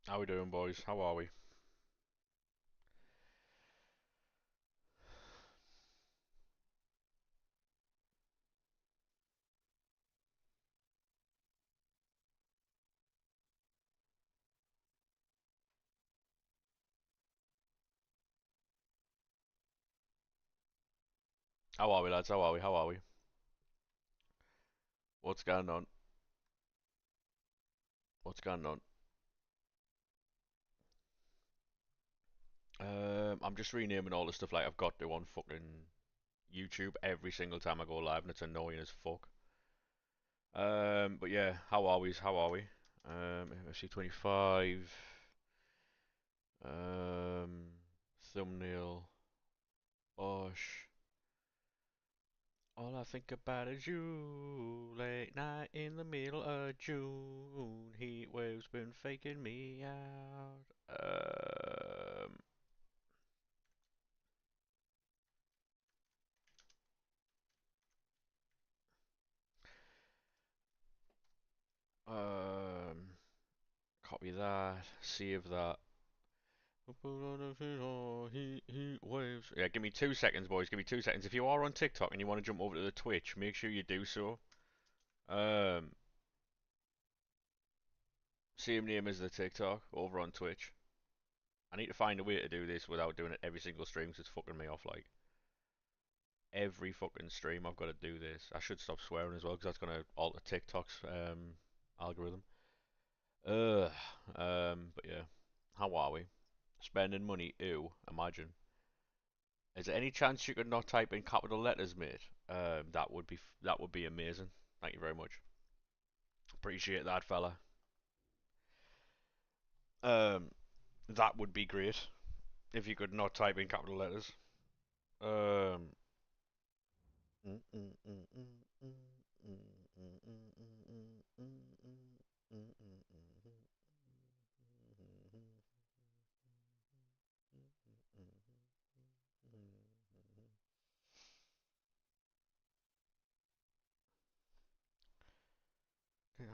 How we doing, boys? How are we? How are we, lads? How are we? How are we? What's going on? What's going on? I'm just renaming all the stuff like I've got to on fucking YouTube every single time I go live, and it's annoying as fuck. But yeah, how are we? How are we? FC 25. Um, thumbnail. Bosh. All I think about is you. Late night in the middle of June. Heat waves been faking me out. Um, copy that. Save that. Heat waves. Yeah, give me 2 seconds, boys. Give me 2 seconds. If you are on TikTok and you want to jump over to the Twitch, make sure you do so. Um, Same name as the TikTok over on Twitch. I need to find a way to do this without doing it every single stream 'cause it's fucking me off. Like every fucking stream, I've got to do this. I should stop swearing as well because that's gonna alter TikTok's algorithm. Ugh. But yeah, how are we? Spending money? Ew. Imagine. Is there any chance you could not type in capital letters, mate? That would be amazing. Thank you very much. Appreciate that, fella. Um, that would be great if you could not type in capital letters. Um.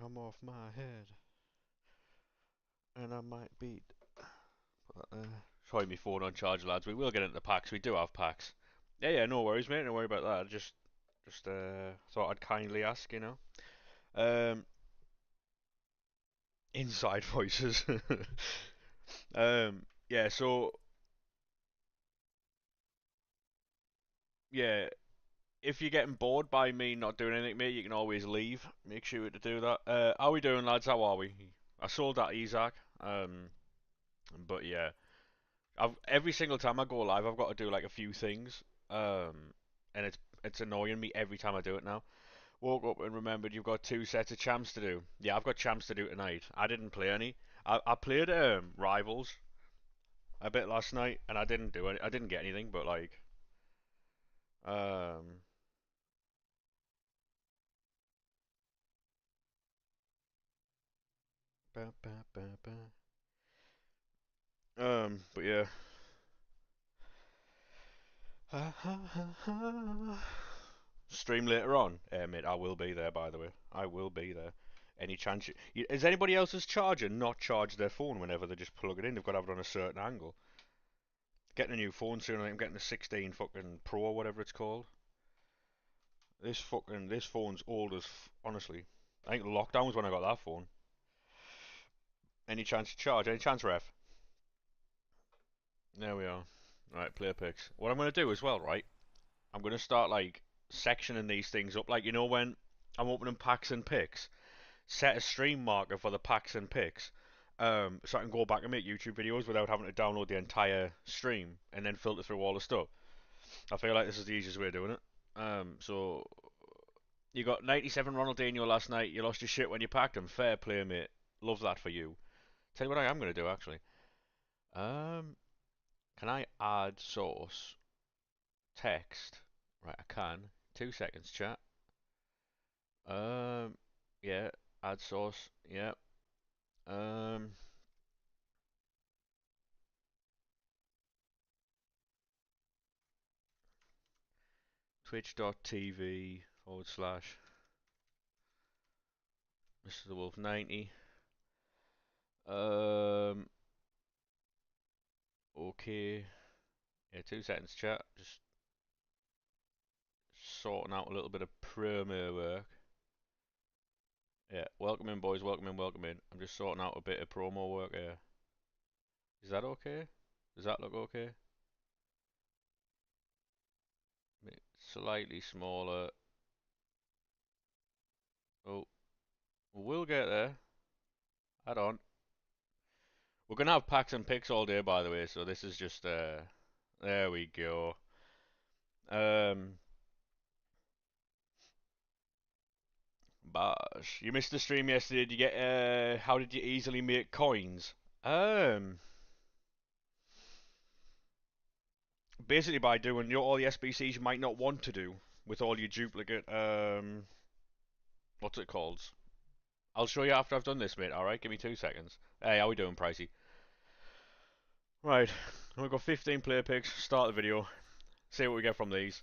I'm off my head, and I might beat. Sorry, me phone on charge, lads. We will get into the packs. We do have packs. Yeah, yeah, no worries, mate. Don't worry about that. Just thought I'd kindly ask, you know. Um, Inside voices. Yeah. So yeah, if you're getting bored by me not doing anything, mate, you can always leave. Make sure to do that. How we doing, lads? How are we? I sold that Isaac. But yeah, every single time I go live, I've got to do like a few things. And it's annoying me every time I do it now. Woke up and remembered you've got 2 sets of champs to do. Yeah, I've got champs to do tonight. I didn't play any. I played rivals a bit last night, and I didn't do any. I didn't get anything, but like um ba, ba, ba, ba. But yeah. Stream later on. Mate, I will be there. By the way, I will be there. Any chance? Is anybody else's charger not charge their phone whenever they just plug it in? They've got to have it on a certain angle. Getting a new phone soon. I'm getting the 16 fucking Pro or whatever it's called. This phone's old as honestly. I think lockdown was when I got that phone. Any chance to charge? Any chance, ref? There we are. Right, player picks. What I'm gonna do as well, right? I'm gonna start like sectioning these things up. Like you know when I'm opening packs and picks, set a stream marker for the packs and picks. So I can go back and make YouTube videos without having to download the entire stream and then filter through all the stuff. I feel like this is the easiest way of doing it. So you got 97 Ronaldinho last night. You lost your shit when you packed him. Fair play, mate. Love that for you. Tell you what I am going to do actually. Um, can I add source text? Right, I can. 2 seconds, chat. Um, yeah, add source. Yeah. Um, twitch.tv / Mr. The Wolf 90. Um, okay. Yeah, 2 seconds, chat. Just sorting out a little bit of promo work. Yeah, welcome in, boys. Welcome in, welcome in. I'm just sorting out a bit of promo work here. Is that okay? Does that look okay? Slightly smaller. Oh, we'll get there. Add on. We're gonna have packs and picks all day, by the way. So this is just there we go. Um, Bash, you missed the stream yesterday. Did you get? How did you easily make coins? Um, Basically by doing all the SBCs you might not want to do with all your duplicate. What's it called? I'll show you after I've done this, mate. All right, give me 2 seconds. Hey, how we doing, Pricey? Right, we've got 15 player picks. Start the video. See what we get from these.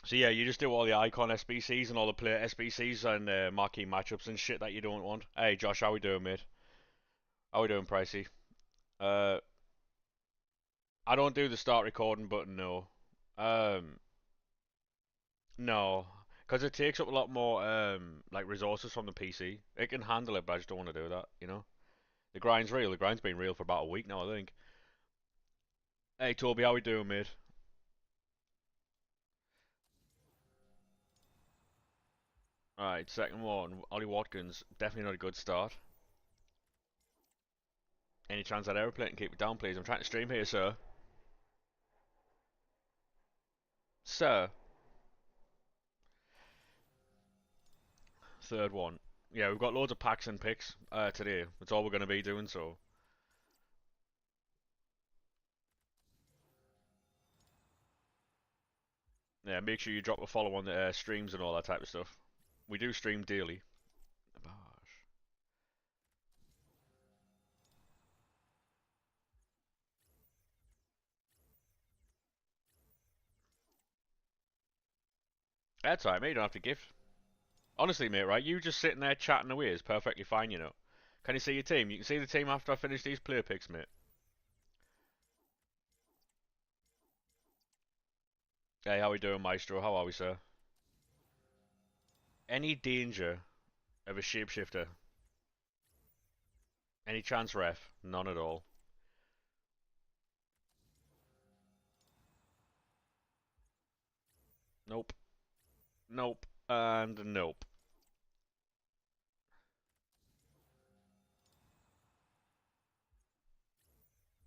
So yeah, you just do all the icon SBCs and all the player SBCs and marquee matchups and shit that you don't want. Hey Josh, how we doing, mate? How we doing, Pricey? Uh, I don't do the start recording button, no. Um, no, because it takes up a lot more like resources from the PC. It can handle it, but I just don't want to do that. You know, the grind's real. The grind's been real for about a week now, I think. Hey Toby, how we doing, mate? Alright, second one, Ollie Watkins. Definitely not a good start. Any chance that aeroplane can keep it down, please? I'm trying to stream here, sir. Sir. Third one. Yeah, we've got loads of packs and picks today. That's all we're going to be doing, so. Yeah, make sure you drop a follow on the streams and all that type of stuff. We do stream daily. That's alright, mate. You don't have to gift. Honestly, mate, right? You just sitting there chatting away is perfectly fine, you know. Can you see your team? You can see the team after I finish these player picks, mate. Hey, how we doing, Maestro? How are we, sir? Any danger of a shapeshifter? Any chance, ref? None at all. Nope. Nope. And nope.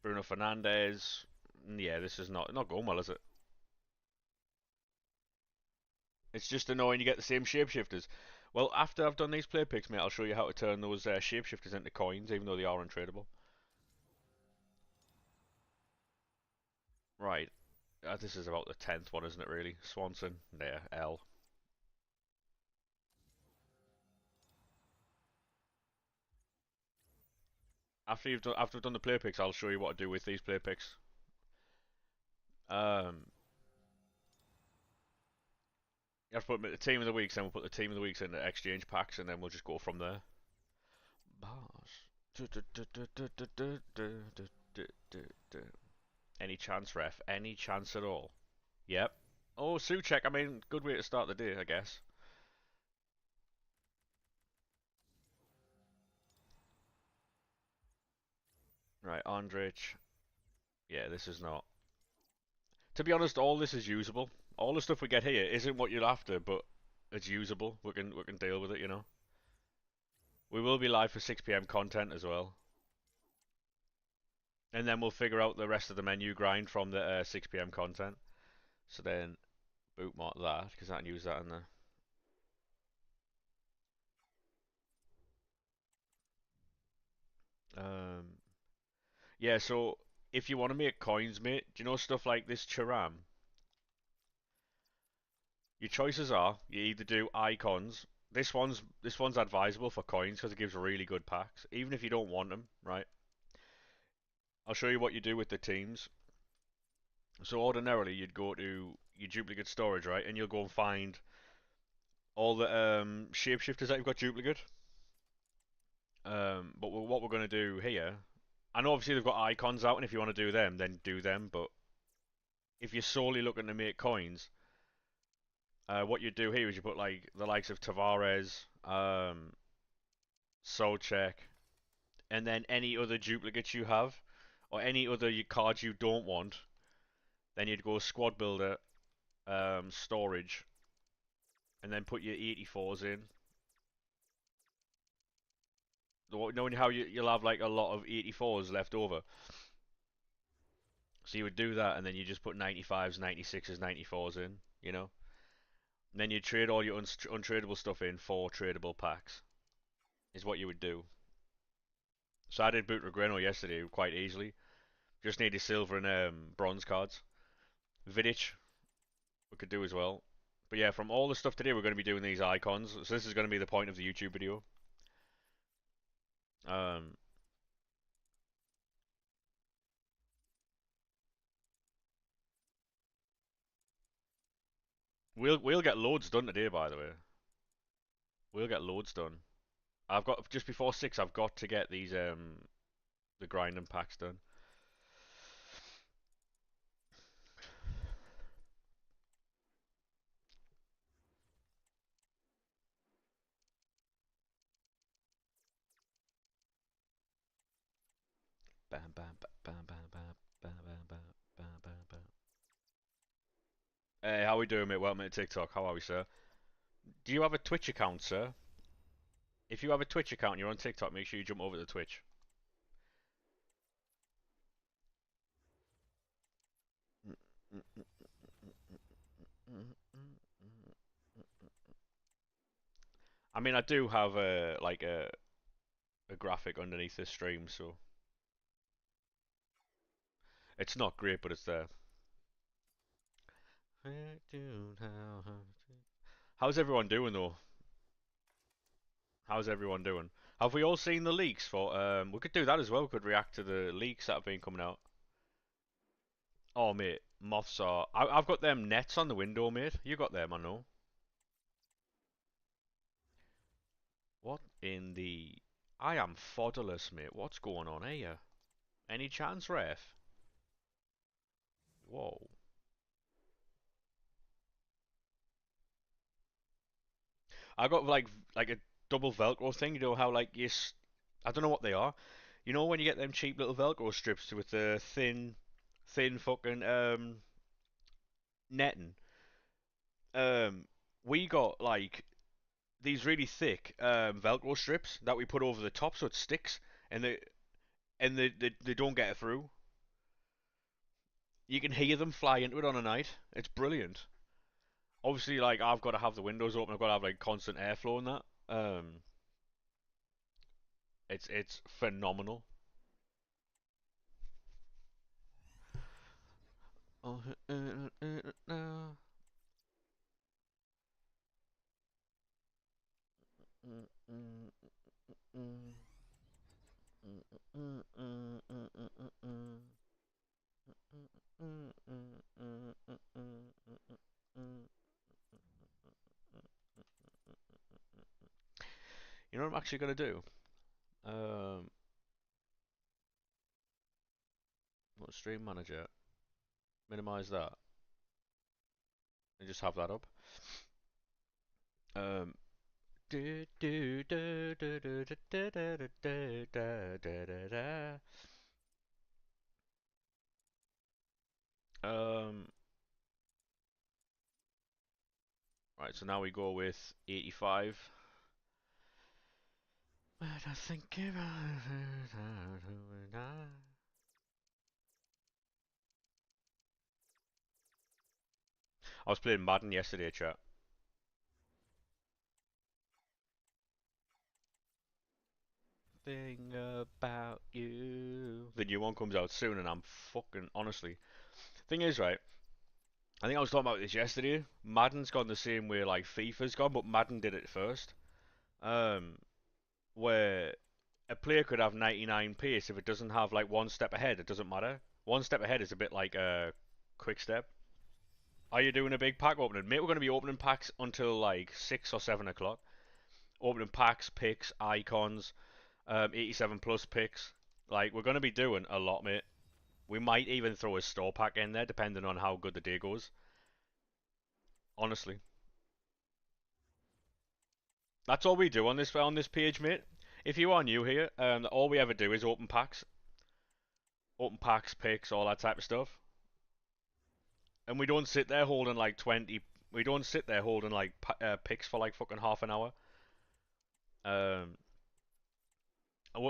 Bruno Fernandes. Yeah, this is not going well, is it? It's just annoying you get the same shapeshifters. Well, after I've done these play picks, mate, I'll show you how to turn those shapeshifters into coins, even though they are untradeable. Right. This is about the 10th one, isn't it, really? Swanson. There, L. After I've done the play picks, I'll show you what to do with these play picks. Um, you have to put the team of the weeks, then we'll put the team of the weeks in the exchange packs, and then we'll just go from there. Bars. Any chance, ref? Any chance at all? Yep. Oh, Suchek. I mean, good way to start the day, I guess. Right, Andrich. Yeah, this is not. To be honest, all this is usable. All the stuff we get here isn't what you're after, but it's usable. We can deal with it, you know. We will be live for 6 p.m. content as well. And then we'll figure out the rest of the menu grind from the 6 p.m. content. So then bookmark that, because I can use that in the... Yeah, so if you want to make coins, mate, do you know stuff like this Charam? Your choices are, you either do icons. This one's advisable for coins because it gives really good packs, even if you don't want them, right? I'll show you what you do with the teams. So ordinarily, you'd go to your duplicate storage, right, and you'll go and find all the shapeshifters that you've got duplicate. But what we're going to do here, I know obviously they've got icons out, and if you want to do them, then do them. But if you're solely looking to make coins, what you do here is you put like the likes of Tavares, Solcheck, and then any other duplicates you have, or any other cards you don't want. Then you'd go squad builder, storage, and then put your 84s in. Knowing how you'll have like a lot of 84s left over. So you would do that, and then you just put 95s, 96s, 94s in, you know? And then you trade all your untradeable stuff in for tradable packs, is what you would do. So I did Boot Regreno yesterday quite easily. Just needed silver and bronze cards. Vidic, we could do as well. But yeah, from all the stuff today, we're going to be doing these icons. So this is going to be the point of the YouTube video. Um, we'll get loads done today, by the way. We'll get loads done. I've got just before 6. I've got to get these the grinding packs done. Bam bam bam bam bam bam bam bam bam bam bam. Hey, how we doing, mate? Welcome to TikTok. How are we, sir? Do you have a Twitch account, sir? If you have a Twitch account and you're on TikTok, make sure you jump over to Twitch. I mean, I do have a like a graphic underneath this stream, so it's not great, but it's there. How's everyone doing though? How's everyone doing? Have we all seen the leaks for we could do that as well, we could react to the leaks that have been coming out. Oh mate, moths are I've got them nets on the window, mate. You got them, I know. What in the I am fodderless, mate. What's going on here? Any chance, ref? Whoa. I got like a double Velcro thing. You know how like I don't know what they are. You know when you get them cheap little Velcro strips with the thin fucking netting. We got like these really thick Velcro strips that we put over the top so it sticks, and they don't get it through. You can hear them fly into it on a night. It's brilliant. Obviously, like I've got to have the windows open. I've got to have like constant airflow in that. It's phenomenal. Oh, you know what I'm actually gonna do? Um, what stream manager? Minimize that and just have that up. Um, do do do do do do do do do do do do. Right, so now we go with 85. But I think about it, I was playing Madden yesterday, chat. Thing about you. The new one comes out soon, and I'm fucking honestly. Thing is, right? I think I was talking about this yesterday. Madden's gone the same way like FIFA's gone, but Madden did it first. Um, where a player could have 99 pace if it doesn't have like one step ahead. It doesn't matter. One step ahead is a bit like a quick step. Are you doing a big pack opening, mate? We're going to be opening packs until like 6 or 7 o'clock. Opening packs, picks, icons. 87 plus picks. Like, we're going to be doing a lot, mate. We might even throw a store pack in there, depending on how good the day goes. Honestly. That's all we do on this page, mate. If you are new here, all we ever do is open packs, picks, all that type of stuff. And we don't sit there holding like 20. We don't sit there holding like picks for like fucking half an hour. Um,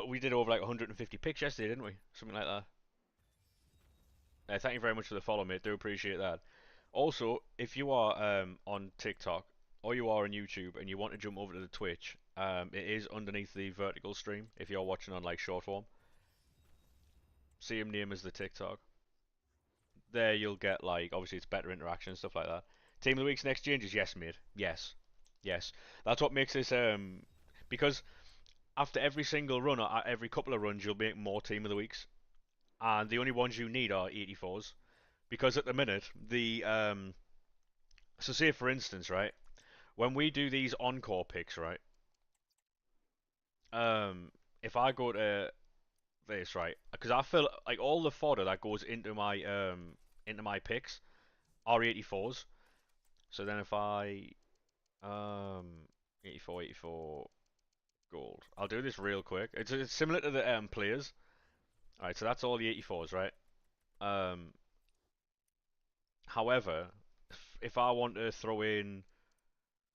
we did over like 150 picks yesterday, didn't we? Something like that. Thank you very much for the follow, mate. Do appreciate that. Also, if you are on TikTok or you are on YouTube and you want to jump over to the Twitch, it is underneath the vertical stream. If you're watching on like short form, same name as the TikTok. There you'll get like obviously it's better interaction and stuff like that. Team of the week's next changes, yes, mate. Yes, yes. That's what makes this because after every single run or every couple of runs you'll make more team of the weeks, and the only ones you need are 84s because at the minute the so say for instance, right, when we do these encore picks, right, um, if I go to this, right, because I feel like all the fodder that goes into my picks are 84s. So then if I 84, 84 gold, I'll do this real quick. It's similar to the players. All right, so that's all the 84s, right? Um, however, if I want to throw in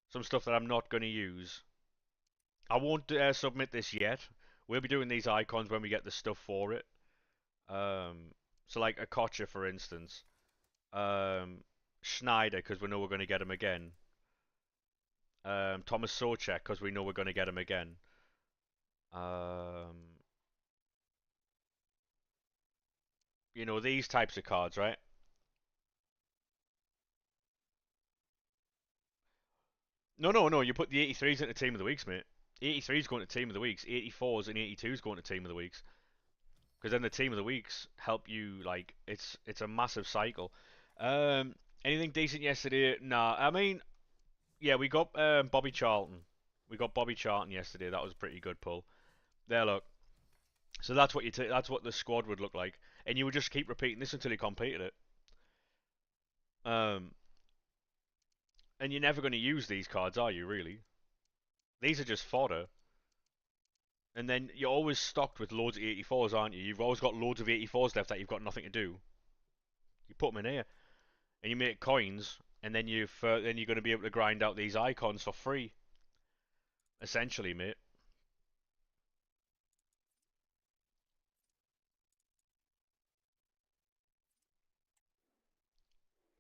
some stuff that I'm not going to use, I won't submit this yet. We'll be doing these icons when we get the stuff for it. Um, so like a Kocha, for instance. Schneider, because we know we're going to get him again. Thomas Socek, because we know we're going to get him again. Um, you know, these types of cards, right? No, no, no. You put the 83s into Team of the Weeks, mate. 83s going to Team of the Weeks. 84s and 82s going to Team of the Weeks. Because then the Team of the Weeks help you, like, it's a massive cycle. Um, anything decent yesterday? Nah. I mean, yeah, we got Bobby Charlton. We got Bobby Charlton yesterday. That was a pretty good pull. There, look. So that's what that's what the squad would look like, and you would just keep repeating this until you completed it. Um, and you're never going to use these cards, are you? Really? These are just fodder. And then you're always stocked with loads of 84s, aren't you? You've always got loads of 84s left that you've got nothing to do. You put them in here, and you make coins, and then you're going to be able to grind out these icons for free, essentially, mate.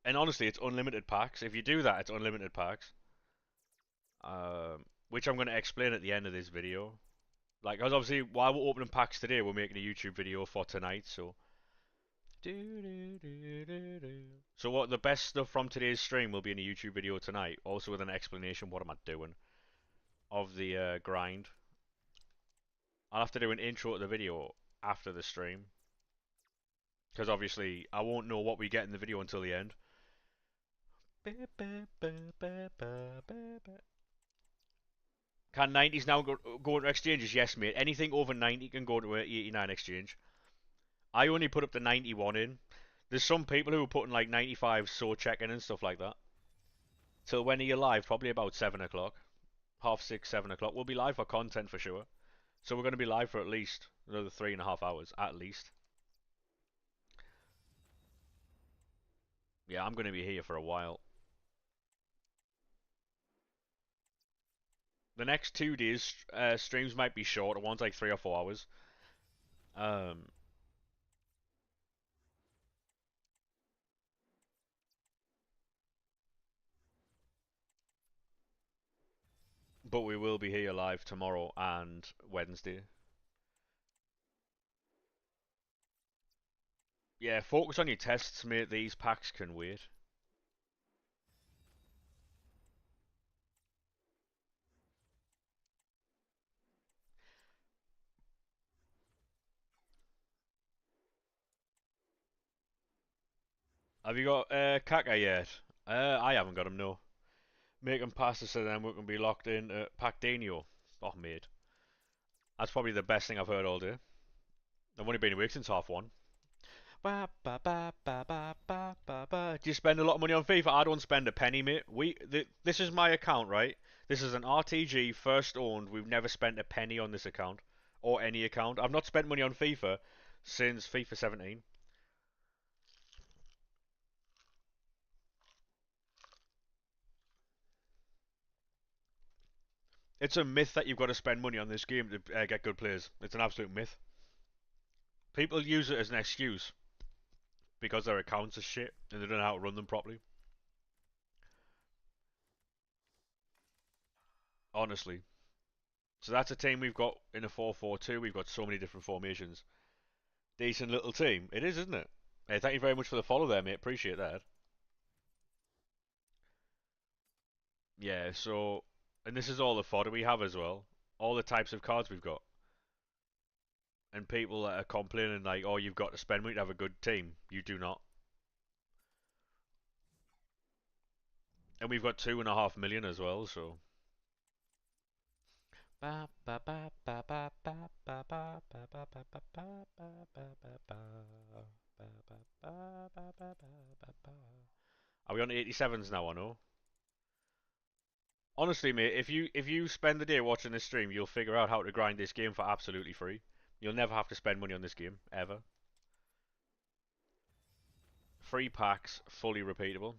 And honestly, it's unlimited packs. If you do that, it's unlimited packs. Which I'm going to explain at the end of this video. Like, because obviously, while we're opening packs today, we're making a YouTube video for tonight, so. So what the best stuff from today's stream will be in a YouTube video tonight, also with an explanation what am I doing of the grind. I'll have to do an intro to the video after the stream, because obviously I won't know what we get in the video until the end. Can 90s now go into exchanges? Yes, mate. Anything over 90 can go to an 89 exchange. I only put up the 91 in. There's some people who are putting like 95 so checking and stuff like that. Till when are you live? Probably about 7 o'clock. Half 6, 7 o'clock. We'll be live for content for sure. So we're going to be live for at least another 3.5 hours. At least. Yeah, I'm going to be here for a while. The next 2 days, streams might be shorter. One's like 3 or 4 hours. Um, but we will be here live tomorrow and Wednesday. Yeah, focus on your tests, mate. These packs can wait. Have you got Kaka yet? I haven't got him, no. Make him pass us so then we can be locked in Pacdinho. Oh, mate. That's probably the best thing I've heard all day. I've only been awake since half one. Ba, ba, ba, ba, ba, ba, ba, ba. Do you spend a lot of money on FIFA? I don't spend a penny, mate. This is my account, right? This is an RTG first owned. We've never spent a penny on this account or any account. I've not spent money on FIFA since FIFA 17. It's a myth that you've got to spend money on this game to get good players. It's an absolute myth. People use it as an excuse because their accounts are shit and they don't know how to run them properly. Honestly. So that's a team we've got in a 4-4-2. We've got so many different formations. Decent little team. It is, isn't it? Hey, thank you very much for the follow there, mate. Appreciate that. Yeah, so, and this is all the fodder we have as well. All the types of cards we've got. And people that are complaining like, oh, you've got to spend money to have a good team. You do not. And we've got 2.5 million as well, so. Are we on 87s now, I know? Honestly, mate, if you spend the day watching this stream, you'll figure out how to grind this game for absolutely free. You'll never have to spend money on this game, ever. Free packs, fully repeatable.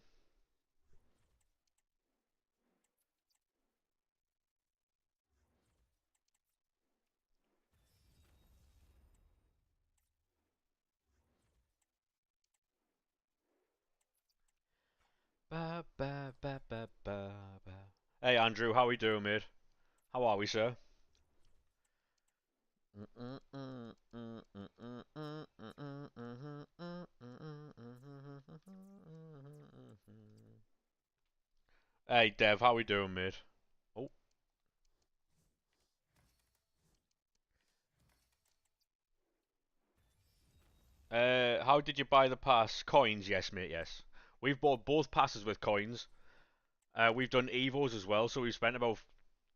Ba, ba, ba, ba, ba, ba. Hey Andrew, how we doing, mate? How are we, sir? Hey Dev, how we doing, mate? Oh, how did you buy the pass? Coins, yes, mate, yes. We've bought both passes with coins. We've done Evos as well, so we've spent about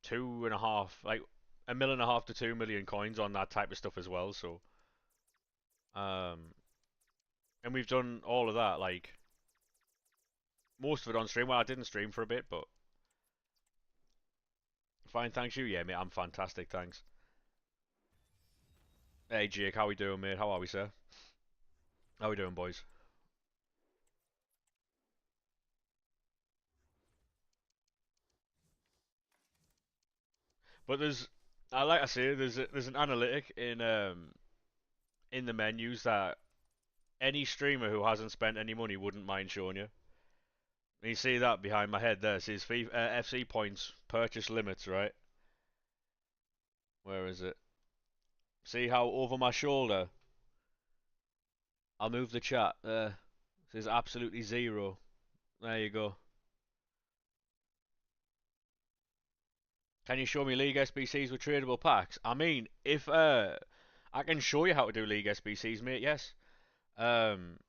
2.5, like 1.5 million to 2 million coins on that type of stuff as well. So, um, and we've done all of that, like most of it on stream. Well, I didn't stream for a bit, but fine, thanks you. Yeah, mate, I'm fantastic, thanks. Hey Jake, how we doing, mate? How are we, sir? How we doing, boys? But I like I say, there's an analytic in the menus that any streamer who hasn't spent any money wouldn't mind showing you. You see that behind my head there? It says FC points purchase limits, right? Where is it? See how over my shoulder? I'll move the chat. There. It says absolutely zero. There you go. Can you show me League SBCs with tradable packs? I mean, if I can show you how to do League SBCs, mate. Yes. Um,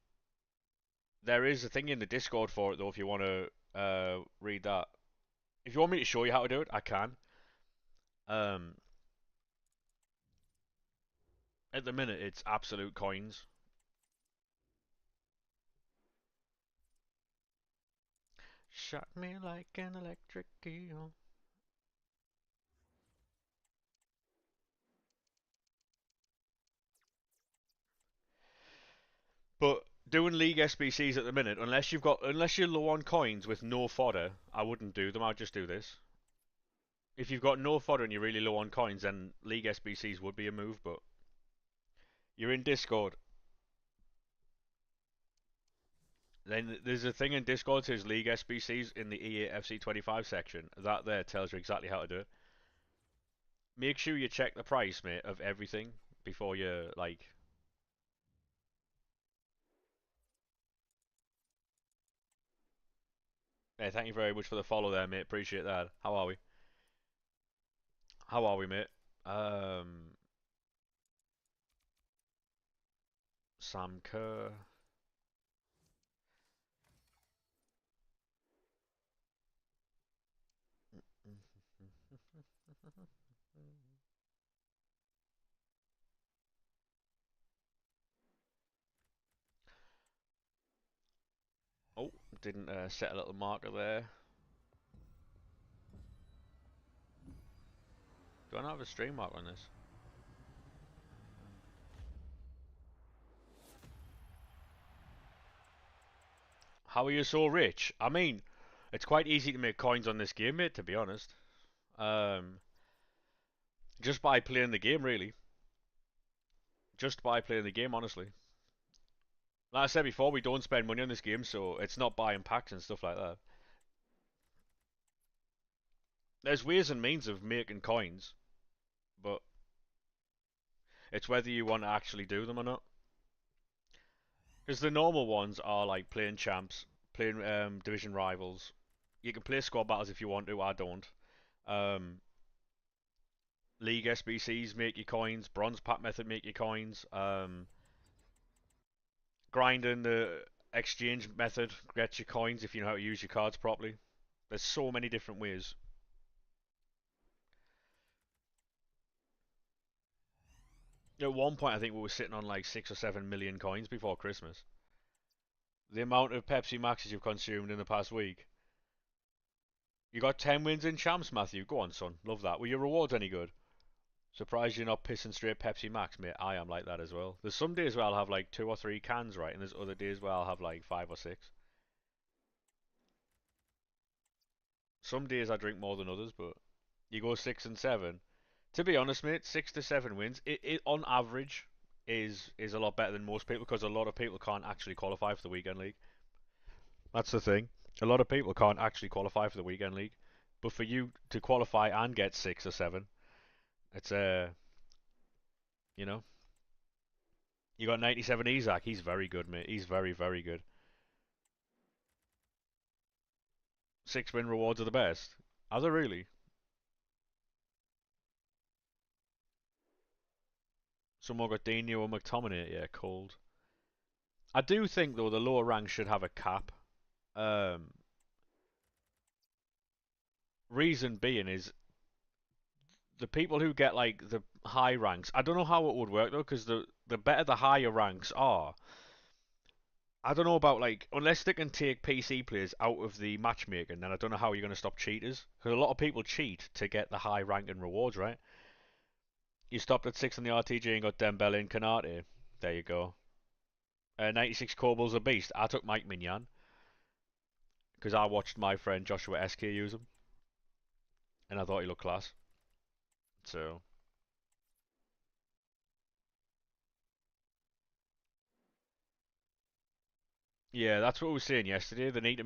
there is a thing in the Discord for it though. If you want to read that, if you want me to show you how to do it, I can. Um, at the minute, it's absolute coins. Shot me like an electric eel. But doing League SBCs at the minute, unless you're low on coins with no fodder, I wouldn't do them. I'd just do this. If you've got no fodder and you're really low on coins, then League SBCs would be a move. But you're in Discord. Then there's a thing in Discord that says League SBCs in the EA 25 section. That there tells you exactly how to do it. Make sure you check the price, mate, of everything before you like. Hey, thank you very much for the follow there, mate. Appreciate that. How are we? How are we, mate? Um, Sam Kerr. didn't set a little marker there. Do I not have a stream marker on this? How are you so rich? I mean, it's quite easy to make coins on this game, mate, to be honest. Um, just by playing the game, really. Just by playing the game, honestly. Like I said before, we don't spend money on this game, so it's not buying packs and stuff like that. There's ways and means of making coins, but it's whether you want to actually do them or not. Because the normal ones are like playing champs, playing division rivals. You can play squad battles if you want to. I don't. Um, League SBCs make you coins. Bronze pack method make you coins. Grinding the exchange method gets you coins if you know how to use your cards properly. There's so many different ways. At one point, I think we were sitting on like 6 or 7 million coins before Christmas. The amount of Pepsi Maxes you've consumed in the past week. You got 10 wins in champs, Matthew. Go on, son. Love that. Were your rewards any good? Surprised you're not pissing straight Pepsi Max, mate. I am like that as well. There's some days where I'll have like 2 or 3 cans, right? And there's other days where I'll have like 5 or 6. Some days I drink more than others, but you go 6 and 7. To be honest, mate, 6 to 7 wins, it on average is a lot better than most people because a lot of people can't actually qualify for the weekend league. That's the thing. A lot of people can't actually qualify for the weekend league, but for you to qualify and get 6 or 7, it's you know, you got 97 Isaac. He's very good, mate. He's very, very good. 6 win rewards are the best. Are they really? Someone got Dino or McTominay. Yeah, cold. I do think though the lower ranks should have a cap. Um, Reason being is the people who get like the high ranks. I don't know how it would work though, because the better the higher ranks are, I don't know about like unless they can take PC players out of the matchmaking, then I don't know how you're going to stop cheaters. Because a lot of people cheat to get the high rank and rewards, right? You stopped at 6 on the RTG and got Dembele and Kanate. There you go. 96 Corbel's a beast. I took Mike Mignon because I watched my friend Joshua SK use him, and I thought he looked class. So yeah, that's what we were saying yesterday. They need to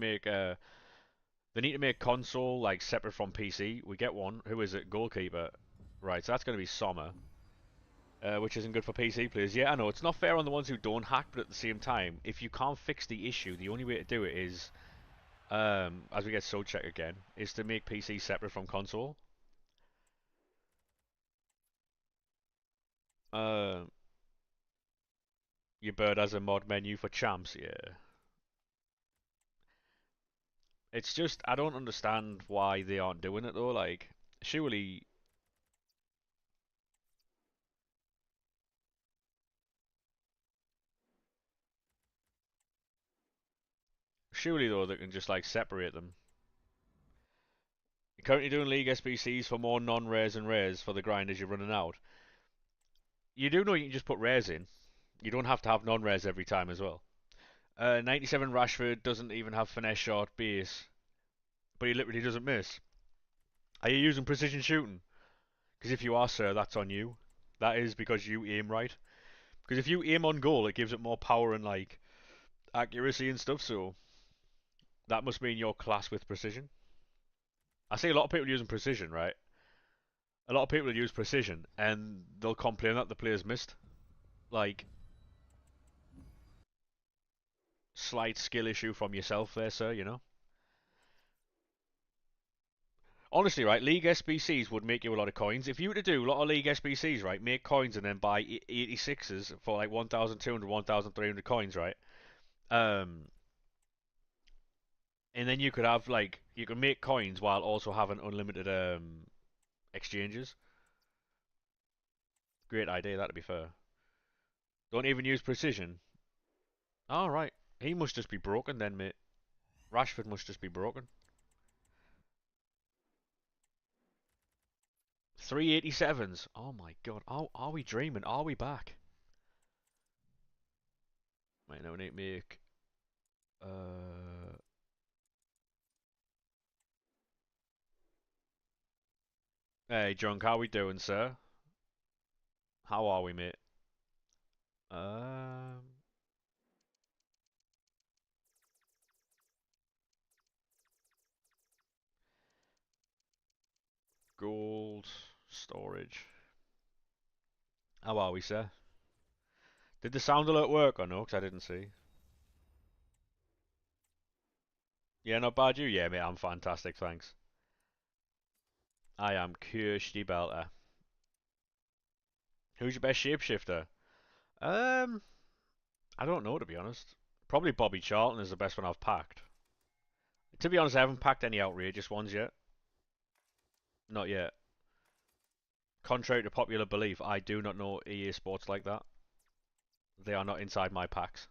make console like separate from PC. We get one. Who is it? Goalkeeper. Right, so that's going to be Sommer, which isn't good for PC players. Yeah, I know it's not fair on the ones who don't hack, but at the same time, if you can't fix the issue, the only way to do it is, as we get soul check again, is to make PC separate from console. Uh, your bird has a mod menu for champs. Yeah, it's just I don't understand why they aren't doing it though. Like, surely Surely though they can just like separate them. You're currently doing League SBCs for more non-rares and rares for the grind as you're running out. You do know you can just put rares in. You don't have to have non-rares every time as well. 97 Rashford doesn't even have finesse shot base, but he literally doesn't miss. Are you using precision shooting? Because if you are, sir, that's on you. That is because you aim right. Because if you aim on goal, it gives it more power and like accuracy and stuff. So that must mean you're class with precision. I see a lot of people using precision, right? A lot of people use precision and they'll complain that the player's missed. Like, slight skill issue from yourself there, sir, you know? Honestly, right, League SBCs would make you a lot of coins. If you were to do a lot of League SBCs, right, make coins and then buy 86s for like 1,200, 1,300 coins, right? Um, and then you could have like, you could make coins while also having unlimited exchanges. Great idea, that to be fair. Don't even use precision. Alright, he must just be broken then, mate. Rashford must just be broken. 387s. Oh my god. Are we dreaming? Are we back? Wait, no, we need to make... Uh... Hey, Drunk, how we doing, sir? How are we, mate? Um... Gold... Storage. How are we, sir? Did the sound alert work or no? Because I didn't see. Yeah, not bad, you? Yeah, mate, I'm fantastic, thanks. I am Kirsty Belter. Who's your best shapeshifter? Um, I don't know, to be honest. Probably Bobby Charlton is the best one I've packed. To be honest, I haven't packed any outrageous ones yet. Not yet. Contrary to popular belief, I do not know EA Sports like that. They are not inside my packs.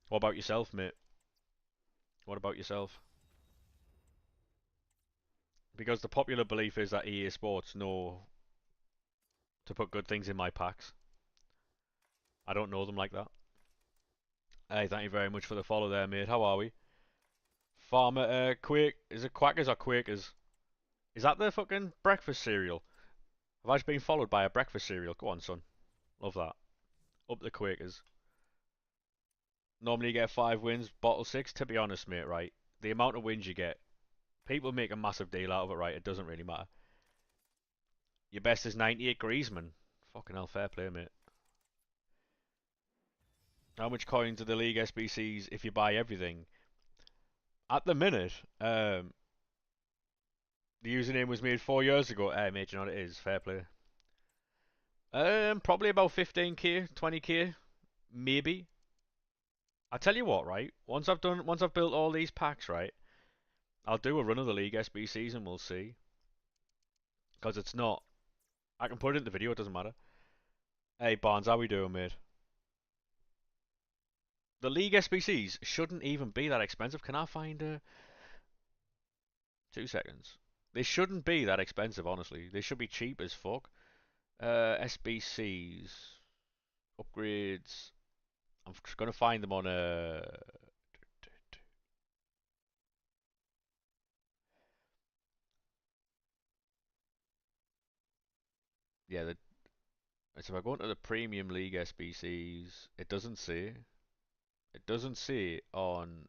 What about yourself, mate? What about yourself? Because the popular belief is that EA Sports know to put good things in my packs. I don't know them like that. Hey, thank you very much for the follow there, mate. How are we? Farmer, Quake. Is it Quackers or Quakers? Is that the fucking breakfast cereal? Have I just been followed by a breakfast cereal? Go on, son. Love that. Up the Quakers. Normally you get 5 wins, bottle 6. To be honest, mate, right? The amount of wins you get, people make a massive deal out of it, right? It doesn't really matter. Your best is 98 Griezmann. Fucking hell, fair play, mate. How much coins are the League SBCs if you buy everything? At the minute, the username was made 4 years ago. Hey, mate, you know what it is? Fair play. Probably about 15k, 20k, maybe. I tell you what, right? Once I've built all these packs, right? I'll do a run of the League SBCs and we'll see. Because it's not. I can put it in the video, it doesn't matter. Hey, Barnes, how we doing, mate? The League SBCs shouldn't even be that expensive. Can I find 2 seconds? They shouldn't be that expensive, honestly. They should be cheap as fuck. SBCs. Upgrades. I'm just gonna find them on yeah, so if I go into the Premium League SBCs, it doesn't say. It doesn't say on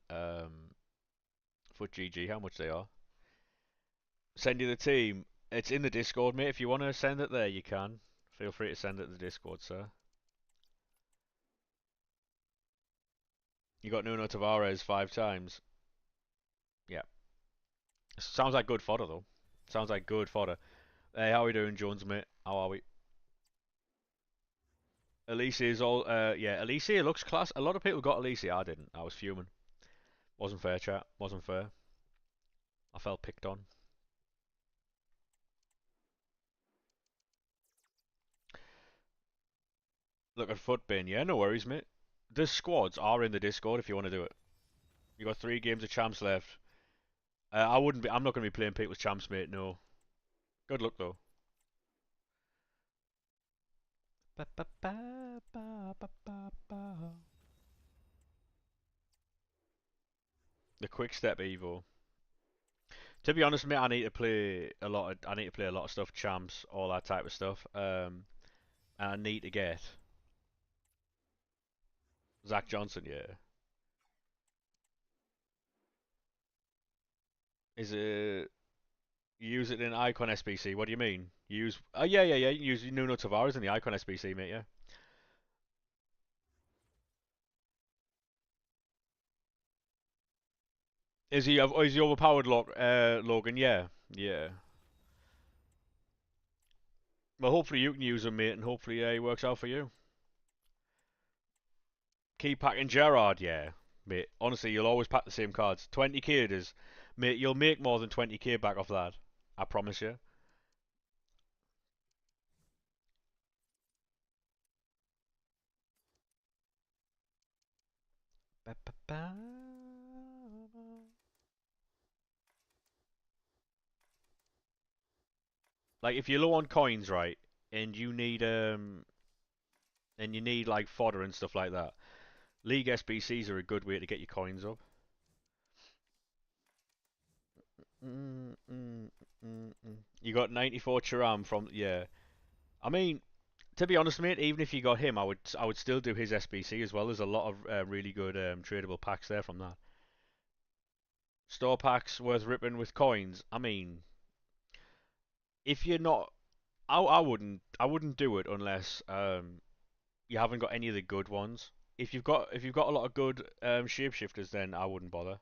FootGG how much they are. Send you the team. It's in the Discord, mate. If you want to send it there, you can. Feel free to send it to the Discord, sir. You got Nuno Tavares 5 times. Yeah. Sounds like good fodder, though. Sounds like good fodder. Hey, how are we doing, Jones, mate? How are we? Elise is all. Yeah, Elise looks class. A lot of people got Elise. I didn't. I was fuming. Wasn't fair, chat. Wasn't fair. I felt picked on. Look at Footbin. Yeah, no worries, mate. The squads are in the Discord if you want to do it. You got 3 games of champs left. I wouldn't be. I'm not going to be playing people's champs, mate. No. Good luck though. The quick step Evo. To be honest, mate, I need to play a lot. I need to play a lot of stuff, champs, all that type of stuff. And I need to get Zach Johnson. Yeah. Is it? Use it in Icon SBC. What do you mean? Use? Oh yeah, yeah, yeah. You can use Nuno Tavares in the Icon SBC, mate. Yeah. Is he? Is he overpowered, Logan? Yeah, yeah. Well, hopefully you can use him, mate, and hopefully he works out for you. Keep packing Gerrard, yeah, mate. Honestly, you'll always pack the same cards. 20k it is, mate. You'll make more than 20k back off that. I promise you. Like if you're low on coins, right, and you need like fodder and stuff like that. League SBCs are a good way to get your coins up. Mm, mm, You got 94 Charam from yeah. I mean, to be honest, mate, even if you got him, I would still do his SBC as well. There's a lot of really good tradable packs there from that. Store packs worth ripping with coins. I mean, if you're not, I wouldn't do it unless you haven't got any of the good ones. If you've got a lot of good shapeshifters, then I wouldn't bother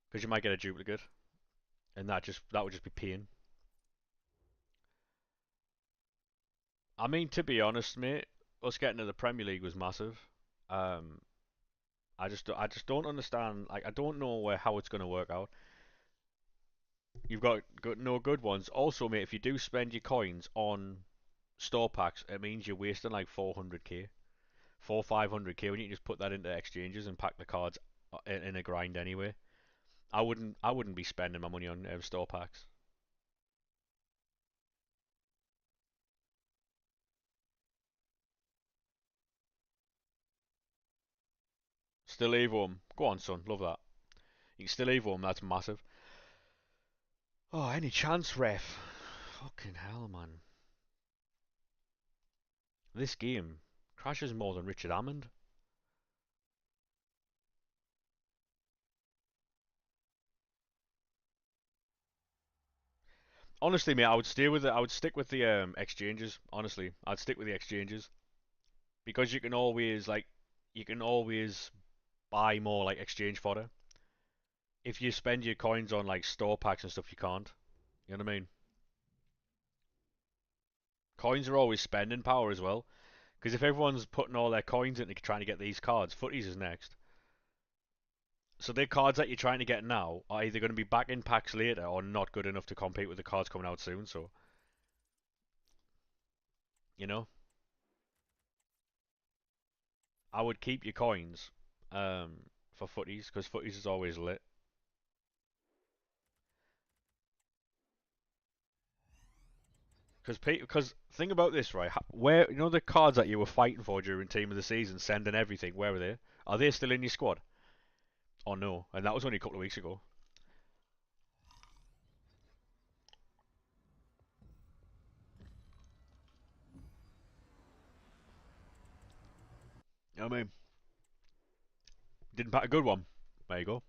because you might get a duplicate, and that would just be pain. I mean, to be honest, mate, us getting to the Premier League was massive. Um, I just don't understand. Like, I don't know how it's going to work out. You've got no good ones. Also, mate, if you do spend your coins on store packs, it means you're wasting like 400k, 500k when you can just put that into exchanges and pack the cards in a grind anyway. I wouldn't be spending my money on store packs. Still Evo 'em. Go on, son. Love that. You can still Evo 'em. That's massive. Oh, any chance, ref? Fucking hell, man. This game crashes more than Richard Hammond. Honestly, mate, I would stay with it. I would stick with the exchanges. Honestly, I'd stick with the exchanges because you can always buy more like exchange fodder. If you spend your coins on like store packs and stuff, you can't. You know what I mean? Coins are always spending power as well. Because if everyone's putting all their coins into trying to get these cards, footies is next. So the cards that you're trying to get now are either going to be back in packs later or not good enough to compete with the cards coming out soon. So you know, I would keep your coins for footies because footies is always lit. Because think about this, right? Where you know the cards that you were fighting for during team of the season, sending everything. Where are they? Are they still in your squad? Oh no, and that was only a couple of weeks ago. You know what I mean, didn't pack a good one. There you go.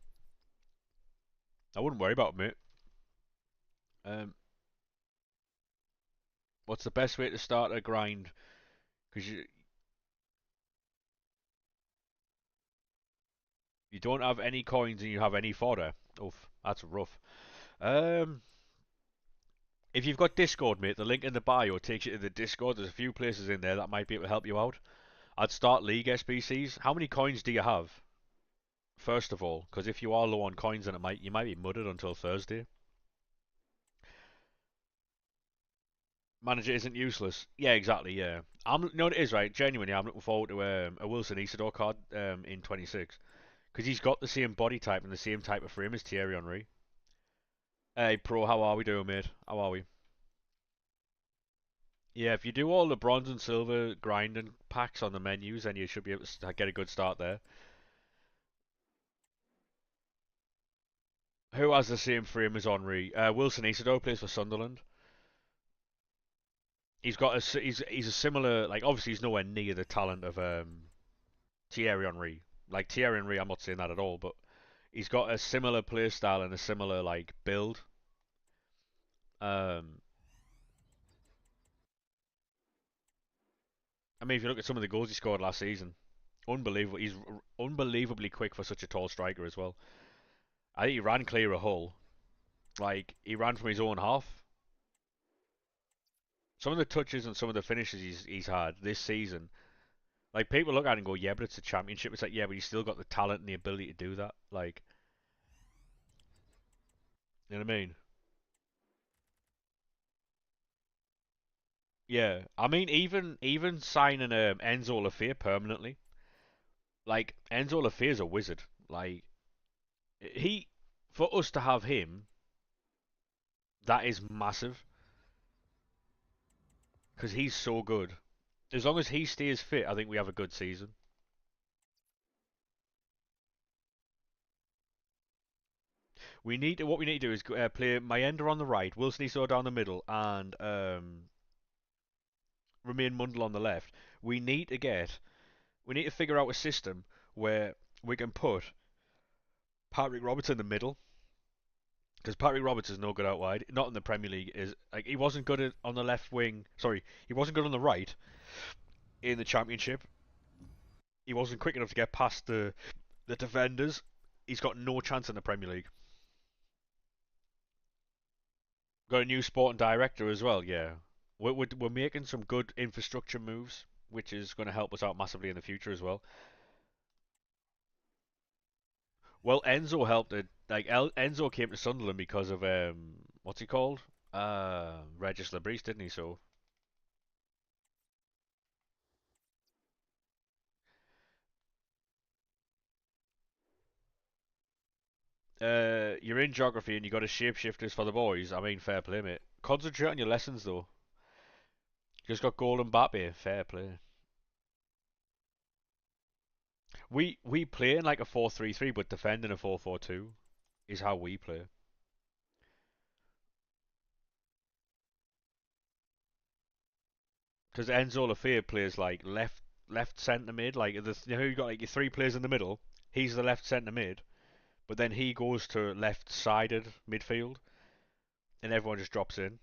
I wouldn't worry about it, mate. Um, what's the best way to start a grind? Because you don't have any coins and you have any fodder. Oof, that's rough. Um, if you've got Discord, mate, the link in the bio takes you to the Discord. There's a few places in there that might be able to help you out. I'd start League SBCs. How many coins do you have? First of all, because if you are low on coins, then you might be mudded until Thursday. Manager isn't useless. Yeah, exactly. Yeah, you know what it is, right? Genuinely, I'm looking forward to a Wilson Isidore card in 26 because he's got the same body type and the same type of frame as Thierry Henry. Hey, pro, how are we doing, mate? How are we? Yeah, if you do all the bronze and silver grinding packs on the menus, then you should be able to get a good start there. Who has the same frame as Henry? Wilson Isidore plays for Sunderland. He's a similar like obviously he's nowhere near the talent of Thierry Henry. Like Thierry Henry, I'm not saying that at all, but he's got a similar play style and a similar like build. Um, I mean, if you look at some of the goals he scored last season, unbelievable. He's unbelievably quick for such a tall striker as well. I think he ran clear a Hull. Like he ran from his own half. Some of the touches and some of the finishes he's had this season, like people look at it and go, yeah, but it's a championship. It's like, yeah, but he's still got the talent and the ability to do that. Like, you know what I mean? Yeah, I mean, even signing Enzo Lafay permanently, like Enzo Lafay is a wizard. Like he, for us to have him, that is massive. because he's so good. As long as he stays fit, I think we have a good season. What we need to do is play Mayenda on the right, Wilson Iso down the middle, and Remain Mundle on the left. We need to get we need to figure out a system where we can put Patrick Roberts in the middle, because Patrick Roberts is no good out wide. Not in the Premier League. Is like he wasn't good on the left wing. Sorry, he wasn't good on the right in the Championship. He wasn't quick enough to get past the defenders. He's got no chance in the Premier League. Got a new sporting director as well. Yeah, we're making some good infrastructure moves, which is going to help us out massively in the future as well. Well, Enzo helped it. Like Enzo came to Sunderland because of what's he called? Regis Labrise, didn't he? So you're in geography and you got a shapeshifters for the boys. I mean, fair play, mate. Concentrate on your lessons though. You just got Golden Mbappe. Fair play. We play in like a 4-3-3, but defend in a 4-4-2 is how we play. Because Enzo Lafayette plays like left centre mid. Like you got like your three players in the middle. He's the left centre mid, but then he goes to left sided midfield, and everyone just drops in.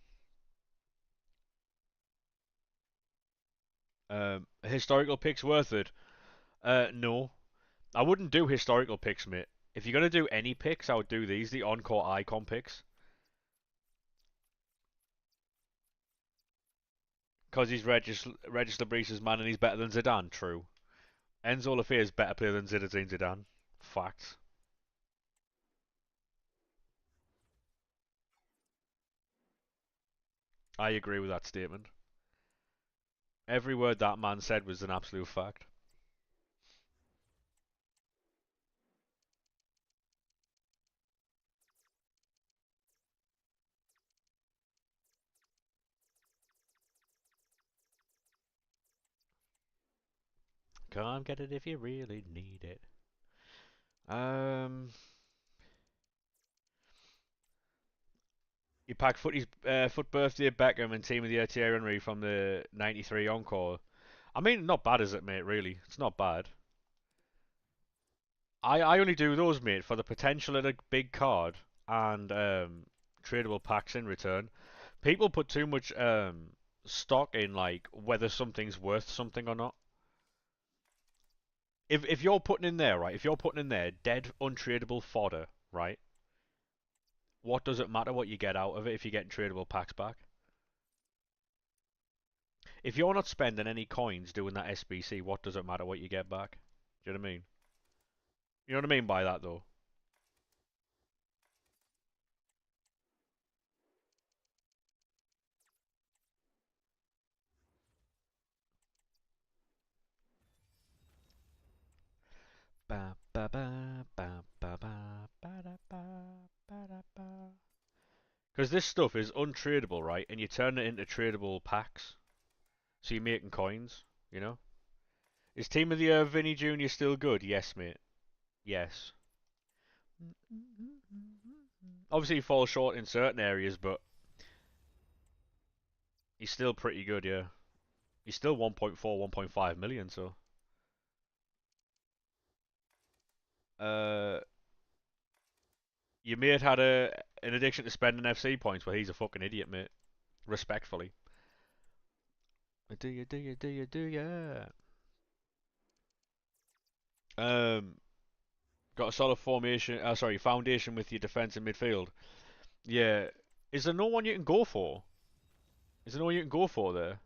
Historical picks worth it? No, I wouldn't do historical picks, mate. If you're gonna do any picks, I would do these, the Encore Icon picks, because he's Regis Labrise's man and he's better than Zidane. True. Enzo Lafayette is better player than Zinedine Zidane. Facts. I agree with that statement. Every word that man said was an absolute fact. Come get it if you really need it. Um, you pack foot birthday Beckham and team of the year Thierry Henry from the '93 Encore. I mean, not bad, is it, mate? Really, it's not bad. I only do those, mate, for the potential of a big card and tradable packs in return. People put too much stock in like whether something's worth something or not. If you're putting in there, right? If you're putting in there dead untradeable fodder, right? What does it matter what you get out of it if you're getting tradable packs back? If you're not spending any coins doing that SBC, what does it matter what you get back? Do you know what I mean? You know what I mean by that though? Ba ba ba ba ba ba ba da ba ba da ba. Because this stuff is untradeable, right? And you turn it into tradable packs, so you're making coins. You know? Is Team of the Year Vinny Jr. still good? Yes, mate. Yes. Obviously, he falls short in certain areas, but he's still pretty good. Yeah. He's still 1.4, 1.5 million. So, uh, your mate had an addiction to spending FC points, but he's a fucking idiot, mate. Respectfully. Do you? Do you? Do you? Do you? Um, got a solid formation. Sorry, foundation with your defense and midfield. Yeah. Is there no one you can go for? Is there no one you can go for there?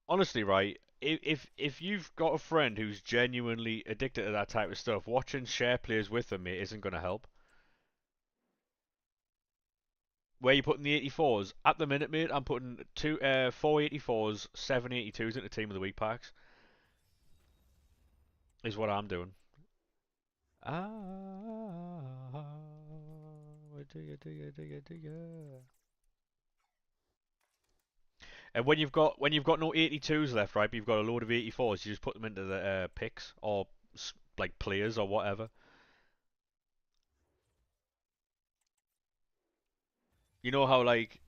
Honestly, right? If you've got a friend who's genuinely addicted to that type of stuff, watching share players with them, mate, isn't gonna help. Where you putting the 84s? At the minute, mate, I'm putting four 84s, seven 82s into team of the week packs. Is what I'm doing. I would do you? And when you've got no 82s left, right, but you've got a load of 84s, you just put them into the picks or like players or whatever. You know how like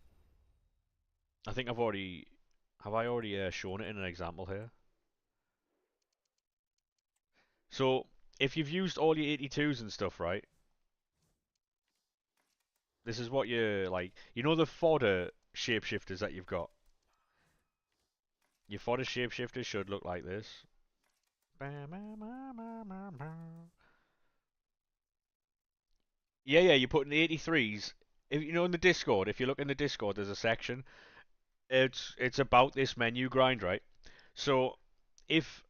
I think have I already shown it in an example here? So if you've used all your 82s and stuff, right, this is what you like. You know the fodder shapeshifters that you've got. Your fodder shapeshifters should look like this. Yeah, yeah, you put in the 83s. If you know in the Discord, if you look in the Discord, there's a section. It's about this menu grind, right? So if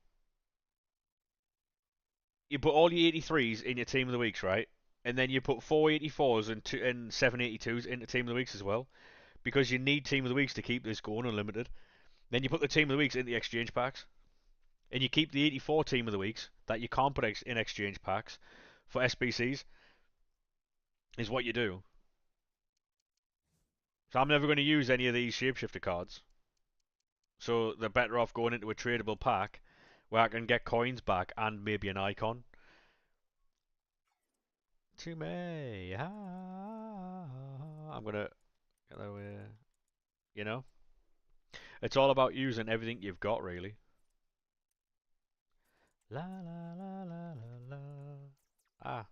you put all your 83s in your team of the weeks, right? And then you put 484s and 782s into team of the weeks as well, because you need team of the weeks to keep this going unlimited. Then you put the team of the weeks in the exchange packs, and you keep the 84 team of the weeks that you can't put in exchange packs for SBCs. Is what you do. So I'm never going to use any of these shapeshifter cards. So they're better off going into a tradable pack where I can get coins back and maybe an icon. To me, I'm gonna get that way. You know, it's all about using everything you've got, really. La la la la la la. Ah,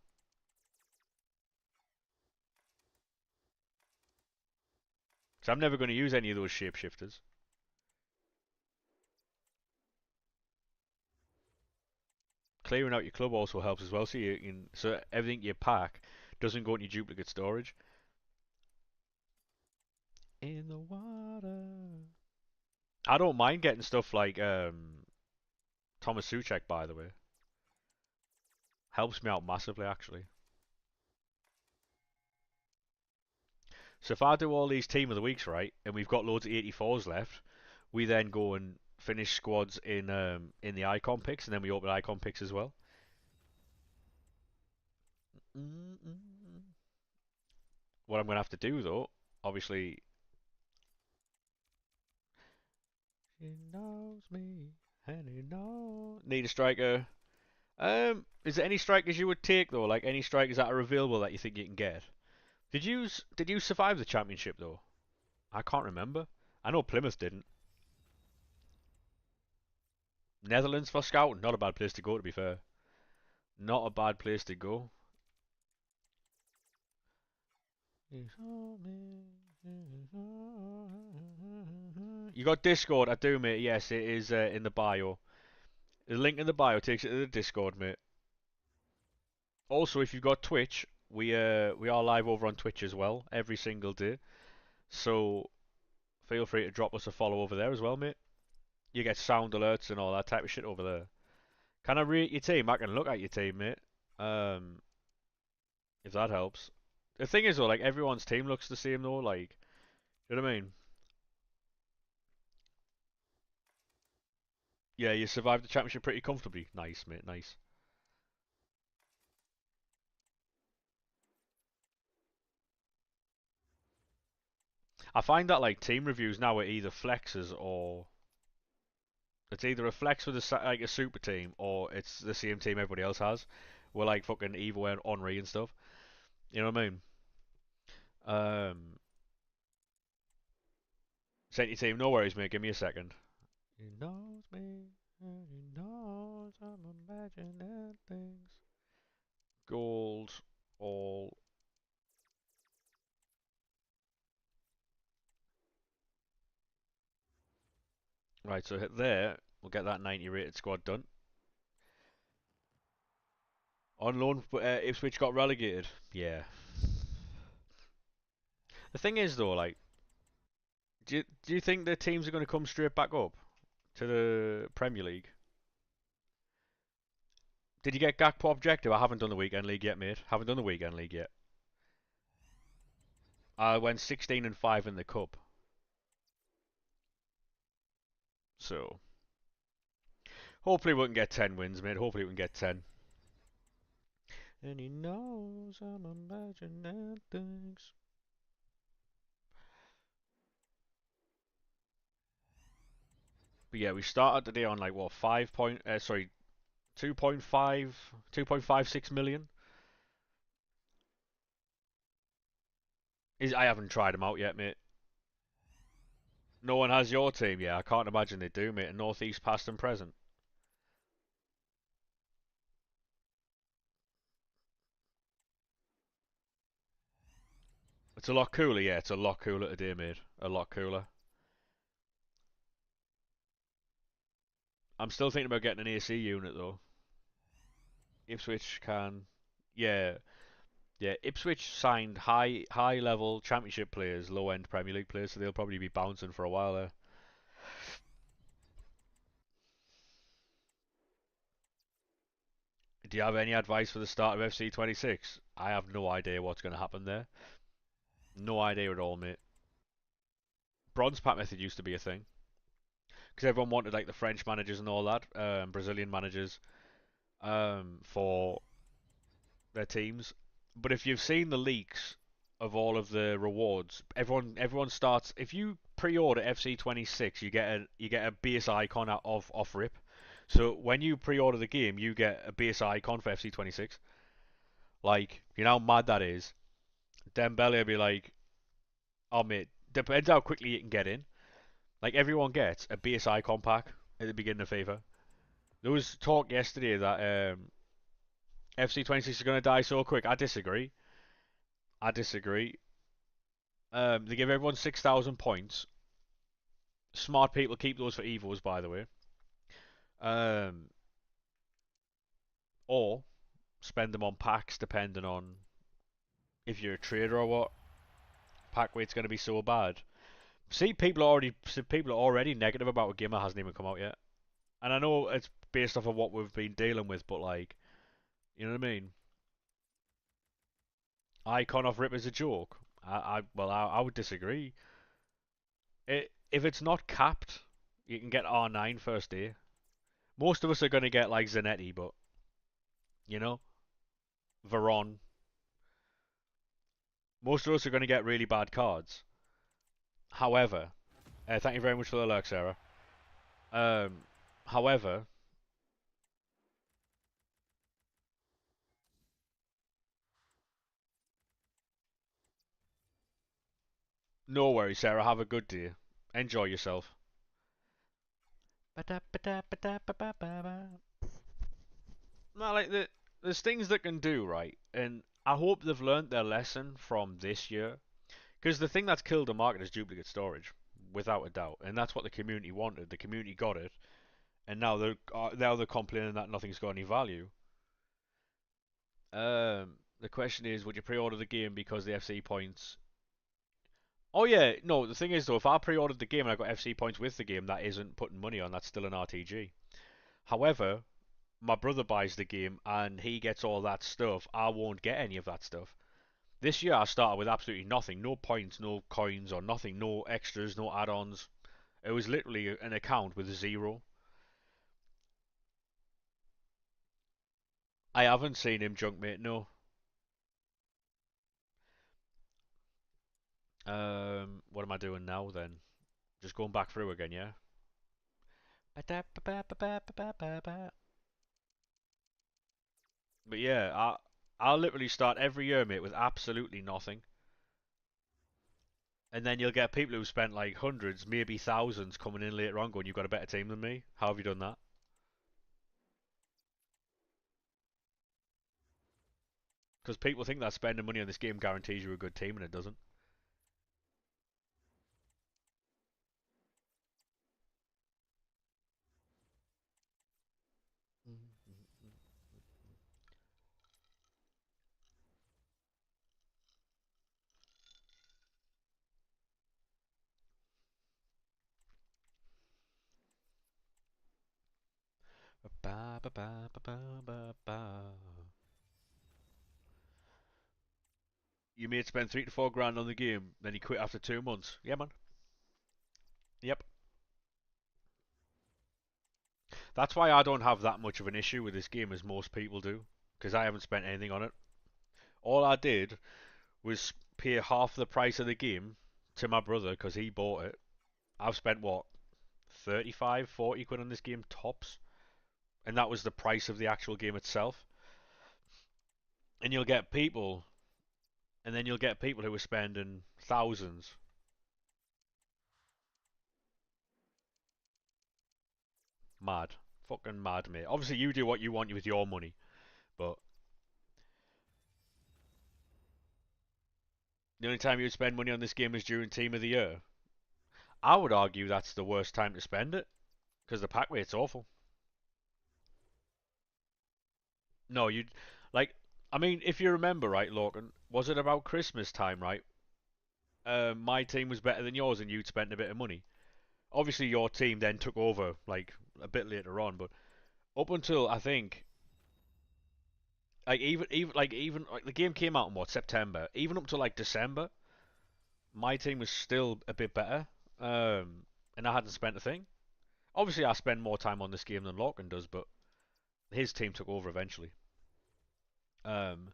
so I'm never going to use any of those shapeshifters. Clearing out your club also helps as well, so so everything you pack doesn't go into your duplicate storage. In the water. I don't mind getting stuff like Thomas Suchek, by the way. Helps me out massively, actually. So if I do all these team of the weeks right, and we've got loads of 84s left, we then go and finish squads in the icon picks, and then we open icon picks as well. What I'm gonna have to do though, obviously, he knows me and he knows. Need a striker. Is there any strikers you would take though? Like any strikers that are available that you think you can get? Did you survive the championship though? I can't remember. I know Plymouth didn't. Netherlands for scouting, not a bad place to go to be fair. Not a bad place to go. You got Discord, I do, mate. Yes, it is in the bio. The link in the bio takes you to the Discord, mate. Also, if you've got Twitch, we are live over on Twitch as well every single day. So feel free to drop us a follow over there as well, mate. You get sound alerts and all that type of shit over there. Can I rate your team? I can look at your team, mate. Um, if that helps. The thing is though, like everyone's team looks the same though. Like, you know what I mean? Yeah, you survived the championship pretty comfortably. Nice, mate. Nice. I find that like team reviews now are either flexes or it's either a flex with like a super team or it's the same team everybody else has. We're like fucking Evo and Henri and stuff. You know what I mean? Um, Sent your team. No worries, mate. Give me a second. He knows me, and he knows I'm imagining things. Gold, all. Right, so hit there. We'll get that 90 rated squad done. On loan, Ipswich got relegated. Yeah. The thing is, though, like, do you think the teams are going to come straight back up to the Premier League? Did you get Gakpo objective? I haven't done the weekend league yet, mate. Haven't done the weekend league yet. I went 16 and 5 in the cup. So hopefully we can get 10 wins, mate. Hopefully we can get 10. And he knows I'm imagining things. But yeah, we started today on like what 2.5, 2.56 million. I haven't tried them out yet, mate. No one has your team yet. I can't imagine they do, mate. Northeast past and present. It's a lot cooler, yeah. It's a lot cooler today, mate. A lot cooler. I'm still thinking about getting an AC unit though. Ipswich can, yeah, yeah. Ipswich signed high level Championship players, low end Premier League players, so they'll probably be bouncing for a while there. Do you have any advice for the start of FC 26? I have no idea what's going to happen there. No idea at all, mate. Bronze pack method used to be a thing because everyone wanted like the French managers and all that, Brazilian managers, for their teams. But if you've seen the leaks of all of the rewards, everyone starts. If you pre-order FC26, you get a base icon off rip. So when you pre-order the game, you get a base icon for FC26. Like, you know how mad that is. Dembele will be like, oh mate, depends how quickly you can get in. Like everyone gets a base icon pack at the beginning of FIFA. There was talk yesterday that FC26 is going to die so quick. I disagree. I disagree. They give everyone 6,000 points. Smart people keep those for Evos, by the way. Um, or spend them on packs, depending on if you're a trader or what. Pack weight's going to be so bad. People are already negative about a game that hasn't even come out yet. And I know it's based off of what we've been dealing with, but like, you know what I mean? Icon of Rip is a joke. I would disagree. If it's not capped, you can get R9 first day. Most of us are going to get like Zanetti, but you know, Veron. Most of us are going to get really bad cards. However, thank you very much for the lurk, Sarah. Um, however, no worries, Sarah. Have a good day. Enjoy yourself. No, like there's things that can do right, and I hope they've learned their lesson from this year. Because the thing that's killed the market is duplicate storage, without a doubt, and that's what the community wanted. The community got it, and now they're complaining that nothing's got any value. The question is, would you pre-order the game because the FC points? Oh yeah, no. The thing is though, if I pre-ordered the game and I got FC points with the game, that isn't putting money on. That's still an RTG. However, my brother buys the game and he gets all that stuff. I won't get any of that stuff. This year I started with absolutely nothing. No points, no coins or nothing. No extras, no add-ons. It was literally an account with zero. I haven't seen him junk, mate, no. What am I doing now then? Just going back through again, yeah? But yeah, I'll literally start every year, mate, with absolutely nothing. And then you'll get people who spent like hundreds, maybe thousands coming in later on going, you've got a better team than me. How have you done that? Because people think that spending money on this game guarantees you a good team, and it doesn't. Ba ba ba ba ba ba ba. You made spend 3 to 4 grand on the game, then he quit after 2 months. Yeah, man. Yep. That's why I don't have that much of an issue with this game as most people do. because I haven't spent anything on it. All I did was pay half the price of the game to my brother because he bought it. I've spent what, 35, 40 quid on this game tops, and that was the price of the actual game itself. And you'll get people, and then you'll get people who are spending thousands. Mad, fucking mad, mate. Obviously, you do what you want with your money, but the only time you would spend money on this game is during Team of the Year. I would argue that's the worst time to spend it because the pack rate's awful. No, you like. I mean, if you remember right, Logan, was it about Christmas time, right? My team was better than yours, and you'd spent a bit of money. Obviously, your team then took over like a bit later on, but up until I think like the game came out in what, September, even up to like December, my team was still a bit better, and I hadn't spent a thing. Obviously, I spend more time on this game than Logan does, but his team took over eventually. Um,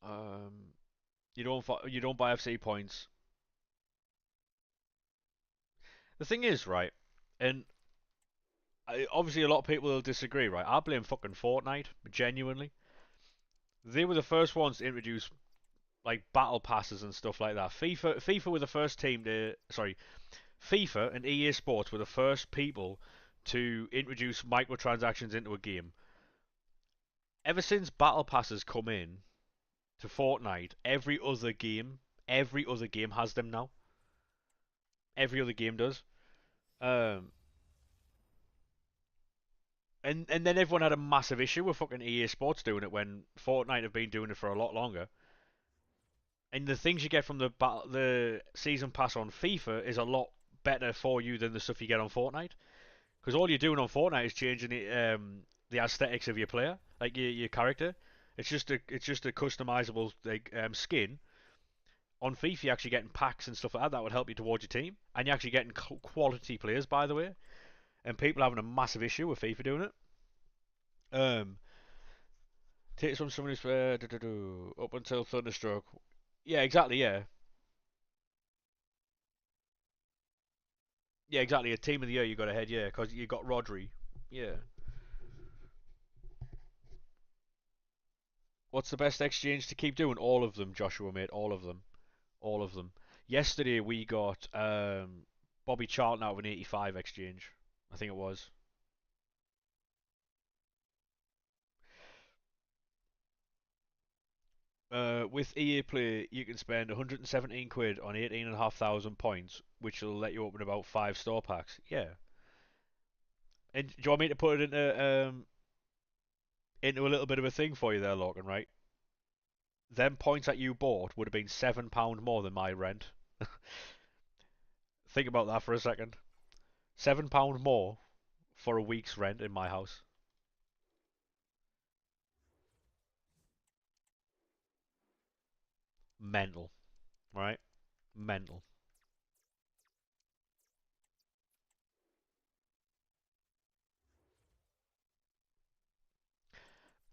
um, you don't buy FC points. The thing is, right, and obviously a lot of people will disagree, right? I blame fucking Fortnite, genuinely. They were the first ones to introduce like battle passes and stuff like that. FIFA were the first team to, sorry, FIFA and EA Sports were the first people to introduce microtransactions into a game. Ever since battle passes come in to Fortnite, every other game has them now. Every other game does. Um, and then everyone had a massive issue with fucking EA Sports doing it when Fortnite have been doing it for a lot longer. And the things you get from the season pass on FIFA is a lot better for you than the stuff you get on Fortnite. Because all you're doing on Fortnite is changing the aesthetics of your player, like your character. It's just a customizable like skin. On FIFA, you're actually getting packs and stuff like that that would help you towards your team, and you're actually getting quality players, by the way. And people having a massive issue with FIFA doing it. Um, Takes from someone who's up until Thunderstroke. Yeah, exactly. Yeah, yeah, exactly. A team of the year you got ahead. Yeah, because you got Rodri. Yeah. What's the best exchange to keep doing? All of them, Joshua, mate. All of them. All of them. Yesterday we got Bobby Charlton out of an 85 exchange. I think it was. With EA Play, you can spend 117 quid on 18,500 points, which will let you open about 5 store packs. Yeah. And do you want me to put it into a little bit of a thing for you there, Logan? Right? Them points that you bought would have been £7 more than my rent. Think about that for a second. £7 more for a week's rent in my house. Mental, right? Mental.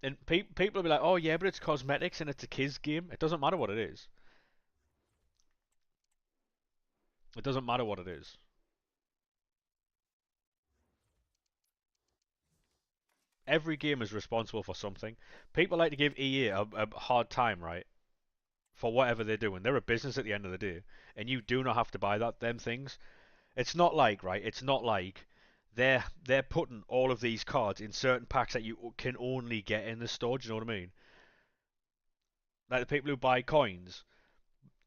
And people will be like, "Oh yeah, but it's cosmetics and it's a kids game." It doesn't matter what it is. It doesn't matter what it is. Every game is responsible for something. People like to give EA a hard time, right? For whatever they're doing. They're a business at the end of the day, and you do not have to buy them things. It's not like, right? It's not like they're putting all of these cards in certain packs that you can only get in the store. Do you know what I mean? Like the people who buy coins.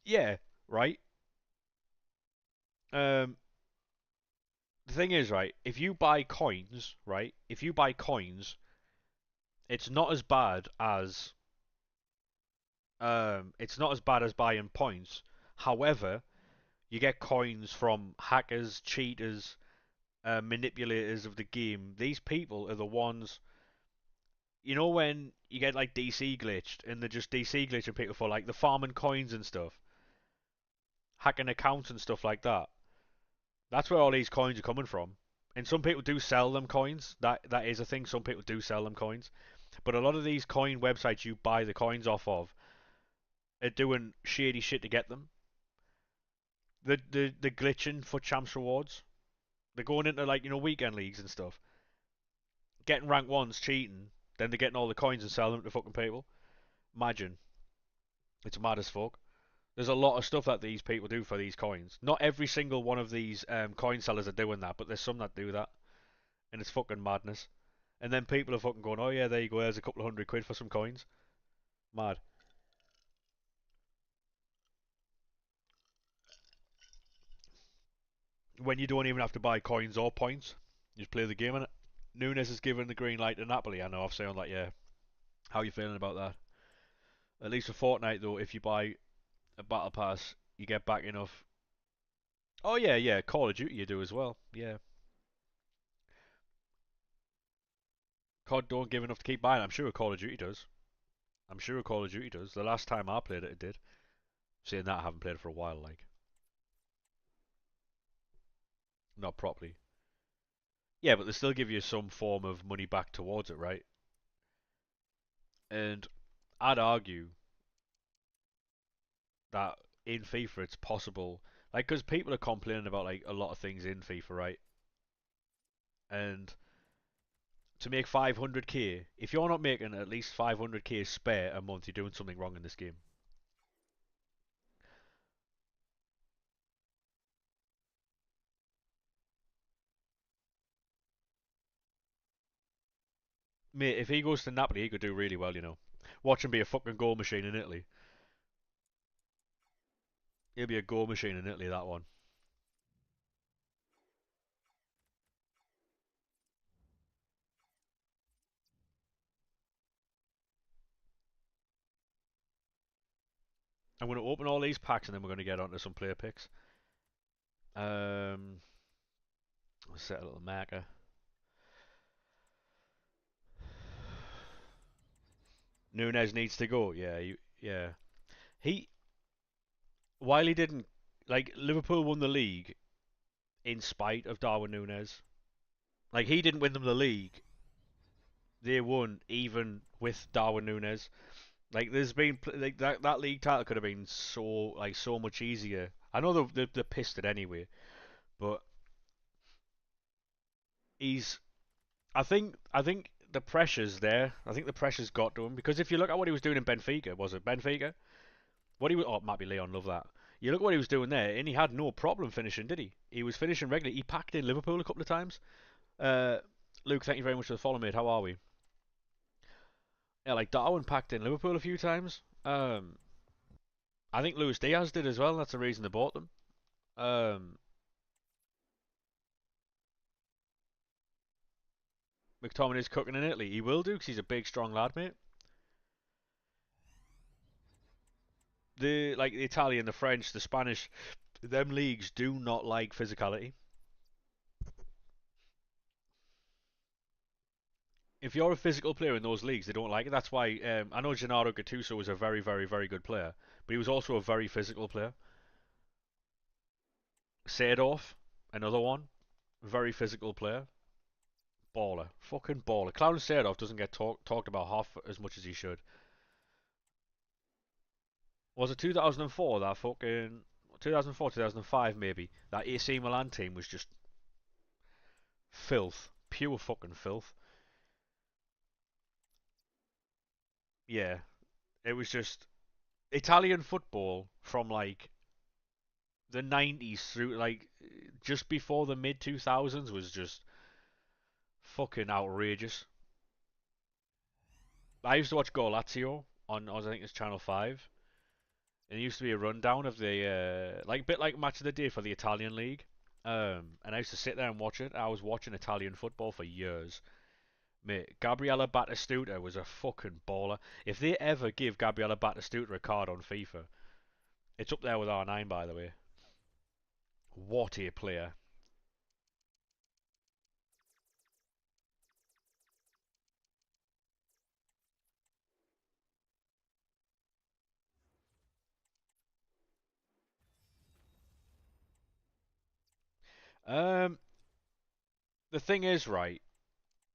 Yeah, right. Um, the thing is, right? If you buy coins, right? If you buy coins, it's not as bad as buying points. However, you get coins from hackers, cheaters, manipulators of the game. These people are the ones. You know when you get like DC glitched and they're just DC glitching people for like the farming coins and stuff. hacking accounts and stuff like that. That's where all these coins are coming from. And some people do sell them coins. That is a thing. Some people do sell them coins. But a lot of these coin websites you buy the coins off of are doing shady shit to get them. The glitching for champs rewards. They're going into like weekend leagues and stuff, getting rank ones, cheating. Then they're getting all the coins and selling them to fucking people. Imagine, it's mad as fuck. There's a lot of stuff that these people do for these coins. Not every single one of these coin sellers are doing that, but there's some that do that, and it's fucking madness. And then people are fucking going, oh yeah, there you go, there's a couple of £100 for some coins. Mad. When you don't even have to buy coins or points, you just play the game in it. Nunes has given the green light to Napoli. I know I've said on that, yeah. How are you feeling about that? At least for Fortnite though, if you buy a battle pass, you get back enough. Oh yeah, yeah, Call of Duty you do as well. Yeah. COD don't give enough to keep buying. I'm sure Call of Duty does. I'm sure Call of Duty does. The last time I played it, it did. Saying that, I haven't played it for a while, like. Not properly. Yeah, but they still give you some form of money back towards it, right? And I'd argue that in FIFA it's possible, like, because people are complaining about like a lot of things in FIFA, right? And to make 500k, if you're not making at least 500k spare a month, you're doing something wrong in this game. Mate, if he goes to Napoli, he could do really well, you know. Watch him be a fucking goal machine in Italy. He'll be a goal machine in Italy, that one. I'm going to open all these packs and then we're going to get onto some player picks. Let's set a little marker. Nunes needs to go. Yeah, yeah. He while he didn't like Liverpool won the league in spite of Darwin Nunes. Like he didn't win them the league. They won even with Darwin Nunes. Like there's been like that league title could have been so much easier. I know they're pissed it anyway, but he's I think the pressure's there. I think the pressure's got to him because if you look at what he was doing in Benfica, was it Benfica? What he was, oh, it might be Leon, love that. You look at what he was doing there, and he had no problem finishing, did he? He was finishing regularly. He packed in Liverpool a couple of times. Uh, Luke, thank you very much for the follow, mate. How are we? Yeah, like Darwin packed in Liverpool a few times. I think Luis Diaz did as well. That's the reason they bought them. Um, McTominay's cooking in Italy. He will do because he's a big, strong lad, mate. The Italian, the French, the Spanish, them leagues do not like physicality. If you're a physical player in those leagues, they don't like it. That's why I know Gennaro Gattuso was a very, very, very good player, but he was also a very physical player. Seedorf, another one, very physical player, baller, fucking baller. Clarence Seedorf doesn't get talked about half as much as he should. Was it 2004 that fucking 2004, 2005 maybe that AC Milan team was just filth, pure fucking filth. Yeah, it was just Italian football from like the 90s through like just before the mid 2000s was just fucking outrageous. I used to watch Golazio on I think it's Channel 5, and it used to be a rundown of the like bit like Match of the Day for the Italian league. And I used to sit there and watch it. I was watching Italian football for years. Mate, Gabriella Batistuta was a fucking baller. If they ever give Gabriella Batistuta a card on FIFA, it's up there with R9 by the way. What a player. Um, the thing is, right?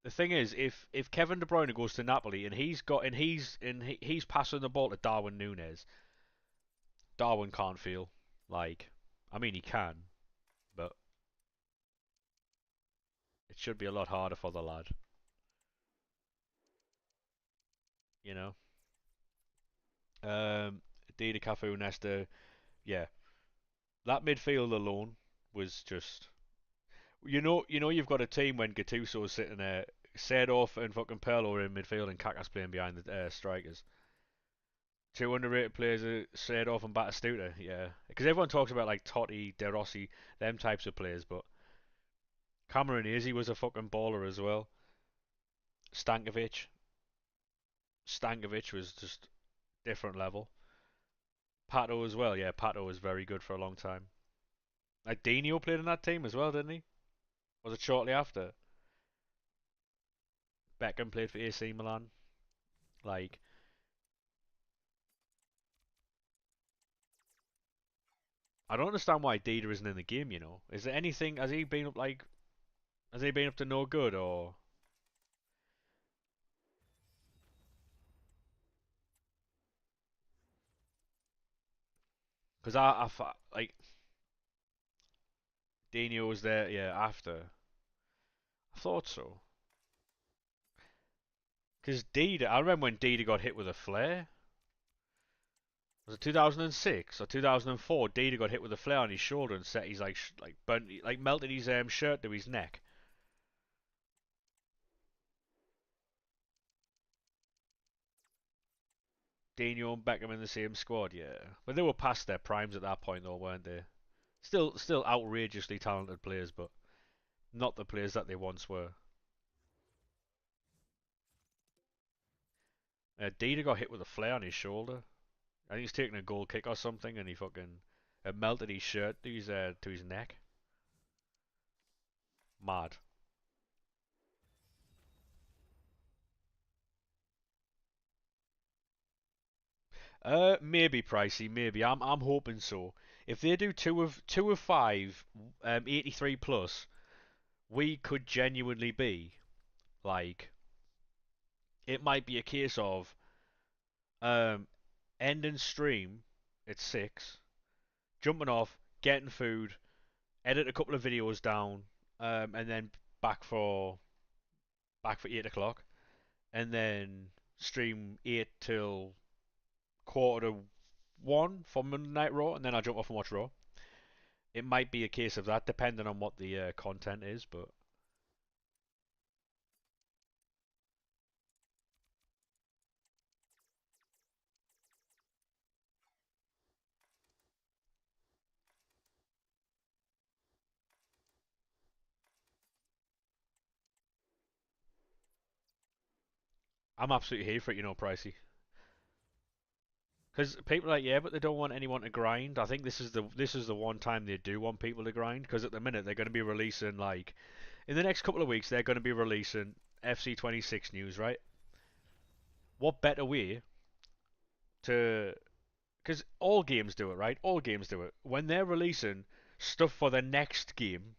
The thing is, if Kevin De Bruyne goes to Napoli and he's passing the ball to Darwin Núñez, Darwin can't feel like. I mean, he can, but it should be a lot harder for the lad. You know. Dida, Cafu, Nesta. Yeah, that midfield alone was just. You've got a team when Gattuso's sitting there, Seedorf and fucking Pirlo are in midfield, and Kaká's playing behind the strikers. Two underrated players are Seedorf and Batistuta, yeah. Because everyone talks about like Totti, De Rossi, them types of players, but Cameron Izzy was a fucking baller as well. Stankovic, Stankovic was just different level. Pato as well, yeah. Pato was very good for a long time. Like Dino played in that team as well, didn't he? Was it shortly after? Beckham played for AC Milan. Like, I don't understand why Dida isn't in the game. Is there anything? Has he been up like? Has he been up to no good or? Because like Dino was there, yeah. After I thought so. Because Dida, I remember when Dida got hit with a flare. Was it 2006 or 2004? Dida got hit with a flare on his shoulder and set his like burnt like melted his shirt to his neck. Dino and Beckham in the same squad, yeah. But they were past their primes at that point, though, weren't they? Still outrageously talented players, but not the players that they once were. Dida got hit with a flare on his shoulder. I think he's taking a goal kick or something, and he fucking melted his shirt to his neck. Mad. Maybe pricey, maybe. I'm hoping so. If they do two of five, 83 plus, we could genuinely be like. It might be a case of um, ending stream at 6, jumping off, getting food, edit a couple of videos down, and then back for back for 8 o'clock, and then stream 8 till quarter to 1 for Monday Night Raw, and then I jump off and watch Raw. It might be a case of that, depending on what the content is, but I'm absolutely here for it, Pricey. Because people are like, yeah, but they don't want anyone to grind. I think this is the one time they do want people to grind. Because at the minute they're going to be releasing like in the next couple of weeks they're going to be releasing FC26 news, right? What better way to? Because all games do it, right? All games do it. When they're releasing stuff for the next game,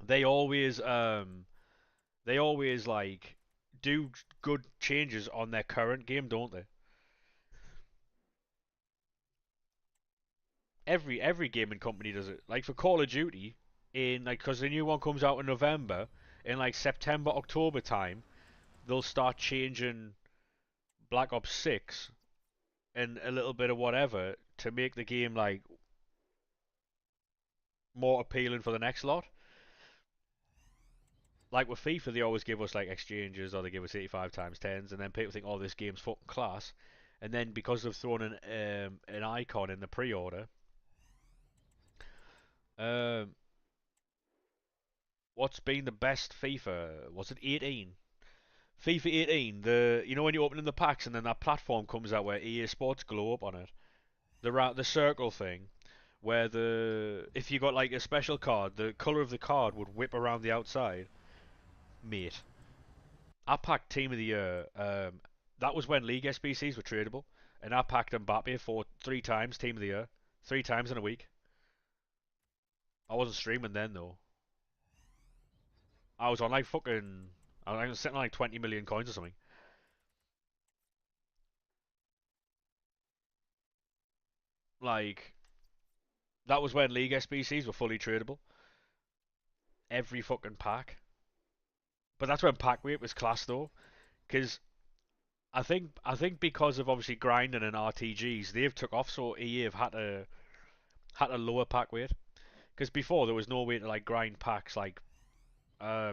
they always they always like do good changes on their current game, don't they? Every gaming company does it. Like for Call of Duty, in like because the new one comes out in November, in like September October time, they'll start changing Black Ops 6 and a little bit of whatever to make the game like more appealing for the next lot. Like with FIFA, they always give us like exchanges or they give us 85 times 10s, and then people think, oh, this game's fucking class. And then because they've thrown an icon in the pre-order, um, what's been the best FIFA? Was it 18? FIFA 18, when you open in the packs and then that platform comes out where EA Sports glow up on it, the circle thing, where the if you got like a special card, the color of the card would whip around the outside. Mate, I packed Team of the Year. That was when League SBCs were tradable, and I packed Mbappe for 3 times Team of the Year, 3 times in a week. I wasn't streaming then though. I was on like fucking. I was sitting on like 20 million coins or something. Like that was when League SBCs were fully tradable. Every fucking pack. But that's when pack weight was class though, because I think because of obviously grinding and RTGs, they've took off. So EA have had to lower pack weight. Because before there was no way to like grind packs like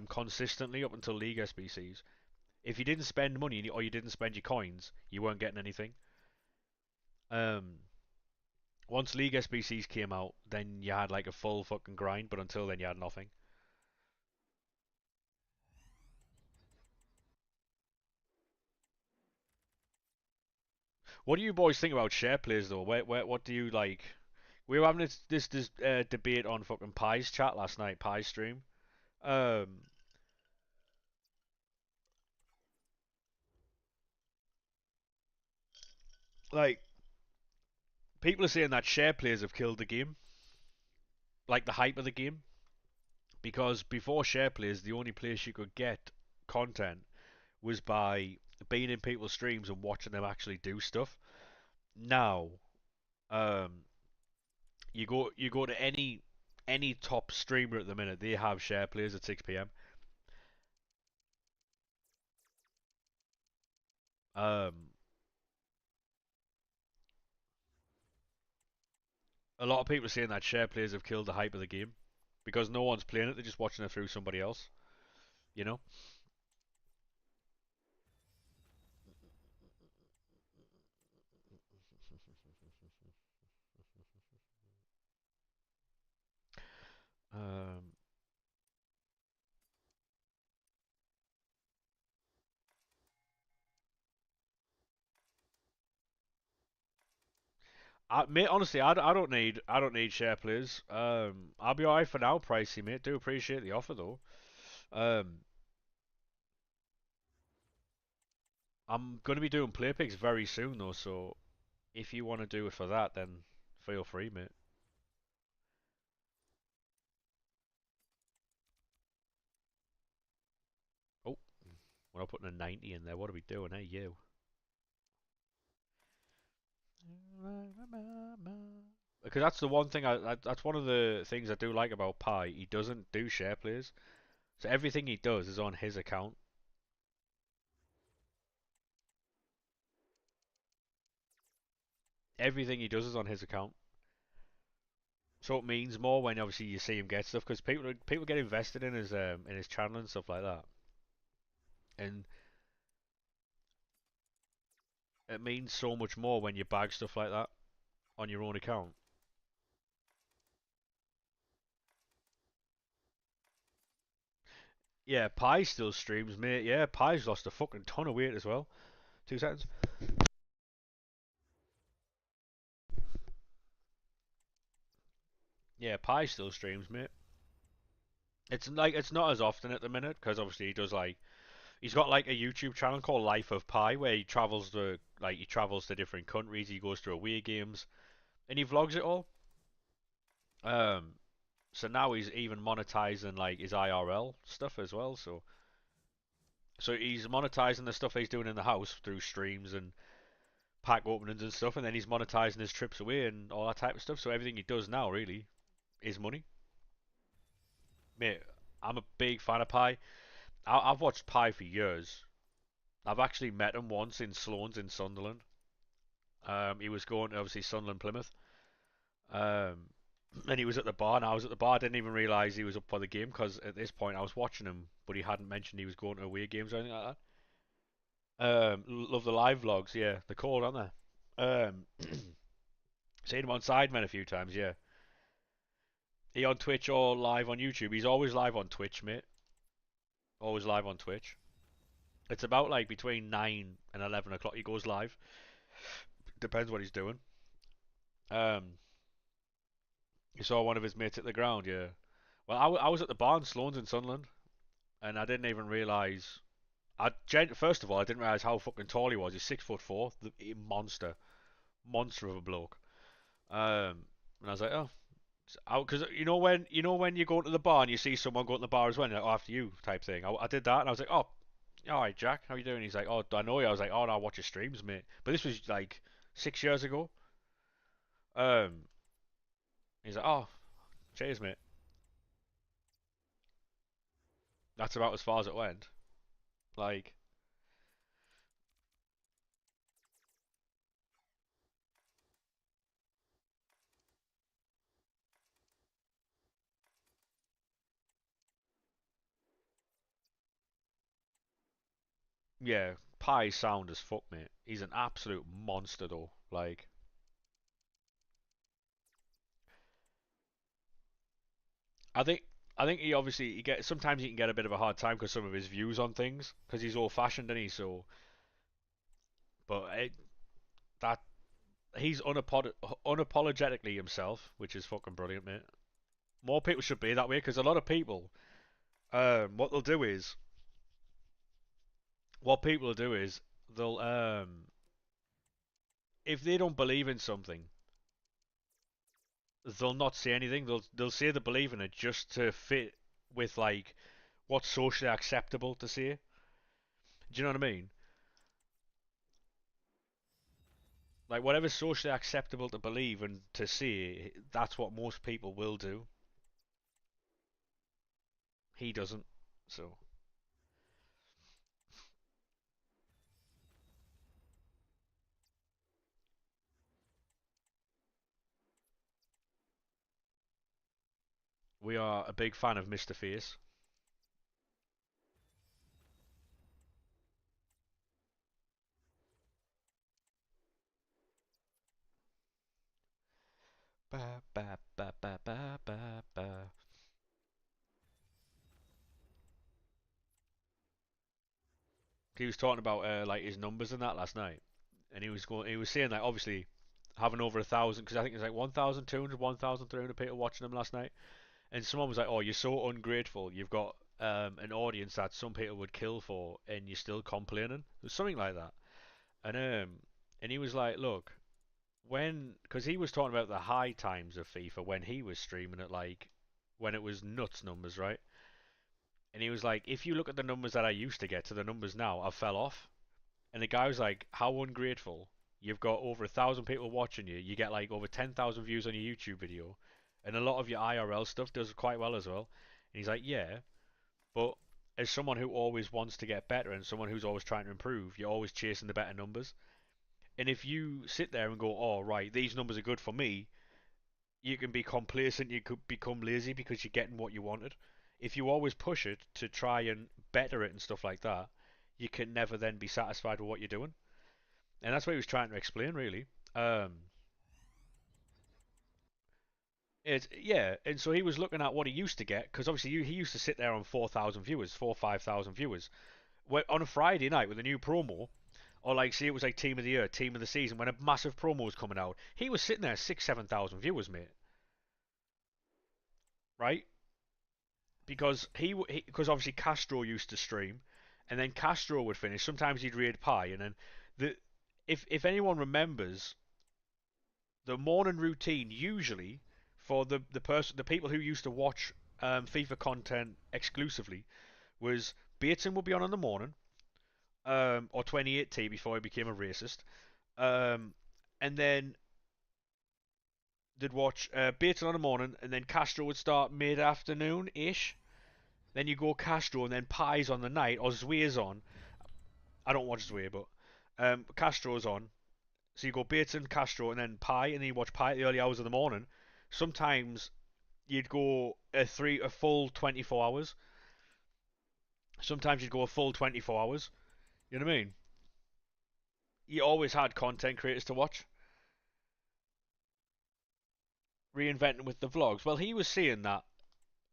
consistently up until League SBCs. If you didn't spend money or you didn't spend your coins, you weren't getting anything. Um, Once League SBCs came out, then you had like a full fucking grind, but until then you had nothing. What do you boys think about share plays though? What do you like? We were having this debate on fucking Pie's chat last night, Pie's stream. Um, like people are saying that share plays have killed the game, like the hype of the game, because before share plays, the only place you could get content was by being in people's streams and watching them actually do stuff. Now, um, you go to any top streamer at the minute, they have share plays at 6 p.m. Um, a lot of people are saying that share plays have killed the hype of the game because no one's playing it; they're just watching it through somebody else. You know. Um, mate, honestly, I don't need share plays. I'll be alright for now, pricey mate. Do appreciate the offer though. Um, I'm gonna be doing play picks very soon though, so if you want to do it for that, then feel free, mate. Oh, we're not putting a 90 in there. What are we doing? Hey, you. Because that's the one thing that's one of the things I do like about Pi. He doesn't do share plays, so everything he does is on his account. Everything he does is on his account. So it means more when obviously you see him get stuff because people get invested in his channel and stuff like that, and it means so much more when you bag stuff like that on your own account. Yeah, Pi still streams, mate. Yeah, Pi's lost a fucking ton of weight as well. 2 seconds. Yeah, Pi still streams, mate. It's not as often at the minute because obviously he's got like a YouTube channel called Life of Pi where he travels to different countries. He goes to away games and he vlogs it all. Um, so now he's even monetizing like his IRL stuff as well. So he's monetizing the stuff he's doing in the house through streams and pack openings and stuff, and then he's monetizing his trips away and all that type of stuff. So everything he does now really is money. Mate, I'm a big fan of Pi. I've watched Pi for years. I've actually met him once in Sloan's in Sunderland. He was going to obviously Sunderland Plymouth. Um, and he was at the bar, and I was at the bar. I didn't even realise he was up for the game because at this point I was watching him, but he hadn't mentioned he was going to away games or anything like that. Love the live vlogs, yeah, they're cool, aren't they? Seen him on Sidemen a few times, yeah. He on Twitch or live on YouTube? He's always live on Twitch, mate. Always live on Twitch. It's about like between 9 and 11 o'clock. He goes live. Depends what he's doing. Um, you saw one of his mates at the ground, yeah. Well, I was at the bar in Sloan's in Sunderland, and I didn't even realise. First of all, I didn't realise how fucking tall he was. He's 6'4", monster, monster of a bloke. And I was like, oh, Because you know when you go to the bar and you see someone go to the bar as well, and you're like, oh, after you type thing. I did that and I was like, oh, all right, Jack, how you doing? He's like, oh, do I know you? I was like, oh, no, I watch your streams, mate. But this was like 6 years ago. Um, he's like, oh, cheers, mate. That's about as far as it went. Like, yeah, Pie's sound as fuck, mate. He's an absolute monster, though. Like, I think I think he get sometimes he can get a bit of a hard time because some of his views on things because he's old fashioned and he's so. But that he's unapologetically himself, which is fucking brilliant, mate. More people should be that way because a lot of people, what they'll do is, what people will do is they'll if they don't believe in something, they'll not say anything. They'll say they believe in it just to fit with like what's socially acceptable to say. Do you know what I mean? Like whatever's socially acceptable to believe and to say, that's what most people will do. He doesn't. So we are a big fan of Mr. Face. Ba, ba, ba, ba, ba, ba, ba. He was talking about like his numbers and that last night, and he was saying that obviously having over 1,000, because I think it's like 1,200, 1,300 people watching him last night, and someone was like, "Oh, you're so ungrateful. You've got an audience that some people would kill for, and you're still complaining." It was something like that, and he was like, "Look, because he was talking about the high times of FIFA when he was streaming it, like when it was nuts numbers, right?" And he was like, "If you look at the numbers that I used to get to the numbers now, I've fell off." And the guy was like, "How ungrateful! You've got over 1,000 people watching you. You get like over 10,000 views on your YouTube video, and a lot of your IRL stuff does quite well as well." And he's like, "Yeah, but as someone who always wants to get better and someone who's always trying to improve, you're always chasing the better numbers. And if you sit there and go, oh right, these numbers are good for me, you can be complacent. You could become lazy because you're getting what you wanted. If you always push it to try and better it and stuff like that, you can never then be satisfied with what you're doing." And that's what he was trying to explain, really. Um, yeah, and so he was looking at what he used to get because obviously he used to sit there on 4,000 viewers, 5,000 viewers. On a Friday night with a new promo, or like see it was like team of the year, team of the season when a massive promo was coming out, he was sitting there 7,000 viewers, mate. Right? Because because obviously Castro used to stream, and then Castro would finish. Sometimes he'd raid Pie, and then the if anyone remembers the morning routine usually for the people who used to watch FIFA content exclusively was Bateson would be on in the morning, or 28T before he became a racist, um, and then they'd watch Bateson on the morning, and then Castro would start mid afternoon ish. Then you go Castro, and then Pies on the night, or Zweer's on. I don't watch Zweer, but Castro's on. So you go Bateson, Castro, and then Pie, and then you watch Pie at the early hours of the morning. Sometimes you'd go a full 24 hours. Sometimes you'd go a full 24 hours. You know what I mean? You always had content creators to watch. Reinventing with the vlogs. Well, he was saying that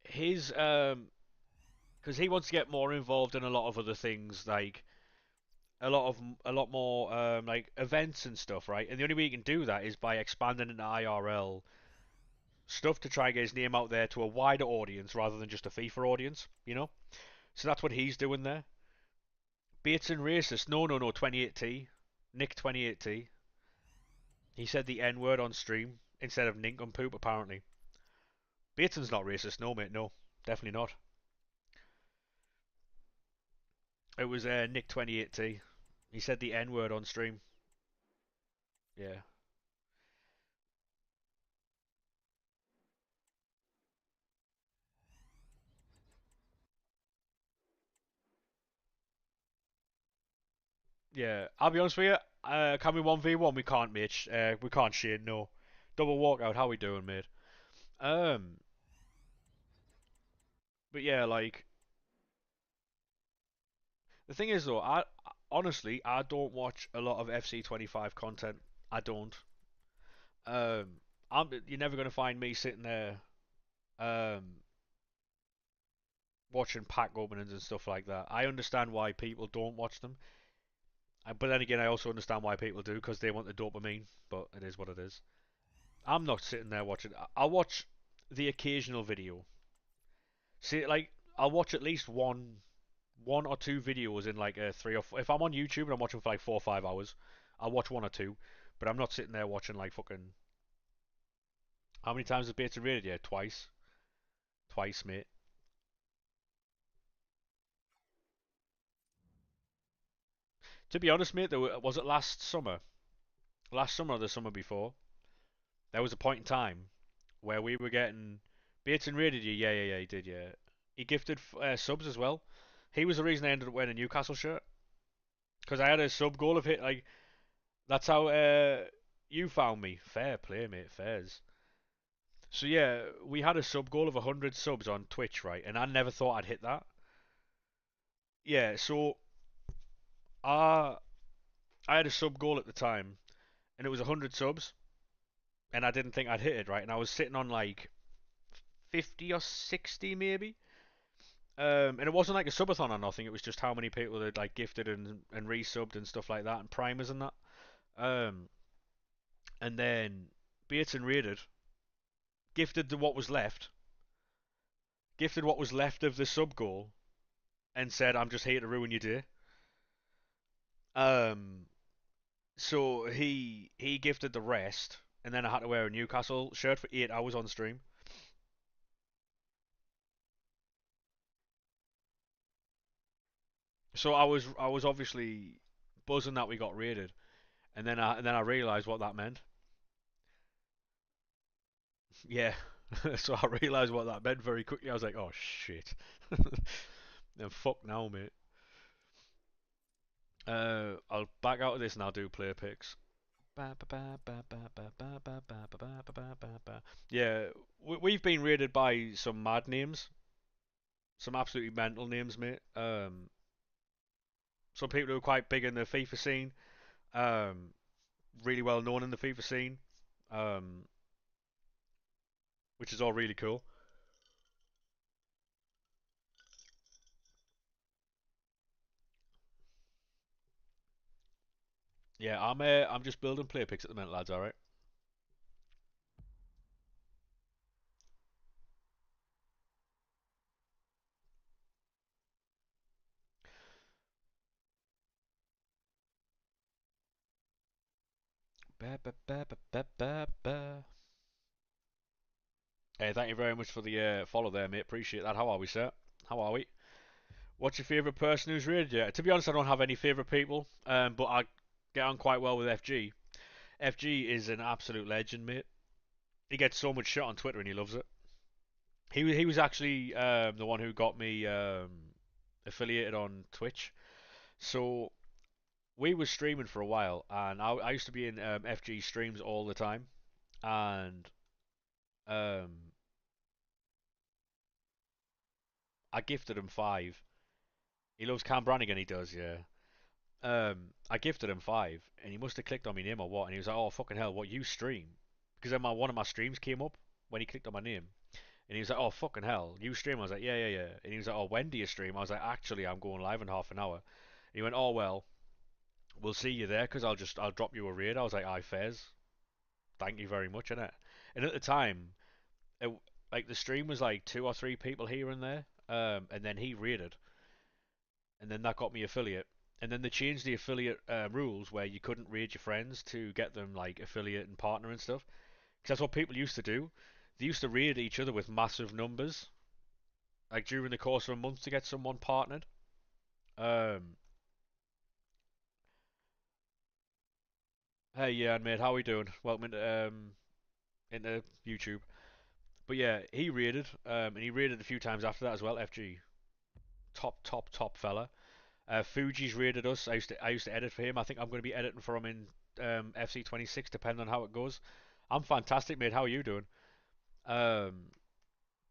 his because he wants to get more involved in a lot of other things, like a lot more like events and stuff, right? And the only way you can do that is by expanding into IRL stuff to try and get his name out there to a wider audience rather than just a FIFA audience, you know? So that's what he's doing there. Bates and racist. No, no, no. 28T. Nick 28T. He said the N word on stream instead of nincompoop, apparently. Bateson's not racist, no, mate, no. Definitely not. It was Nick28T. He said the N word on stream. Yeah. Yeah. I'll be honest with you. Can we 1v1? We can't, mate. We can't, Shane, no. Double walkout, how we doing, mate? Um, but yeah, like, the thing is, though, honestly, I don't watch a lot of FC25 content. I don't. You're never gonna find me sitting there, um, watching pack openings and stuff like that. I understand why people don't watch them, but then again, I also understand why people do because they want the dopamine. But it is what it is. I'm not sitting there watching. I'll watch the occasional video. See, like I'll watch at least one or two videos in like a three or four. If I'm on YouTube and I'm watching for like 4 or 5 hours, I'll watch one or two. But I'm not sitting there watching like fucking. How many times has Beta rated you? Twice. Twice, mate. To be honest, mate, was it last summer? Last summer or the summer before? There was a point in time where we were getting. Bateson rated you, yeah, yeah, yeah, he did, yeah. He gifted subs as well. He was the reason I ended up wearing a Newcastle shirt because I had a sub goal of hit. Like that's how you found me. Fair play, mate. Fairs. So yeah, we had a sub goal of 100 subs on Twitch, right? And I never thought I'd hit that. Yeah, so I I had a sub goal at the time, and it was 100 subs, and I didn't think I'd hit it, right? And I was sitting on like 50 or 60 maybe. And it wasn't like a subathon or nothing. It was just how many people had like gifted and resubbed and stuff like that, and primers and that. Um, and then Bateson raided, gifted what was left, gifted what was left of the sub goal, and said, "I'm just here to ruin your day." Um, so he gifted the rest, and then I had to wear a Newcastle shirt for 8 hours on stream. So I was obviously buzzing that we got raided, and then I realised what that meant. Yeah. So I realised what that meant very quickly. I was like, oh shit. Then fuck now, mate. I'll back out of this and I'll do player picks. Yeah, we've been raided by some mad names, some absolutely mental names, mate. Some people who are quite big in the FIFA scene, um, really well known in the FIFA scene, um, which is all really cool. Yeah, I'm just building player picks at the minute, lads. All right. Ba, ba, ba, ba, ba, ba, ba. Hey, thank you very much for the follow there, mate. Appreciate that. How are we, sir? How are we? What's your favourite person who's raided you? To be honest, I don't have any favourite people, but I get on quite well with FG. FG is an absolute legend, mate. He gets so much shit on Twitter and he loves it. He was actually the one who got me affiliated on Twitch. So we were streaming for a while, and I used to be in FG streams all the time, and um, I gifted him five. He loves Cam Brannigan, he does, yeah. I gifted him five, and he must have clicked on my name or what, and he was like, "Oh fucking hell, what you stream?" Because then one of my streams came up when he clicked on my name, and he was like, "Oh fucking hell, you stream?" I was like, "Yeah, yeah, yeah." And he was like, "Oh, when do you stream?" I was like, "Actually, I'm going live in half an hour." And he went, "Oh well, we'll see you there, because I'll drop you a raid." I was like, "Aye, fairs, thank you very much, innit?" And at the time, it, like the stream was like two or three people here and there, and then he raided, and then that got me affiliate. And then they changed the affiliate rules where you couldn't raid your friends to get them like affiliate and partner and stuff. Because that's what people used to do. They used to raid each other with massive numbers, like during the course of a month to get someone partnered. Um, hey, yeah, mate, how are we doing? Welcome into YouTube. But yeah, he raided, and he raided a few times after that as well. FG, top fella. Fuji's raided us. I used to edit for him. I think I'm going to be editing for him in FC26, depending on how it goes. I'm fantastic, mate. How are you doing? Um,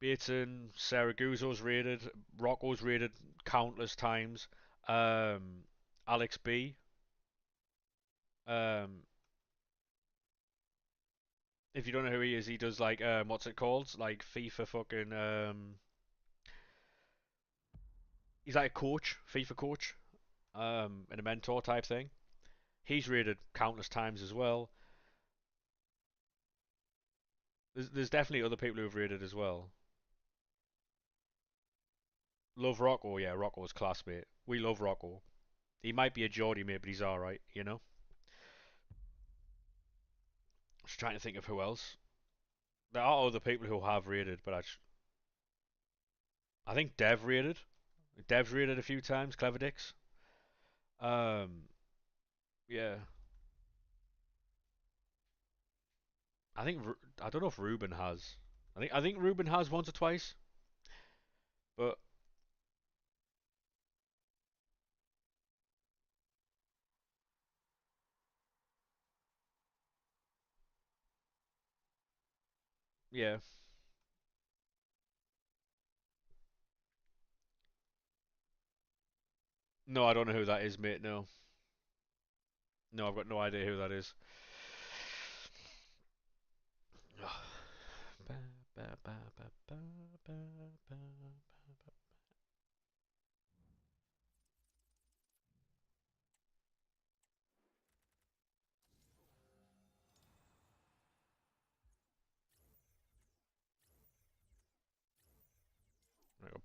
Baton, Saraguzo's raided, Rocco's raided countless times. Um, Alex B. Um, if you don't know who he is, he does like what's it called? Like FIFA fucking he's like a coach, FIFA coach, and a mentor type thing. He's raided countless times as well. There's definitely other people who've raided as well. Love Rocco, yeah, Rocco's classmate. We love Rocco. He might be a Geordie mate, but he's alright, you know? Just trying to think of who else. There are other people who have raided, but I think Dev raided. Dev's raided a few times, Clever Dicks. Um, yeah. I don't know if Ruben has. I think Ruben has once or twice, but yeah. No, I don't know who that is, mate. No, no, I've got no idea who that is.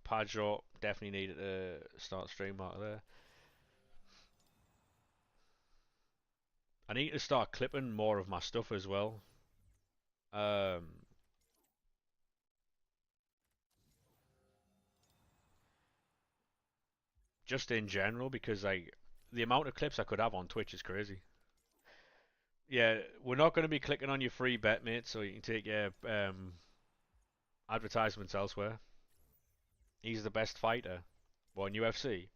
Padjo definitely needed to start stream out there. I need to start clipping more of my stuff as well. Um, just in general because like the amount of clips I could have on Twitch is crazy. Yeah, we're not going to be clicking on your free bet, mate, so you can take your advertisements elsewhere. He's the best fighter. Well, in UFC.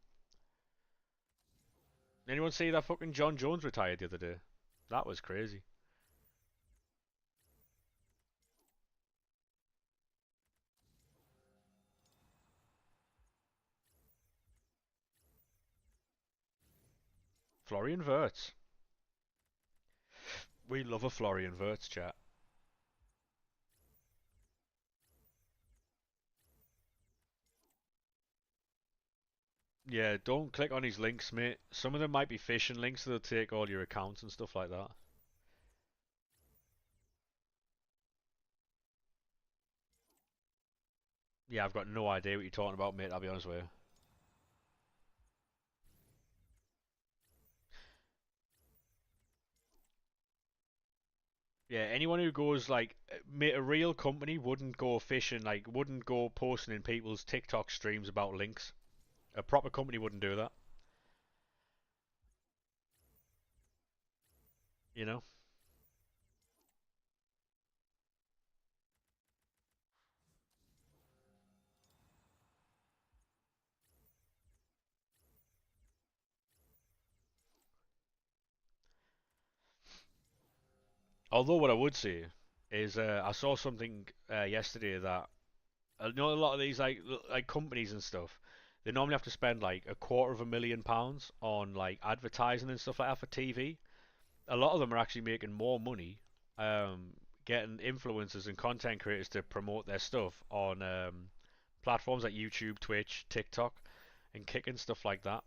Anyone see that fucking John Jones retired the other day? That was crazy. Florian Wirtz. We love a Florian Wirtz chat. Yeah, don't click on his links, mate. Some of them might be phishing links that'll take all your accounts and stuff like that. Yeah, I've got no idea what you're talking about, mate, I'll be honest with you. Yeah, anyone who goes like, mate, a real company wouldn't go fishing, like, wouldn't go posting in people's TikTok streams about links. A proper company wouldn't do that, you know? Although what I would say is, I saw something yesterday that you know a lot of these like companies and stuff, they normally have to spend like £250,000 on like advertising and stuff like that for TV. A lot of them are actually making more money, um, getting influencers and content creators to promote their stuff on platforms like YouTube, Twitch, TikTok, and kicking stuff like that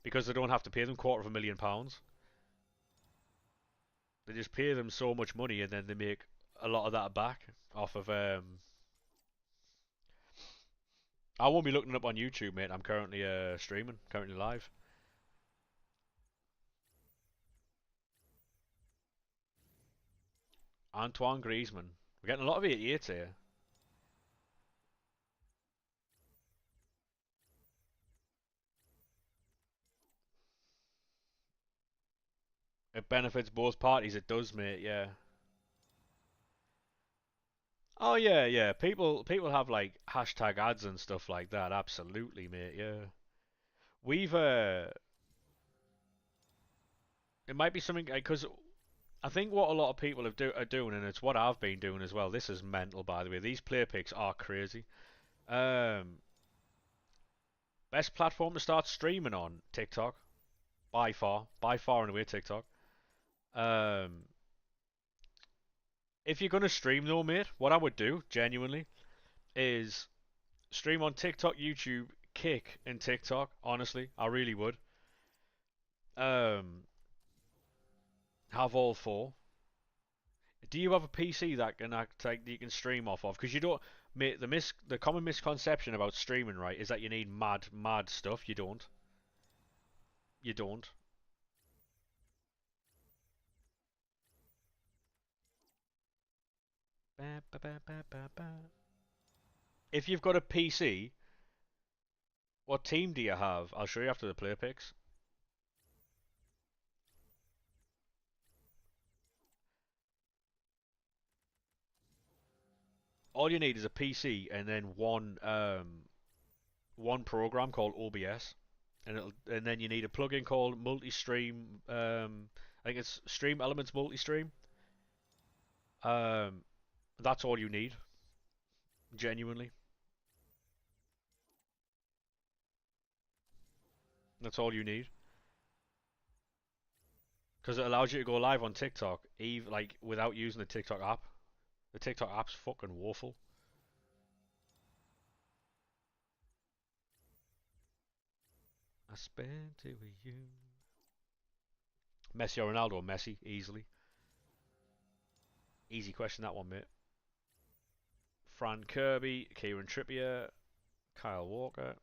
because they don't have to pay them £250,000. They just pay them so much money and then they make a lot of that back off of. I won't be looking up on YouTube, mate. I'm currently streaming, currently live. Antoine Griezmann. We're getting a lot of 88s here. It benefits both parties. It does, mate. Yeah. Oh yeah, yeah. People have like hashtag ads and stuff like that. Absolutely, mate. Yeah. We've it might be something because I think what a lot of people are doing, and it's what I've been doing as well. This is mental, by the way. These player picks are crazy. Um, Best platform to start streaming on TikTok by far and away TikTok. Um, if you're gonna stream though, mate, what I would do genuinely is stream on TikTok, YouTube, Kick, and TikTok. Honestly, I really would. Um, have all four. Do you have a PC that can act like you can stream off of? Because you don't. Mate, the common misconception about streaming, right, is that you need mad stuff. You don't. You don't. Ba, ba, ba, ba, ba, ba. If you've got a PC, what team do you have? I'll show you after the player picks. All you need is a PC and then one program called OBS, and then you need a plugin called Multi-Stream. I think it's Stream Elements Multi-Stream. Um, that's all you need, genuinely. That's all you need because it allows you to go live on TikTok, even like without using the TikTok app. The TikTok app's fucking woeful. I spent it with you. Messi or Ronaldo? Messi, easily. Easy question that one, mate. Fran Kirby, Kieran Trippier, Kyle Walker.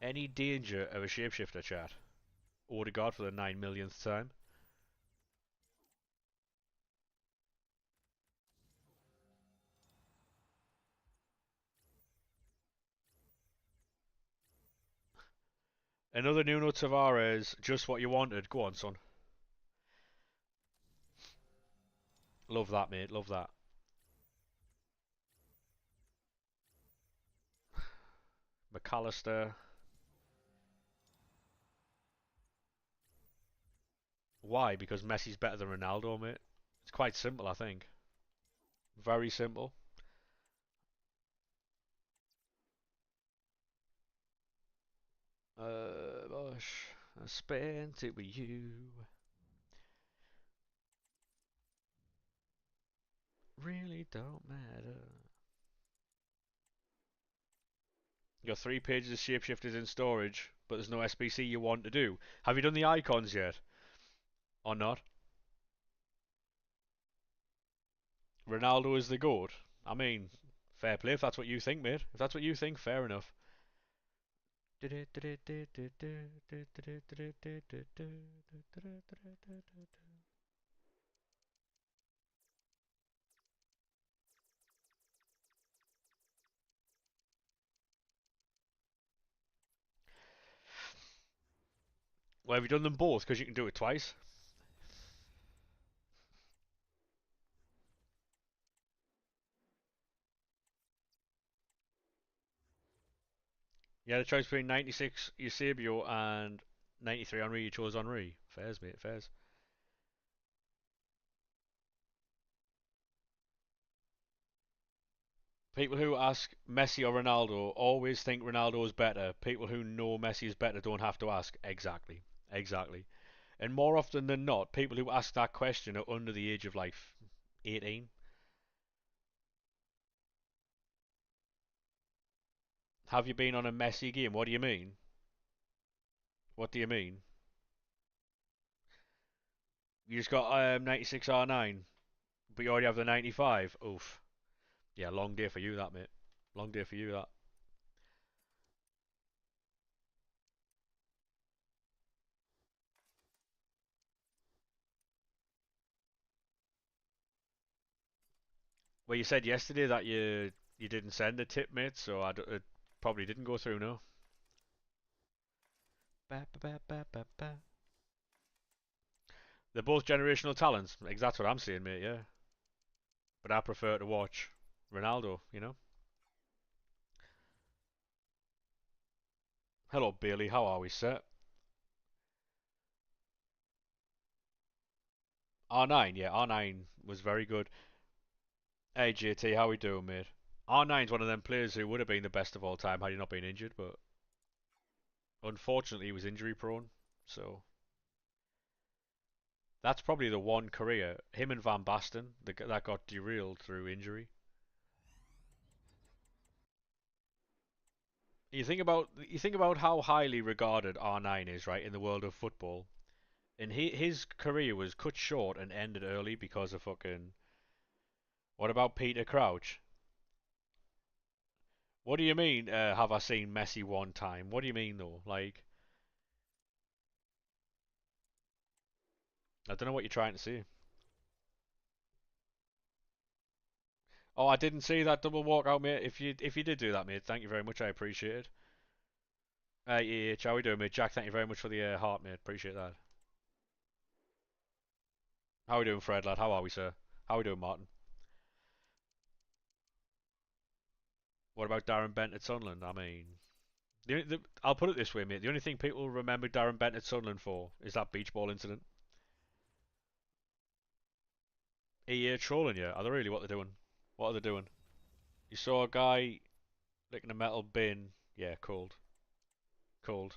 Any danger of a shapeshifter chat? Odegaard for the 9 millionth time. Another Nuno Tavares, just what you wanted. Go on, son. Love that, mate. Love that. McAllister. Why? Because Messi's better than Ronaldo, mate. It's quite simple, I think. Very simple. Gosh, I spent it with you. Really don't matter. Your 3 pages of shapeshifters in storage, but there's no SBC you want to do. Have you done the icons yet? Or not? Ronaldo is the GOAT. I mean, fair play if that's what you think, mate. If that's what you think, fair enough. Well, have you done them both? Because you can do it twice. You had a choice between 96 Eusebio and 93 Henry. You chose Henry. Fairs, mate, fairs. People who ask Messi or Ronaldo always think Ronaldo is better. People who know Messi is better don't have to ask. Exactly. Exactly. And more often than not, people who ask that question are under the age of like 18. Have you been on a Messi game? What do you mean? What do you mean? You just got 96 R9, but you already have the 95. Oof. Yeah, long day for you, that, mate. Long day for you, that. Well, you said yesterday that you didn't send a tip, mate, so it probably didn't go through, no? Ba, ba, ba, ba, ba, ba. They're both generational talents. That's what I'm saying, mate, yeah. But I prefer to watch Ronaldo, you know? Hello, Bailey, how are we, sir? R9, yeah, R9 was very good. Hey, JT, how we doing, mate? R9's one of them players who would have been the best of all time had he not been injured, but unfortunately he was injury prone, so that's probably the one career, him and Van Basten, that got derailed through injury. You think about how highly regarded R9 is, right, in the world of football, and his career was cut short and ended early because of fucking. What about Peter Crouch? What do you mean? Have I seen Messi one time? What do you mean though? Like, I don't know what you're trying to say. Oh, I didn't see that double walkout, mate. If you did do that, mate, thank you very much. I appreciate it. Yeah, how we doing, mate? Jack, thank you very much for the heart, mate. Appreciate that. How we doing, Fred, lad? How are we, sir? How we doing, Martin? What about Darren Bent at Sunderland? I mean, I'll put it this way, mate. The only thing people remember Darren Bent at Sunderland for is that beach ball incident. EA trolling you. Are they really what they're doing? What are they doing? You saw a guy licking a metal bin. Yeah, cold. Cold.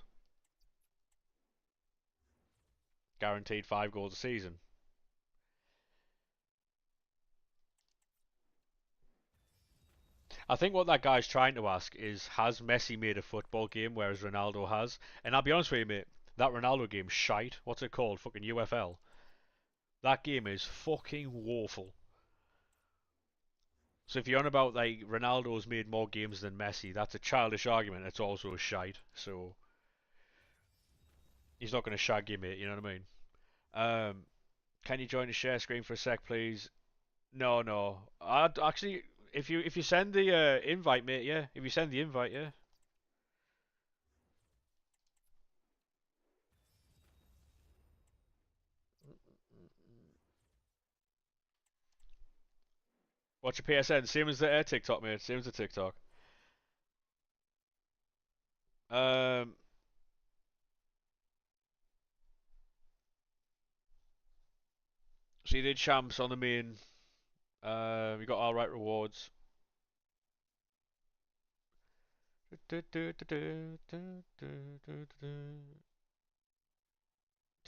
Guaranteed 5 goals a season. I think what that guy's trying to ask is, has Messi made a football game whereas Ronaldo has? And I'll be honest with you, mate, that Ronaldo game's shite. What's it called? Fucking UFL. That game is fucking woeful. So if you're on about like Ronaldo's made more games than Messi, that's a childish argument. It's also shite. So he's not going to shag you, mate. You know what I mean? Um, can you join the share screen for a sec, please? No, no. I'd actually, if you send the invite, mate, yeah. If you send the invite, yeah. Watch your PSN, same as the TikTok, mate. Same as the TikTok. Um, so you did champs on the main. You got all right rewards. To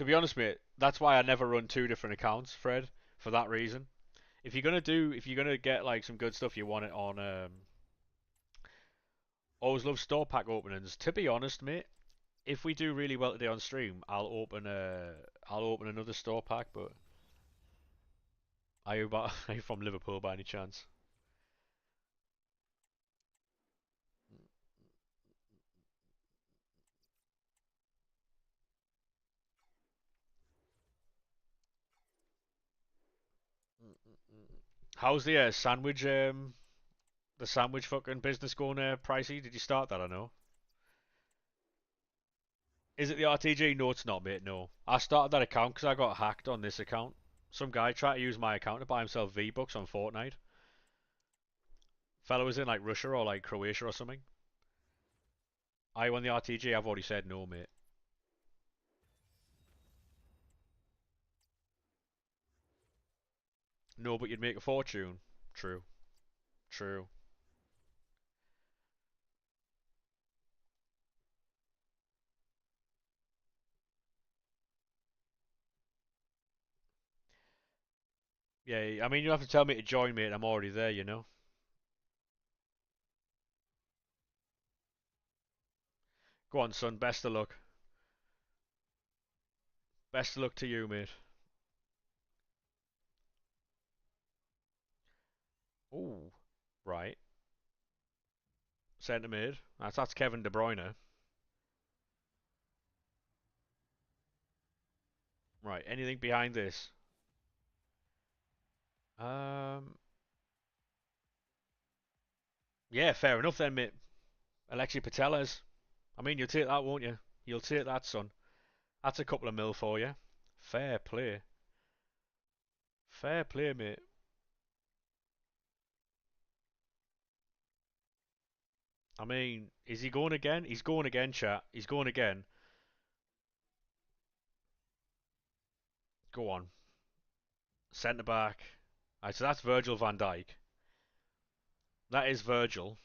be honest, mate, that's why I never run two different accounts, Fred. For that reason. If you're gonna get like some good stuff, you want it on. Always love store pack openings. To be honest, mate, if we do really well today on stream, I'll open another store pack. But are you from Liverpool by any chance? How's the sandwich fucking business going pricey? Did you start that? I know. Is it the RTG? No, it's not, mate. No, I started that account because I got hacked on this account. Some guy tried to use my account to buy himself V-Bucks on Fortnite. Fellow was in like Russia or like Croatia or something. I won the RTG. I've already said no, mate. No, but you'd make a fortune. True. True. Yeah, I mean, you have to tell me to join, mate. I'm already there, you know. Go on, son. Best of luck. Best of luck to you, mate. Ooh, right. Centre mid. That's Kevin De Bruyne. Right. Anything behind this? Um, Yeah, fair enough then, mate. Alexi Pateles. I mean, you'll take that, won't you? You'll take that, son. That's a couple of mil for you. Fair play. Fair play, mate. I mean, is he going again? He's going again, chat. He's going again. Go on. Centre back. Alright, so that's Virgil van Dijk. That is Virgil.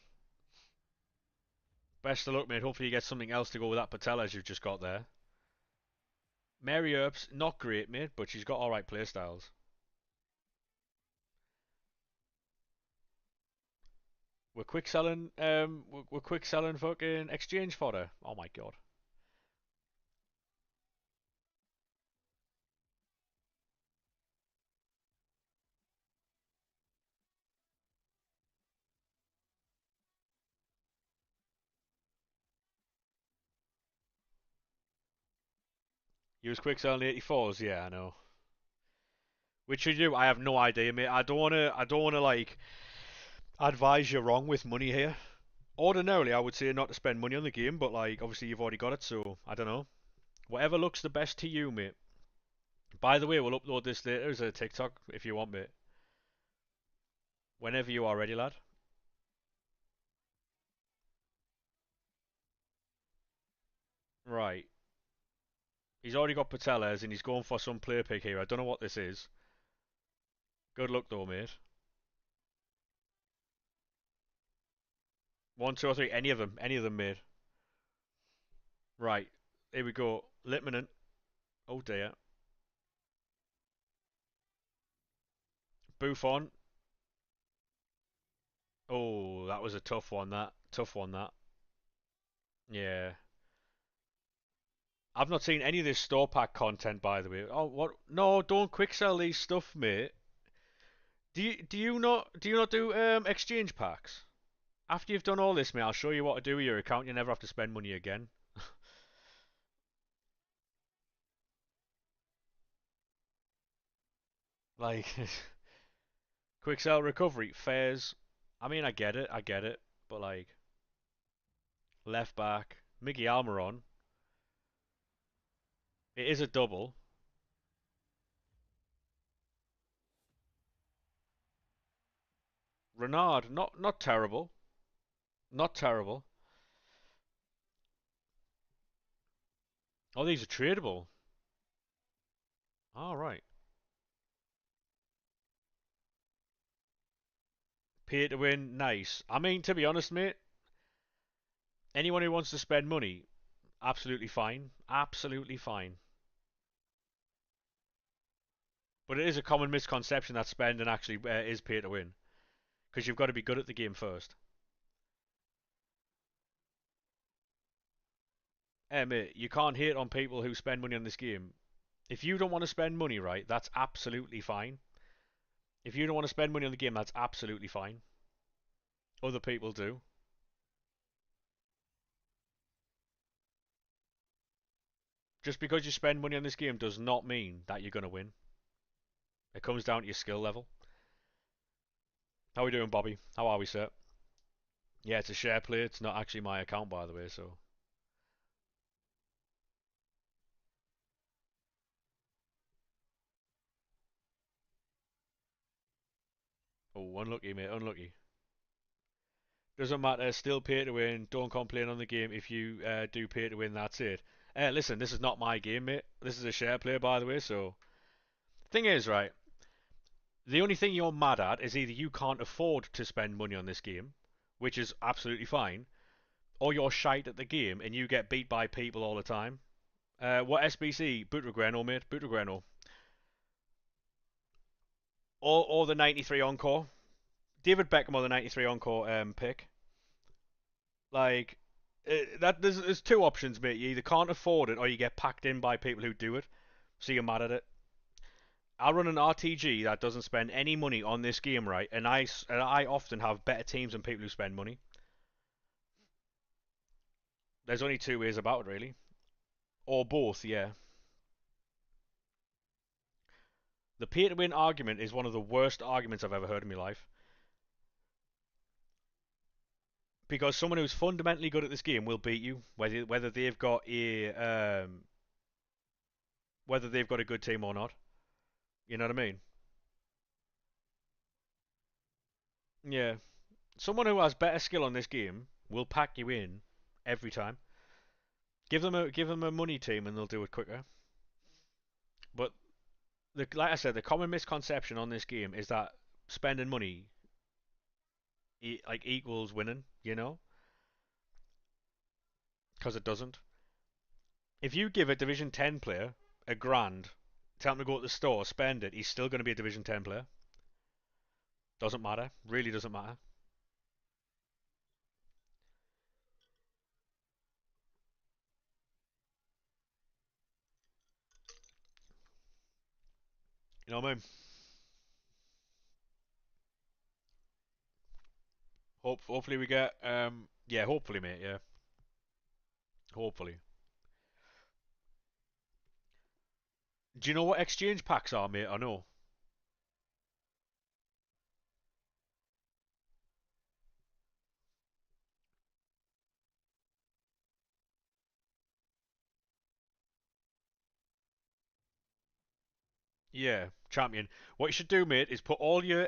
Best of luck, mate. Hopefully you get something else to go with that Pateles you've just got there. Mary Earps, not great, mate, but she's got alright play styles. We're quick selling fucking exchange fodder. Oh my god. You was quick selling 84s, yeah, I know. Which you do, I have no idea, mate. I don't wanna like advise you wrong with money here. Ordinarily, I would say not to spend money on the game, but like obviously you've already got it, so I don't know. Whatever looks the best to you, mate. By the way, we'll upload this later as a TikTok if you want, mate. Whenever you are ready, lad. Right. He's already got Pateles and he's going for some play pick here. I don't know what this is. Good luck though, mate. One, two, or three. Any of them. Any of them, mate. Right. Here we go. Litmanen. Oh dear. Buffon. Oh, that was a tough one, that. Tough one, that. Yeah. I've not seen any of this store pack content, by the way. Oh, what? No, don't quick sell these stuff, mate. Do you not do exchange packs? After you've done all this, mate, I'll show you what to do with your account. You never have to spend money again. Like, quick sell recovery, fares. I mean, I get it. But like, left back, Miggy Almiron. It is a double. Renard, not terrible. Not terrible. Oh, these are tradable. All right. Pay to win, nice. I mean, to be honest, mate, anyone who wants to spend money, absolutely fine. Absolutely fine. But it is a common misconception that spending actually is pay to win. Because you've got to be good at the game first. Mate, you can't hate on people who spend money on this game. If you don't want to spend money, right, that's absolutely fine. If you don't want to spend money on the game, that's absolutely fine. Other people do. Just because you spend money on this game does not mean that you're going to win. It comes down to your skill level. How are we doing, Bobby? How are we, sir? Yeah, it's a share play. It's not actually my account, by the way, so. Oh, unlucky, mate. Unlucky. Doesn't matter. Still pay to win. Don't complain on the game. If you do pay to win, that's it. Listen, this is not my game, mate. This is a share play, by the way, so. Thing is, right, the only thing you're mad at is either you can't afford to spend money on this game, which is absolutely fine, or you're shite at the game and you get beat by people all the time. What SBC? Butragueno, mate. Butragueno. Or the 93 encore. David Beckham or the 93 encore pick. Like, there's two options, mate. You either can't afford it or you get packed in by people who do it, so you're mad at it. I run an RTG that doesn't spend any money on this game, right? And I often have better teams than people who spend money. There's only two ways about it, really. Or both, yeah. The pay to win argument is one of the worst arguments I've ever heard in my life. because someone who's fundamentally good at this game will beat you, whether they've got a good team or not. You know what I mean? Yeah. Someone who has better skill on this game will pack you in every time. Give them a money team and they'll do it quicker. But like I said, the common misconception on this game is that spending money like equals winning. You know, because it doesn't. If you give a Division 10 player a grand, tell him to go to the store, spend it, he's still going to be a Division 10 player. Doesn't matter. Really doesn't matter. You know what I mean? Hopefully we get yeah, hopefully mate, yeah. Hopefully. Do you know what exchange packs are, mate? I know. Yeah, champion. What you should do, mate, is put all your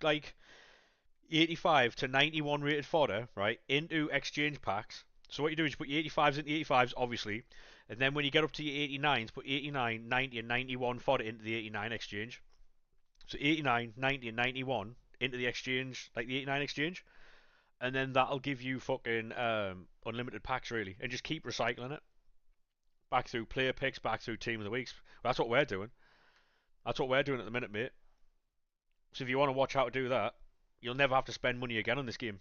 like 85 to 91 rated fodder, right, into exchange packs. So what you do is you put your 85s into 85s, obviously, and then when you get up to your 89s, put 89, 90, and 91 fodder into the 89 exchange. So 89, 90, and 91 into the exchange, like the 89 exchange, and then that'll give you fucking unlimited packs, really, and just keep recycling it back through player picks, back through team of the weeks. Well, that's what we're doing. That's what we're doing at the minute, mate. So if you want to watch how to do that, you'll never have to spend money again on this game.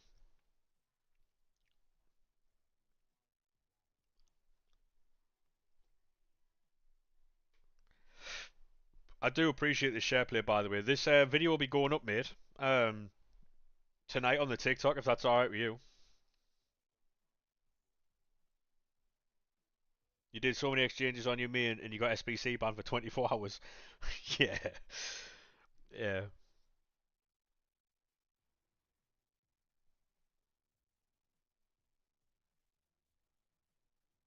I do appreciate the share play, by the way. This video will be going up, mate, um, tonight on the TikTok, if that's alright with you. You did so many exchanges on your main and you got SBC banned for 24 hours. Yeah. Yeah.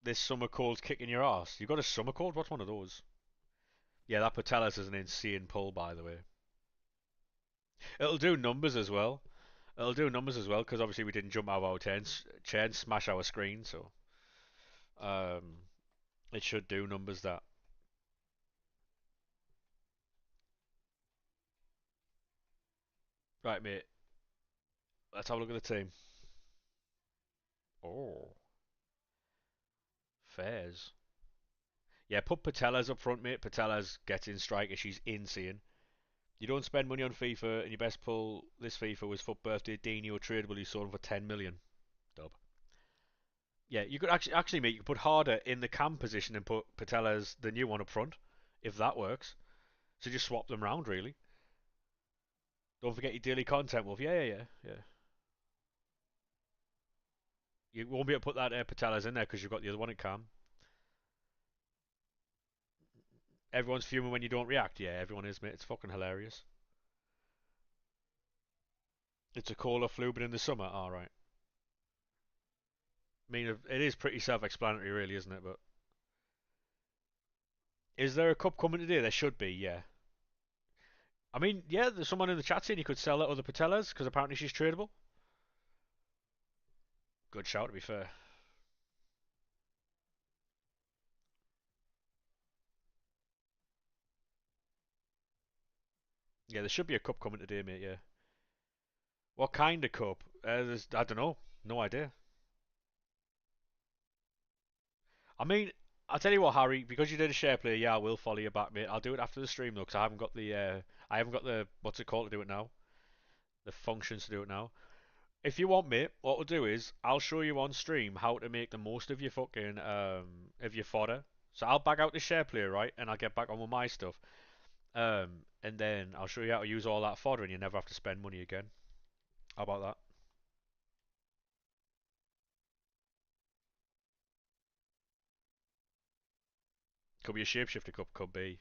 This summer cold's kicking your ass. You got a summer cold? What's one of those? Yeah, that Patelis is an insane pull, by the way. It'll do numbers as well. It'll do numbers as well, because obviously we didn't jump out of our chair and smash our screen, so um, it should do numbers that. Right, mate. Let's have a look at the team. Oh, fairs. Yeah, put Patelas up front, mate. Patelas gets in striker. She's insane. You don't spend money on FIFA, and your best pull this FIFA was FUT Birthday Dino tradable. You sold him for 10 million. Dub. Yeah, you could actually, mate. You could put Harder in the cam position and put Patelas the new one up front, if that works. So just swap them round, really. Don't forget your daily content, Wolf. Yeah, yeah, yeah, yeah. You won't be able to put that Patelas in there because you've got the other one at cam. Everyone's fuming when you don't react. Yeah, everyone is, mate. It's fucking hilarious. It's a cold or flu, but in the summer. All right. I mean, it is pretty self-explanatory, really, isn't it? But is there a cup coming today? There should be, yeah. I mean, yeah, there's someone in the chat saying you could sell that other Patelas because apparently she's tradable. Good shout, to be fair. Yeah, there should be a cup coming today, mate. Yeah. What kind of cup? I don't know. No idea. I mean, I'll tell you what, Harry. Because you did a share play, yeah, I will follow you back, mate. I'll do it after the stream though, because I haven't got the what's it called to do it now. The functions to do it now. If you want, mate, what we'll do is I'll show you on stream how to make the most of your fucking of your fodder. So I'll back out the share play, right, and I'll get back on with my stuff. And then I'll show you how to use all that fodder, and you never have to spend money again. How about that? Could be a shapeshifter cup, could be.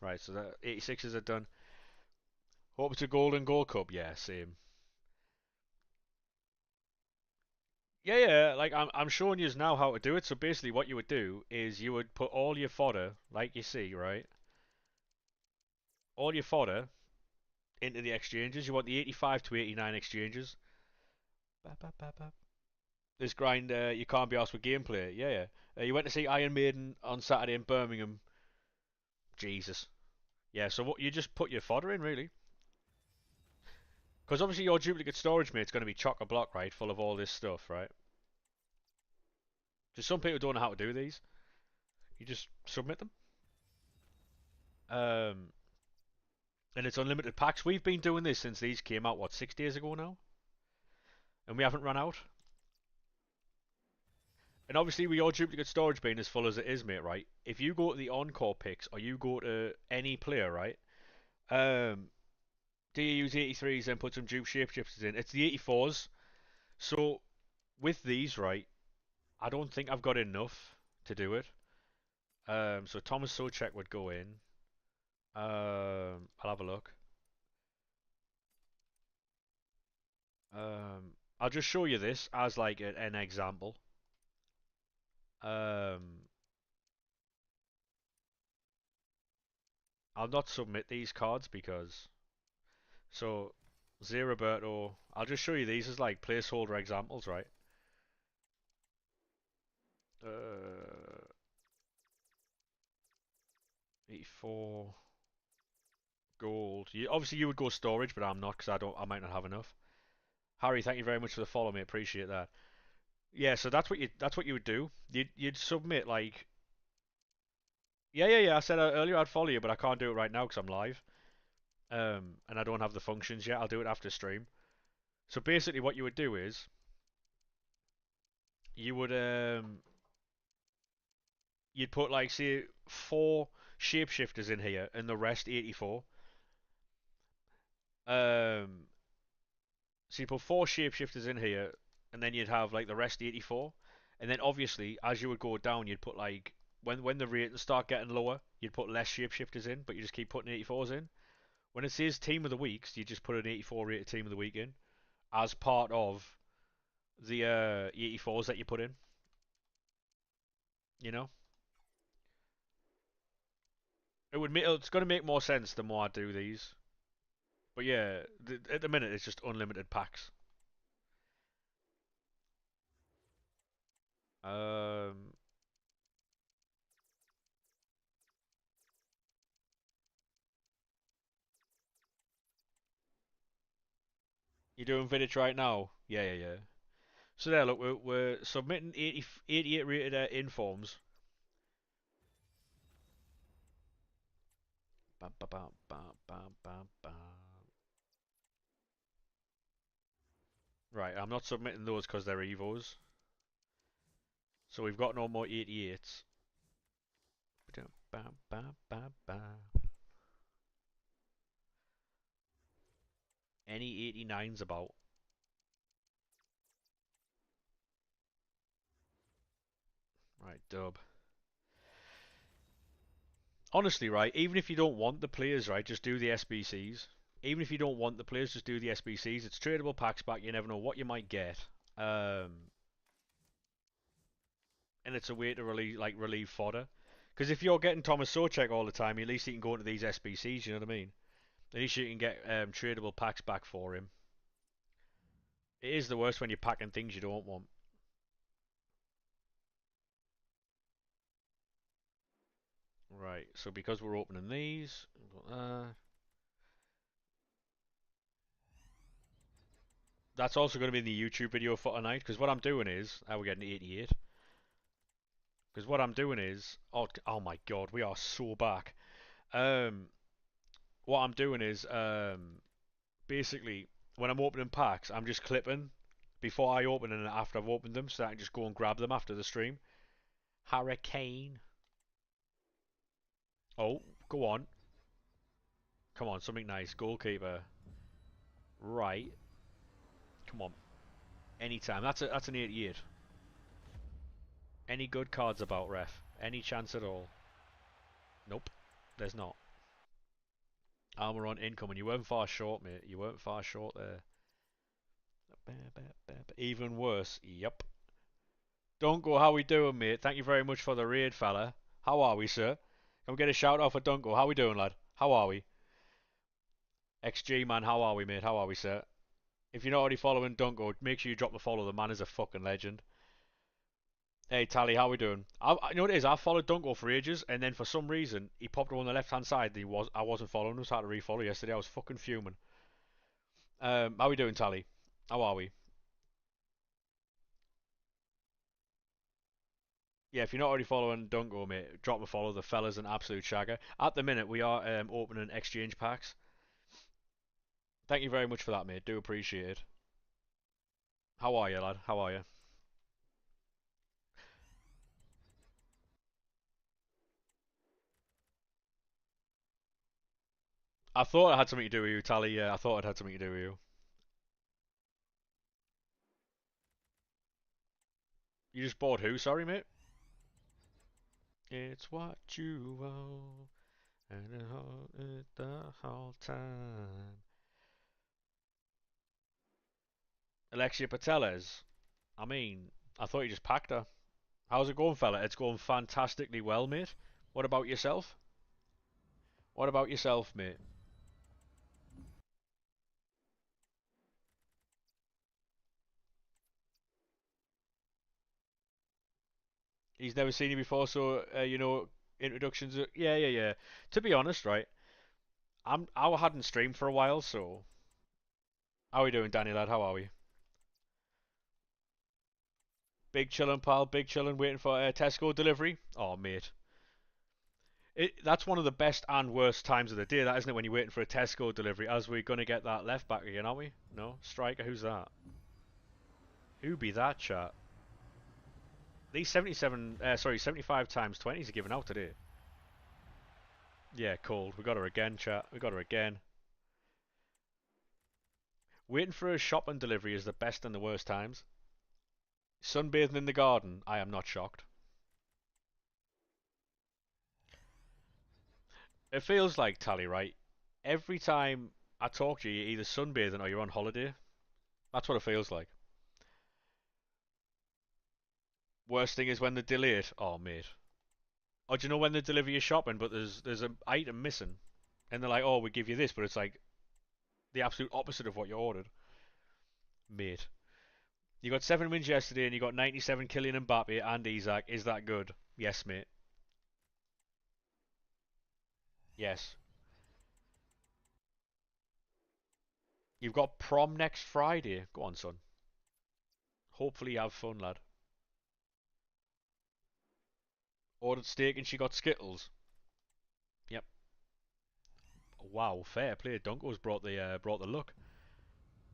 Right, so the 86s are done. Hope it's a Golden Gold Cup. Yeah, same. Yeah, yeah. Like I'm showing you now how to do it. So basically, what you would do is you would put all your fodder, like you see, right? All your fodder into the exchanges. You want the 85 to 89 exchanges. This grind, you can't be asked with gameplay. Yeah, yeah. You went to see Iron Maiden on Saturday in Birmingham. Jesus. Yeah, so what you just put your fodder in, really. Because obviously your duplicate storage mate's going to be chock-a-block, right? Full of all this stuff, right? Just some people don't know how to do these. You just submit them. Um, and it's unlimited packs. We've been doing this since these came out, what, 6 days ago now? And we haven't run out. And obviously with your duplicate storage being as full as it is, mate, right? If you go to the Encore picks, or you go to any player, right? Do you use 83s and put some dupe shapeshifters in? It's the 84s. So with these, right, I don't think I've got enough to do it. So Thomas Socek would go in. I'll have a look. I'll just show you this as like an example. I'll not submit these cards because so Zeroberto. I'll just show you these as like placeholder examples, right? 84 gold. Obviously you would go storage, but I'm not because I might not have enough. Harry, thank you very much for the follow, mate. Appreciate that. Yeah, so that's what you would do. You'd submit like yeah. I said earlier I'd follow you, but I can't do it right now because I'm live. And I don't have the functions yet. I'll do it after stream. So basically, what you would do is you would you'd put like say 4 shapeshifters in here, and the rest 84. Um, so you put 4 shapeshifters in here, and then you'd have like the rest 84. And then obviously, as you would go down, you'd put like when the ratings start getting lower, you'd put less shapeshifters in, but you just keep putting 84s in. When it says team of the weeks, you just put an 84 rated team of the week in as part of the 84s that you put in. You know, it's going to make more sense the more I do these. But yeah, at the minute it's just unlimited packs. Um, you're doing Vidic right now? Yeah. So there, look, we're submitting 88 rated informs. Bam, bam, bam, bam, bam, bam, bam. Right, I'm not submitting those because they're Evos. So we've got no more 88s. Bam, bam, bam, bam. Any 89s about? Right, dub. Honestly, right, even if you don't want the players, right, just do the SBCs. Even if you don't want the players, just do the SBCs. It's tradable packs back. You never know what you might get. Um, and it's a way to relieve fodder. Because if you're getting Thomas Socek all the time, at least you can go into these SBCs. You know what I mean? At least you can get tradable packs back for him. It is the worst when you're packing things you don't want. Right. So because we're opening these, that's also going to be in the YouTube video for tonight. Because what I'm doing is, we're getting 88. Because what I'm doing is, oh my god, we are so back. Um, what I'm doing is, basically, when I'm opening packs, I'm just clipping before I open and after I've opened them, so I can just go and grab them after the stream. Hurricane. Oh, go on. Come on, something nice. Goalkeeper. Right. Come on. Anytime. That's an 88. Any good cards about, ref? Any chance at all? Nope. There's not. Armor on incoming. You weren't far short, mate. You weren't far short there. Even worse. Yep. Dunko, how we doing, mate? Thank you very much for the raid, fella. How are we, sir? Can we get a shout out for Dunko? How we doing, lad? How are we? XG, man, how are we, mate? How are we, sir? If you're not already following Dunko, make sure you drop the follow. The man is a fucking legend. Hey, Tally, how we doing? You know what it is? I followed Dunko for ages, and then for some reason, he popped up on the left-hand side. I wasn't following him, so I had to refollow yesterday. I was fucking fuming. How we doing, Tally? How are we? Yeah, if you're not already following Dunko, mate, drop a follow. The fella's an absolute shagger. At the minute, we are opening exchange packs. Thank you very much for that, mate. Do appreciate it. How are you, lad? How are you? I thought it had something to do with you, Tally. Yeah, I thought it had something to do with you. You just bought who? Sorry, mate. It's what you want, and I hold it the whole time. Alexia Pateles. I mean, I thought you just packed her. How's it going, fella? It's going fantastically well, mate. What about yourself? What about yourself, mate? He's never seen you before, so introductions. Yeah, yeah, yeah. To be honest, right, I hadn't streamed for a while, so how are we doing, Danny lad? How are we? Big chillin', pal. Big chillin', waiting for Tesco delivery. Oh, mate. That's one of the best and worst times of the day, that isn't it? When you're waiting for a Tesco delivery, as we're gonna get that left back again, aren't we? No, striker. Who's that? Who be that, chat? These 75 times 20s are given out today. Yeah, cold. We got her again, chat. We got her again. Waiting for a shopping delivery is the best and the worst times. Sunbathing in the garden. I am not shocked. It feels like, Tally, right? Every time I talk to you, you're either sunbathing or you're on holiday. That's what it feels like. Worst thing is when they delay it. Oh, mate. Or do you know when they deliver your shopping, but there's an item missing, and they're like, "Oh, we give you this," but it's like the absolute opposite of what you ordered, mate. You got 7 wins yesterday, and you got 97 Kylian Mbappe and Isak. Is that good? Yes, mate. Yes. You've got prom next Friday. Go on, son. Hopefully you have fun, lad. Ordered steak and she got Skittles. Yep. Wow, fair play. Dunko's brought the look.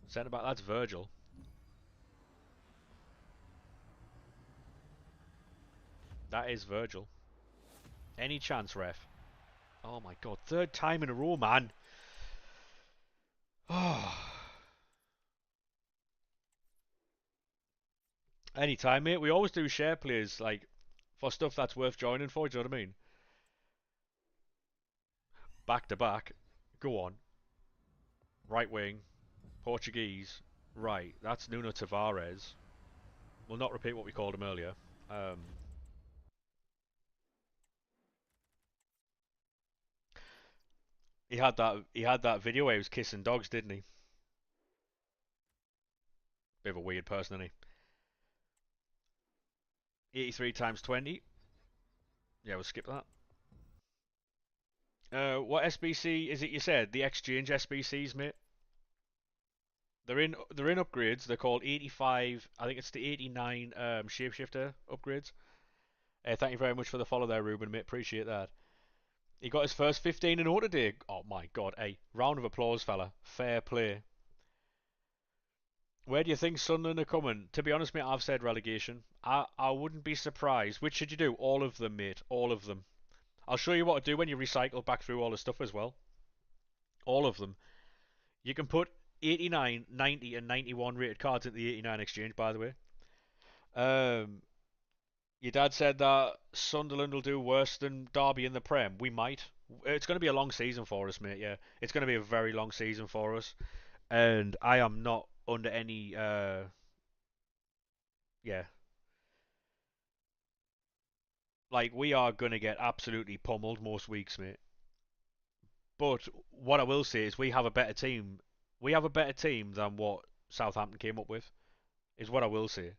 Centre back, that's Virgil. That is Virgil. Any chance, ref? Oh my god, third time in a row, man. Oh. Anytime, mate. We always do share plays, like, for stuff that's worth joining for, do you know what I mean? Back to back. Go on. Right wing. Portuguese. Right, that's Nuno Tavares. We'll not repeat what we called him earlier. Um, he had that video where he was kissing dogs, didn't he? Bit of a weird person, isn't he? 83 times 20. Yeah, we'll skip that. What SBC is it you said? The exchange SBCs, mate? They're in upgrades. They're called 85. I think it's the 89 shapeshifter upgrades. Thank you very much for the follow there, Ruben, mate. Appreciate that. He got his first 15 in order today. Oh my god. Hey, round of applause, fella. Fair play. Where do you think Sunderland are coming? To be honest, mate, I've said relegation. I wouldn't be surprised. Which should you do? All of them, mate. All of them. I'll show you what to do when you recycle back through all the stuff as well. All of them. You can put 89, 90, and 91 rated cards into the 89 exchange, by the way. Um, Your dad said that Sunderland will do worse than Derby in the Prem. We might. It's going to be a long season for us, mate. Yeah, it's going to be a very long season for us, and I am not under any. Yeah, like we are going to get absolutely pummeled most weeks, mate. But what I will say is we have a better team. We have a better team than what Southampton came up with. Is what I will say.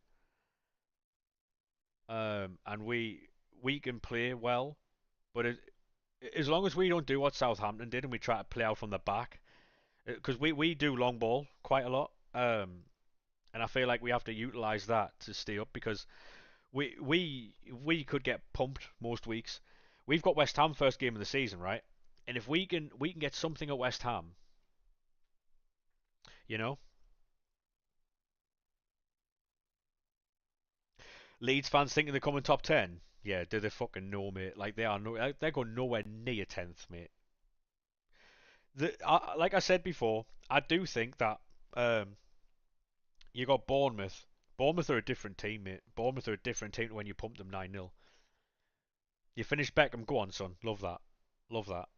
And we can play well, but as long as we don't do what Southampton did and we try to play out from the back, because we do long ball quite a lot, and I feel like we have to utilize that to stay up because we could get pumped most weeks. We've got West Ham first game of the season, right? And if we can get something at West Ham, you know, Leeds fans thinking they're coming top 10. Yeah, do they fucking know, mate? Like they are no, they're going nowhere near 10th, mate. Like I said before, I do think that um, you got Bournemouth. Bournemouth are a different team, mate. Bournemouth are a different team to when you pumped them 9-0. You finished Beckham, go on, son. Love that. Love that.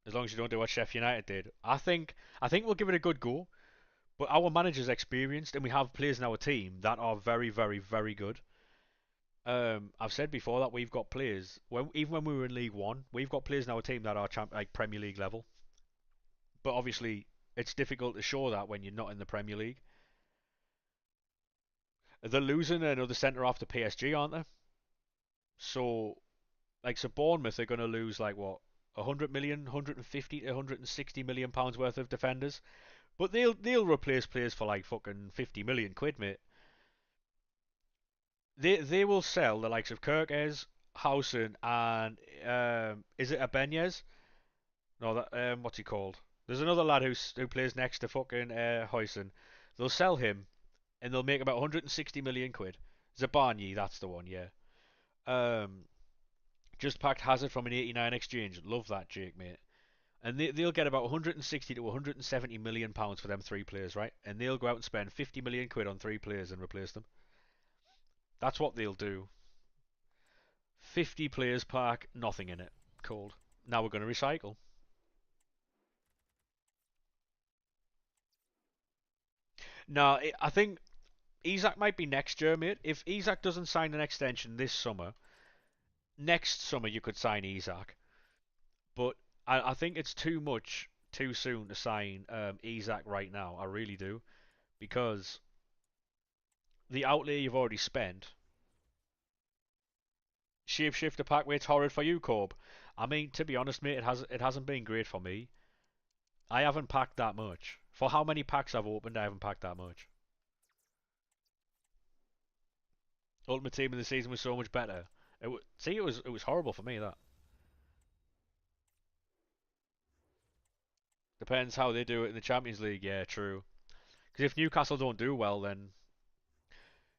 As long as you don't do what Sheffield United did. I think we'll give it a good go. But our manager's experienced and we have players in our team that are very, very, very good. I've said before that we've got players even when we were in League One, we've got players in our team that are like Premier League level. But obviously, it's difficult to show that when you're not in the Premier League. They're losing another centre off to PSG, aren't they? So, so Bournemouth are going to lose like what 100 million, 150 to 160 million pounds worth of defenders, but they'll replace players for like fucking 50 million quid, mate. They will sell the likes of Kirkes, Howson, and is it Ibanez? No, that what's he called? There's another lad who plays next to fucking Huyson. They'll sell him and they'll make about 160 million quid. Zabani, that's the one, yeah. Um, just packed Hazard from an 89 exchange. Love that, Jake, mate. And they'll get about 160 to 170 million pounds for them three players, right? And they'll go out and spend 50 million quid on three players and replace them. That's what they'll do. 50 players pack, nothing in it. Cold. Now we're going to recycle. No, I think Isak might be next year, mate. If Isak doesn't sign an extension this summer, next summer you could sign Isak. But I think it's too much too soon to sign Isak right now. I really do. Because the outlay you've already spent, shapeshifter pack weight's horrid for you, Corb. I mean, to be honest, mate, it hasn't been great for me. I haven't packed that much. For how many packs I've opened, I haven't packed that much. Ultimate Team in the season was so much better. See, it was horrible for me. That depends how they do it in the Champions League. Yeah, true. Because if Newcastle don't do well, then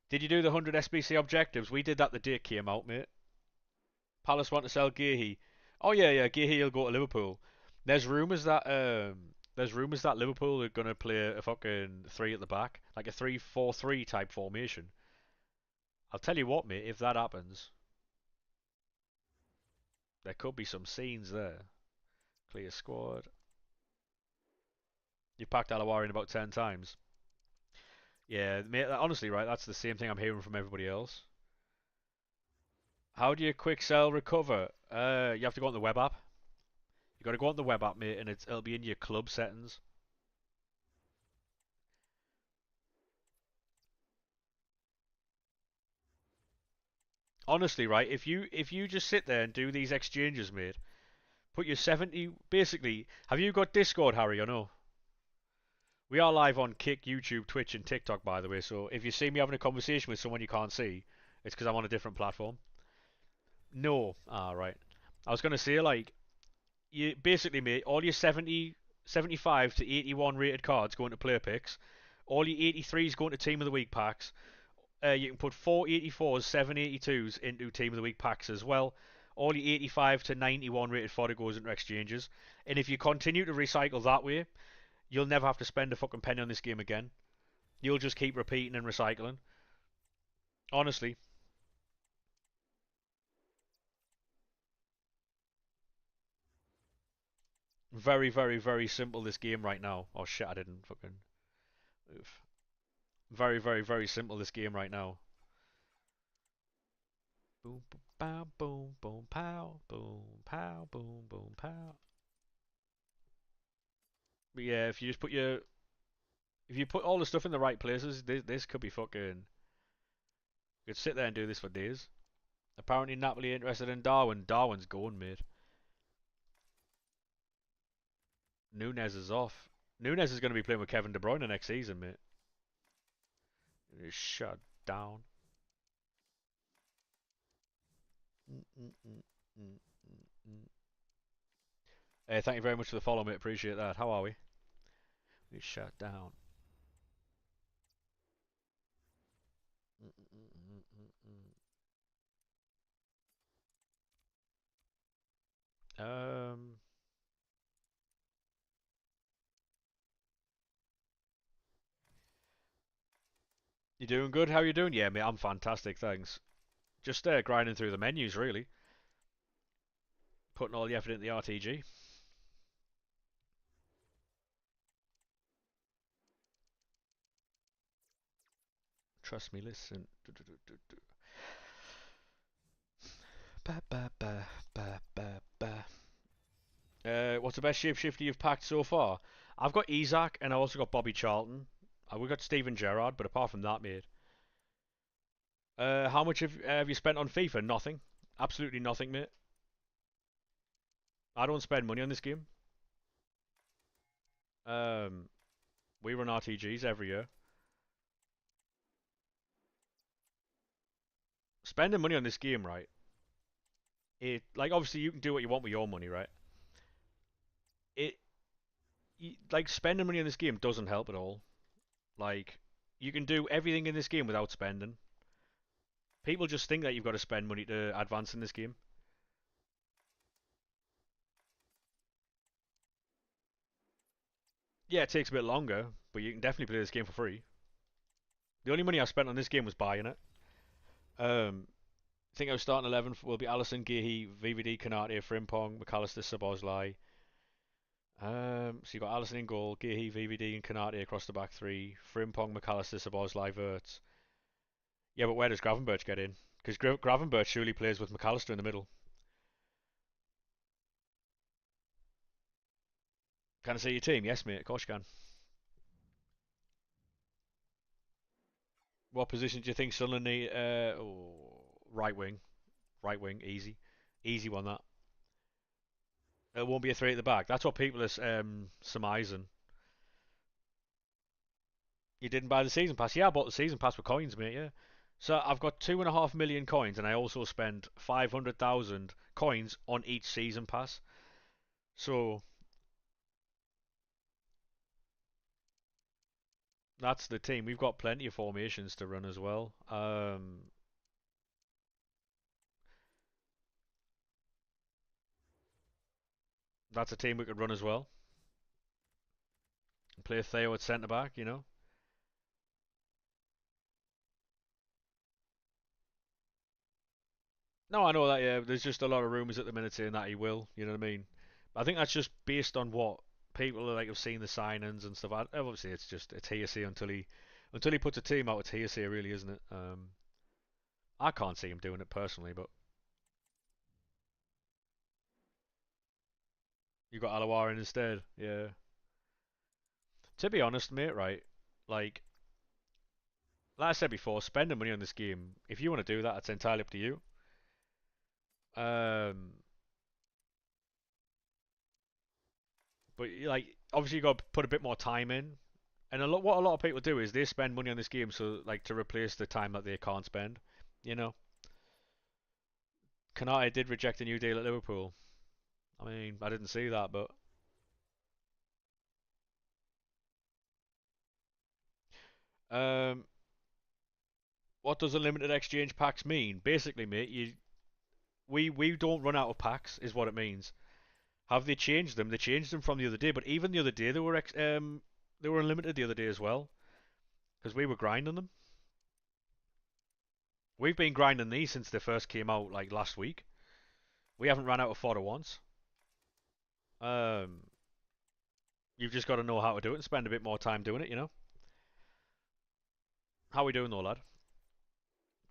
did you do the 100 SBC objectives? We did that the day it came out, mate. Palace want to sell Gehi. Oh yeah, yeah, Gehi will go to Liverpool. There's rumours that Liverpool are gonna play a fucking three at the back, like a 3-4-3 type formation. I'll tell you what, mate. If that happens, there could be some scenes there. Clear squad. You packed Alawari in about 10 times. Yeah, mate, honestly, right, that's the same thing I'm hearing from everybody else. How do you quick sell recover? You have to go on the web app. You got to go on the web app, mate, and it'll be in your club settings. Honestly, right, if you just sit there and do these exchanges, mate, put your 70 basically. Have you got Discord, Harry, or no? We are live on Kick, YouTube, Twitch, and TikTok, by the way. So if you see me having a conversation with someone you can't see, it's because I'm on a different platform. No, right. I was gonna say like you basically, mate, all your 70, 75 to 81 rated cards going to player picks. All your 83s going to team of the week packs. You can put 484s, 782s into team of the week packs as well. All your 85 to 91 rated fodder goes into exchanges. And if you continue to recycle that way, you'll never have to spend a fucking penny on this game again. You'll just keep repeating and recycling. Honestly, very, very, very simple this game right now. Oh shit, I didn't fucking. Oof. Very, very, very simple this game right now. Boom, boom, pow, boom, boom, pow, boom, pow, boom, boom, pow. But yeah, if you put all the stuff in the right places, this could be fucking. You could sit there and do this for days. Apparently, Napoli interested in Darwin. Darwin's going, mate. Nunez is off. Nunez is going to be playing with Kevin De Bruyne next season, mate. He's shut down. Hey, thank you very much for the follow, mate. Appreciate that. How are we? He's shut down. Um, you doing good? How you doing? Yeah, mate, I'm fantastic, thanks. Just grinding through the menus, really. Putting all the effort into the RTG. Trust me, listen. Ba, ba, ba, ba, ba, ba. What's the best shapeshifter you've packed so far? I've got Isaac and I also got Bobby Charlton. We got Steven Gerrard, but apart from that, mate. How much have you spent on FIFA? Nothing. Absolutely nothing, mate. I don't spend money on this game. Um, we run RTGs every year. Spending money on this game, right? It like obviously you can do what you want with your money, right? It like spending money on this game doesn't help at all. Like you can do everything in this game without spending. People just think that you've got to spend money to advance in this game. Yeah, it takes a bit longer, but you can definitely play this game for free. The only money I spent on this game was buying it. I think I was starting 11 will be Allison, Gehi, VVD, Kanate, Frimpong, McAllister, Sabozlai. So you got Allison in goal, Gehi, VVD, and Kanate across the back three. Frimpong, McAllister, Sabozlai, Verts. Yeah, but where does Gravenberch get in? Because Gravenberch surely plays with McAllister in the middle. Can I see your team? Yes, mate. Of course you can. What position do you think Sunderland need? Right wing. Right wing. Easy. Easy one, that. It won't be a three at the back. That's what people are surmising. You didn't buy the season pass? Yeah, I bought the season pass with coins, mate. Yeah. So I've got 2.5 million coins, and I also spend 500,000 coins on each season pass. So that's the team. We've got plenty of formations to run as well. That's a team we could run as well. Play Theo at centre back, you know. No, I know that. Yeah, there's just a lot of rumours at the minute saying that he will. You know what I mean? I think that's just based on what people are like have seen the signings and stuff. Obviously, it's hearsay until he puts a team out. It's hearsay, really, isn't it? I can't see him doing it personally, but you got Alawar in instead. Yeah. To be honest, mate, right? Like, like I said before, spending money on this game. If you want to do that, it's entirely up to you. Um, but like, obviously, you got to put a bit more time in. And what a lot of people do is they spend money on this game so like to replace the time that they can't spend. You know, Kanate did reject a new deal at Liverpool. I mean, I didn't see that, but um, what does unlimited exchange packs mean? Basically, mate, we don't run out of packs, is what it means. Have they changed them? They changed them from the other day, but even the other day they were unlimited the other day as well because we were grinding them. We've been grinding these since they first came out, like last week. We haven't run out of fodder once. Um, you've just got to know how to do it and spend a bit more time doing it, you know? How we doing though, lad?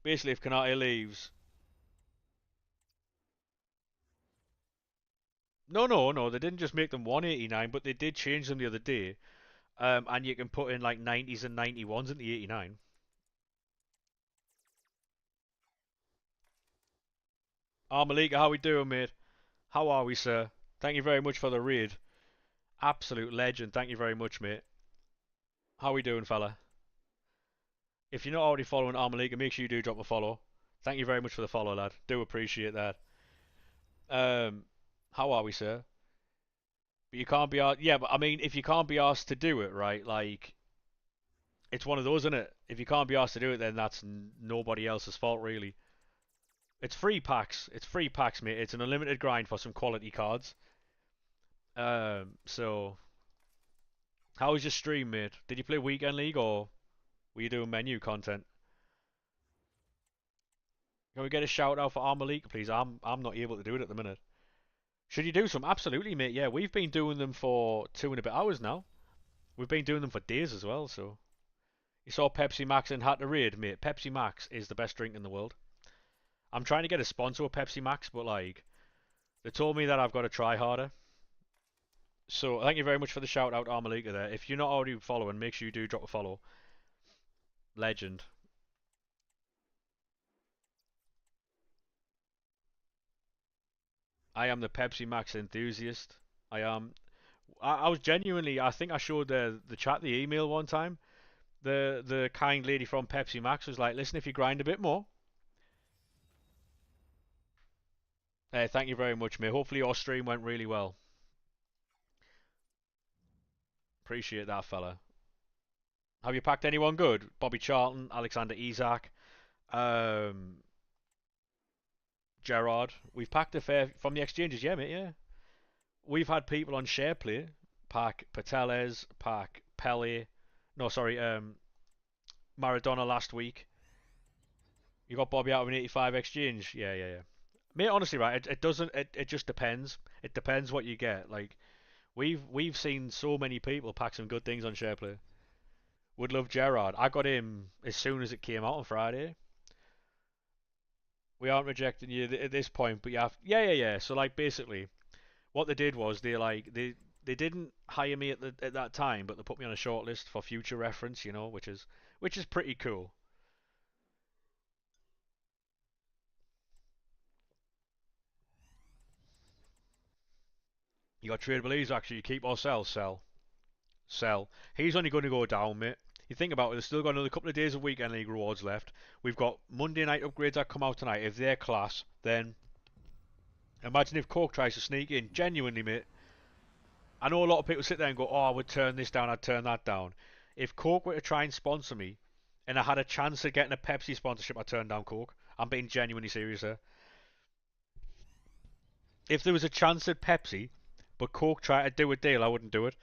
Basically, if Canate leaves... No, no, no, they didn't just make them 189, but they did change them the other day. And you can put in like 90s and 91s in the 89. Ah, Malika, how we doing, mate? How are we, sir? Thank you very much for the raid. Absolute legend. Thank you very much, mate. How we doing, fella? If you're not already following Armalika, make sure you do drop a follow. Thank you very much for the follow, lad. Do appreciate that. Um, how are we, sir? But you can't be asked. Yeah, but I mean, if you can't be asked to do it, right? Like, it's one of those, isn't it? If you can't be asked to do it, then that's nobody else's fault, really. It's free packs. It's free packs, mate. It's an unlimited grind for some quality cards. So how was your stream, mate? Did you play Weekend League or were you doing menu content? Can we get a shout out for Armor League, please? I'm not able to do it at the minute. Should you do some? Absolutely, mate. Yeah, we've been doing them for 2 and a bit hours now. We've been doing them for days as well. So you saw Pepsi Max and had to raid, mate. Pepsi Max is the best drink in the world. I'm trying to get a sponsor with Pepsi Max, but like they told me that I've got to try harder. So thank you very much for the shout out, Armor League there. If you're not already following, make sure you do drop a follow. Legend. I am the Pepsi Max enthusiast. I am. I was genuinely. I think I showed the chat the email one time. The kind lady from Pepsi Max was like, "Listen, if you grind a bit more." Hey, thank you very much, mate. Hopefully your stream went really well. Appreciate that, fella. Have you packed anyone good? Bobby Charlton, Alexander Isak, um, Gerard. We've packed a fair from the exchanges, yeah, mate. Yeah, we've had people on SharePlay pack Pateles, pack Pele. No, sorry, Maradona last week. You got Bobby out of an 85 exchange. Yeah, yeah, yeah. Mate, honestly, right? It doesn't. It just depends. It depends what you get. Like we've seen so many people pack some good things on SharePlay. Would love Gerard. I got him as soon as it came out on Friday. We aren't rejecting you at this point, but you have. Yeah, yeah, yeah. So like basically, what they did was they didn't hire me at that time, but they put me on a shortlist for future reference. You know, which is pretty cool. You got tradable leads actually. You keep or sell, sell. Sell. He's only going to go down, mate. You think about it, there's still got another couple of days of weekend league rewards left. We've got Monday night upgrades that come out tonight. If they're class, then imagine if Cork tries to sneak in. Genuinely, mate. I know a lot of people sit there and go, oh, I would turn this down, I'd turn that down. If Cork were to try and sponsor me, and I had a chance of getting a Pepsi sponsorship, I'd turn down Cork. I'm being genuinely serious here. If there was a chance at Pepsi, but Cork tried to do a deal, I wouldn't do it.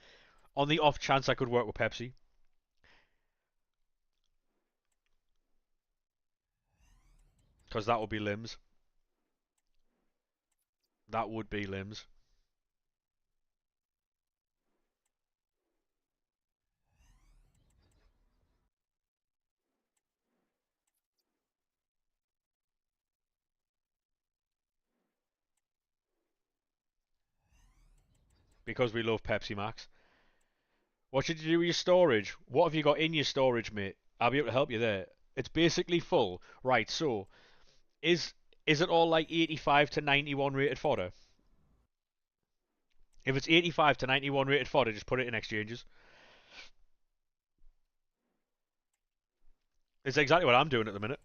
On the off chance I could work with Pepsi. Because that would be limbs. That would be limbs. Because we love Pepsi Max. What should you do with your storage? What have you got in your storage, mate? I'll be able to help you there. It's basically full. Right, so is it all like 85 to 91 rated fodder? If it's 85 to 91 rated fodder, just put it in exchanges. It's exactly what I'm doing at the minute.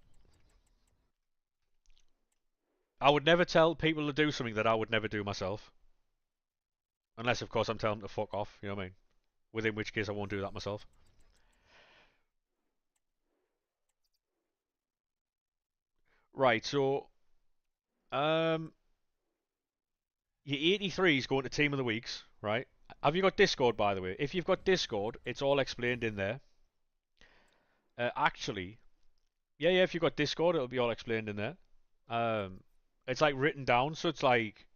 I would never tell people to do something that I would never do myself. Unless, of course, I'm telling them to fuck off, you know what I mean? Within which case I won't do that myself. Right, so um your 83 is going to Team of the Weeks, right? Have you got Discord, by the way? If you've got Discord, it's all explained in there. Actually, Yeah, yeah. If you've got Discord, it'll be all explained in there. Um, it's like written down, so it's like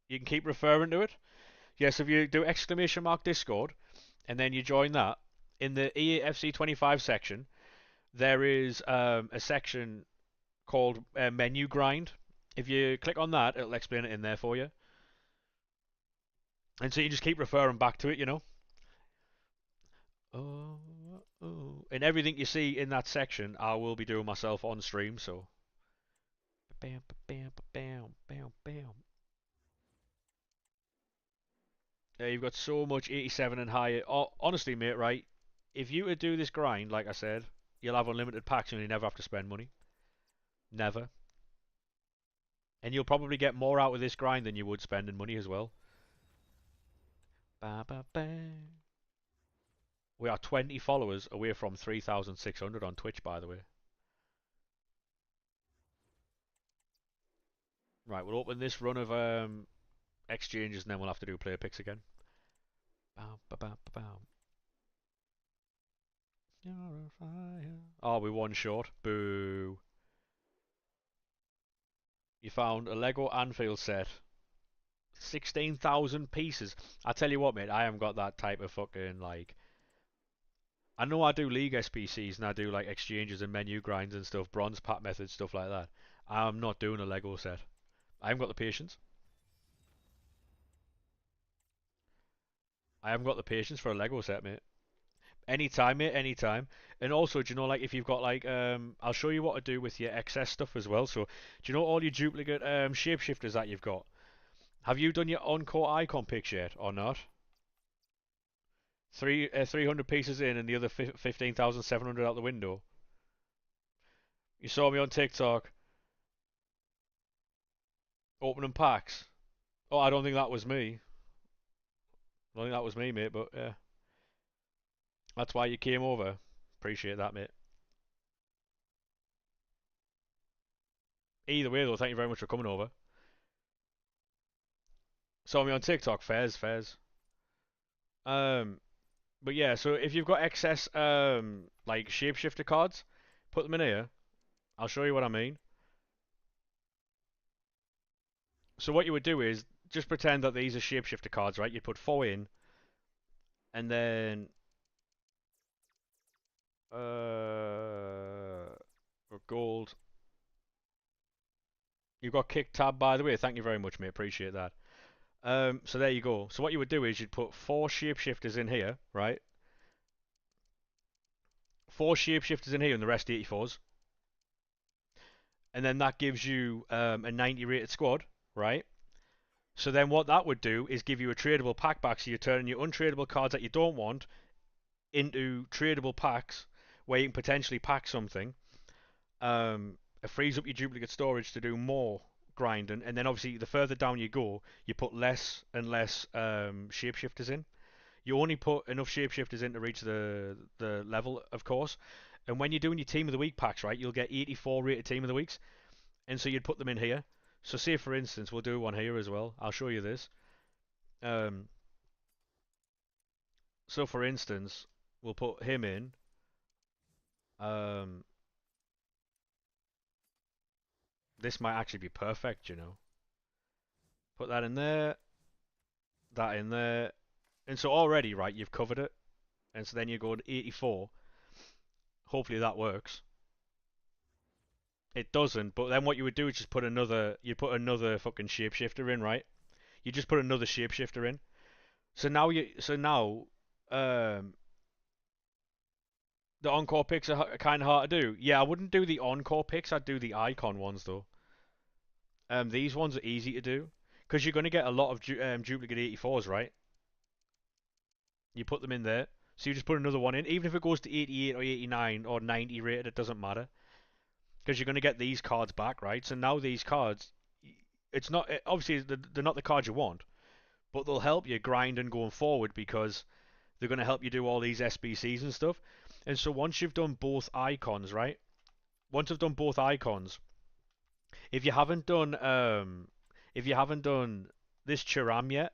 you can keep referring to it. Yes, if you do exclamation mark Discord and then you join that in the EAFC 25 section, there is a section called menu grind. If you click on that, it'll explain it in there for you. And so you just keep referring back to it, you know. Oh, oh. And everything you see in that section, I will be doing myself on stream. So, bam, bam, bam, bam, bam. You've got so much 87 and higher. Oh, honestly, mate, right? If you were to do this grind, like I said, you'll have unlimited packs and you never have to spend money. Never. And you'll probably get more out of this grind than you would spending money as well. Ba, ba, ba. We are 20 followers away from 3,600 on Twitch, by the way. Right, we'll open this run of exchanges and then we'll have to do player picks again. Bow, ba, ba, ba, bow. You're a fire. Oh, we one short. Boo. You found a Lego Anfield set. 16,000 pieces. I tell you what, mate, I haven't got that type of fucking, like... I know I do League SPCs and I do, like, exchanges and menu grinds and stuff, bronze pack methods, stuff like that. I'm not doing a Lego set. I haven't got the patience. I haven't got the patience for a Lego set, mate. Anytime, mate, anytime. And also, do you know, like, if you've got, like, I'll show you what to do with your excess stuff as well. So, do you know all your duplicate shapeshifters that you've got? Have you done your Encore icon picks yet, or not? 300 pieces in and the other 15,700 out the window. You saw me on TikTok opening packs. Oh, I don't think that was me. I don't think that was me, mate, but yeah. That's why you came over. Appreciate that, mate. Either way, though, thank you very much for coming over. Saw me on TikTok, fairs, fairs. Um, but yeah, so if you've got excess, like shapeshifter cards, put them in here. I'll show you what I mean. So what you would do is just pretend that these are shapeshifter cards, right? You'd put 4 in, and then for gold. You've got kick tab, by the way. Thank you very much, mate. Appreciate that. So there you go. So what you would do is you'd put 4 shapeshifters in here, right? 4 shapeshifters in here and the rest 84s. And then that gives you a 90 rated squad, right? So then what that would do is give you a tradable pack back. So you're turning your untradable cards that you don't want into tradable packs where you can potentially pack something. It frees up your duplicate storage to do more grinding, and then obviously the further down you go, you put less and less shapeshifters in. You only put enough shapeshifters in to reach the level, of course. And when you're doing your team of the week packs, right, you'll get 84 rated team of the weeks, and so you'd put them in here. So say for instance, we'll do one here as well. I'll show you this. Um, so for instance, we'll put him in. Um, this might actually be perfect, you know. Put that in there, that in there, and so already, right, you've covered it. And so then you go to 84. Hopefully that works. It doesn't, but then what you would do is just put another, you put another fucking shapeshifter in, right? You just put another shapeshifter in. So now, um, the encore picks are kind of hard to do. Yeah, I wouldn't do the encore picks. I'd do the icon ones though. These ones are easy to do because you're going to get a lot of duplicate 84s, right? You put them in there. So you just put another one in, even if it goes to 88 or 89 or 90 rated, it doesn't matter because you're going to get these cards back, right? So now these cards, it's not obviously they're not the cards you want, but they'll help you grind and going forward because they're going to help you do all these SBCs and stuff. And so once you've done both icons, right? Once I've done both icons, if you haven't done this Chiram yet,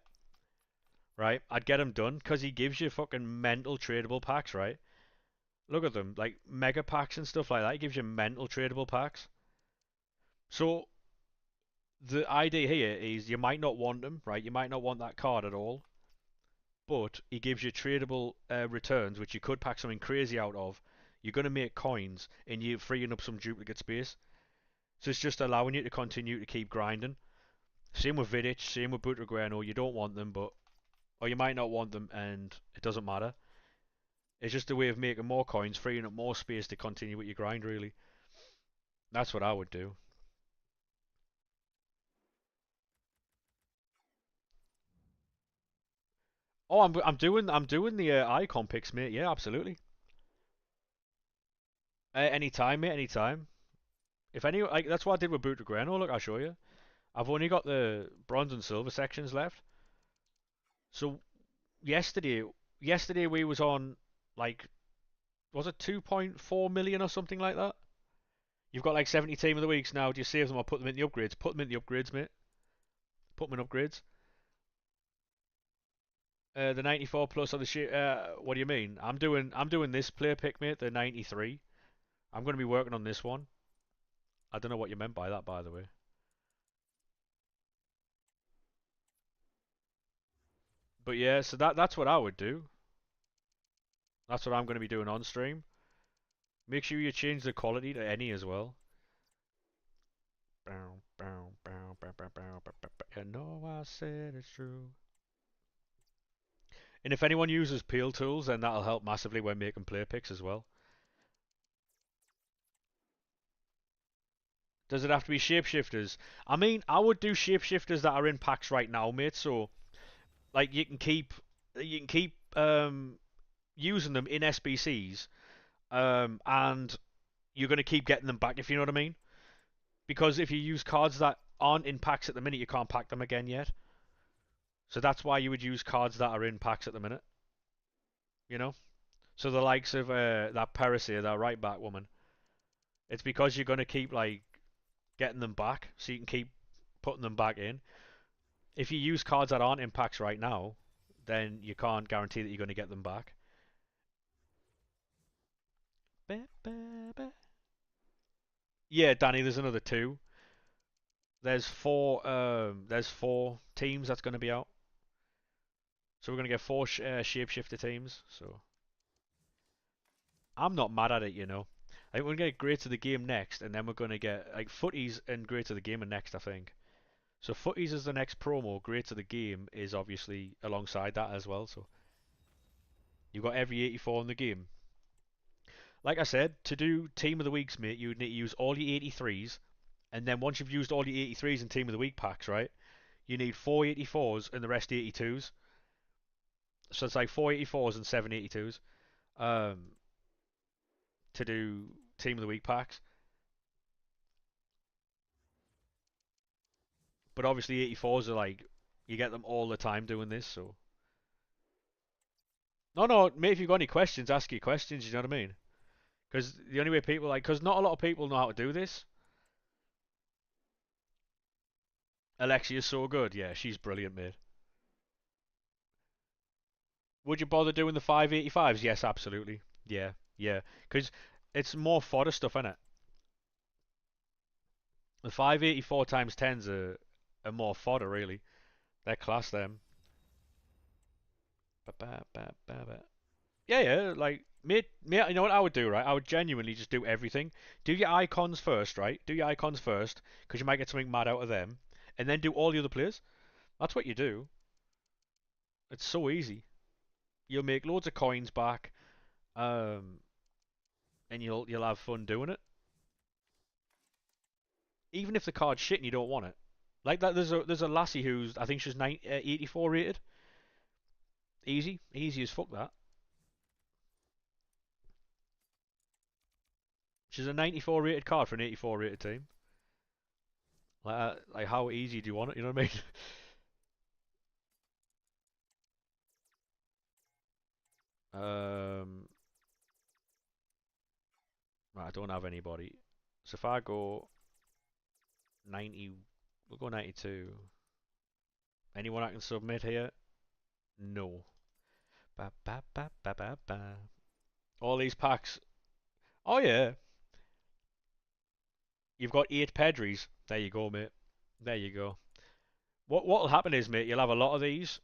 right? I'd get him done because he gives you fucking mental tradable packs, right? Look at them, like mega packs and stuff like that. It gives you mental tradable packs. So the idea here is you might not want them, right? You might not want that card at all, but it gives you tradable returns, which you could pack something crazy out of. You're going to make coins, and you're freeing up some duplicate space. So it's just allowing you to continue to keep grinding. Same with Vidic, same with Butragueno. You don't want them, but or you might not want them, and it doesn't matter. It's just a way of making more coins, freeing up more space to continue with your grind. Really, that's what I would do. Oh, I'm doing the icon picks, mate. Yeah, absolutely. Anytime, mate. Anytime. If any, like that's what I did with Butragueno. Look, I'll show you. I've only got the bronze and silver sections left. So yesterday, yesterday we was on like was it 2.4 million or something like that? You've got like 70 team of the weeks now. Do you save them or put them in the upgrades? Put them in the upgrades, mate. Put them in upgrades. The 94 plus or the shit. What do you mean? I'm doing this player pick, mate. The 93. I'm going to be working on this one. I don't know what you meant by that, by the way. But yeah, so that's what I would do. That's what I'm going to be doing on stream. Make sure you change the quality to any as well. You know I said it's true. And if anyone uses peel tools, then that'll help massively when making player picks as well. Does it have to be shapeshifters? I mean, I would do shapeshifters that are in packs right now, mate. So like you can keep using them in SBCs, and you're gonna keep getting them back if you know what I mean. Because if you use cards that aren't in packs at the minute, you can't pack them again yet. So that's why you would use cards that are in packs at the minute. You know. So the likes of that Paraseer, that right back woman, it's because you're gonna keep like getting them back, so you can keep putting them back in. If you use cards that aren't in packs right now, then you can't guarantee that you're going to get them back. Yeah, Danny, there's another two. There's four teams that's going to be out. So we're going to get four shapeshifter teams. So I'm not mad at it, you know. I think we're going to get Great to the Game next, and then we're going to get like Footies and Great to the Game are next, I think. So Footies is the next promo. Great to the Game is obviously alongside that as well. So you've got every 84 in the game. Like I said, to do Team of the Weeks, mate, you would need to use all your 83s, and then once you've used all your 83s in Team of the Week packs, right, you need 4 84s and the rest 82s. So it's like 4 84s and 7 82s um, to do Team of the Week packs. But obviously 84s are like, you get them all the time doing this, so. No, no, mate, if you've got any questions, ask your questions, you know what I mean? Because the only way people like, because not a lot of people know how to do this. Alexia's so good, yeah, she's brilliant, mate. Would you bother doing the 585s? Yes, absolutely. Yeah, yeah. Because it's more fodder stuff, isn't it? The 584 times 10s are more fodder, really. They're class, them. Yeah, yeah. Like, mate, you know what I would do, right? I would genuinely just do everything. Do your icons first, right? Do your icons first, because you might get something mad out of them. And then do all the other players. That's what you do. It's so easy. You'll make loads of coins back, um, and you'll have fun doing it. Even if the card's shit and you don't want it. Like that, there's a lassie who's I think she's 84 rated. Easy, easy as fuck that. She's a 94 rated card for an 84 rated team. Like how easy do you want it? You know what I mean? um, right, I don't have anybody. So if I go 90, we'll go 92. Anyone I can submit here? No. Ba ba ba ba ba ba. All these packs. Oh yeah, you've got 8 Pedries. There you go, mate. There you go. What'll happen is, mate, you'll have a lot of these,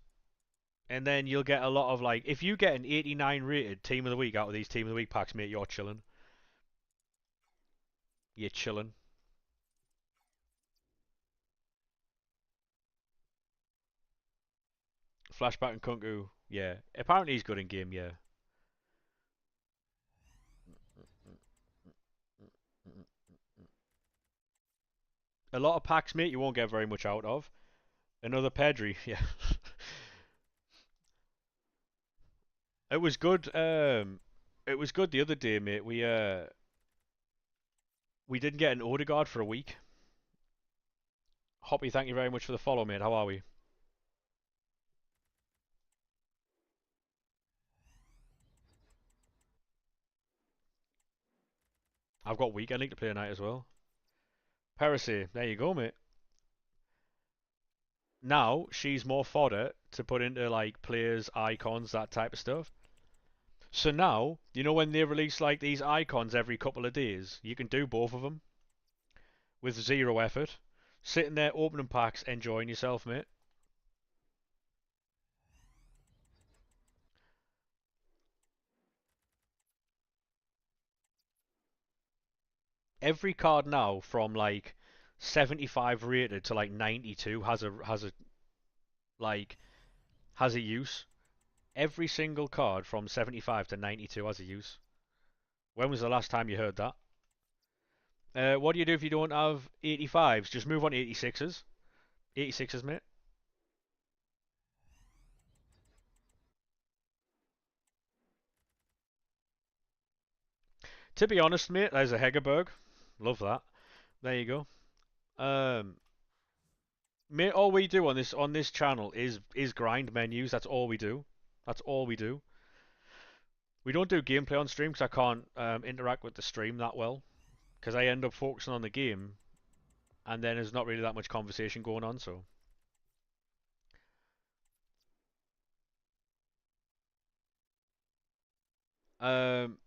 and then you'll get a lot of like, if you get an 89 rated team of the week out of these team of the week packs, mate, you're chilling. You're chilling. Flashback and Kunku, yeah. Apparently he's good in game, yeah. A lot of packs, mate, you won't get very much out of. Another Pedri, yeah. It was good. It was good the other day, mate. We didn't get an Odegaard for a week. Hoppy, thank you very much for the follow, mate. How are we? I've got weekend league to play tonight as well. Percy, there you go, mate. Now she's more fodder to put into like players, icons, that type of stuff. So now, you know when they release like these icons every couple of days, you can do both of them with zero effort. Sitting there opening packs, enjoying yourself, mate. Every card now from like 75 rated to like 92 like has a use. Every single card from 75 to 92 has a use. When was the last time you heard that? What do you do if you don't have 85s? Just move on to 86s. 86s, mate. To be honest, mate, there's a Hegerberg. Love that. There you go. Um, Mate, all we do on this channel is grind menus. That's all we do. That's all we do. We don't do gameplay on stream because I can't interact with the stream that well. Because I end up focusing on the game, and then there's not really that much conversation going on. So, um,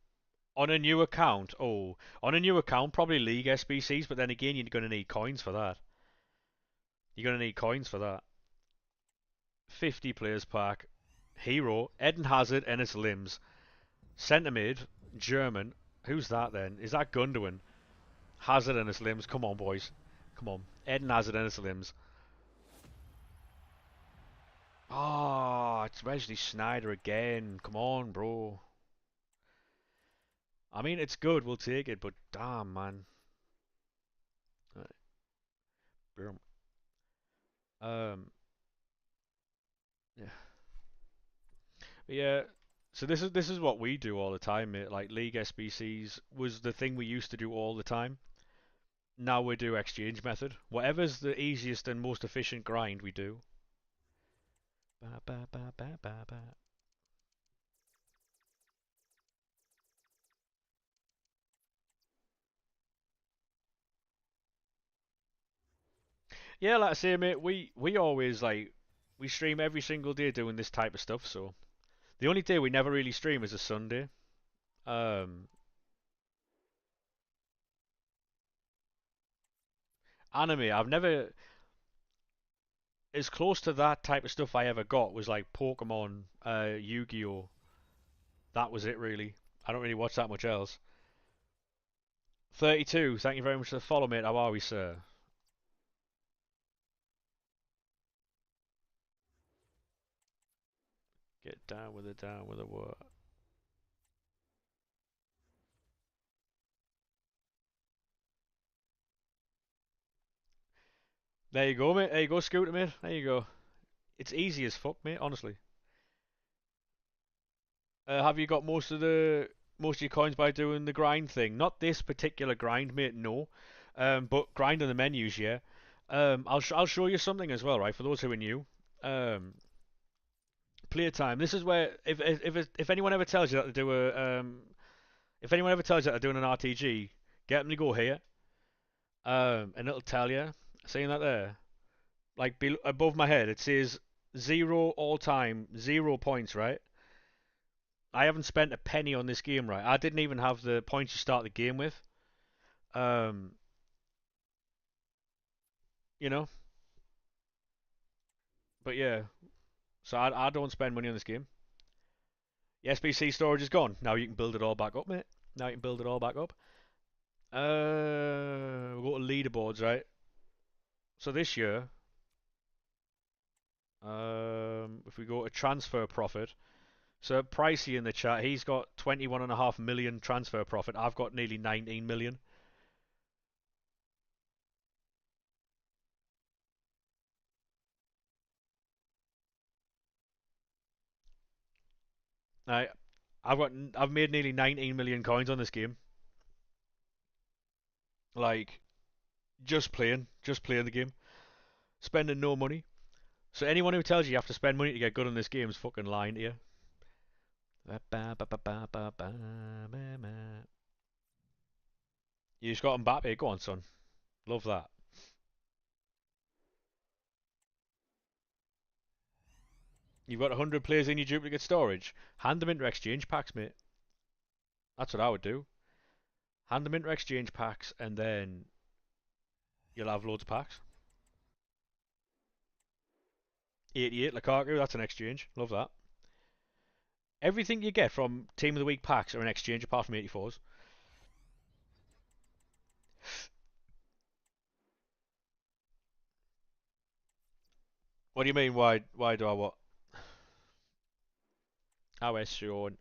on a new account, on a new account, probably League SBCs. But then again, you're going to need coins for that. You're going to need coins for that. 50 players pack, hero, Eden Hazard and his limbs, centre mid, German. Who's that then? Is that Gundogan? Hazard and his limbs. Come on, boys. Come on. Eden Hazard and his limbs. Oh, it's Wesley Sneijder again. Come on, bro. I mean, it's good. We'll take it, but damn, man. Boom. Um, yeah, yeah. So this is what we do all the time, mate. Like League SBCs was the thing we used to do all the time. Now we do exchange method. Whatever's the easiest and most efficient grind, we do. Ba, ba, ba, ba, ba, ba. Yeah, like I say, mate, we always like we stream every single day doing this type of stuff. So the only day we never really stream is a Sunday. Um, Anime, I've never as close to that type of stuff I ever got was like Pokemon, Yu-Gi-Oh. That was it really. I don't really watch that much else. 32, thank you very much for the follow, mate. How are we, sir? Get down with the what? There you go, mate. There you go, Scooter, mate. There you go. It's easy as fuck, mate. Honestly. Have you got most of your coins by doing the grind thing? Not this particular grind, mate. No. But grind on the menus, yeah. I'll show you something as well, right? For those who are new. Um, Playtime. This is where if anyone ever tells you that to do a if anyone ever tells you that they're doing an RTG, get them to go here. And it'll tell you. Seeing that there, like above my head, it says zero all time, 0 points, right? I haven't spent a penny on this game, right? I didn't even have the points to start the game with. Um, you know, but yeah. So I don't spend money on this game. The SBC storage is gone. Now you can build it all back up, mate. Now you can build it all back up. We'll go to leaderboards, right? So this year, if we go to transfer profit, so Pricey in the chat, he's got 21.5 million transfer profit. I've got nearly 19 million. I, I've made nearly 19 million coins on this game. Like just playing the game, spending no money. So anyone who tells you have to spend money to get good on this game is fucking lying to you. You just got Mbappe. Go on, son. Love that. You've got 100 players in your duplicate storage. Hand them into exchange packs, mate. That's what I would do. Hand them into exchange packs, and then you'll have loads of packs. 88 Lukaku, that's an exchange. Love that. Everything you get from Team of the Week packs are an exchange apart from 84s. What do you mean? Why do I what? How is Sean?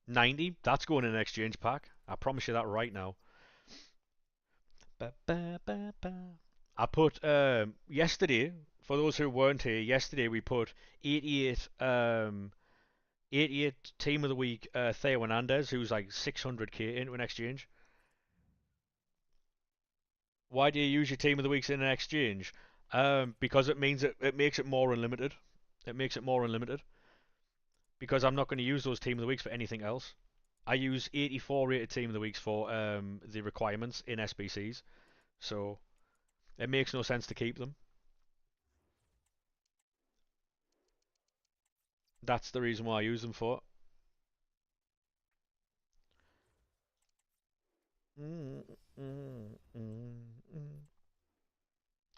90? That's going in an exchange pack. I promise you that right now. I put yesterday, for those who weren't here, yesterday we put 88 88 team of the week Theo Hernandez, who's like 600k into an exchange. Why do you use your team of the weeks in an exchange? Because it means it makes it more unlimited. It makes it more unlimited. Because I'm not going to use those team of the weeks for anything else. I use 84 rated team of the weeks for the requirements in SBCs, so it makes no sense to keep them. That's the reason why I use them for.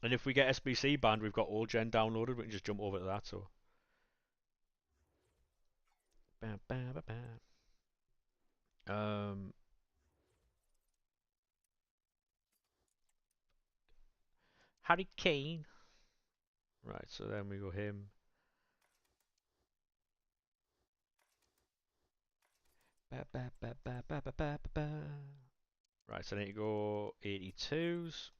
And if we get SBC banned, we've got old gen downloaded. We can just jump over to that. So. Um, Harry Kane. Right. So then we go him. Right. So I need to go 82s.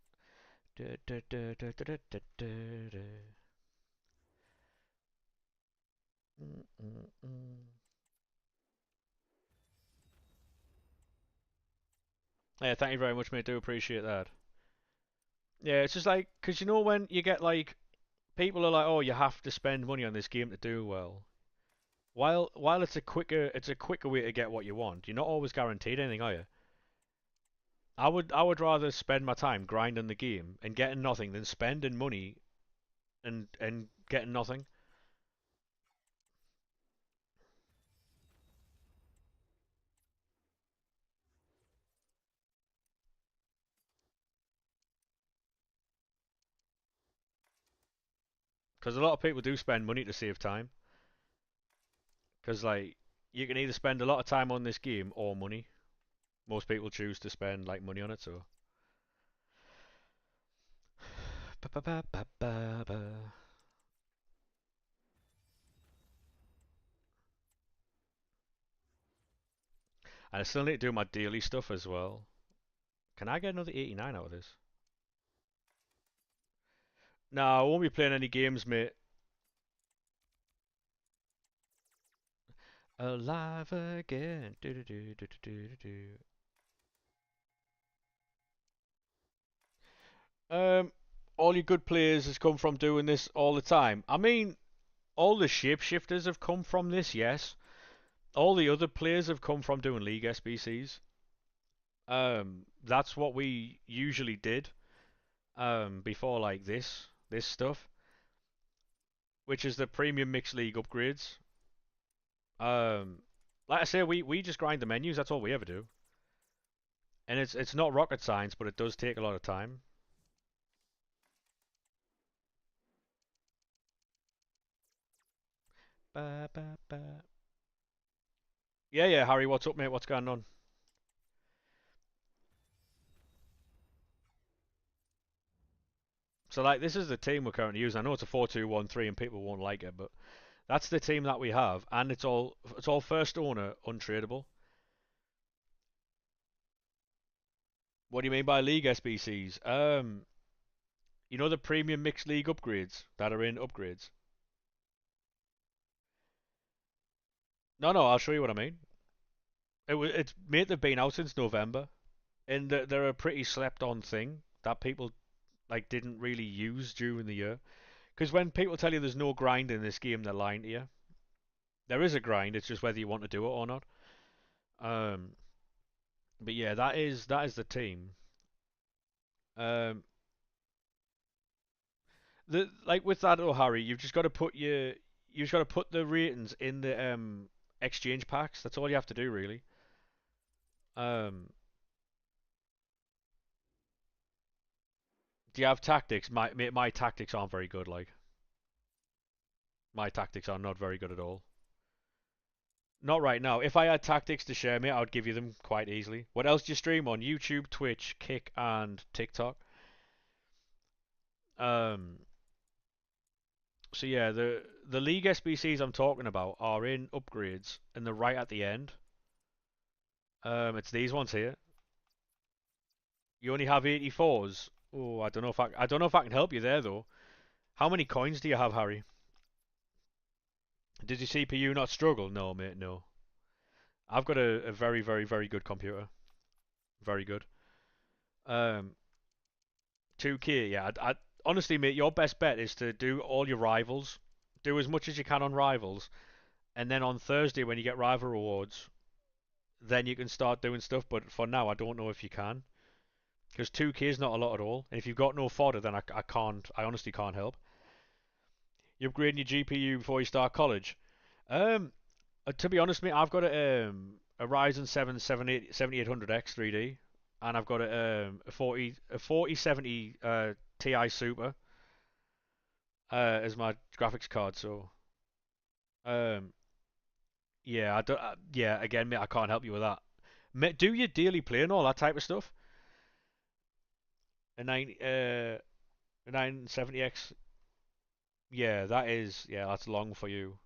Yeah, thank you very much, mate. Do appreciate that. Yeah, it's just like, because you know when you get like, people are like, oh, you have to spend money on this game to do well. While it's a quicker way to get what you want. You're not always guaranteed anything, are you? I would rather spend my time grinding the game and getting nothing than spending money and getting nothing. Because a lot of people do spend money to save time. Because like you can either spend a lot of time on this game or money. Most people choose to spend like money on it, so. And I still need to do my daily stuff as well. Can I get another 89 out of this? No, I won't be playing any games, mate. Alive again. Do do do do do do do. All your good players has come from doing this all the time. I mean, all the shapeshifters have come from this, yes. All the other players have come from doing League SBCs. That's what we usually did. Before like this stuff. which is the Premium Mixed League upgrades. Um, like I say, we just grind the menus. That's all we ever do, and it's not rocket science, but it does take a lot of time. Ba, ba, ba. Yeah, yeah, Harry, what's up, mate? What's going on? So, like, this is the team we're currently using. I know it's a 4-2-1-3, and people won't like it, but that's the team that we have, and it's all first owner untradeable. What do you mean by league SBCs? You know the premium mixed league upgrades that are in upgrades. No, no, I'll show you what I mean. It's mate, they've been out since November, and they're a pretty slept on thing that people like didn't really use during the year. Because when people tell you there's no grind in this game, they're lying to you. There is a grind. It's just whether you want to do it or not. Um, but yeah, that is the team. Um, the like with that, oh Harry, you've just got to put the ratings in the exchange packs. That's all you have to do, really. Um, do you have tactics? My tactics aren't very good. Like my tactics are not very good at all. Not right now. If I had tactics to share, mate, I would give you them quite easily. What else do you stream on? YouTube, Twitch, Kick, and TikTok. Um, so yeah, the League SBCs I'm talking about are in upgrades, and they're right at the end. It's these ones here. You only have 84s. Oh, I don't know if I can help you there though. How many coins do you have, Harry? Did your CPU not struggle? No, mate, no. I've got a very, very, very good computer. Very good. Um, 2K, yeah. Honestly, mate, your best bet is to do all your rivals. Do as much as you can on rivals, and then on Thursday when you get rival rewards, then you can start doing stuff. But for now, I don't know if you can, because 2K is not a lot at all. And if you've got no fodder, then I can't. I honestly can't help. You're upgrading your GPU before you start college. Um, to be honest, mate, I've got a Ryzen 7 7800X 3D, and I've got a 4070 Ti Super as my graphics card. So um, yeah, I don't, yeah, again, mate, I can't help you with that. Do your daily play and all that type of stuff. A 970X, yeah, that's long for you.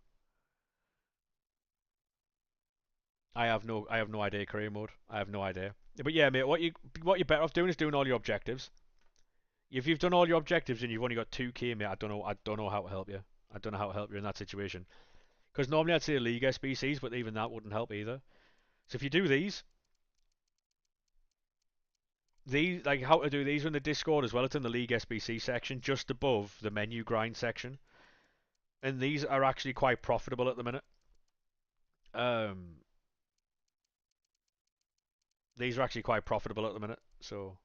I have no idea career mode. I have no idea. But yeah, mate, what you're better off doing is doing all your objectives. If you've done all your objectives and you've only got 2K, mate, I don't know how to help you. I don't know how to help you in that situation. Because normally I'd say League SBCs, but even that wouldn't help either. So if you do these like how to do these are in the Discord as well. It's in the League SBC section, just above the menu grind section, and these are actually quite profitable at the minute. Um, these are actually quite profitable at the minute. So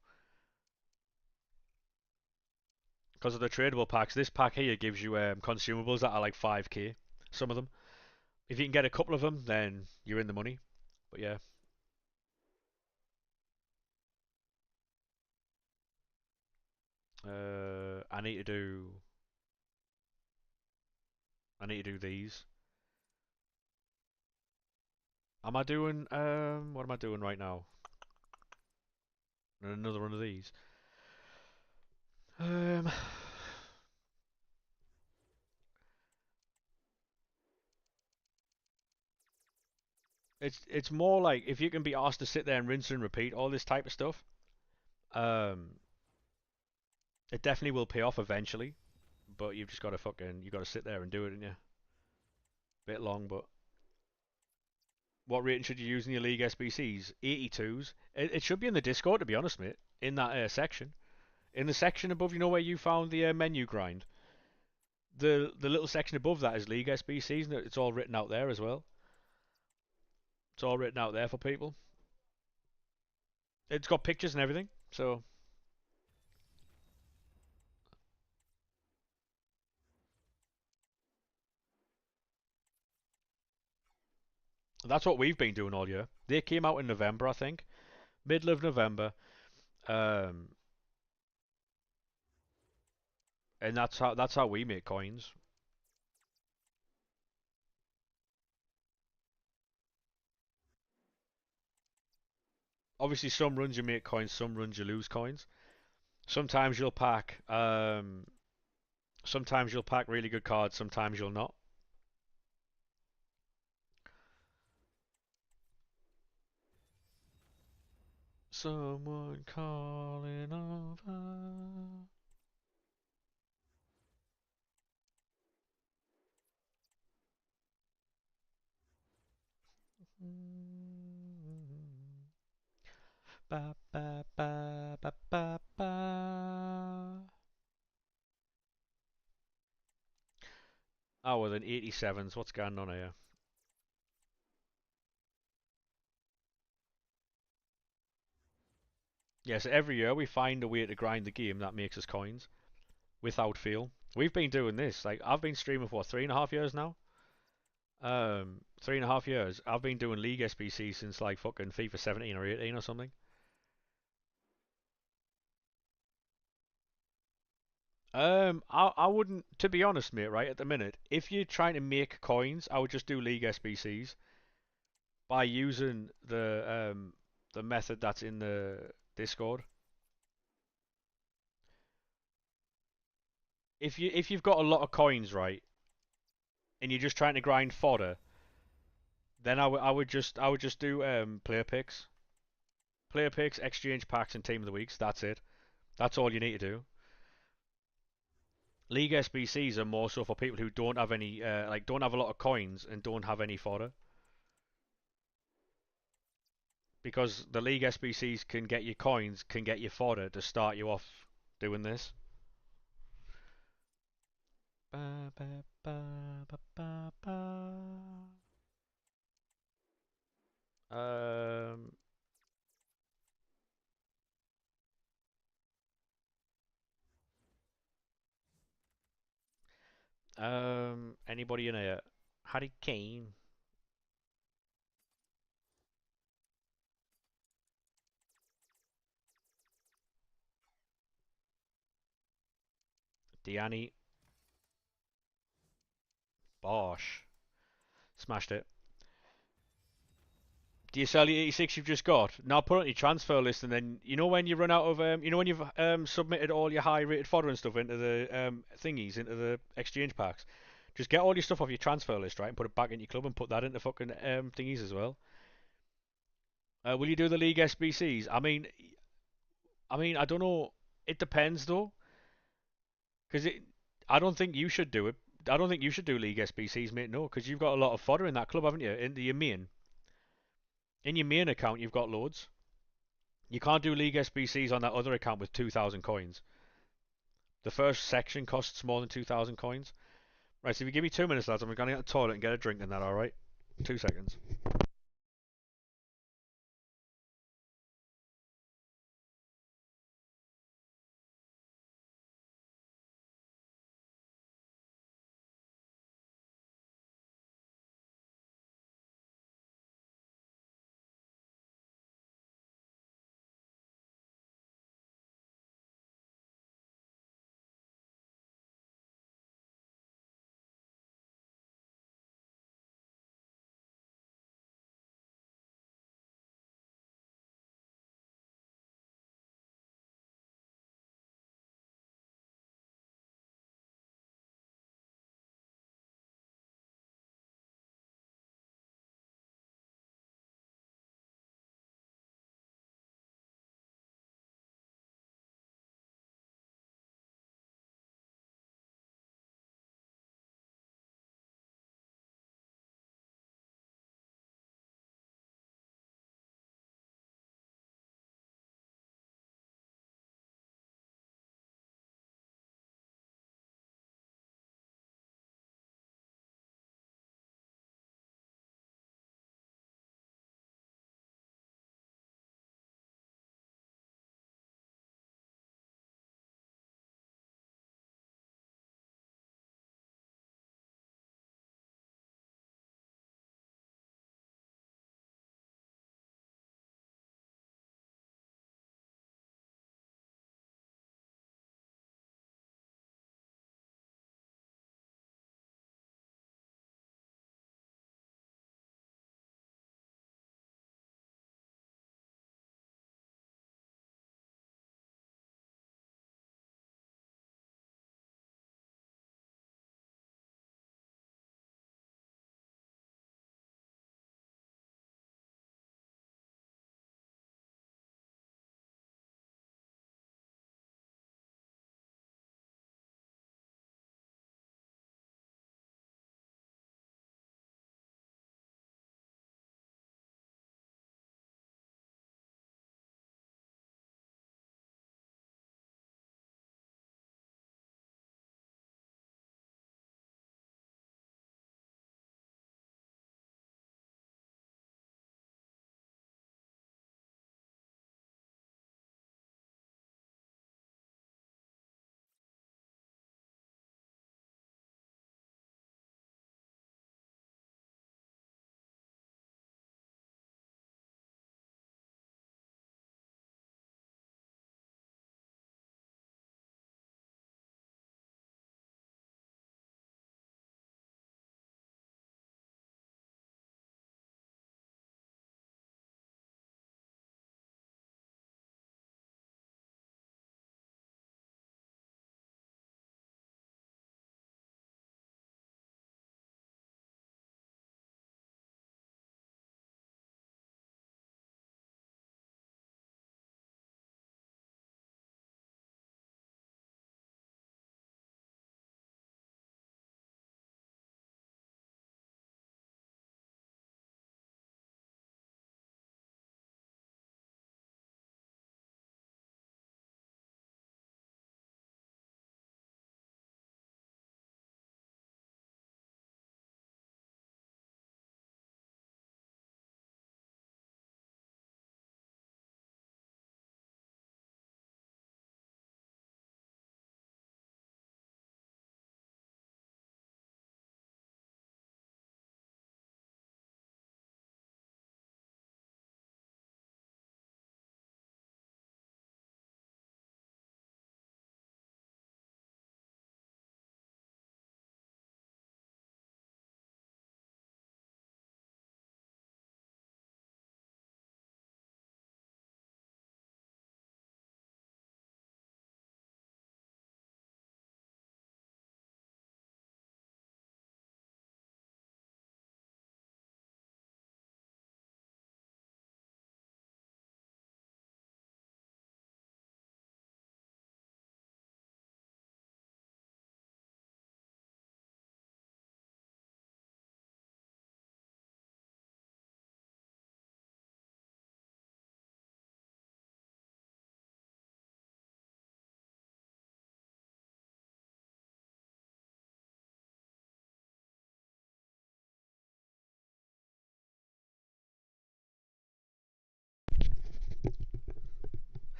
because of the tradable packs, this pack here gives you consumables that are like 5k. Some of them. If you can get a couple of them, then you're in the money. But yeah, I need to do. I need to do these. Am I doing? What am I doing right now? Another one of these. Um, it's more like if you can be asked to sit there and rinse and repeat all this type of stuff, um, it definitely will pay off eventually. But you've just got to you got to sit there and do it, and you bit long. But what rating should you use in your league SBCs? 82s. It should be in the Discord, to be honest, mate. In that section, in the section above, you know where you found the menu grind. The little section above that is league SBCs, and it's all written out there as well. It's all written out there for people. It's got pictures and everything. So That's what we've been doing all year. They came out in November, I think, middle of November, um, and that's how we make coins. Obviously, some runs you make coins, some runs you lose coins. Sometimes you'll pack, sometimes you'll pack really good cards, sometimes you'll not. Someone calling over. Ba ba ba ba ba ba. Oh, well then 87s. What's going on here? Yes, every year we find a way to grind the game that makes us coins without fail. We've been doing this. Like I've been streaming for what, 3.5 years now. 3.5 years. I've been doing League SBC since like fucking FIFA 17 or 18 or something. I wouldn't, to be honest, mate. Right at the minute, if you're trying to make coins, I would just do League SBCs by using the method that's in the Discord. If you've got a lot of coins, right, and you're just trying to grind fodder, then I would just do player picks, exchange packs, and team of the weeks. That's it. That's all you need to do. League SBCs are more so for people who don't have any, like, don't have a lot of coins and don't have any fodder, because the League SBCs can get you coins, can get you fodder to start you off doing this. Ba, ba, ba, ba, ba, ba. Um, anybody in here? Harry Kane, Diani, Bosch, smashed it. Do you sell the 86 you've just got? Now put it on your transfer list, and then you know when you run out of when you've submitted all your high rated fodder and stuff into the thingies, into the exchange packs. Just get all your stuff off your transfer list, right, and put it back in your club and put that into fucking thingies as well. Will you do the league SBCs? I don't know. It depends though, because I don't think you should do it. I don't think you should do league SBCs, mate. No, because you've got a lot of fodder in that club, haven't you? Into your main. In your main account, you've got loads. You can't do League SBCs on that other account with 2,000 coins. The first section costs more than 2,000 coins. Right, so if you give me 2 minutes, lads, I'm going to get to the toilet and get a drink and that, alright? 2 seconds.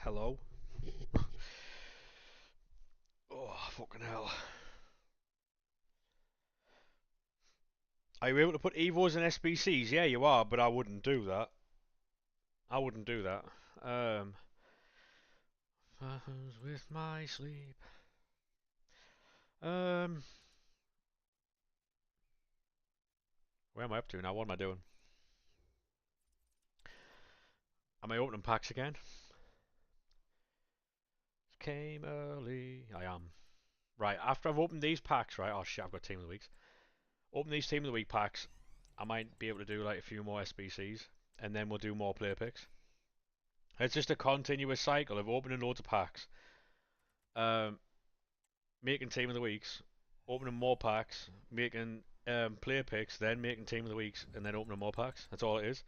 Hello? Oh, fucking hell. Are you able to put Evos and SBCs? Yeah, you are, but I wouldn't do that. I wouldn't do that. Um, with my sleep. Um, where am I up to now? What am I doing? Am I opening packs again? Came early. I am. Right, after I've opened these packs, right? Oh shit, I've got Team of the Weeks. Open these Team of the Week packs. I might be able to do like a few more SBCs, and then we'll do more player picks. It's just a continuous cycle of opening loads of packs, um, making Team of the Weeks, opening more packs, making player picks, then making Team of the Weeks, and then opening more packs. That's all it is.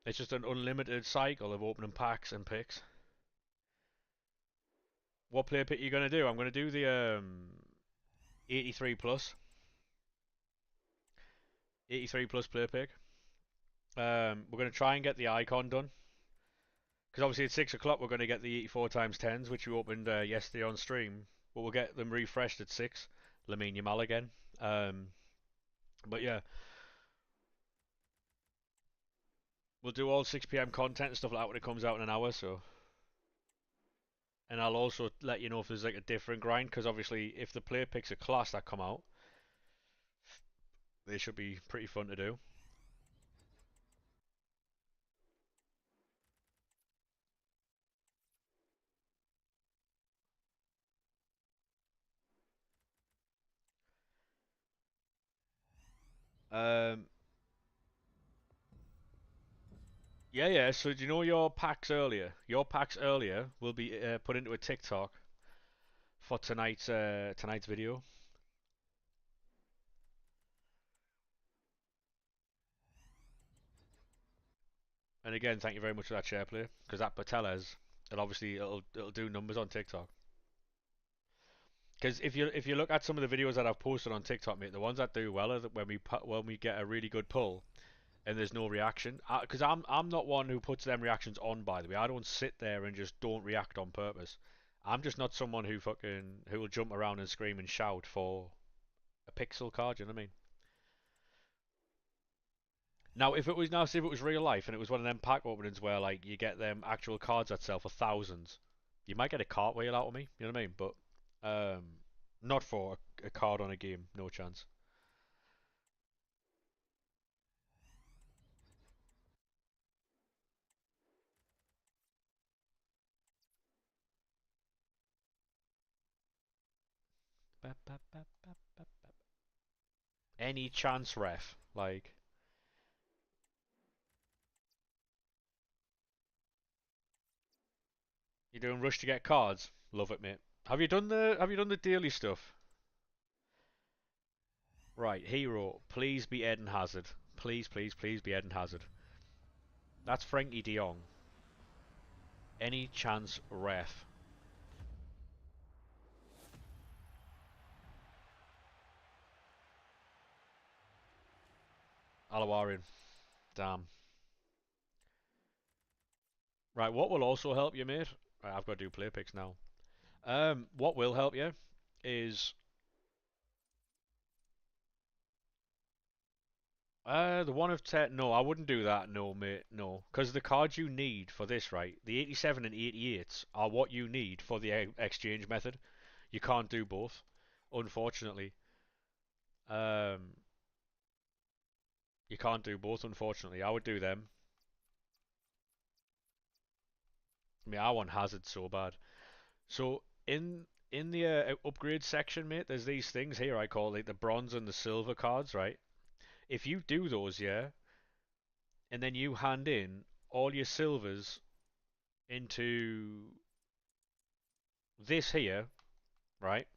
It's just an unlimited cycle of opening packs and picks. What player pick are you going to do? I'm going to do the 83 plus. 83 plus player pick. We're going to try and get the icon done. Because obviously at 6 o'clock we're going to get the 84 times 10s, which we opened yesterday on stream. But we'll get them refreshed at 6. Lamine Yamal again. But yeah, we'll do all 6 p.m. content and stuff like that when it comes out in an hour. So, and I'll also let you know if there's like a different grind, because obviously if the player picks a class that come out, they should be pretty fun to do. Um, yeah, yeah. So do you know your packs earlier? Your packs earlier will be put into a TikTok for tonight's video. And again, thank you very much for that share play, because that Pateles, and obviously it'll do numbers on TikTok. Because if you look at some of the videos that I've posted on TikTok, mate, the ones that do well are when we get a really good pull and there's no reaction. Because I'm not one who puts them reactions on. By the way, I don't sit there and just don't react on purpose. I'm just not someone who will jump around and scream and shout for a pixel card. You know what I mean? Now, say if it was real life and it was one of them pack openings where like you get them actual cards that sell for thousands, you might get a cartwheel out of me. You know what I mean? But um, not for a card on a game. No chance. Any chance, ref? Like, you doing rush to get cards? Love it, mate. Have you done the daily stuff? Right, hero. Please be Eden Hazard. Please, please, please be Eden Hazard. That's Frankie De Jong. Any chance, ref? Alawarian. Damn. Right, what will also help you, mate? Right, I've got to do play picks now. What will help you is the one of 10. No, I wouldn't do that. No, mate. No, because the cards you need for this, right? The 87 and 88s are what you need for the exchange method. You can't do both, unfortunately. Um, you can't do both, unfortunately. I would do them. I mean, I want Hazard so bad. So in the upgrade section, mate, there's these things here I call like the bronze and the silver cards, right? If you do those, yeah, and then you hand in all your silvers into this here, right?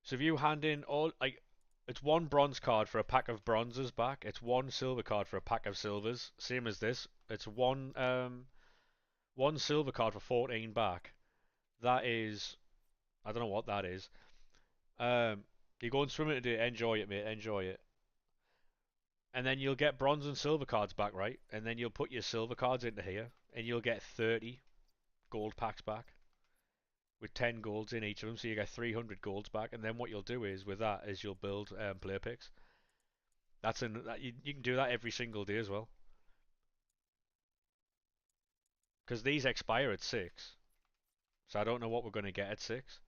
So if you hand in all like it's one bronze card for a pack of bronzes back, it's one silver card for a pack of silvers, same as this. It's one silver card for 14 back. That is I don't know what that is. You go and swim it today, enjoy it, mate, enjoy it. And then you'll get bronze and silver cards back, right? And then you'll put your silver cards into here, and you'll get 30 gold packs back with 10 golds in each of them, so you get 300 golds back. And then what you'll do is with that is you'll build player picks. You can do that every single day as well, because these expire at 6. So I don't know what we're going to get at 6.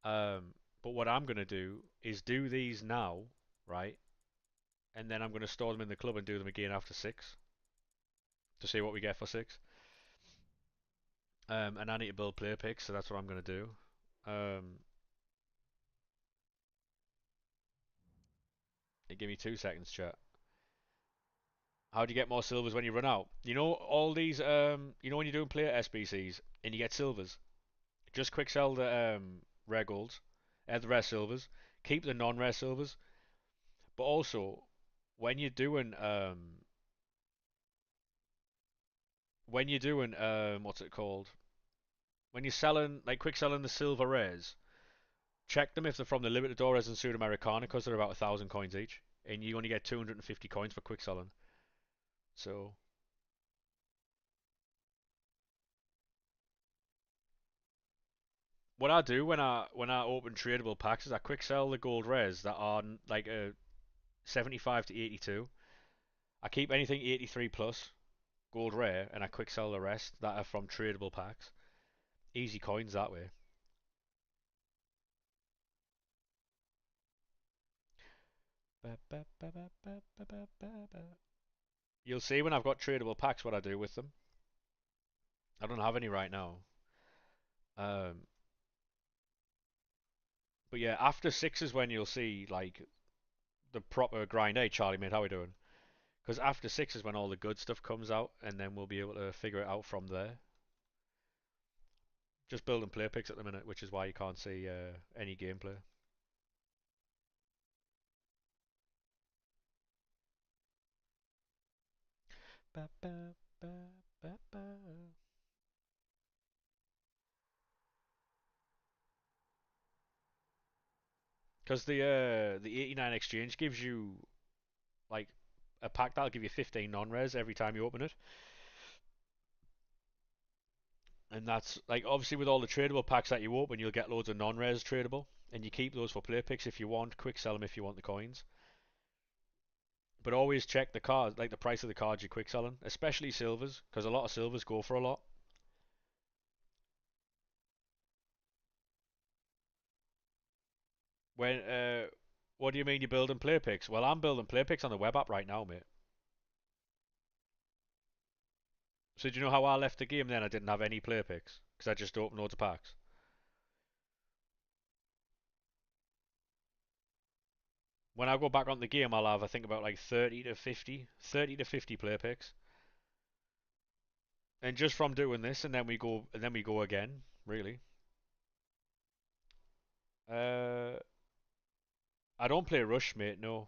But what I'm going to do is do these now, right? And then I'm going to store them in the club and do them again after 6 to see what we get for 6. And I need to build player picks, so that's what I'm going to do. Give me 2 seconds, chat. How do you get more silvers when you run out? You know all these, you know when you're doing player SBCs and you get silvers? Just quick sell the rare golds, the rare silvers. Keep the non-rare silvers. But also, when you're doing what's it called? When you're selling, like quick selling the silver rares, check them if they're from the Libertadores and Sudamericana, because they're about 1,000 coins each, and you only get 250 coins for quick selling. So what I do when I open tradable packs is I quick sell the gold rares that are like a 75 to 82. I keep anything 83 plus gold rare, and I quick sell the rest that are from tradable packs. Easy coins that way. You'll see when I've got tradable packs what I do with them. I don't have any right now. Um, but yeah, after 6 is when you'll see like the proper grind. Hey, Charlie, mate, how we doing? Because after 6 is when all the good stuff comes out, and then we'll be able to figure it out from there. Just building player picks at the minute, which is why you can't see any gameplay. Because the 89 exchange gives you like a pack that'll give you 15 non-res every time you open it. And that's like obviously with all the tradable packs that you open, you'll get loads of non-res tradable, and you keep those for player picks if you want. Quick sell them if you want the coins. But always check the cards, like the price of the cards you're quick selling, especially silvers, because a lot of silvers go for a lot. When what do you mean you're building player picks? Well, I'm building player picks on the web app right now, mate. So do you know how I left the game then? I didn't have any player picks because I just opened loads of packs. When I go back on the game, I'll have I think about like 30 to 50 player picks. And just from doing this, and then we go again. Really. Uh, I don't play Rush, mate. No,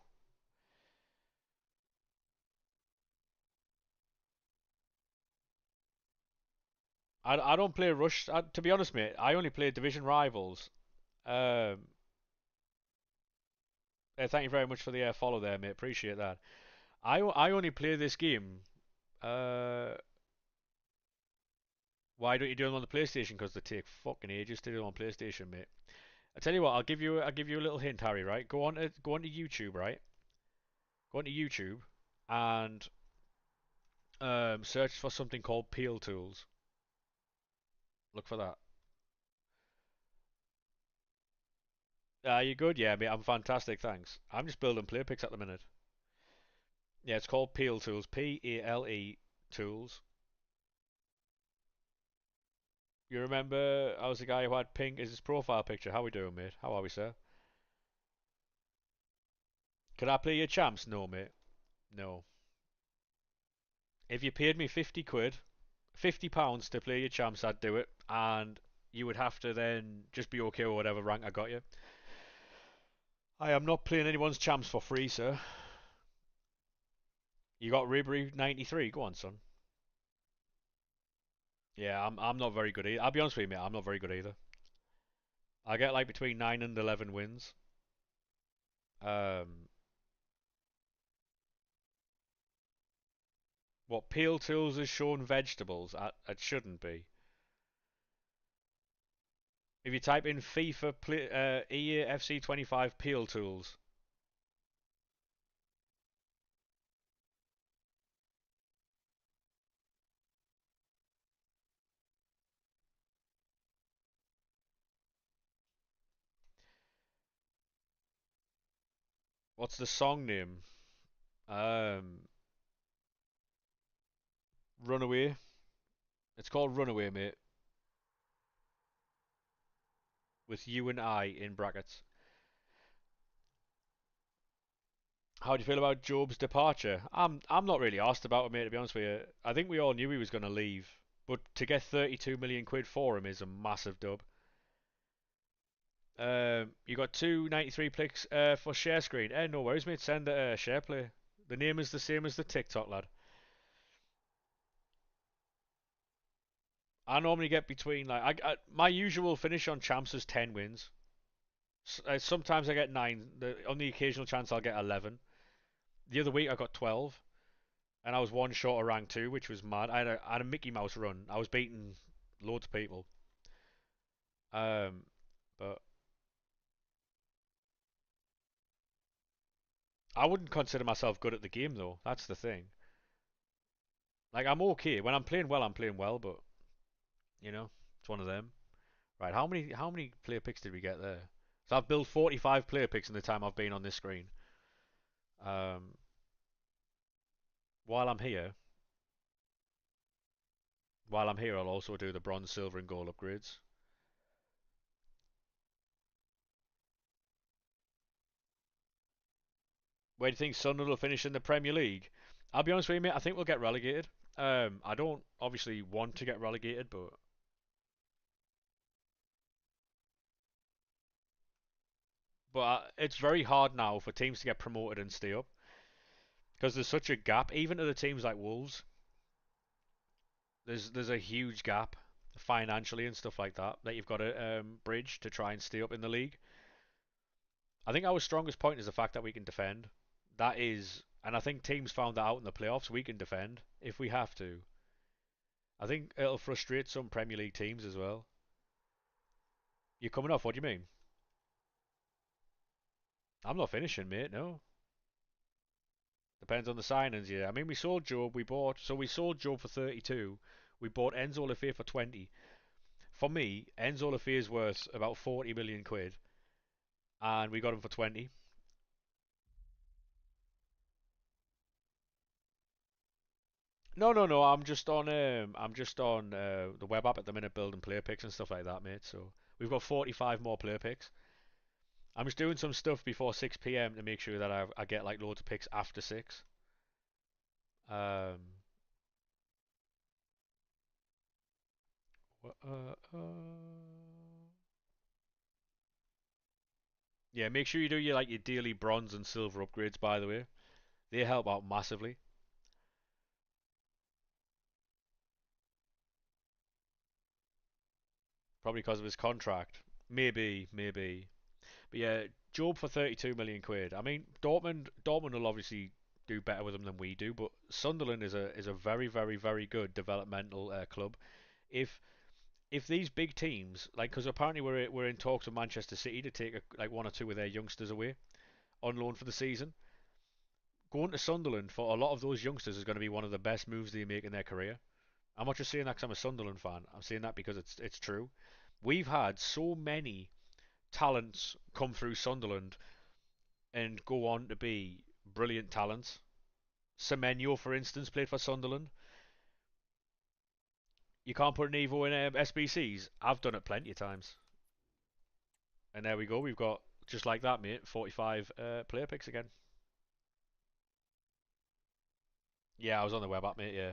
I don't play Rush. To be honest, mate, I only play Division Rivals. Um, thank you very much for the follow there, mate. Appreciate that. I only play this game. Uh, why don't you do them on the PlayStation? Because they take fucking ages to do on PlayStation, mate. I tell you what, I'll give you a little hint, Harry. Right, go on to YouTube, right? Go on to YouTube and search for something called Peel Tools. Look for that. You good? Yeah, mate. I'm fantastic, thanks. I'm just building player picks at the minute. Yeah, it's called Peel Tools. Pale Tools. You remember I was the guy who had pink as his profile picture? How we doing, mate? How are we, sir? Can I play your champs? No, mate. No. If you paid me 50 quid, £50 to play your champs, I'd do it, and you would have to then just be okay with whatever rank I got you. I am not playing anyone's champs for free, sir. You got Ribery 93. Go on, son. Yeah, I'm not very good either. I'll be honest with you, mate. I'm not very good either. I get like between 9 and 11 wins. Um, What, Peel Tools is shown vegetables? It shouldn't be. If you type in FIFA EA FC 25 Peel Tools, what's the song name? Um, Runaway. It's called Runaway, mate, with you and I in brackets. How do you feel about Job's departure? I'm not really asked about it, mate, to be honest with you. I think we all knew he was going to leave, but to get 32 million quid for him is a massive dub. You got 293 clicks for share screen. No worries, mate. Send a share play. The name is the same as the TikTok lad. I normally get between my usual finish on champs is 10 wins. Sometimes I get 9. On the occasional chance I'll get 11. The other week I got 12, and I was one short of rank 2, which was mad. I had a Mickey Mouse run. I was beating loads of people. Um, but I wouldn't consider myself good at the game though. That's the thing. Like I'm okay when I'm playing well. I'm playing well, but it's one of them. Right? How many player picks did we get there? So I've built 45 player picks in the time I've been on this screen. Um, while I'm here, I'll also do the bronze, silver, and gold upgrades. Where do you think Sunderland will finish in the Premier League? I'll be honest with you, mate. I think we'll get relegated. I don't obviously want to get relegated, but it's very hard now for teams to get promoted and stay up because there's such a gap. Even to the teams like Wolves, there's a huge gap financially and stuff like that that you've got to bridge to try and stay up in the league. I think our strongest point is the fact that we can defend. That is, and I think teams found that out in the playoffs. We can defend if we have to. I think it'll frustrate some Premier League teams as well. You're coming off. What do you mean? I'm not finishing, mate. No. Depends on the signings. Yeah. I mean, we sold Job. We sold Job for 32. We bought Enzo Lafay for 20. For me, Enzo Lafay is worth about 40 million quid, and we got him for 20. No, no, no. I'm just on the web app at the minute, building player picks and stuff like that, mate. So we've got 45 more player picks. I'm just doing some stuff before 6 p.m. to make sure that I get like loads of picks after 6. Um, yeah, make sure you do your daily bronze and silver upgrades. By the way, they help out massively. Probably because of his contract. Maybe, maybe. But yeah, Job for 32 million quid. I mean, Dortmund will obviously do better with him than we do, but Sunderland is a very, very, very good developmental club. If if these big teams, like, because apparently we're in talks with Manchester City to take like one or two of their youngsters away on loan for the season, going to Sunderland for a lot of those youngsters is going to be one of the best moves they make in their career. I'm not just saying that because I'm a Sunderland fan. I'm saying that because it's true. We've had so many talents come through Sunderland and go on to be brilliant talents. Semenyo, for instance, played for Sunderland. You can't put an Evo in SBCs. I've done it plenty of times. And there we go. We've got, just like that, mate, 45 player picks again. Yeah, I was on the web app, mate, yeah.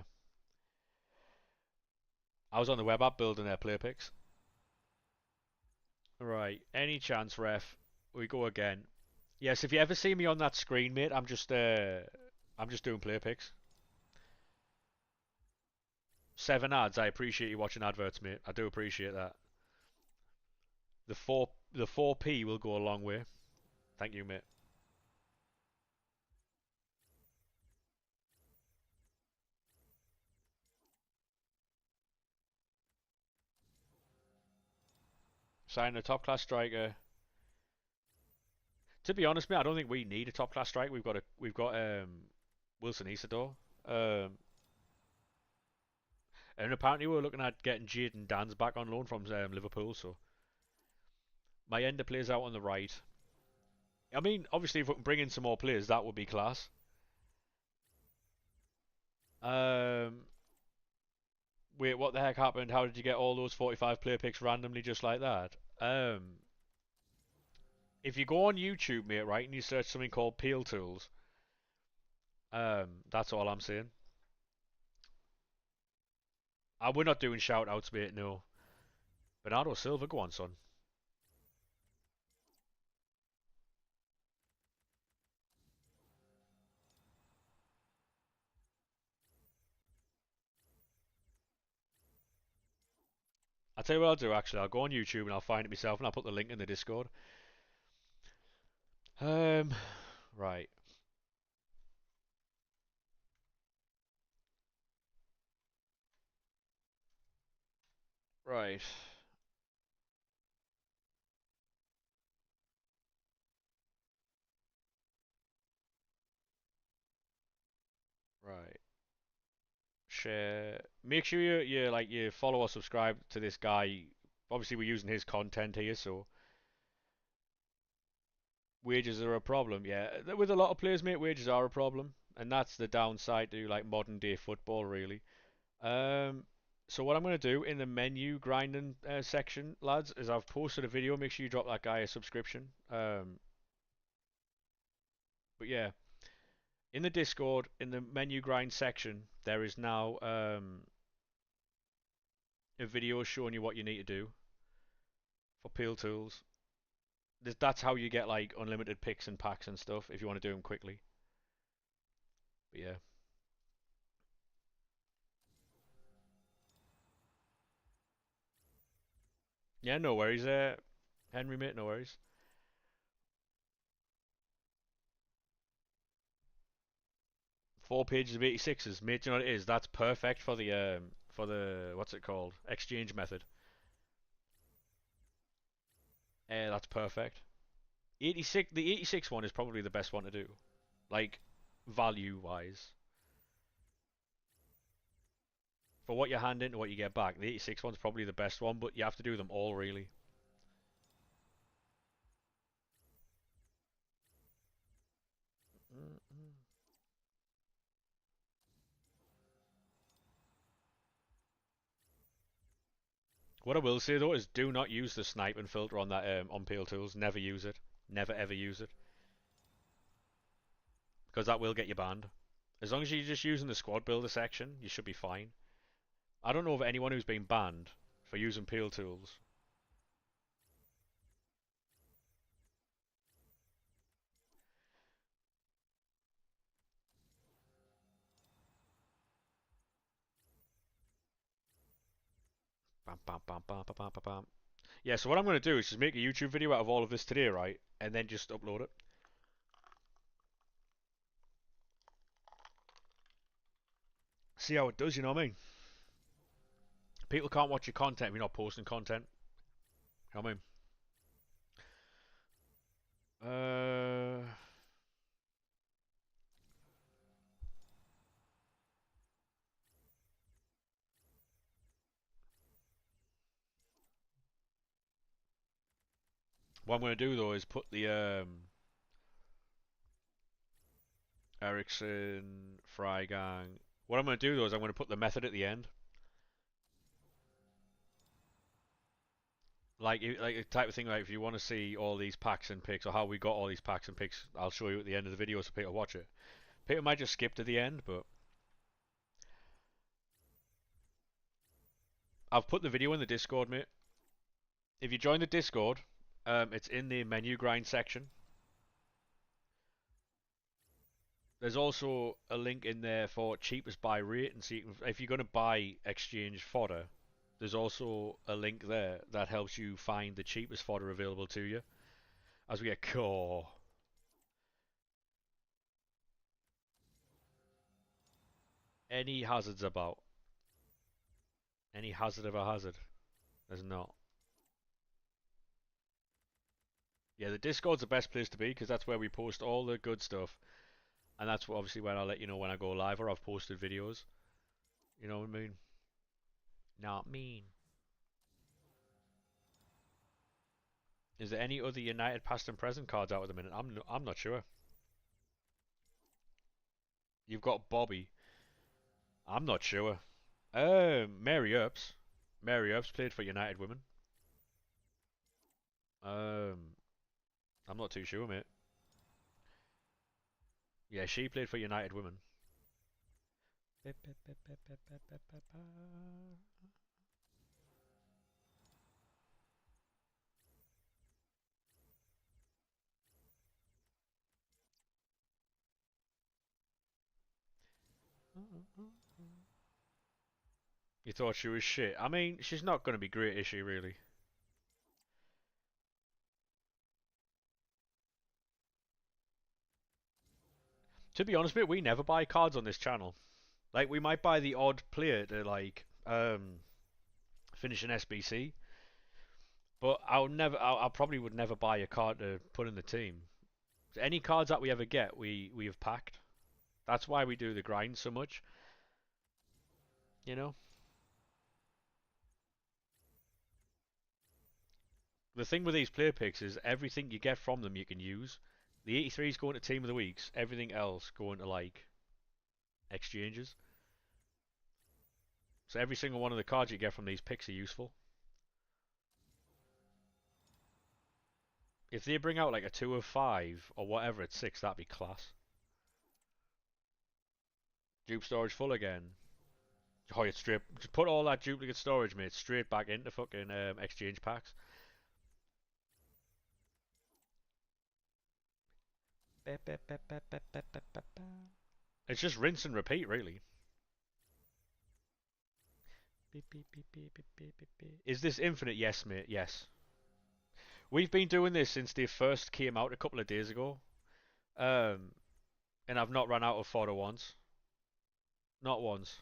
I was on the web app building their player picks. Right, any chance, ref? We go again. Yes, if you ever see me on that screen, mate, I'm just doing player picks. 7 ads. I appreciate you watching adverts, mate. I do appreciate that. The 4p will go a long way. Thank you, mate. Signing a top class striker. To be honest, mate, I don't think we need a top class striker. We've got Wilson Isidore. And apparently we're looking at getting Jadon Danns back on loan from Liverpool. So my ender plays out on the right. I mean, obviously, if we can bring in some more players, that would be class. Wait, what the heck happened? How did you get all those 45 player picks randomly just like that? If you go on YouTube, mate, right, and you search something called Peel Tools, that's all I'm saying. We're not doing shout outs, mate, no. Bernardo Silva, go on, son. I'll tell you what I'll do, actually. I'll go on YouTube and I'll find it myself and I'll put the link in the Discord. Right. Right. Right. Share. Make sure you follow or subscribe to this guy. Obviously, we're using his content here, so wages are a problem. Yeah, with a lot of players, mate, wages are a problem, and that's the downside to like modern day football, really. Um, so what I'm gonna do in the menu grinding section, lads, is I've posted a video. Make sure you drop that guy a subscription. But yeah, in the Discord, in the menu grind section, there is now a video showing you what you need to do for Peel Tools. That's how you get like unlimited picks and packs and stuff if you want to do them quickly. But yeah. Yeah, no worries, Henry, mate, no worries. 4 pages of 86s, mate. Do you know what it is? That's perfect for the what's it called? Exchange method. That's perfect. 86, the 86 one is probably the best one to do, like value wise. For what you hand into what you get back, the 86 one's probably the best one, but you have to do them all really. What I will say though is do not use the sniping filter on that on Pale Tools. Never use it. Never ever use it. Because that will get you banned. As long as you're just using the squad builder section, you should be fine. I don't know of anyone who's been banned for using Peel Tools. Bam, bam, bam, bam, bam, bam, bam, bam. Yeah, so what I'm going to do is just make a YouTube video out of all of this today, right? And then just upload it. See how it does, you know what I mean? People can't watch your content if you're not posting content. You know what I mean? What I'm going to do though is put the Ericsson, Freigang. What I'm going to do though is I'm going to put the method at the end. Like the type of thing, like if you want to see all these packs and picks or how we got all these packs and picks, I'll show you at the end of the video so Peter watch it. Peter might just skip to the end, but I've put the video in the Discord, mate. If you join the Discord, it's in the menu grind section. There's also a link in there for cheapest buy rate, and so if you're going to buy exchange fodder, there's also a link there that helps you find the cheapest fodder available to you. As we get core. Any hazards about? Any hazard of a hazard? There's not. Yeah, the Discord's the best place to be because that's where we post all the good stuff, and that's obviously when I'll let you know when I go live or I've posted videos. You know what I mean? Not mean. Is there any other United past and present cards out at the minute? I'm not sure. You've got Bobby. I'm not sure. Mary Earps. Mary Earps played for United Women. Um, I'm not too sure, mate. Yeah, she played for United Women. You thought she was shit. I mean, she's not going to be great, is she, really? To be honest, mate, we never buy cards on this channel. Like, we might buy the odd player to, like, finish an SBC, but I probably would never buy a card to put in the team. Any cards that we ever get, we have packed. That's why we do the grind so much, you know? The thing with these player picks is everything you get from them you can use. The 83's going to Team of the Weeks, everything else going to, like, exchanges. So every single one of the cards you get from these picks are useful. If they bring out like a 2 of 5 or whatever at 6, that'd be class. Dupe storage full again. Oh, it's straight. Just put all that duplicate storage, mate, straight back into fucking exchange packs. It's just rinse and repeat, really. Is this infinite? Yes, mate. Yes. We've been doing this since they first came out a couple of days ago. Um, and I've not run out of fodder once. Not once.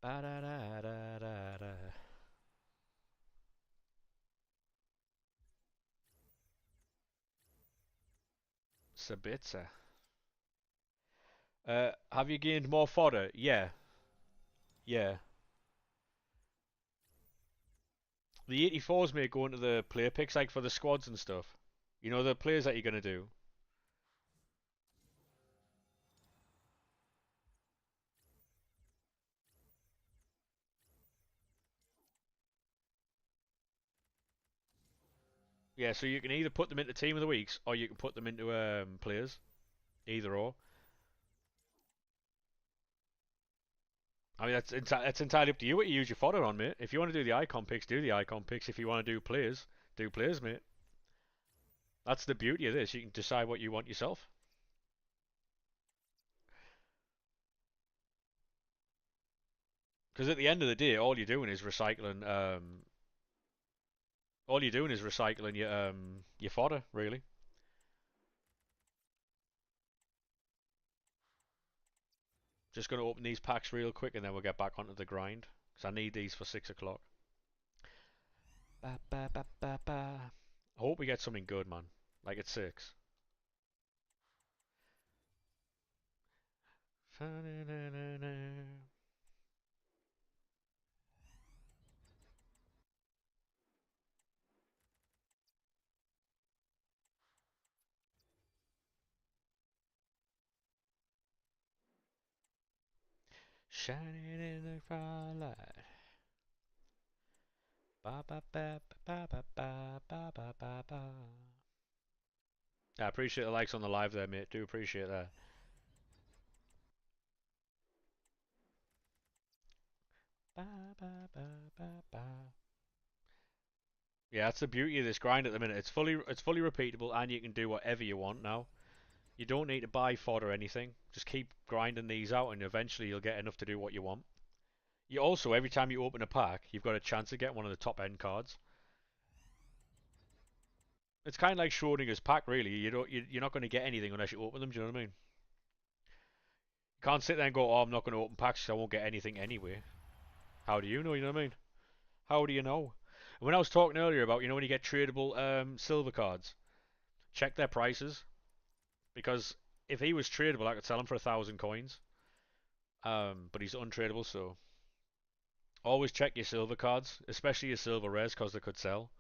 Ba da da da da da. Sabitzer. Have you gained more fodder? Yeah. Yeah. The 84s may go into the player picks, like for the squads and stuff. You know, the players that you're going to do. Yeah, so you can either put them into Team of the Weeks or you can put them into players. Either or. I mean, that's entirely up to you what you use your fodder on, mate. If you want to do the icon picks, do the icon picks. If you want to do players, mate. That's the beauty of this. You can decide what you want yourself. Because at the end of the day, all you're doing is recycling. All you're doing is recycling your fodder, really. Just going to open these packs real quick and then we'll get back onto the grind. Because I need these for 6 o'clock. Ba, ba, ba, ba, ba. I hope we get something good, man. Like at 6. Shining in the firelight. Ba ba ba ba ba ba ba ba ba ba. I appreciate the likes on the live there, mate. Do appreciate that. Ba ba ba ba ba. Yeah, that's the beauty of this grind at the minute. It's fully repeatable and you can do whatever you want now. You don't need to buy fodder or anything. Just keep grinding these out and eventually you'll get enough to do what you want. You also, every time you open a pack, you've got a chance to get one of the top end cards. It's kind of like Schrodinger's pack, really. You're not going to get anything unless you open them. Do you know what I mean? Can't sit there and go, oh, I'm not going to open packs because I won't get anything anyway. How do you know? You know what I mean? How do you know? And when I was talking earlier about, when you get tradable silver cards, check their prices. Because if he was tradable, I could sell him for 1,000 coins. But he's untradable, so always check your silver cards, especially your silver rares, because they could sell.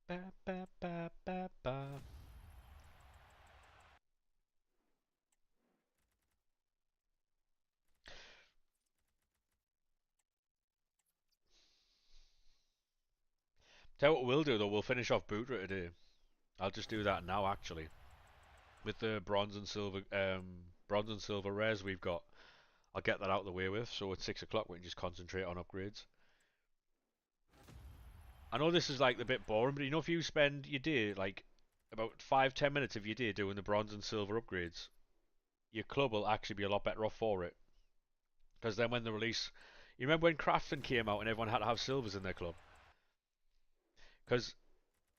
Ba, ba, ba, ba, ba. Tell you what we'll do though, we'll finish off Bootra today. I'll just do that now actually. With the bronze and silver rares we've got, I'll get that out of the way with, so at 6 o'clock we can just concentrate on upgrades. I know this is like a bit boring, but if you spend your day, like about 5-10 minutes of your day doing the bronze and silver upgrades, your club will actually be a lot better off for it. Because then when the release, you remember when Crafton came out and everyone had to have silvers in their club? Because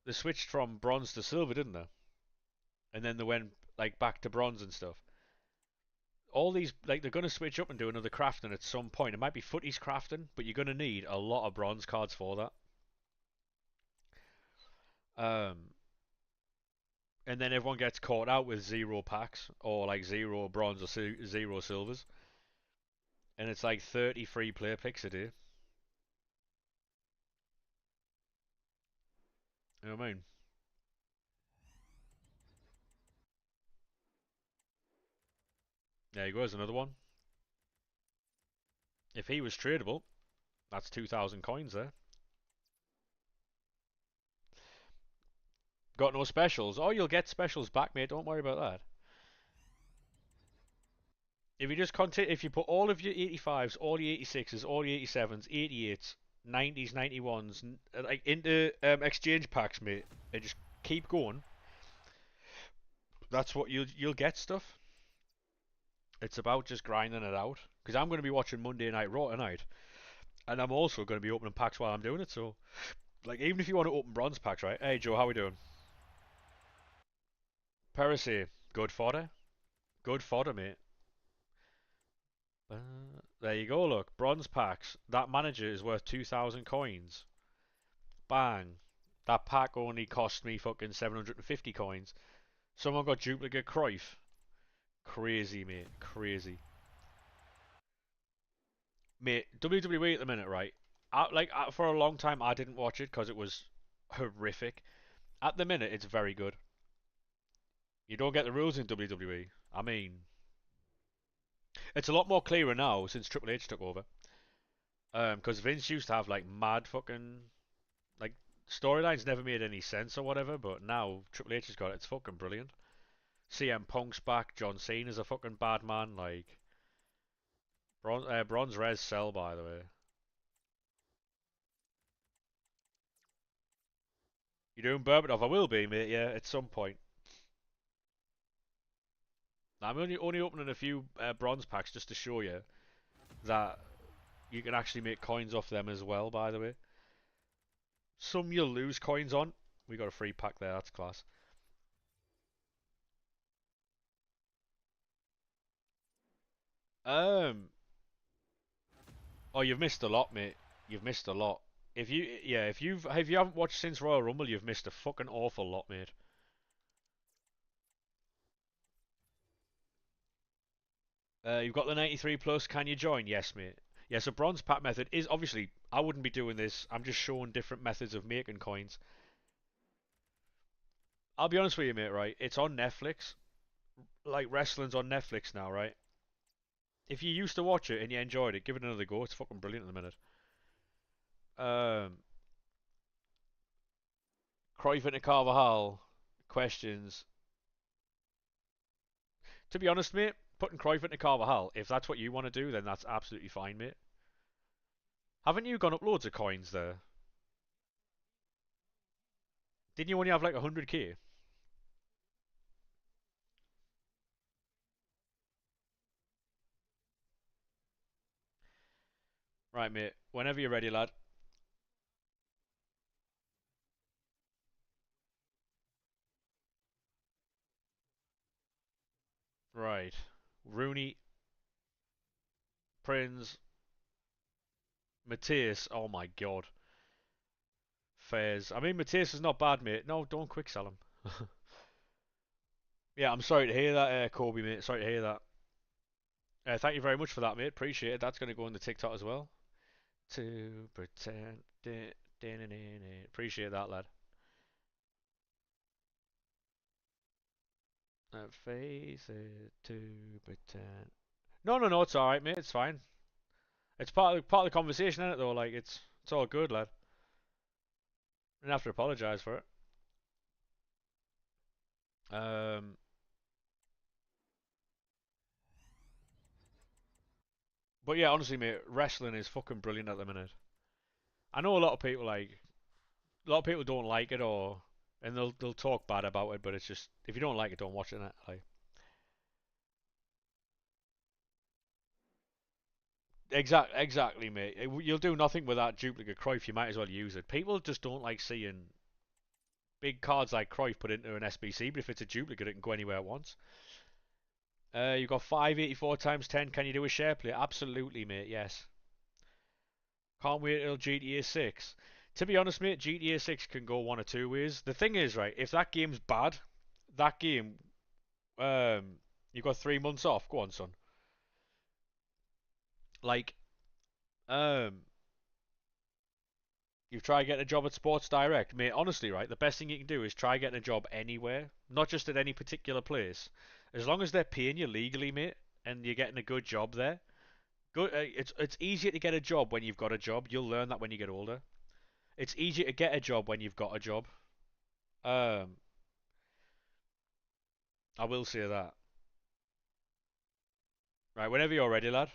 they switched from bronze to silver, didn't they? And then they went like back to bronze and stuff. All these, like, they're going to switch up and do another crafting at some point. It might be footies crafting, but you're going to need a lot of bronze cards for that. And then everyone gets caught out with 0 packs, or like 0 bronze or 0 silvers. And it's like 30 free player picks a day. You know what I mean? There you go, there's another one. If he was tradable, that's 2,000 coins there. Got no specials. Oh, you'll get specials back, mate. Don't worry about that. If you just if you put all of your 85s, all your 86s, all your 87s, 88s, 90s, 91s, like into exchange packs, mate, and just keep going, that's what you'll get stuff. It's about just grinding it out. Because I'm going to be watching Monday Night Raw tonight, and I'm also going to be opening packs while I'm doing it. So, like, even if you want to open bronze packs, right? Hey, Joe, how we doing? Perisy, good fodder. Good fodder, mate. There you go, look. Bronze packs. That manager is worth 2,000 coins. Bang. That pack only cost me fucking 750 coins. Someone got duplicate Cruyff. Crazy, mate. Crazy. Mate, WWE at the minute, right? For a long time, I didn't watch it because it was horrific. At the minute, it's very good. You don't get the rules in WWE. I mean, it's a lot more clearer now since Triple H took over. Because Vince used to have like mad fucking like storylines never made any sense or whatever, but now Triple H has got it. It's fucking brilliant. CM Punk's back. John Cena's a fucking bad man. Like Bronze Res sell, by the way. You doing Berbatov? I will be, mate. Yeah, at some point. I'm only opening a few bronze packs just to show you that you can actually make coins off them as well. By the way, some you'll lose coins on. We got a free pack there. That's class. Um. Oh, you've missed a lot, mate. You've missed a lot. If you haven't watched since Royal Rumble, you've missed a fucking awful lot, mate. You've got the 93 plus. Can you join? Yes, mate. Yeah, so bronze pack method is obviously I wouldn't be doing this. I'm just showing different methods of making coins. I'll be honest with you, mate. Right? It's on Netflix. Like wrestling's on Netflix now, right? If you used to watch it and you enjoyed it, give it another go. It's fucking brilliant at the minute. Um, Cruyff and Carvajal questions. To be honest, mate, putting Cruyff into Carvajal, if that's what you want to do, then that's absolutely fine, mate. Haven't you gone up loads of coins there? Didn't you only have like 100k? Right, mate. Whenever you're ready, lad. Right. Rooney, Prince, Matthias. Oh my god. Fairs. I mean, Matthias is not bad, mate. No, don't quick sell him. Yeah, I'm sorry to hear that, Kobe, mate. Sorry to hear that. Thank you very much for that, mate. Appreciate it. That's going to go on the TikTok as well. To pretend. Appreciate that, lad. Face it to pretend. No, no, no. It's all right, mate. It's fine. It's part of the conversation, isn't it? Though, like it's all good, lad. You don't have to apologise for it. Um, but yeah, honestly, mate, wrestling is fucking brilliant at the minute. I know a lot of people a lot of people don't like it or and they'll talk bad about it, but it's just if you don't like it, don't watch it. Like exactly, mate. You'll do nothing with that duplicate Cruyff. You might as well use it. People just don't like seeing big cards like Cruyff put into an SBC, but if it's a duplicate, it can go anywhere it wants. You got 584 times 10. Can you do a share play? Absolutely, mate. Yes. Can't wait till GTA 6. To be honest, mate, GTA 6 can go one or two ways. The thing is, right, if that game's bad, that game, you've got 3 months off. Go on, son. Like, um, you've tried getting a job at Sports Direct, mate. Honestly, right, the best thing you can do is try getting a job anywhere, not just at any particular place. As long as they're paying you legally, mate, and you're getting a good job there. Good. It's easier to get a job when you've got a job. You'll learn that when you get older. It's easier to get a job when you've got a job. Um, I will say that. Right, whenever you're ready, lad.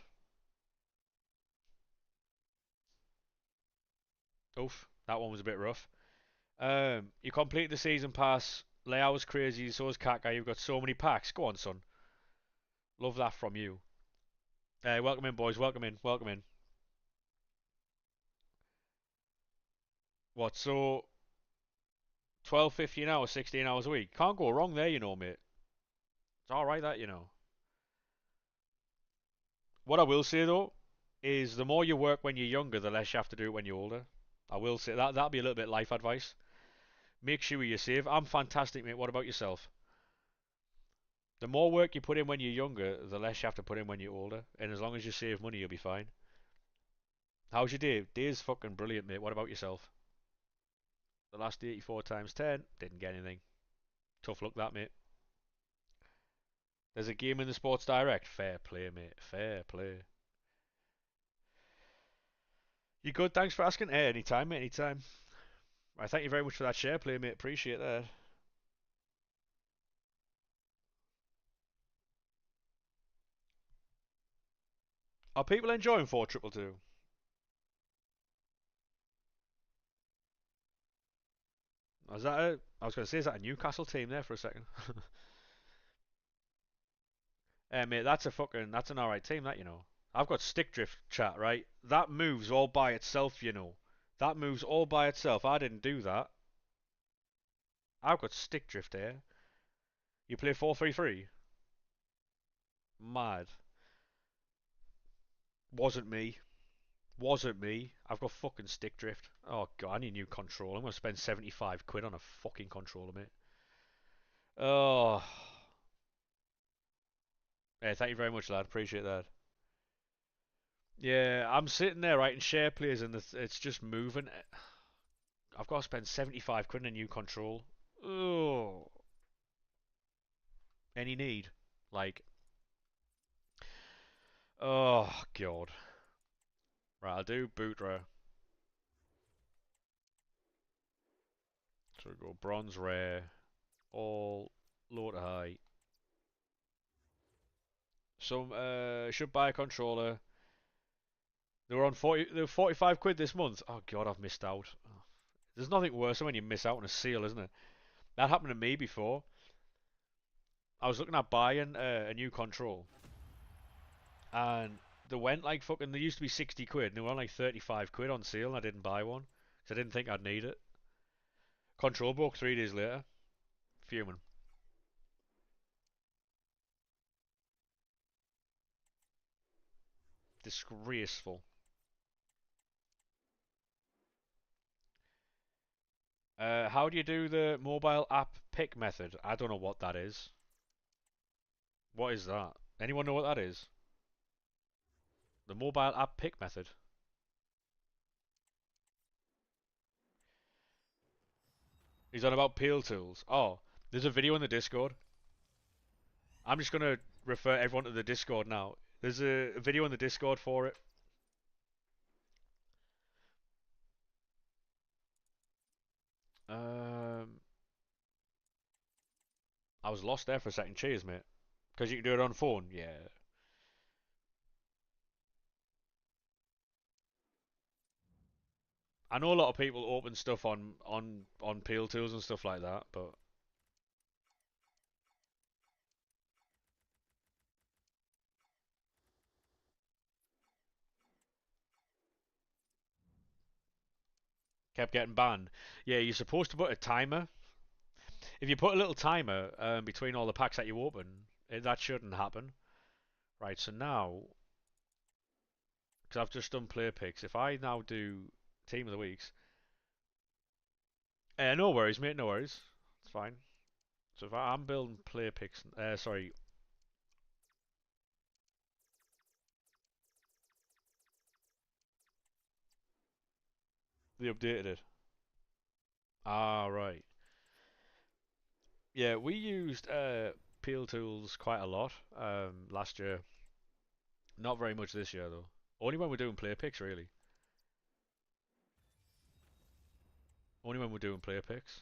Oof, that one was a bit rough. You complete the season pass. Layout was crazy. So is Cat Guy. You've got so many packs. Go on, son. Love that from you. Welcome in, boys. Welcome in. Welcome in. What? So 12, 15 hours, 16 hours a week. Can't go wrong there, you know, mate. It's all right that you know. What I will say though is the more you work when you're younger, the less you have to do it when you're older. I will say that that'll be a little bit life advice. Make sure you save. I'm fantastic, mate. What about yourself? The more work you put in when you're younger, the less you have to put in when you're older. And as long as you save money, you'll be fine. How's your day? Day's fucking brilliant, mate. What about yourself? The last 84 times 10, didn't get anything. Tough luck that, mate. There's a game in the Sports Direct. Fair play, mate. Fair play. You good? Thanks for asking. Hey, anytime, mate. Anytime. I thank you very much for that share play, mate. Appreciate that. Are people enjoying 4222? Is that I was going to say, is that a Newcastle team there for a second? Mate, that's an alright team, that, you know. I've got stick drift chat, right? That moves all by itself, you know. That moves all by itself. I didn't do that. I've got stick drift here. You play 4-3-3? Mad. Wasn't me. Wasn't me. I've got fucking stick drift. Oh god, I need a new controller. I'm gonna spend 75 quid on a fucking controller, mate. Oh. Hey, thank you very much, lad. Appreciate that. Yeah, I'm sitting there writing share plays and it's just moving. I've got to spend 75 quid on a new control. Oh. Any need? Like, oh god. Right, I'll do Bootra. So we go bronze rare, all low to high. Some should buy a controller. They were on 40. They were 45 quid this month. Oh god, I've missed out. Oh. There's nothing worse than when you miss out on a sale, isn't it? That happened to me before. I was looking at buying a new control, and They went like fucking. They used to be 60 quid, and they were on like 35 quid on sale, and I didn't buy one because I didn't think I'd need it. Control broke 3 days later. Fuming. Disgraceful. How do you do the mobile app pick method? I don't know what that is. What is that? Anyone know what that is? The mobile app pick method. He's on about peel tools. Oh, there's a video in the Discord. I'm just gonna refer everyone to the Discord now. There's a video in the Discord for it. Um, I was lost there for a second. Cheers, mate. Because you can do it on phone. Yeah. I know a lot of people open stuff on peel tools and stuff like that, but kept getting banned. Yeah, you're supposed to put a timer. If you put a little timer between all the packs that you open, that shouldn't happen. Right, so now, because I've just done player picks, if I now do team of the weeks, no worries, mate, no worries. It's fine. So if I'm building player picks, sorry, they updated it. Ah, right. Yeah, we used peel tools quite a lot last year. Not very much this year though. Only when we're doing player picks, really. Only when we're doing player picks.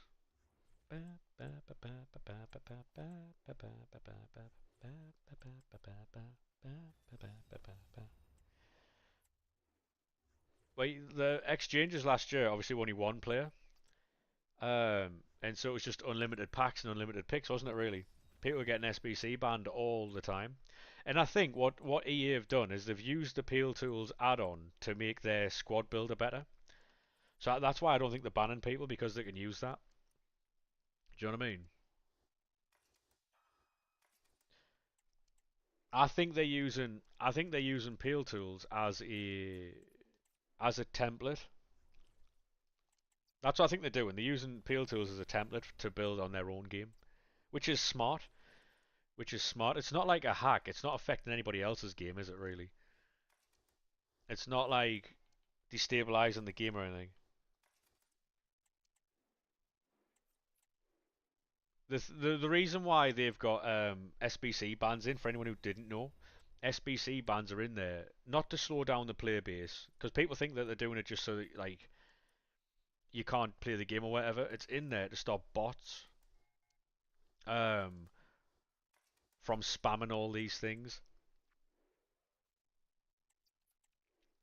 Wait, the exchanges last year obviously only one player, and so it was just unlimited packs and unlimited picks, wasn't it? Really, people were getting SBC banned all the time, and I think what EA have done is they've used the Peel Tools add-on to make their squad builder better. So that's why I don't think they're banning people because they can use that. Do you know what I mean? I think they're using Peel Tools as a template. That's what I think they're doing. They're using Peel Tools as a template to build on their own game, which is smart. Which is smart. It's not like a hack. It's not affecting anybody else's game, is it really? It's not like destabilizing the game or anything. The reason why they've got SBC bans in, for anyone who didn't know, SBC bans are in there not to slow down the player base, because people think that they're doing it just so that, like, you can't play the game or whatever. It's in there to stop bots um, from spamming all these things.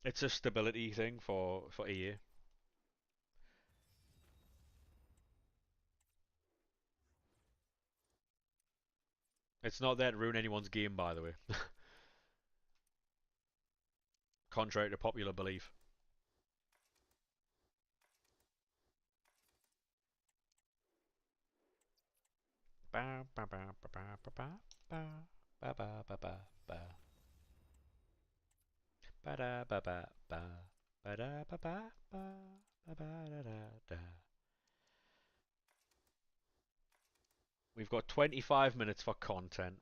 It's a stability thing for EA. It's not there to ruin anyone's game, by the way, contrary to popular belief. Ba ba ba ba ba ba ba ba ba ba ba ba ba ba da ba ba ba ba da ba ba ba ba ba da da da. We've got 25 minutes for content.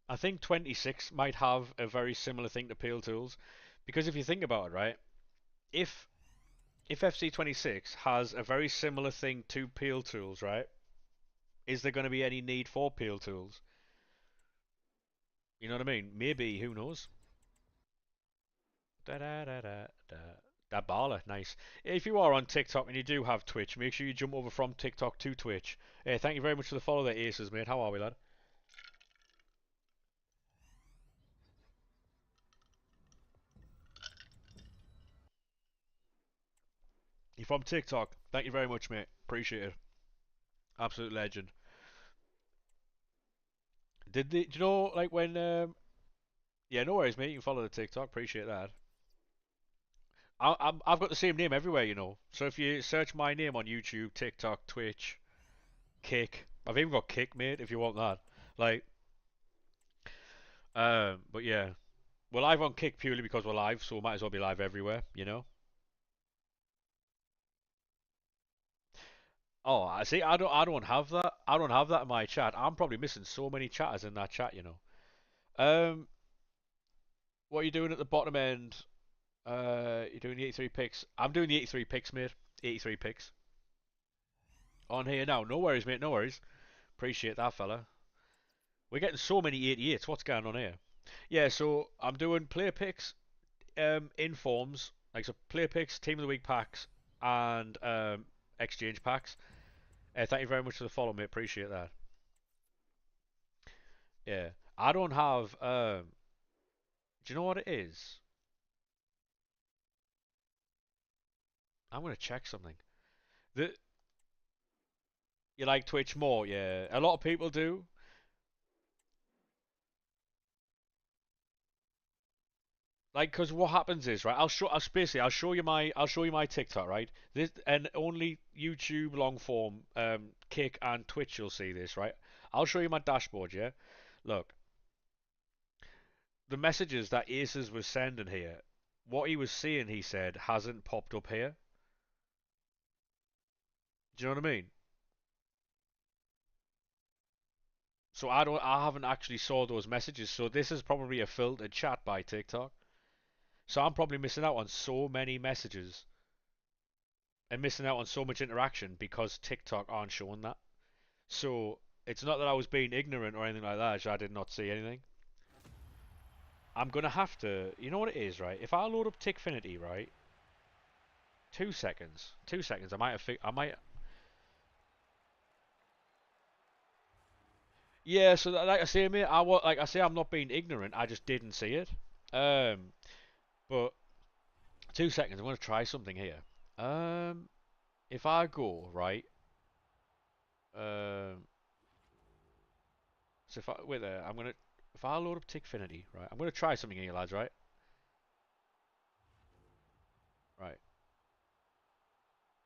I think 26 might have a very similar thing to Peel Tools, because if you think about it, right, if if FC26 has a very similar thing to Peel Tools, right, is there going to be any need for Peel Tools? You know what I mean? Maybe, who knows? Da da da da da. That baller, nice. If you are on TikTok and you do have Twitch, make sure you jump over from TikTok to Twitch. Thank you very much for the follow there, Aces, mate. How are we, lad? from TikTok. Thank you very much, mate. Appreciate it. Absolute legend. Do you know, like, when, yeah, no worries, mate. You can follow the TikTok. Appreciate that. I've got the same name everywhere, you know. So if you search my name on YouTube, TikTok, Twitch, Kick, I've even got Kick, mate, if you want that. Like, but yeah, we're live on Kick purely because we're live, so we might as well be live everywhere, you know. Oh, I see. I don't have that. I don't have that in my chat. I'm probably missing so many chatters in that chat, you know. Um, what are you doing at the bottom end? You're doing the 83 picks. I'm doing the 83 picks, mate. 83 picks on here now. No worries, mate. No worries. Appreciate that, fella. We're getting so many 88s. What's going on here? Yeah, so I'm doing player picks, in forms, like so player picks, team of the week packs, and exchange packs. Thank you very much for the follow, mate. Appreciate that. Yeah, I don't have. Do you know what it is? I'm gonna check something. The You like Twitch more? Yeah, a lot of people do. Like, cause what happens is, right? I'll show you my TikTok, right? This and only YouTube long form, Kick and Twitch you'll see this, right? I'll show you my dashboard, yeah. Look, the messages that Aces was sending here, what he was seeing, he said, hasn't popped up here. Do you know what I mean? So I haven't actually saw those messages. So this is probably a filtered chat by TikTok. So I'm probably missing out on so many messages and missing out on so much interaction because TikTok aren't showing that. So it's not that I was being ignorant or anything like that. I did not see anything. I'm gonna have to. You know what it is, right? If I load up Tickfinity, right? 2 seconds. 2 seconds. I might have. I might. Yeah. So like I say, mate. Like I say, I'm not being ignorant. I just didn't see it. Um. But 2 seconds. I'm gonna try something here. Um. If I go right. Um. So if I wait there, I'm gonna. If I load up Tickfinity, right? I'm gonna try something here, lads. Right. Right.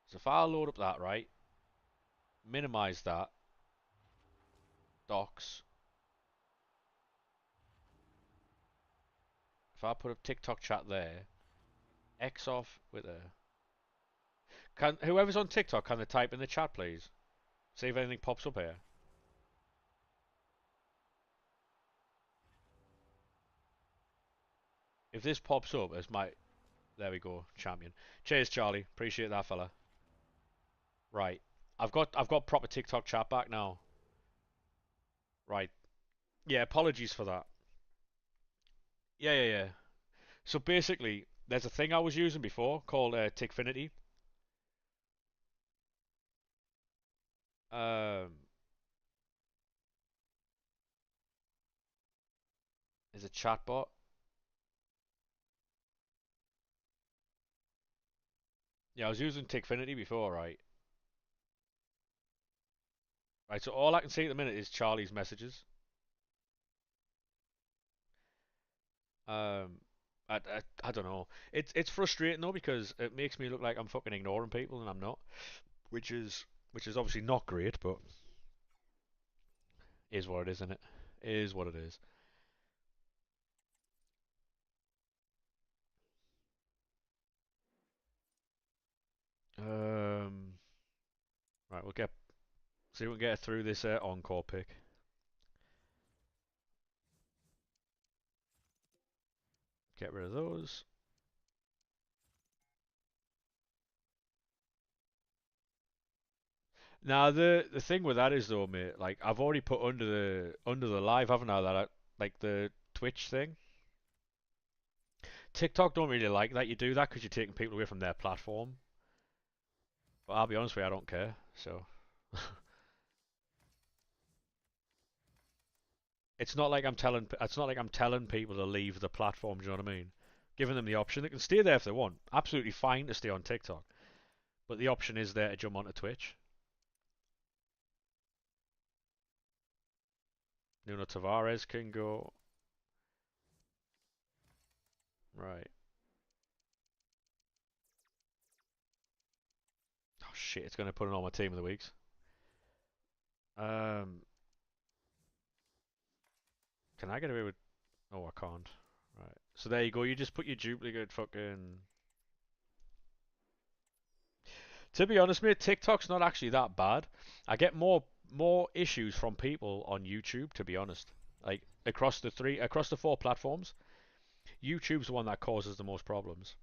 So if I load up that, right? Minimize that. Docs. If I put a TikTok chat there, X off with a. Can whoever's on TikTok can they type in the chat, please? See if anything pops up here. If this pops up as my, there we go, champion. Cheers, Charlie. Appreciate that, fella. Right, I've got proper TikTok chat back now. Right, yeah. Apologies for that. Yeah, yeah, yeah. So basically, there's a thing I was using before called Tickfinity. Um, is a chatbot. Yeah, I was using Tickfinity before, right? Right, so all I can see at the minute is Charlie's messages. Um, I don't know. It's frustrating though because it makes me look like I'm fucking ignoring people and I'm not, which is obviously not great, but is what it is, isn't it? Is what it is. Um, right, we'll get see if we can get through this encore pick. Get rid of those. Now the thing with that is though, mate, like I've already put under the live, haven't I? Like the Twitch thing. TikTok don't really like that you do that because you're taking people away from their platform. But I'll be honest with you, I don't care. So it's not like I'm telling people to leave the platform. Do you know what I mean? Giving them the option, they can stay there if they want. Absolutely fine to stay on TikTok. But the option is there to jump onto Twitch. Nuno Tavares can go. Right. Oh shit, it's going to put it on my team of the weeks. Um, can I get away with... Oh, I can't. Right. So there you go. You just put your duplicate fucking... To be honest, mate, TikTok's not actually that bad. I get more issues from people on YouTube, to be honest. Like across the four platforms, YouTube's the one that causes the most problems.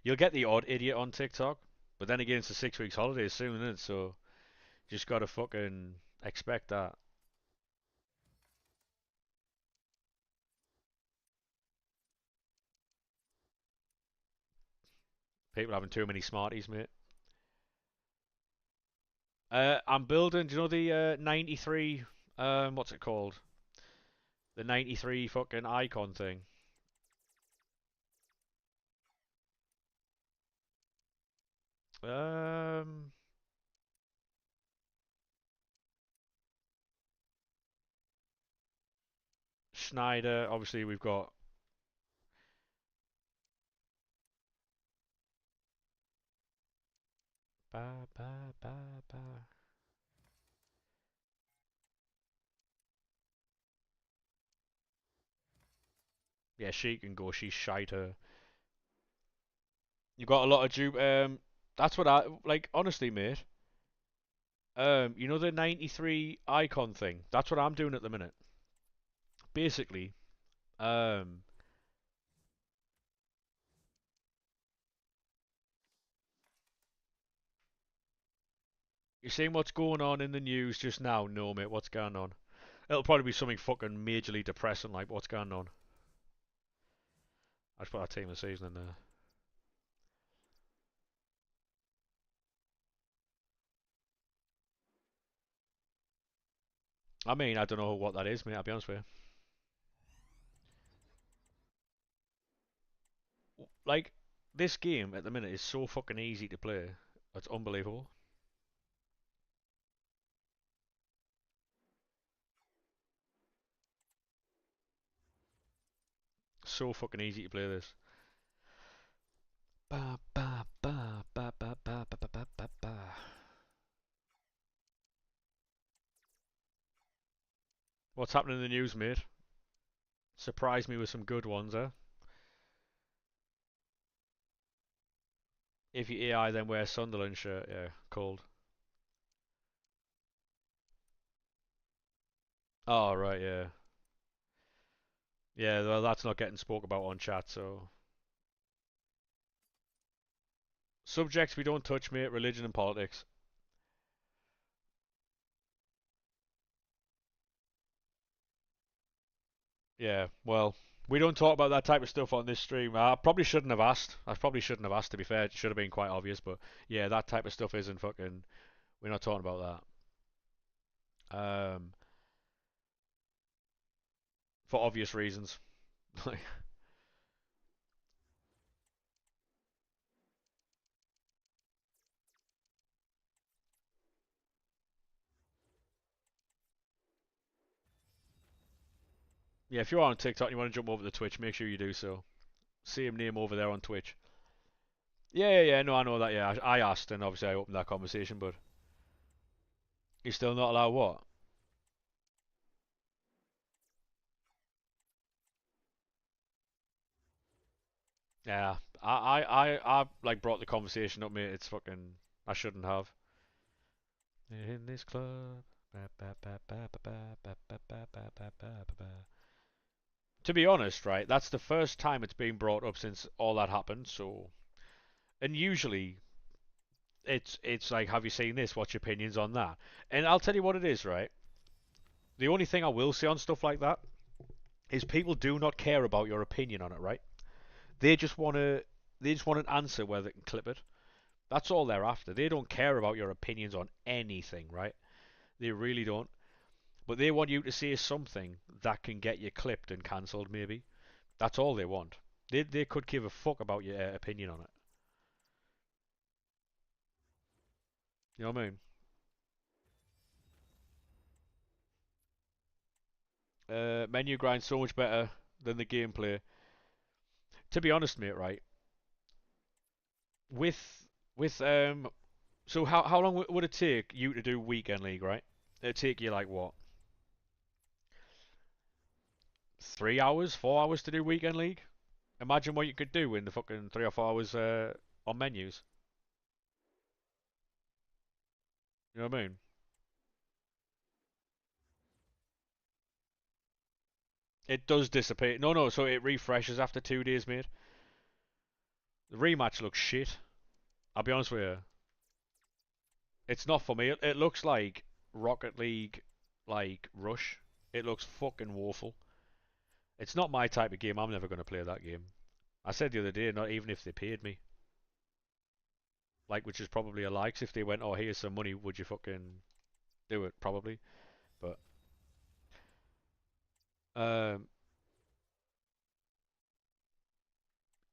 You'll get the odd idiot on TikTok, but then again, it's a 6 weeks holiday soon, isn't it? So you just gotta fucking expect that. People having too many Smarties, mate. I'm building. Do you know the 93? What's it called? The 93 fucking icon thing. Um, Schneider. Obviously, we've got. Ba, ba, ba, ba. Yeah, she can go. She's shiter. You've got a lot of dupe. That's what I like. Honestly, mate. You know the 93 icon thing. That's what I'm doing at the minute. Basically, um, you're seeing what's going on in the news just now. No, mate, what's going on? It'll probably be something fucking majorly depressing, like what's going on. I just put our team of the season in there. I mean, I don't know what that is, mate. I'll be honest with you. Like, this game at the minute is so fucking easy to play. It's unbelievable. So fucking easy to play this. Ba ba ba ba ba ba ba ba ba ba. What's happening in the news, mate? Surprise me with some good ones, eh? If you AI, then wear Sunderland shirt. Yeah, cold. Oh, right, yeah. Yeah, well, that's not getting spoke about on chat, so. Subjects we don't touch, mate, religion and politics. Yeah, well, we don't talk about that type of stuff on this stream. I probably shouldn't have asked. I probably shouldn't have asked, to be fair. It should have been quite obvious, but yeah, that type of stuff isn't fucking. We're not talking about that. For obvious reasons. Yeah, if you're on TikTok and you want to jump over to Twitch, make sure you do so. Same name over there on Twitch. Yeah, yeah, yeah. No, I know that. Yeah, I asked, and obviously I opened that conversation, but you're still not allowed what? Yeah, I like brought the conversation up, mate. It's fucking. I shouldn't have. In this club. To be honest, right, that's the first time it's been brought up since all that happened. So, and usually it's like, have you seen this? What's your opinions on that? And I'll tell you what it is, right? The only thing I will say on stuff like that is people do not care about your opinion on it, right? They just want to they just want an answer where they can clip it. That's all they're after. They don't care about your opinions on anything, right? They really don't. But they want you to say something that can get you clipped and cancelled, maybe. That's all they want. They could give a fuck about your opinion on it. You know what I mean? Menu grind so much better than the gameplay. To be honest, mate, right? With so how long would it take you to do weekend league, right? It'd take you like what, 3 hours, 4 hours to do weekend league? Imagine what you could do in the fucking 3 or 4 hours on menus. You know what I mean? It does dissipate. No, no, so it refreshes after 2 days, mate. The rematch looks shit. I'll be honest with you. It's not for me. It looks like Rocket League, like Rush. It looks fucking woeful. It's not my type of game. I'm never going to play that game. I said the other day, not even if they paid me. Like, which is probably a lie. 'Cause if they went, oh, here's some money, would you fucking do it? Probably. But, um,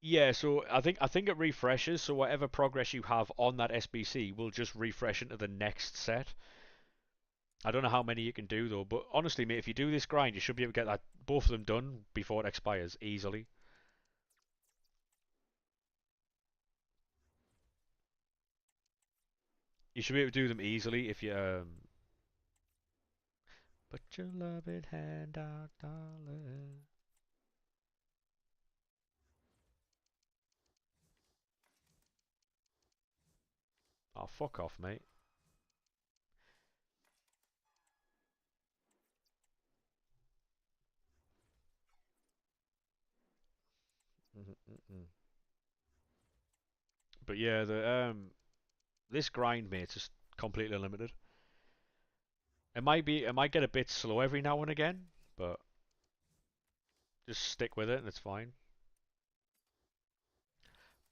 yeah, so I think it refreshes, so whatever progress you have on that SBC will just refresh into the next set. I don't know how many you can do though, but honestly, mate, if you do this grind, you should be able to get that both of them done before it expires easily. You should be able to do them easily if you put your loving hand out, darling. Oh, fuck off, mate. Mm-mm-mm. But yeah, the this grind, mate, is completely limited. It might get a bit slow every now and again, but just stick with it and it's fine.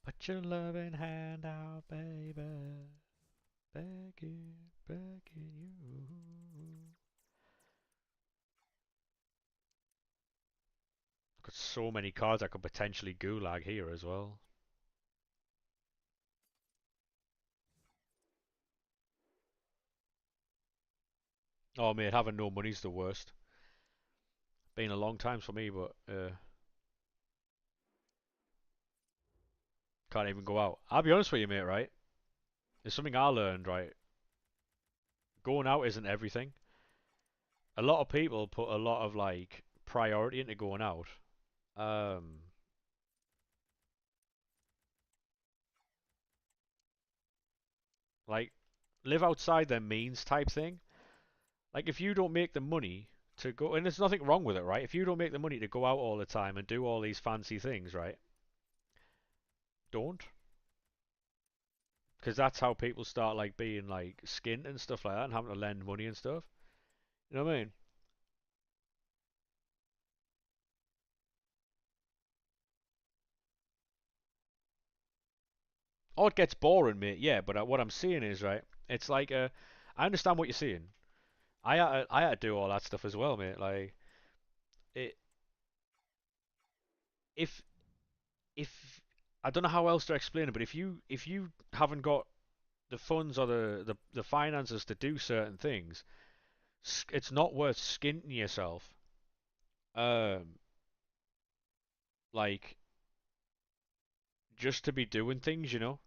Put your loving hand out, baby. Begging, begging you. I've got so many cards I could potentially gulag here as well. Oh mate, having no money's the worst. Been a long time for me, but can't even go out. I'll be honest with you, mate, right? There's something I learned, right? Going out isn't everything. A lot of people put a lot of like priority into going out. Um, like live outside their means type thing. Like if you don't make the money to go, and there's nothing wrong with it, right? If you don't make the money to go out all the time and do all these fancy things, right? Don't, because that's how people start like being like skint and stuff like that and having to lend money and stuff. You know what I mean? Oh, it gets boring, mate. Yeah, but what I'm saying is, right? It's like, I understand what you're saying. I had to do all that stuff as well, mate. Like, it, if if I don't know how else to explain it, but if you haven't got the funds or the finances to do certain things, it's not worth skinting yourself. Um, like just to be doing things, you know.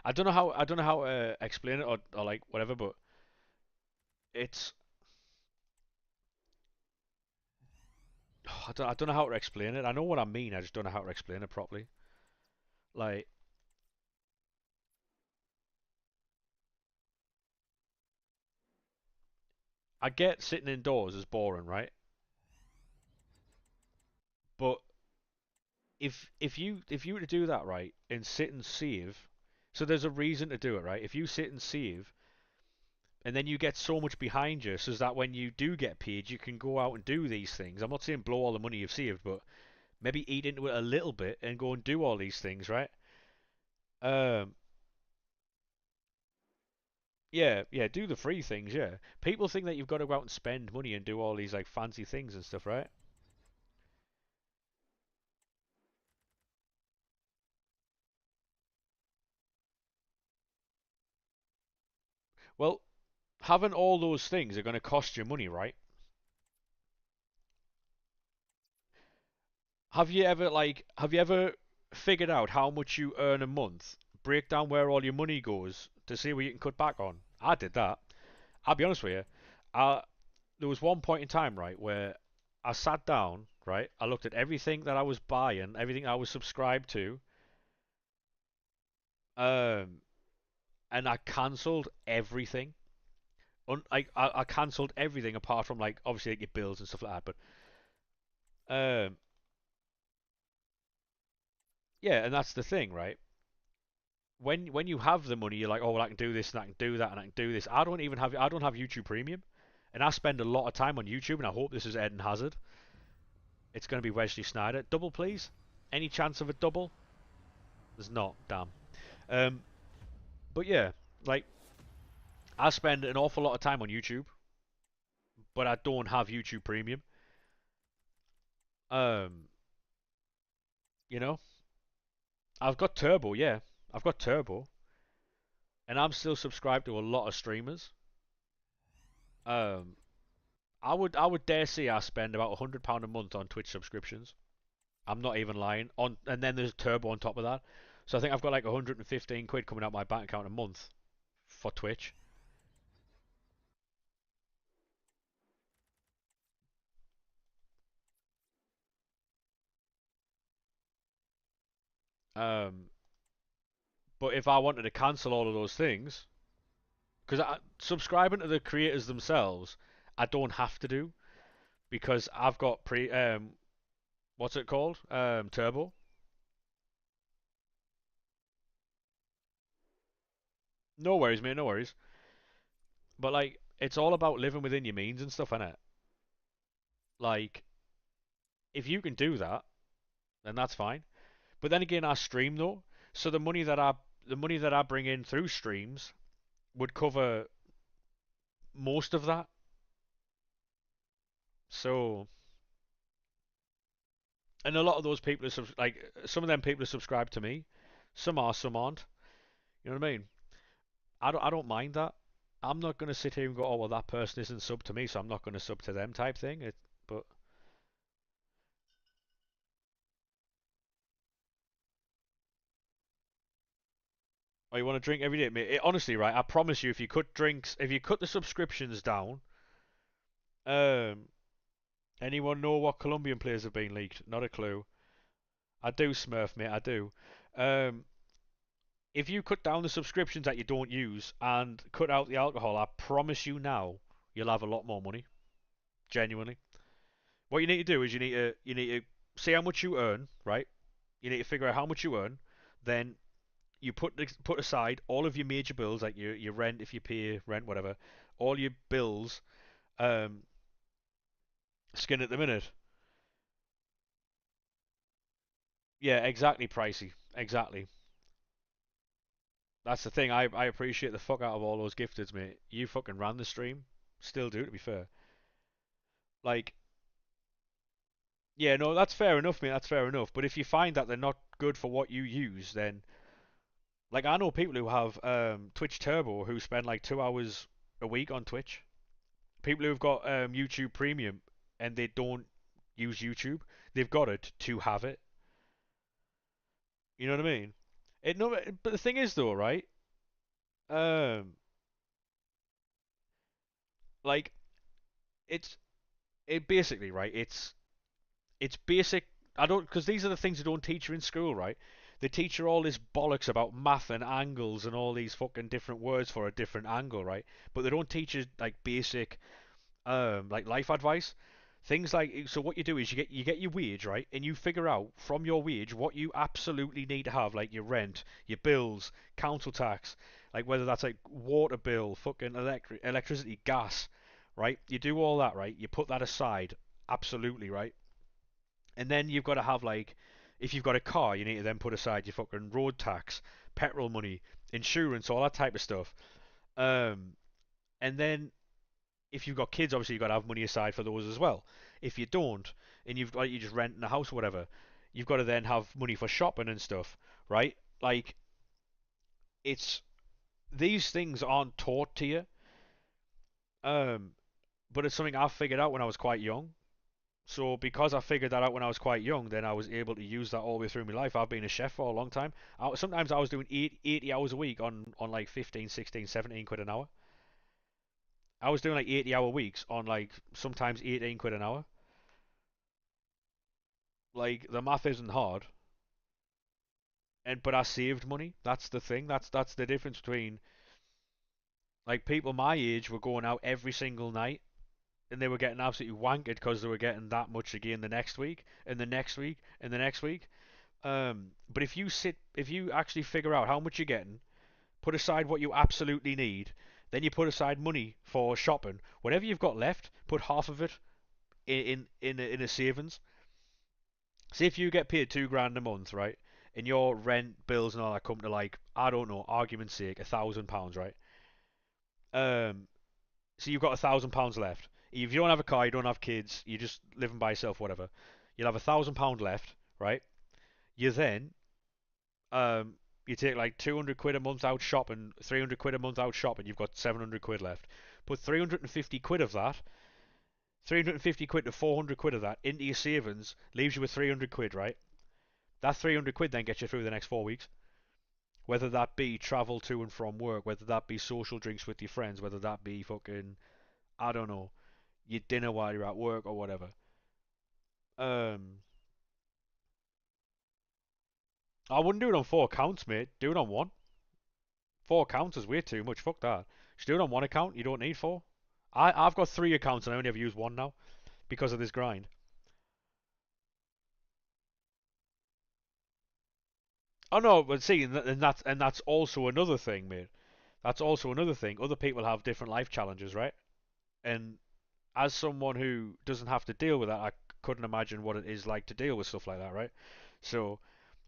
I don't know how to explain it or like whatever, but it's I don't know how to explain it. I know what I mean. I just don't know how to explain it properly. Like I get sitting indoors is boring, right? But if you were to do that right and sit and save, so there's a reason to do it, right? If you sit and save and then you get so much behind you, so that when you do get paid, you can go out and do these things. I'm not saying blow all the money you've saved, but maybe eat into it a little bit and go and do all these things, right? Um, yeah, yeah, do the free things, yeah. People think that you've got to go out and spend money and do all these like fancy things and stuff, right? Well, having all those things are going to cost you money, right? Have you ever figured out how much you earn a month? Break down where all your money goes to see what you can cut back on. I did that. I'll be honest with you. There was one point in time, right, where I sat down, right? I looked at everything that I was buying, everything I was subscribed to, um, and I cancelled everything. I cancelled everything apart from like obviously like your bills and stuff like that. But yeah, and that's the thing, right? When you have the money, you're like, oh well, I can do this and I can do that and I can do this. I don't have YouTube Premium, and I spend a lot of time on YouTube, and I hope this is Eden Hazard. It's going to be Wesley Snyder. Double, please. Any chance of a double? There's not. Damn. Um, but yeah, like I spend an awful lot of time on YouTube, but I don't have YouTube Premium. Um, you know, I've got Turbo. Yeah, I've got Turbo, and I'm still subscribed to a lot of streamers. Um, I would dare say I spend about £100 a month on Twitch subscriptions. I'm not even lying. On and then there's Turbo on top of that. So I think I've got like 115 quid coming out my bank account a month for Twitch. Um, but if I wanted to cancel all of those things, because subscribing to the creators themselves, I don't have to do because I've got what's it called? Turbo. No worries, mate. No worries. But like, it's all about living within your means and stuff, innit? Like, if you can do that, then that's fine. But then again, I stream though, so the money that I bring in through streams would cover most of that. So, and a lot of those people are like some of them people are subscribed to me. Some are, some aren't. You know what I mean? I don't mind that. I'm not gonna sit here and go, oh well, that person isn't sub to me, so I'm not gonna sub to them type thing. But oh, you want to drink every day, mate? Honestly, right? I promise you, if you cut the subscriptions down, um, anyone know what Colombian players have been leaked? Not a clue. I do, Smurf, mate. I do. Um, if you cut down the subscriptions that you don't use and cut out the alcohol, I promise you now, you'll have a lot more money. Genuinely. What you need to do is you need to see how much you earn, right? You need to figure out how much you earn. Then you put aside all of your major bills, like your rent, if you pay rent, whatever, all your bills. Um, Skin at the minute. Yeah, exactly, pricey. Exactly. That's the thing. I appreciate the fuck out of all those gifteds, mate. You fucking ran the stream. Still do, to be fair. Like, yeah, no, that's fair enough, mate. That's fair enough. But if you find that they're not good for what you use, then like I know people who have Twitch Turbo who spend like 2 hours a week on Twitch. People who've got YouTube Premium and they don't use YouTube. They've got it to have it. You know what I mean? It no, but the thing is though, right? Um, like it's it basically right. It's basic. I don't because these are the things they don't teach you in school, right? They teach you all this bollocks about math and angles and all these fucking different words for a different angle, right? But they don't teach you like basic like life advice. Things like so what you do is you get your wage, right? And you figure out from your wage what you absolutely need to have, like your rent, your bills, council tax, like whether that's like water bill, fucking electricity, gas, right? You do all that, right? You put that aside, absolutely, right? And then you've got to have like if you've got a car, you need to then put aside your fucking road tax, petrol money, insurance, all that type of stuff. Um, and then if you've got kids, obviously you've got to have money aside for those as well. If you don't, and you just rent in a house or whatever, you've got to then have money for shopping and stuff, right? Like it's these things aren't taught to you. Um, but it's something I figured out when I was quite young. So because I figured that out when I was quite young, then I was able to use that all the way through my life. I've been a chef for a long time. Sometimes I was doing 80 hours a week on like 15, 16, 17 quid an hour. I was doing like 80-hour weeks on like sometimes 18 quid an hour. Like the math isn't hard. And but I saved money. That's the thing. That's the difference between like people my age were going out every single night and they were getting absolutely wankered because they were getting that much again the next week and the next week and the next week. But if you actually figure out how much you're getting, put aside what you absolutely need, then you put aside money for shopping. Whatever you've got left, put half of it in a savings. See if you get paid 2 grand a month, right? And your rent, bills, and all that come to like I don't know, argument's sake, £1,000, right? Um, so you've got £1,000 left. If you don't have a car, you don't have kids, you're just living by yourself, whatever. You'll have £1,000 left, right? You then you take like 200 quid a month out shopping, 300 quid a month out shopping, you've got 700 quid left. Put 350 quid of that, 350 quid to 400 quid of that into your savings, leaves you with 300 quid, right? That 300 quid then gets you through the next 4 weeks. Whether that be travel to and from work, whether that be social drinks with your friends, whether that be fucking, I don't know, your dinner while you're at work or whatever. Um, I wouldn't do it on 4 accounts, mate. Do it on one. 4 accounts is way too much. Fuck that. Just do it on one account. You don't need four. I've got 3 accounts and I only ever use one now because of this grind. Oh no, but see, and that's also another thing, mate. That's also another thing. Other people have different life challenges, right? And as someone who doesn't have to deal with that, I couldn't imagine what it is like to deal with stuff like that, right? So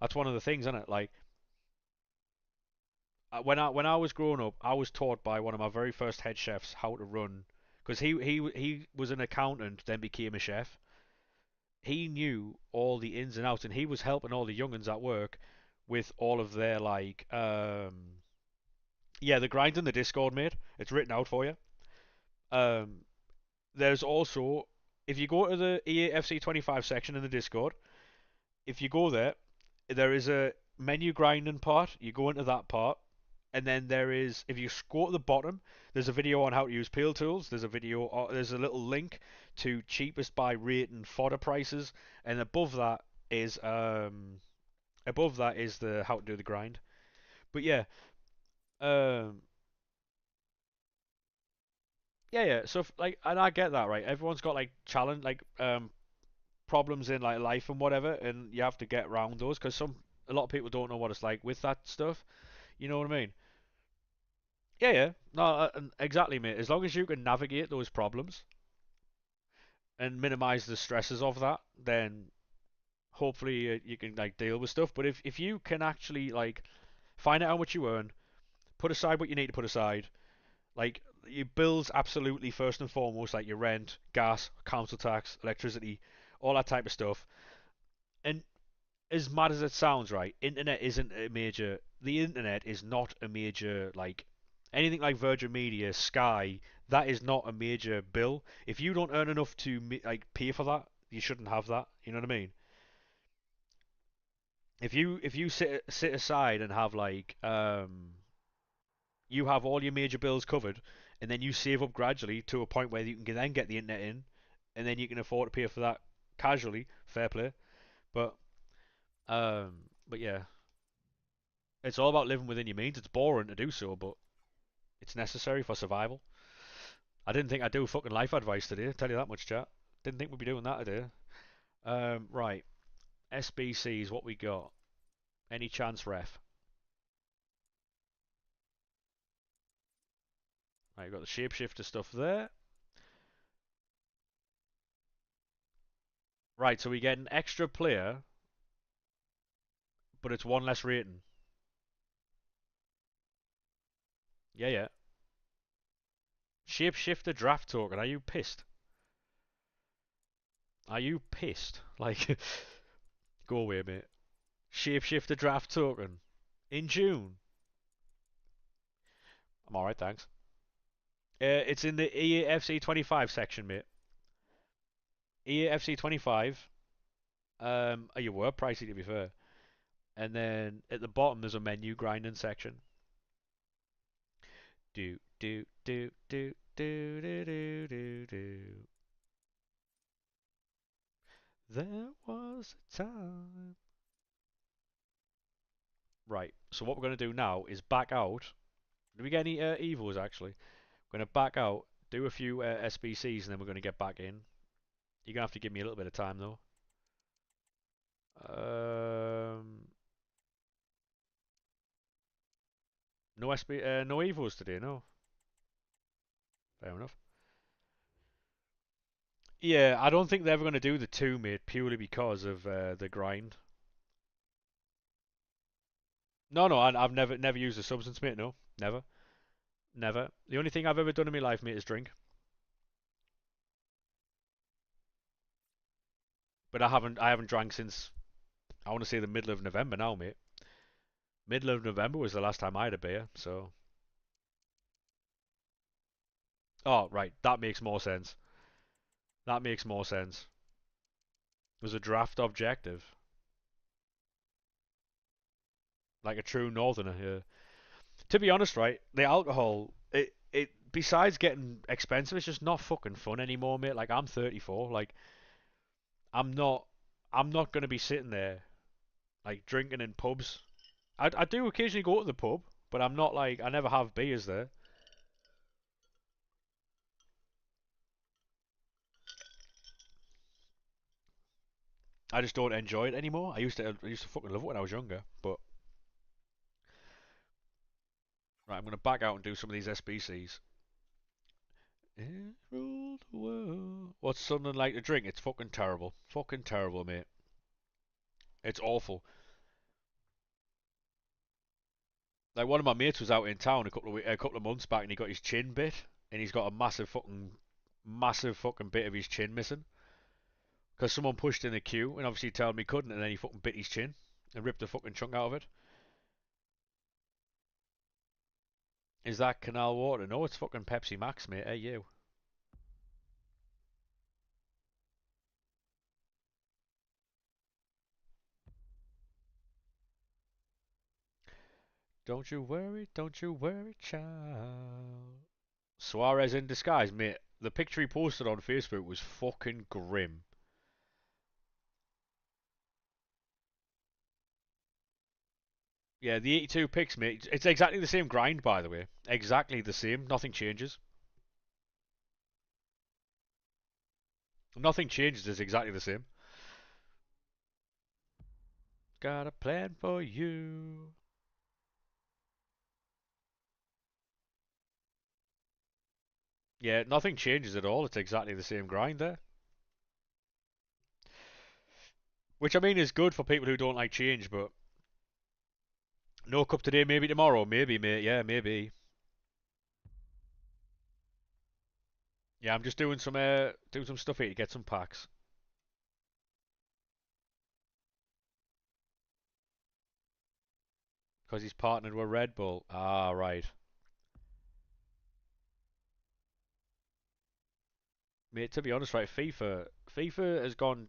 that's one of the things, isn't it? Like when I was growing up, I was taught by one of my very first head chefs how to run, because he was an accountant, then became a chef. He knew all the ins and outs, and he was helping all the youngins at work with all of their like yeah, the grind in the Discord, mate. It's written out for you. Um, there's also if you go to the EAFC 25 section in the Discord, if you go there, there is a menu grinding part. You go into that part, and then there is if you scroll to the bottom, there's a video on how to use Peel Tools. There's a video. There's a little link to cheapest by rate and fodder prices, and is above that is the how to do the grind. But yeah, um, yeah. So like, and I get that, right? Everyone's got like challenge, like problems in like life and whatever, and you have to get around those because a lot of people don't know what it's like with that stuff. You know what I mean? Yeah, yeah. No, exactly, mate. As long as you can navigate those problems and minimize the stresses of that, then hopefully you can like deal with stuff. But if you can actually like find out how much you earn, put aside what you need to put aside, like your bills absolutely first and foremost, like your rent, gas, council tax, electricity, all that type of stuff. And as mad as it sounds, right, internet isn't a major. The internet is not a major like anything like Virgin Media, Sky. That is not a major bill. If you don't earn enough to like pay for that, you shouldn't have that. You know what I mean? If you sit aside and have like you have all your major bills covered, and then you save up gradually to a point where you can then get the internet in, and then you can afford to pay for that casually. Fair play, but but yeah, it's all about living within your means. It's boring to do so, but it's necessary for survival. I didn't think I'd do fucking life advice today. Tell you that much, chat. Didn't think we'd be doing that today. Right. SBC is what we got. Any chance, ref? Right, we've got the shapeshifter stuff there. Right, so we get an extra player, but it's one less rating. Yeah, yeah. Shapeshifter draft token. Are you pissed? Are you pissed? Like, go away, mate. Shapeshifter draft token in June. I'm alright, thanks. It's in the EAFC 25 section, mate. EAFC 25. You were pricey to be fair. And then at the bottom there's a menu grinding section. Do do do do do do do do do. There was a time. Right. So what we're gonna do now is back out. Did we get any evils actually? We're gonna back out, do a few SBCs, and then we're gonna get back in. You're gonna have to give me a little bit of time though. Um, no evils today, no. Fair enough. Yeah, I don't think they're ever going to do the two, mate, purely because of the grind. No, no, I've never used a substance, mate. No, never, never. The only thing I've ever done in my life, mate, is drink. But I haven't drank since I want to say the middle of November now, mate. Middle of November was the last time I had a beer. So, oh right, that makes more sense. That makes more sense. It was a draft objective, like a true northerner here. To be honest, right, the alcohol, it besides getting expensive, it's just not fucking fun anymore, mate. Like I'm 34, like I'm not I'm not gonna be sitting there like drinking in pubs. I do occasionally go to the pub, but I'm not like I never have beers there. I just don't enjoy it anymore. I used to fucking love it when I was younger, but right, I'm gonna back out and do some of these SBCs. It ruled the world. What's something like to drink? It's fucking terrible, mate. It's awful. Like one of my mates was out in town a couple of months back, and he got his chin bit, and he's got a massive fucking bit of his chin missing because someone pushed in the queue, and obviously told him he couldn't, and then he fucking bit his chin and ripped a fucking chunk out of it. Is that canal water? No, it's fucking Pepsi Max, mate. Hey you. Don't you worry, child. Suarez in disguise, mate. The picture he posted on Facebook was fucking grim. Yeah, the 82 picks, mate. It's exactly the same grind, by the way. Exactly the same. Nothing changes. Nothing changes. It's exactly the same. Got a plan for you. Yeah, nothing changes at all. It's exactly the same grind there. Which I mean is good for people who don't like change, but no cup today, maybe tomorrow, maybe, mate. Yeah, maybe. Yeah, I'm just doing some stuff here to get some packs. Because he's partnered with Red Bull. Ah, right. Mate, to be honest, right, FIFA has gone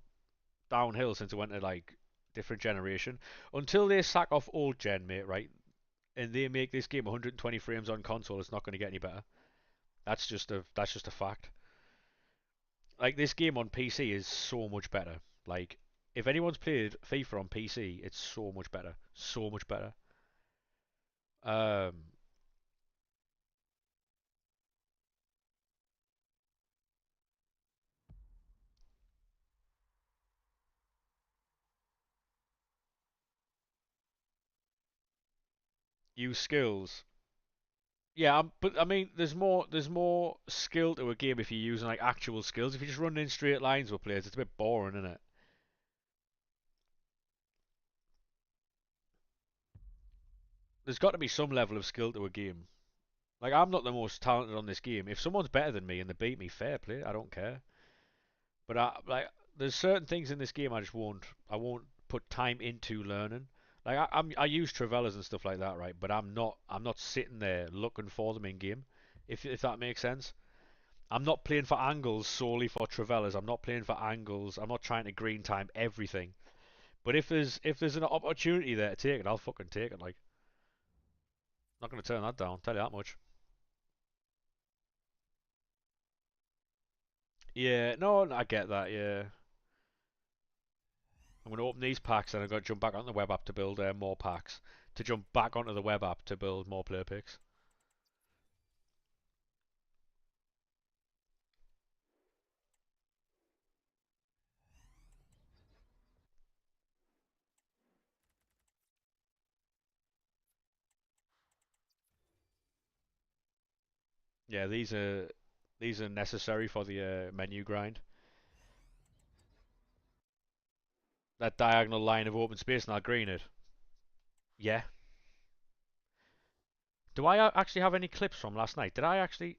downhill since it went to like different generation. Until they sack off old gen, mate, right, and they make this game 120 frames on console, it's not going to get any better. That's just a fact. Like this game on PC is so much better. Like if anyone's played FIFA on PC, it's so much better, so much better. Um, use skills. Yeah, but I mean, there's more skill to a game if you're using like actual skills. If you're just running in straight lines with players, it's a bit boring, isn't it? There's got to be some level of skill to a game. Like I'm not the most talented on this game. If someone's better than me and they beat me, fair play. I don't care. But there's certain things in this game I just won't. I won't put time into learning. Like I use Travellas and stuff like that, right? But I'm not sitting there looking for them in game. If that makes sense. I'm not playing for angles solely for Travellas. I'm not playing for angles. I'm not trying to green time everything. But if there's an opportunity there to take it, I'll fucking take it. Like, not gonna turn that down. Tell you that much. Yeah, no, I get that. Yeah, I'm gonna open these packs and I'm gonna jump back on the web app to build more packs. To jump back onto the web app to build more player picks. Yeah, these are necessary for the menu grind. That diagonal line of open space, and I'll green it. Yeah. Do I actually have any clips from last night? Did I actually?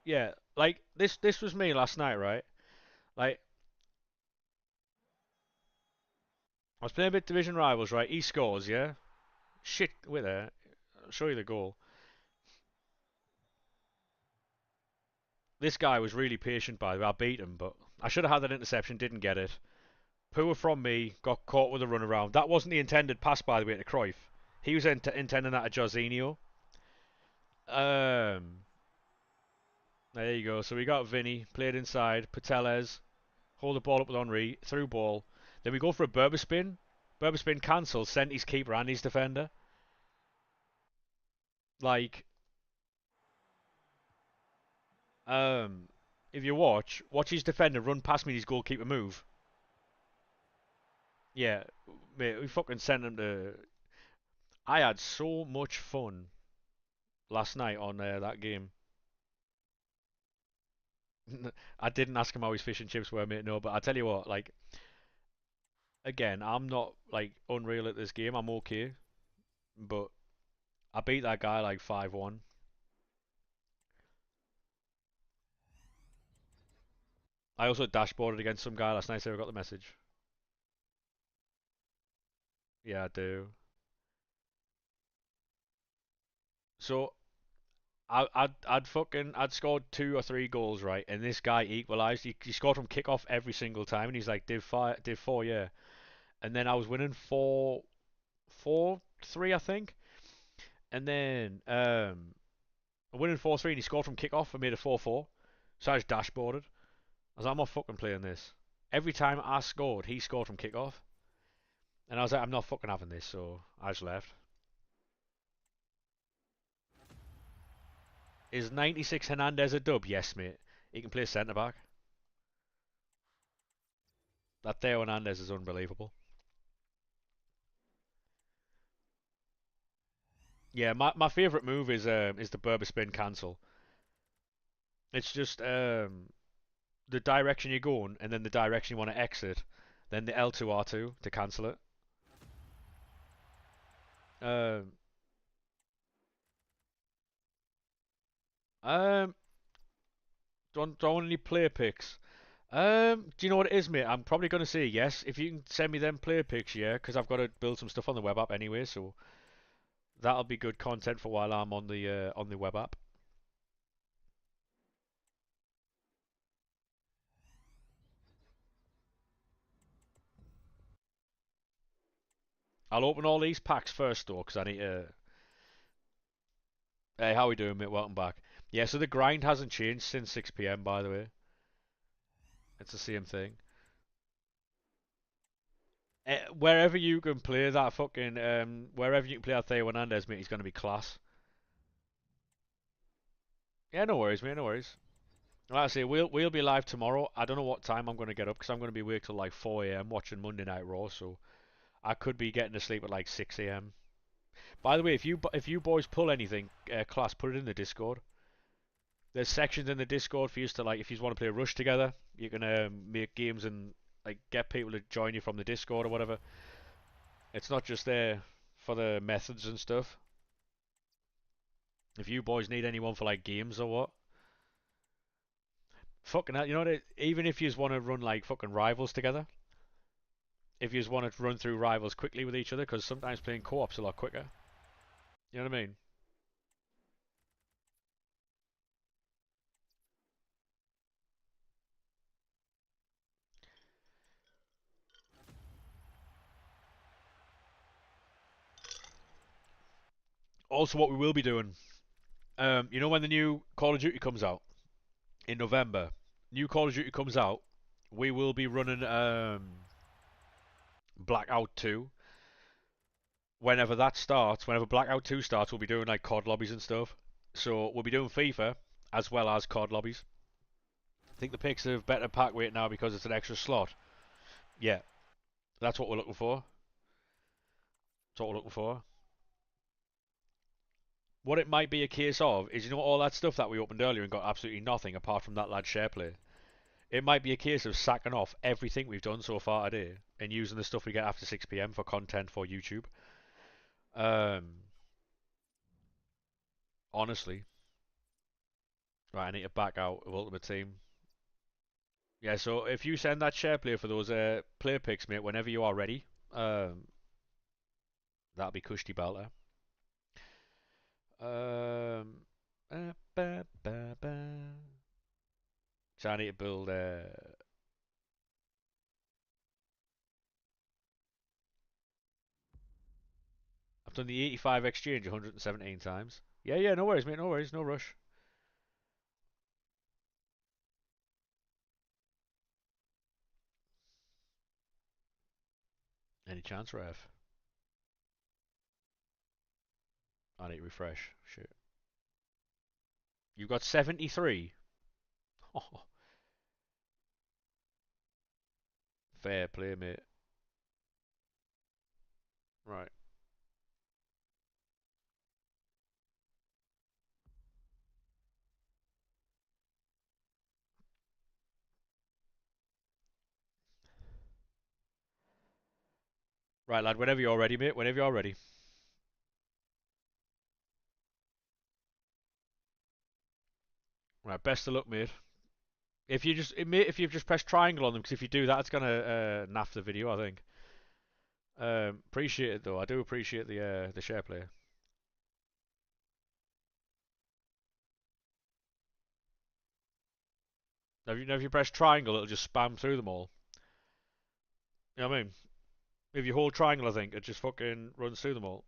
Yeah. Like this was me last night, right? Like I was playing a bit Division Rivals, right? He scores, yeah. Shit, with there. I'll show you the goal. This guy was really patient, by the way. I beat him, but I should have had that interception. Didn't get it. Poor from me. Got caught with a run around. That wasn't the intended pass, by the way, to Cruyff. He was intending that to Jorginho. Um, there you go. So we got Vinny, played inside. Pateles, hold the ball up with Henri, through ball. Then we go for a Berber spin. Berber spin cancels, sent his keeper and his defender. Like, um, if you watch his defender run past me and his goalkeeper move. Yeah, mate, we fucking sent him to. I had so much fun last night on that game. I didn't ask him how his fish and chips were, mate. No, but I tell you what, like, again, I'm not like unreal at this game. I'm okay, but I beat that guy like 5-1. I also dashboarded against some guy last night, so I got the message. Yeah, I do. So I'd scored 2 or 3 goals, right, and this guy equalised. He scored from kick off every single time, and he's like Div 4, yeah. And then I was winning 4-3, I think, and then I winning 4-3, and he scored from kick off and made it 4-4. So I just dashboarded. I was like, I'm not fucking playing this. Every time I scored, he scored from kick off, and I was like, I'm not fucking having this. So I just left. Is 96 Hernandez a dub? Yes, mate. He can play centre back. That Theo Hernandez is unbelievable. Yeah, my favourite move is the Berber spin cancel. It's just the direction you're going and then the direction you want to exit, then the L2R2 to cancel it. Um, um, don't any player picks. Do you know what it is, mate? I'm probably gonna say yes if you can send me them player picks, yeah, because I've got to build some stuff on the web app anyway, so that'll be good content for while I'm on the web app. I'll open all these packs first though, because I need to. Hey, how we doing, mate? Welcome back. Yeah, so the grind hasn't changed since 6 p.m. by the way. It's the same thing. Wherever you can play that fucking wherever you can play that Theo Hernandez, mate, he's gonna be class. Yeah, no worries, mate, no worries. Like I say, we'll be live tomorrow. I don't know what time I'm gonna get up because I'm gonna be awake till like 4 a.m. watching Monday Night Raw, so I could be getting to sleep at like 6 a.m. By the way, if you boys pull anything, class, put it in the Discord. There's sections in the Discord for you to like if you want to play Rush together. You can make games and like get people to join you from the Discord or whatever. It's not just there for the methods and stuff. If you boys need anyone for like games or what, Fucking hell, you know what? Even if you just want to run like fucking rivals together, if you just want to run through rivals quickly with each other, because sometimes playing co-op's a lot quicker. You know what I mean? Also, what we will be doing, you know, when the new Call of Duty comes out in November, new Call of Duty comes out, we will be running Blackout 2. Whenever that starts, whenever Blackout 2 starts, we'll be doing like COD lobbies and stuff. So we'll be doing FIFA as well as COD lobbies. I think the picks have better pack weight now because it's an extra slot. Yeah, that's what we're looking for. That's what we're looking for. What it might be a case of is, you know, all that stuff that we opened earlier and got absolutely nothing apart from that lad share play. It might be a case of sacking off everything we've done so far today and using the stuff we get after 6 p.m. for content for YouTube. Um, honestly, right, I need to back out of Ultimate Team. Yeah, so if you send that share play for those player picks, mate, whenever you are ready, um, that'll be Kushti Belter. Ba, ba, ba. So I need to build. I've done the 85 exchange 117 times. Yeah, yeah, no worries, mate, no worries, no rush. Any chance, Rev? I need to refresh. Shit. You've got 73. Oh, fair play, mate. Right. Right, lad, whenever you're ready, mate, whenever you're ready. Right, best of luck, mate. If you just, mate, if you've just pressed triangle on them, because if you do that, it's gonna naff the video, I think. Appreciate it though. I do appreciate the share play. If you press triangle, it'll just spam through them all. You know what I mean? If you hold triangle, I think it just fucking runs through them all.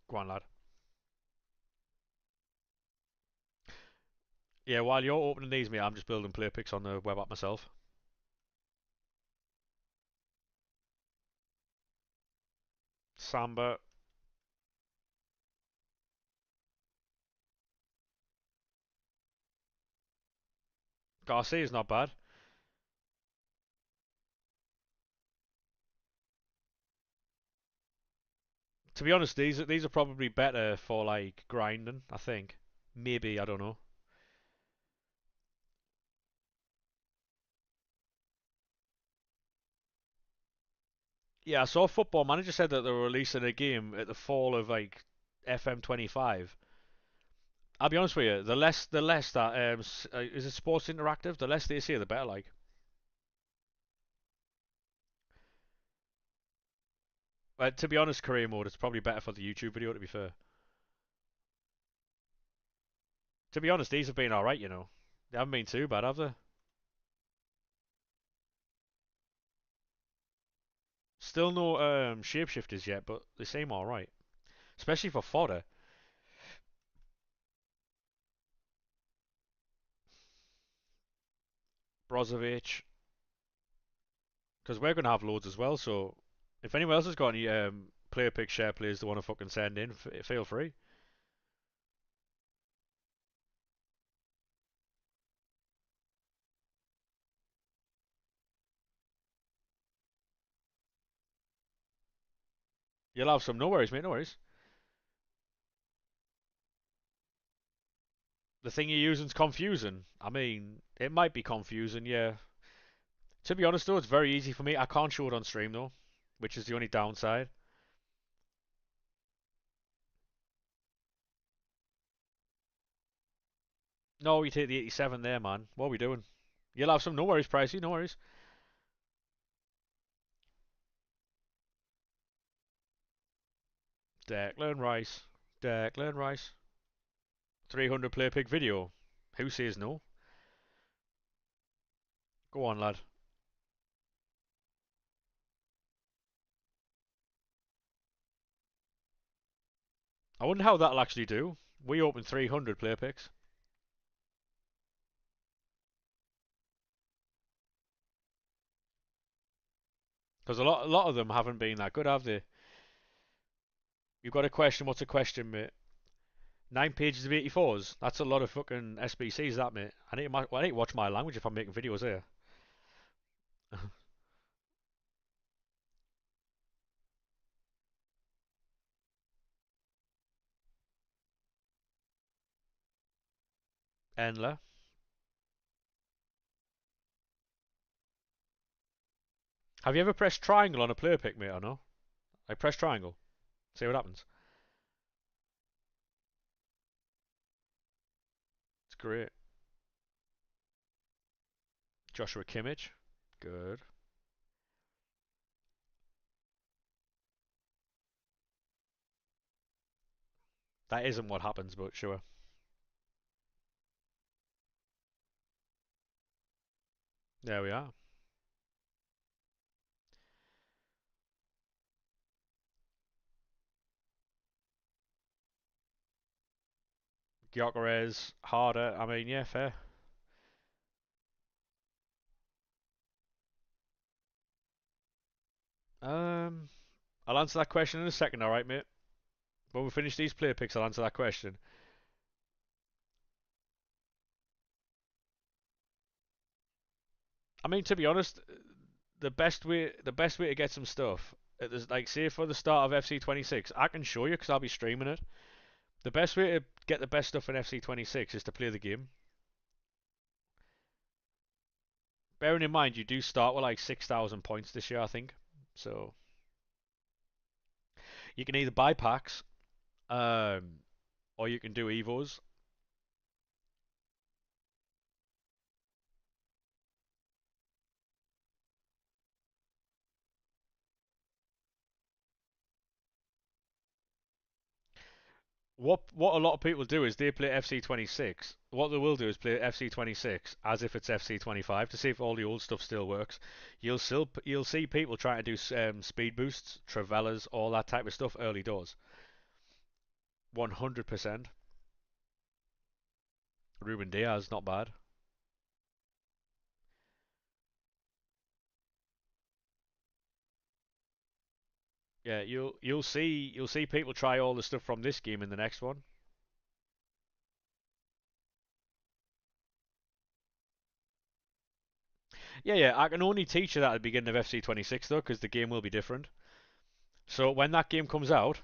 Go on, lad. Yeah, while you're opening these, mate, I'm just building player picks on the web app myself. Samba, Garcia is not bad. To be honest, these are probably better for like grinding. I think. Maybe I don't know. Yeah, I saw Football Manager said that they were releasing a game at the fall of like FM25. I'll be honest with you, the less that is it Sports Interactive, the less they say, the better. Like, to be honest, career mode it's probably better for the YouTube video. To be fair, to be honest, these have been all right. You know, they haven't been too bad, have they? Still no shapeshifters yet, but they seem all right, especially for fodder. Brozovic, because we're gonna have loads as well. So if anyone else has got any player pick share players they want to fucking send in, feel free. You'll have some. No worries, mate. No worries. The thing you're using's confusing. I mean, it might be confusing, yeah. To be honest though, it's very easy for me. I can't show it on stream though, which is the only downside. No, you take the 87 there, man. What are we doing? You'll have some. No worries, Pricey. No worries. Declan Rice. Declan Rice. 300 play pick video. Who says no? Go on, lad. I wonder how that'll actually do. We opened 300 play picks. Because a lot of them haven't been that good, have they? You've got a question. What's a question, mate? 9 pages of 84s. That's a lot of fucking SBCs, that, mate. I need to watch my language if I'm making videos here. Endler. Have you ever pressed triangle on a player pick, mate, or no? Like, press triangle. See what happens. It's great. Joshua Kimmich. Good. That isn't what happens, but sure. There we are. Gyökeres, harder. I mean, yeah, fair. Um, I'll answer that question in a second, alright, mate? When we finish these player picks, I'll answer that question. I mean, to be honest, the best way to get some stuff, like say for the start of FC26, I can show you because I'll be streaming it. The best way to get the best stuff in FC26 is to play the game. Bearing in mind you do start with like 6,000 points this year, I think. So you can either buy packs, um, or you can do evos. What a lot of people do is they play FC26. What they will do is play FC26 as if it's FC25 to see if all the old stuff still works. You'll see people trying to do speed boosts, Travellas, all that type of stuff early doors. 100%. Ruben Diaz, not bad. Yeah, you'll see people try all the stuff from this game in the next one. Yeah, yeah, I can only teach you that at the beginning of FC26 though, because the game will be different. So when that game comes out,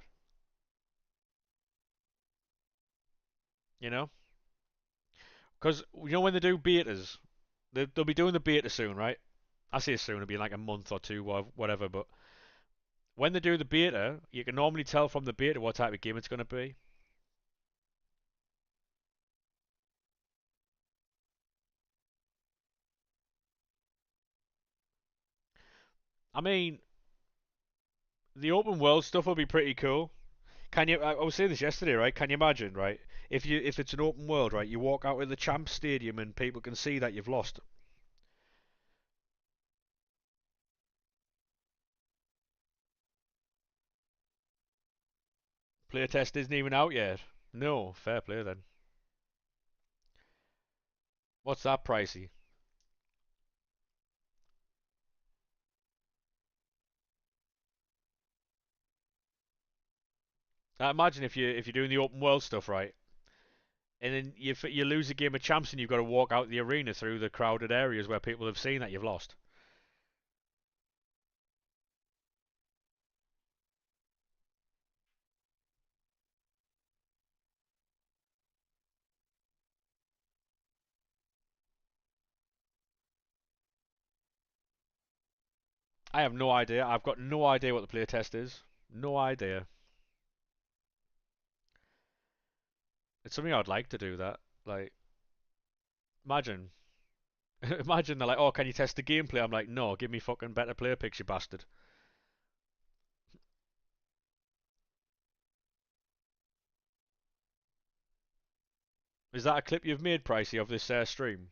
you know, because you know when they do betas, they'll be doing the beta soon, right? I say soon, it'll be like a month or two or whatever. But when they do the beta, you can normally tell from the beta what type of game it's going to be. I mean, the open world stuff will be pretty cool. Can you? I was saying this yesterday, right? Can you imagine, right? If it's an open world, right? You walk out of the Champs Stadium and people can see that you've lost. Playtest isn't even out yet. No, fair play then. What's that pricey? Imagine if you're doing the open world stuff, right? And then you lose a game of champs and you've got to walk out the arena through the crowded areas where people have seen that you've lost. I have no idea. I've got no idea what the play test is. No idea. It's something I'd like to do that. Like, Imagine. Imagine they're like, oh, can you test the gameplay? I'm like, no, give me fucking better player picks, you bastard. Is that a clip you've made, Pricey, of this stream?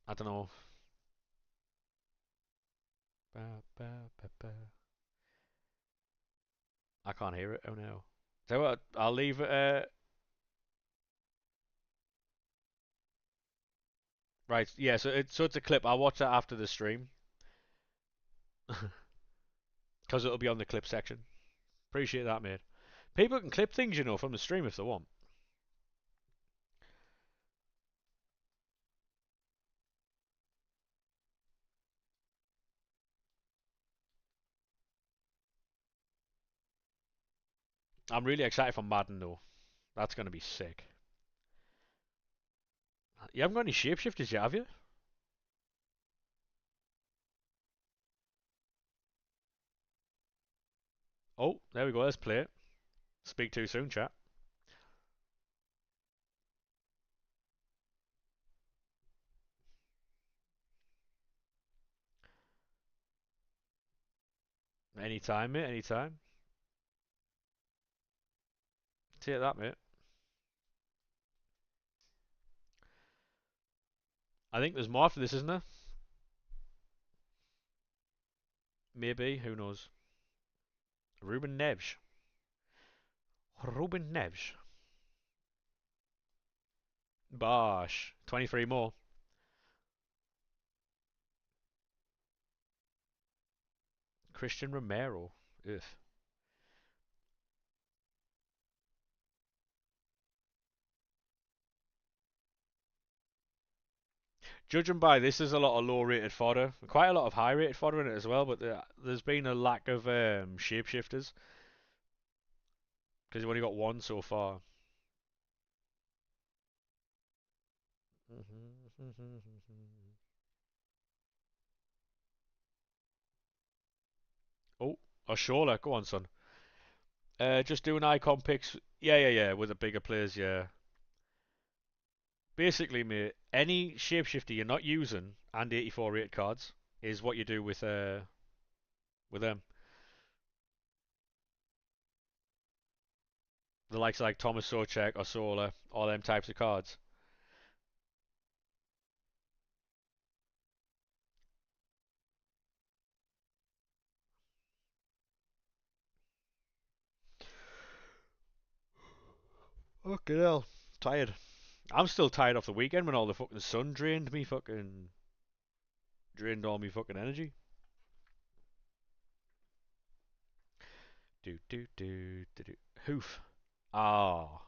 I don't know. Ba, ba, ba, ba. I can't hear it. Oh no. So what? I'll leave it. Right. Yeah. So it's a clip. I'll watch that after the stream because it'll be on the clip section. Appreciate that, mate. People can clip things, from the stream if they want. I'm really excited for Madden though. That's gonna be sick. You haven't got any shapeshifters yet, have you? Oh, there we go. Let's play it. Speak too soon, chat. Anytime, mate. Anytime. Take that, mate. I think there's more after this, isn't there? Maybe. Who knows? Ruben Neves. Ruben Neves. Bosh. 23 more. Christian Romero. Ugh. Judging by this, there's a lot of low-rated fodder. Quite a lot of high-rated fodder in it as well, but there's been a lack of shapeshifters because you've only got one so far. Oh, Oshola, go on, son. Just doing icon picks. Yeah, yeah, yeah, with the bigger players, yeah. Basically, mate, any shapeshifter you're not using and 84 rated cards is what you do with them. The likes of like Thomas Socek or Sola, all them types of cards. Fucking hell. Tired. I'm still tired off the weekend when all the fucking sun drained all me fucking energy. Do. Hoof. Ah,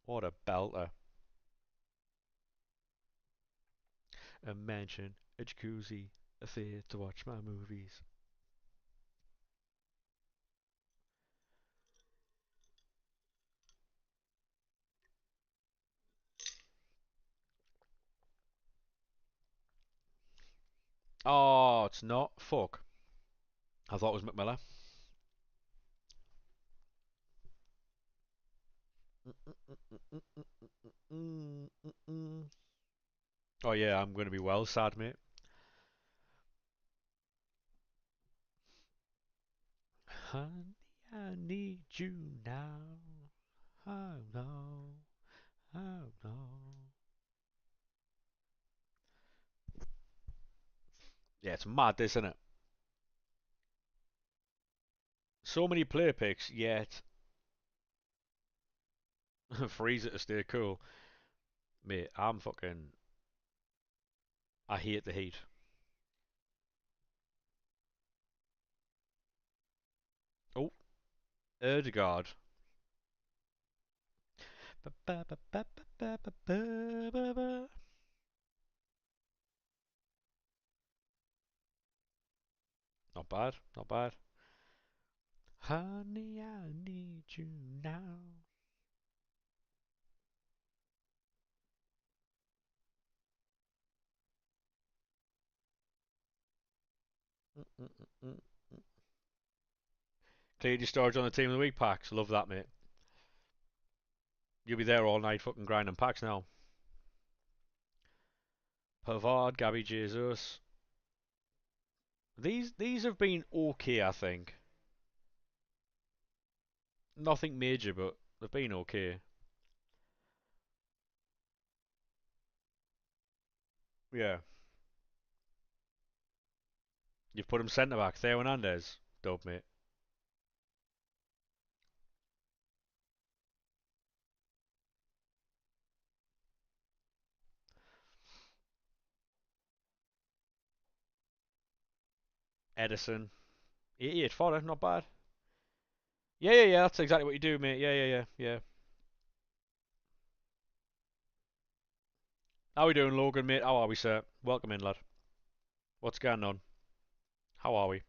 what a belter. A mansion, a jacuzzi, a theatre to watch my movies. Oh, it's not. Fuck. I thought it was McMillan. Oh yeah, I'm gonna be well sad, mate. Honey, I need you now. Oh no, oh no. Yeah, it's mad, this, isn't it? So many player picks, yet freeze it to stay cool. Mate, I'm fucking. I hate the heat. Oh, Erdegaard. Not bad, not bad. Honey, I need you now. Cleared your storage on the Team of the Week packs. Love that, mate. You'll be there all night fucking grinding packs now. Pavard, Gabby Jesus. These have been okay, I think. Nothing major, but they've been okay. Yeah. You've put him centre back. Theo Hernandez. Dope, mate. Edison. 88 fodder, not bad. Yeah, yeah, yeah. That's exactly what you do, mate. Yeah, yeah, yeah, yeah. How we doing, Logan, mate? How are we, sir? Welcome in, lad. What's going on? How are we?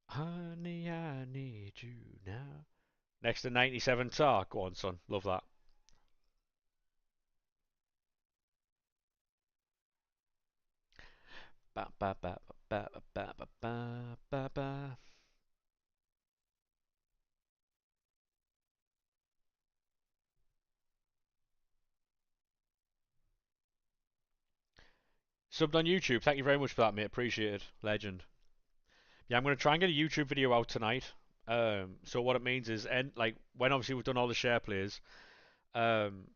Honey, I need you now. Next to 97 tar. Go on, son. Love that. Ba ba ba ba ba ba ba ba ba ba. Subbed on YouTube. Thank you very much for that, mate. Appreciate it. Legend. Yeah, I'm gonna try and get a YouTube video out tonight. So what it means is, like when obviously we've done all the share plays, um,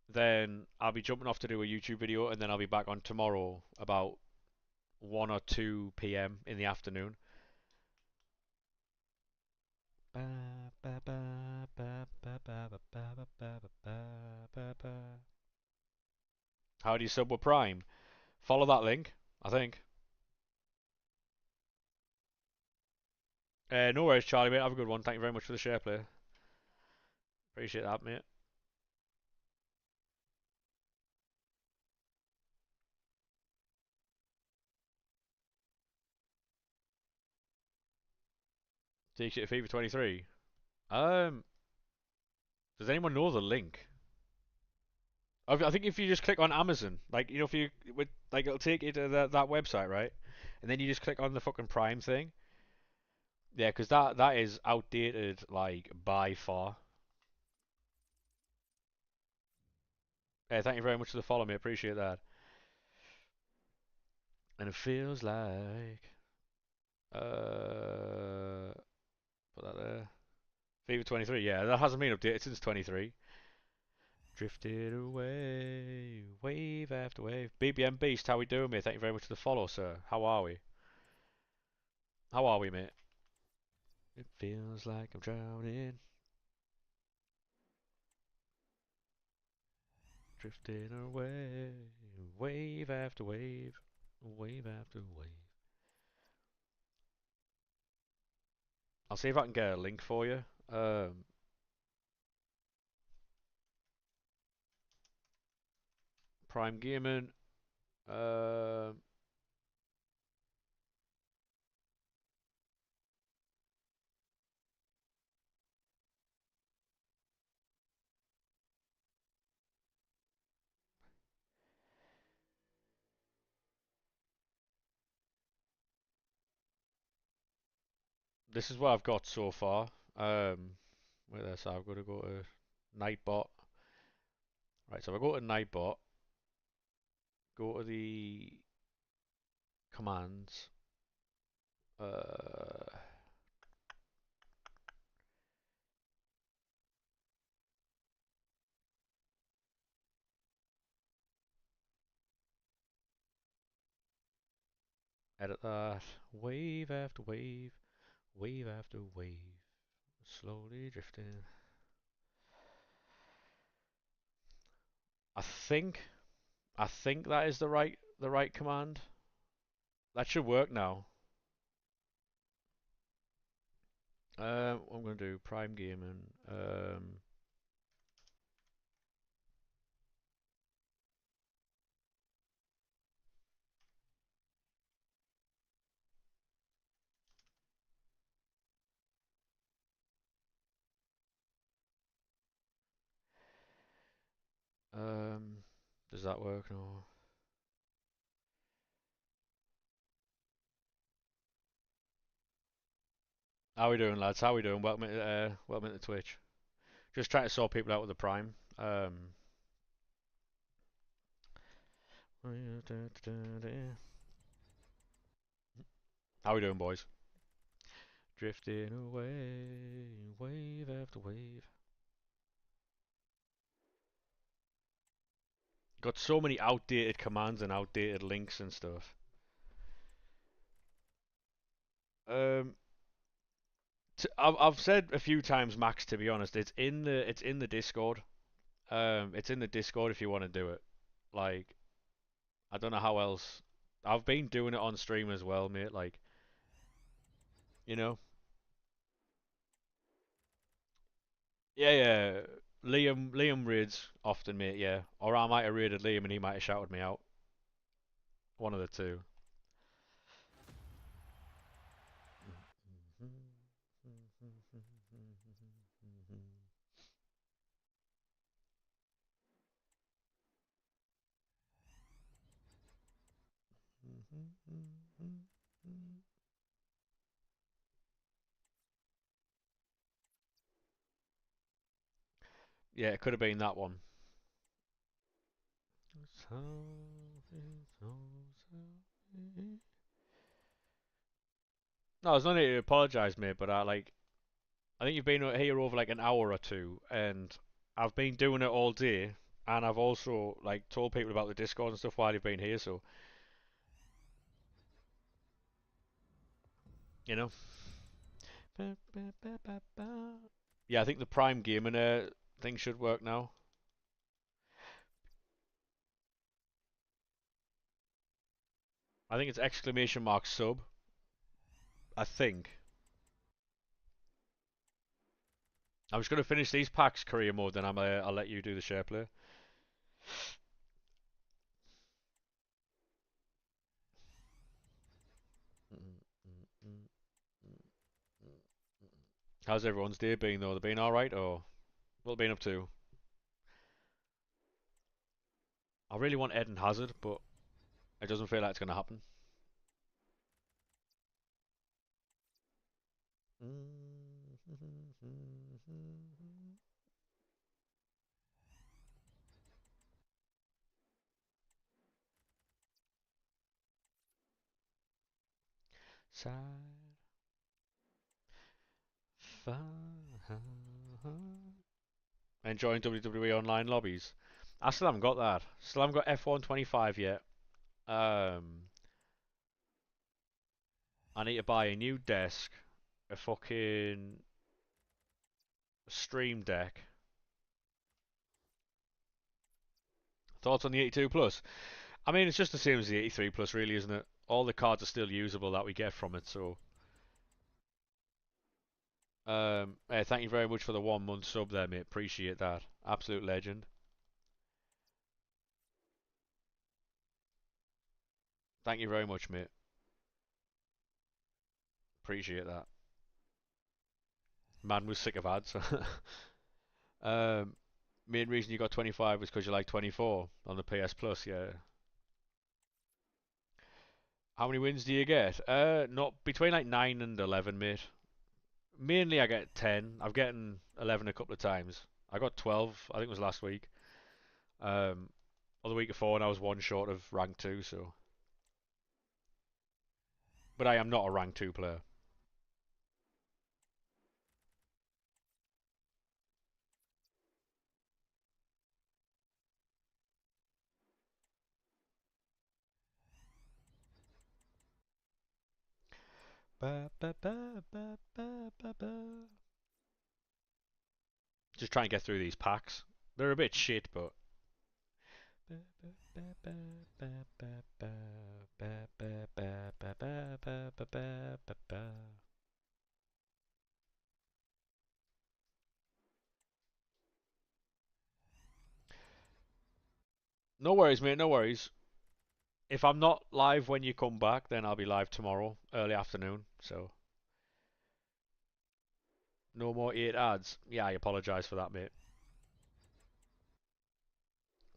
then I'll be jumping off to do a YouTube video, and then I'll be back on tomorrow about 1 or 2 p.m. in the afternoon. How do you sub with Prime? Follow that link, I think. No worries, Charlie, mate. Have a good one. Thank you very much for the share play. Appreciate that, mate. Takes you to FIFA 23. Um, does anyone know the link? I think if you just click on Amazon, like if you with like it'll take you to that website, right? And then you just click on the fucking Prime thing. Yeah, because that is outdated like by far. Thank you very much for the follow, me. Appreciate that. And it feels like put that there. FIFA 23. Yeah, that hasn't been updated since 23. Drifted away, wave after wave. BBM Beast, how we doing, mate? Thank you very much for the follow, sir. How are we? How are we, mate? It feels like I'm drowning. Drifting away, wave after wave, wave after wave. I'll see if I can get a link for you. Prime Gaming. Um, this is what I've got so far. Wait there, so I've got to go to Nightbot. Right, so if I go to Nightbot, go to the commands. Uh, Edit that. Wave after wave, wave after wave, slowly drifting. I think, I think that is the right command. That should work now. What I'm gonna do Prime Gaming. Um, does that work? No. How we doing, lads? How we doing? Welcome to Twitch. Just trying to sort people out with the Prime. How we doing, boys? Drifting away, wave after wave. Got so many outdated commands and outdated links and stuff. Um, I've said a few times, Max. To be honest, it's in the Discord. It's in the Discord if you want to do it. Like, I don't know how else. I've been doing it on stream as well, mate. Like, you know. Yeah, yeah. Liam raids often, mate. Yeah, or I might have raided Liam and he might have shouted me out. One of the two. Yeah, it could have been that one. No, there's no need to apologise, mate. But I think you've been here over like an hour or two, and I've been doing it all day, and I've also like told people about the Discord and stuff while you've been here. So you know. Yeah, I think the Prime Gaming thing should work now. I think it's exclamation mark sub. I think. I'm just gonna finish these packs career mode, then I'll let you do the share play. How's everyone's day been though? They been alright or what been up to? I really want Eden Hazard, but it doesn't feel like it's gonna happen. Side enjoying WWE online lobbies. I still haven't got that. Still haven't got F125 yet. Um, I need to buy a new desk, a fucking stream deck. Thoughts on the 82 Plus? I mean, it's just the same as the 83 Plus, really, isn't it? All the cards are still usable that we get from it, so. Hey, thank you very much for the 1 month sub there, mate. Appreciate that. Absolute legend. Thank you very much, mate. Appreciate that. Man was sick of ads. Main reason you got 25 was because you like 24 on the PS Plus, yeah. How many wins do you get? Not between like 9 and 11, mate. Mainly I get 10. I've gotten 11 a couple of times. I got 12, I think it was last week. Or the week before, and I was one short of rank 2, so. But I am not a rank 2 player. Ba, ba, ba, ba, ba, ba, ba. Just trying to get through these packs. They're a bit shit, but. No worries, mate, no worries. If I'm not live when you come back, then I'll be live tomorrow, early afternoon, so. No more 8 ads. Yeah, I apologise for that, mate.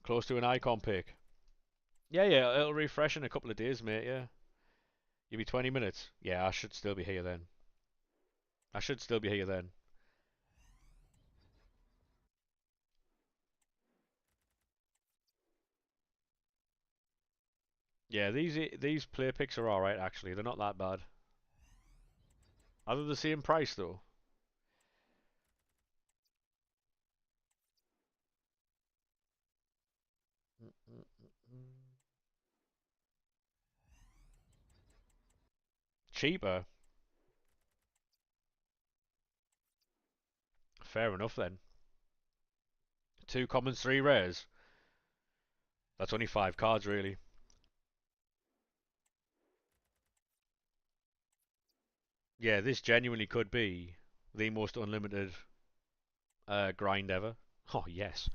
Close to an icon pick. Yeah, yeah, it'll refresh in a couple of days, mate, yeah. You'll be 20 minutes. Yeah, I should still be here then. I should still be here then. Yeah, these player picks are alright actually. They're not that bad. Are they the same price though? Cheaper? Fair enough then. Two commons, three rares. That's only 5 cards really. Yeah, this genuinely could be the most unlimited grind ever. Oh yes.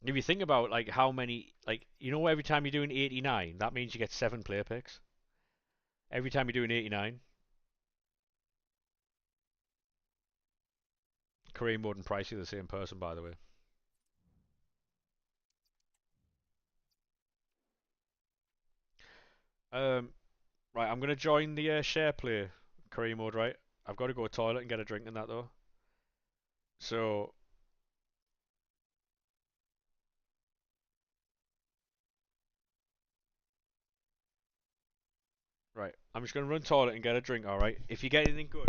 If you think about like how many, like you know, every time you're doing 89, that means you get 7 player picks. Every time you're doing 89, Kareem Mode and Pricey are the same person, by the way. Um, right, I'm gonna join the share play Kareem Mode. Right, I've got to go to the toilet and get a drink in that though. So right, I'm just gonna run toilet and get a drink. All right, if you get anything good.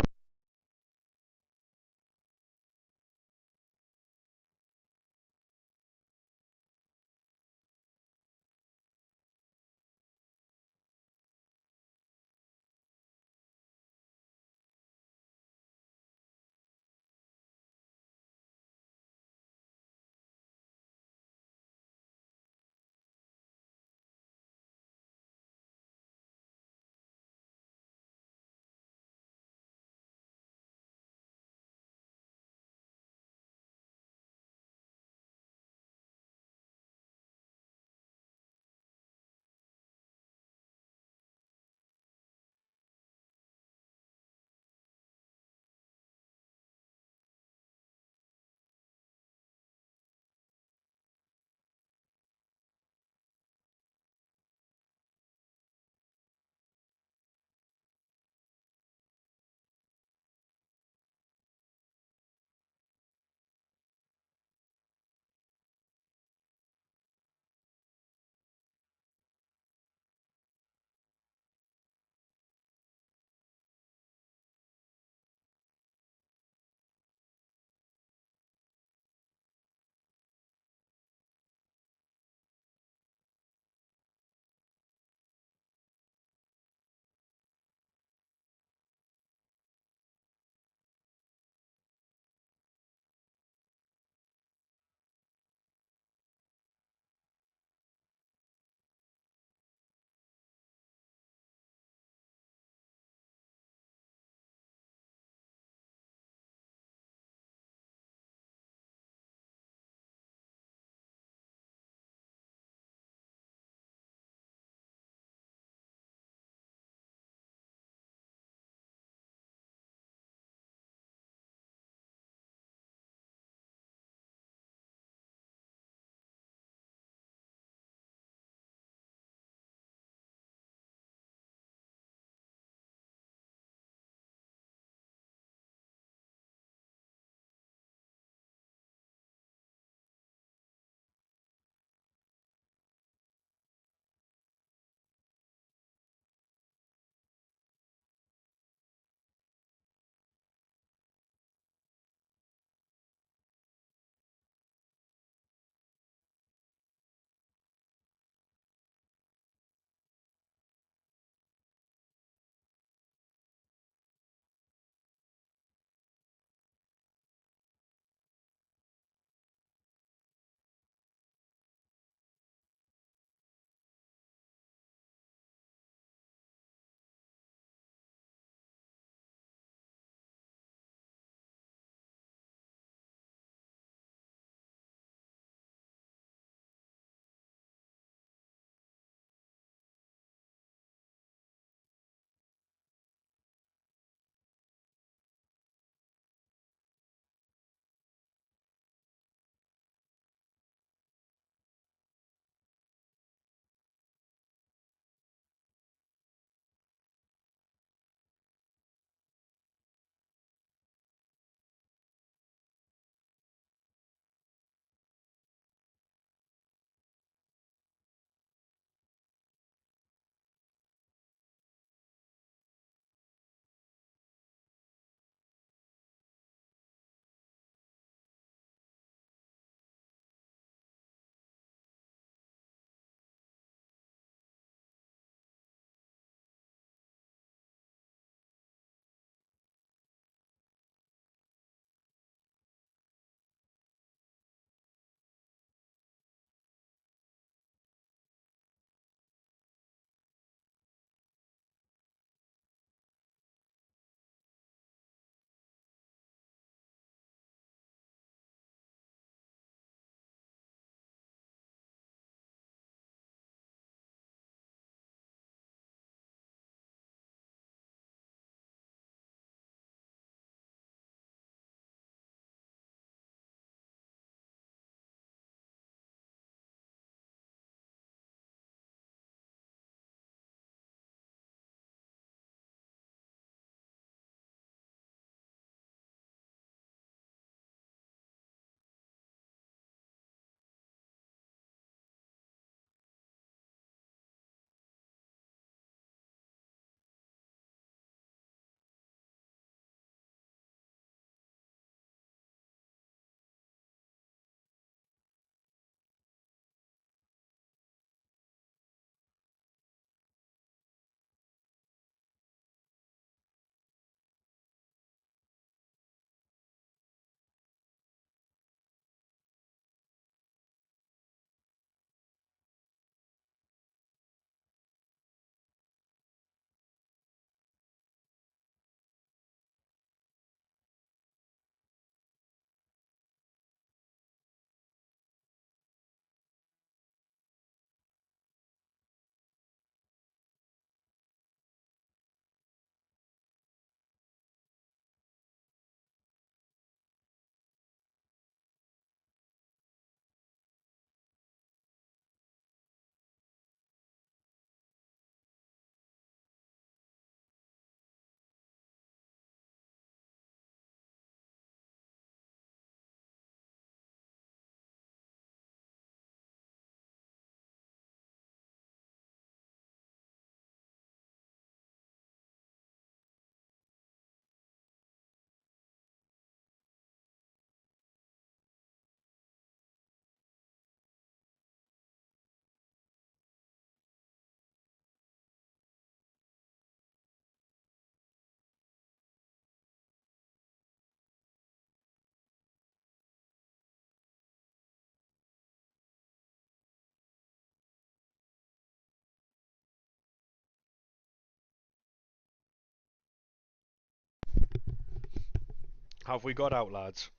Have we got out, lads?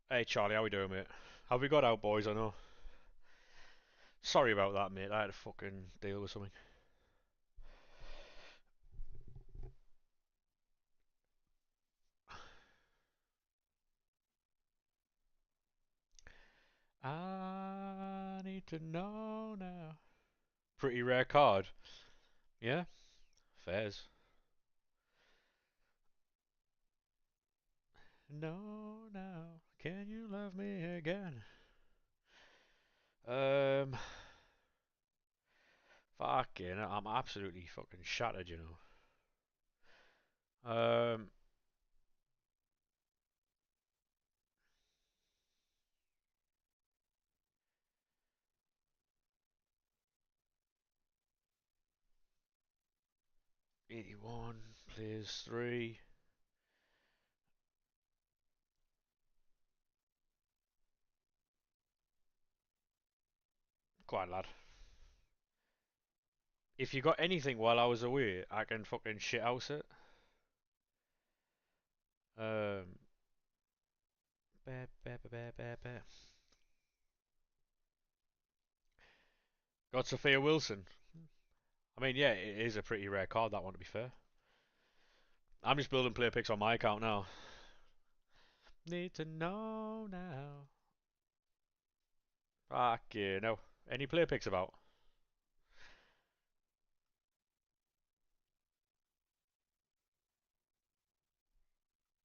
Hey, Charlie, how we doing, mate? Have we got out, boys? I know. Sorry about that, mate. I had to fucking deal with something. I need to know now. Pretty rare card. Yeah, fairs. No, now, can you love me again? Um, fucking, I'm absolutely fucking shattered, you know. 81 plays 3. Quite lad. If you got anything while I was away, I can fucking shithouse it. Um, got Sophia Wilson. I mean, yeah, it is a pretty rare card, that one, to be fair. I'm just building player picks on my account now. Need to know now. Fuck yeah, no. Any player picks about?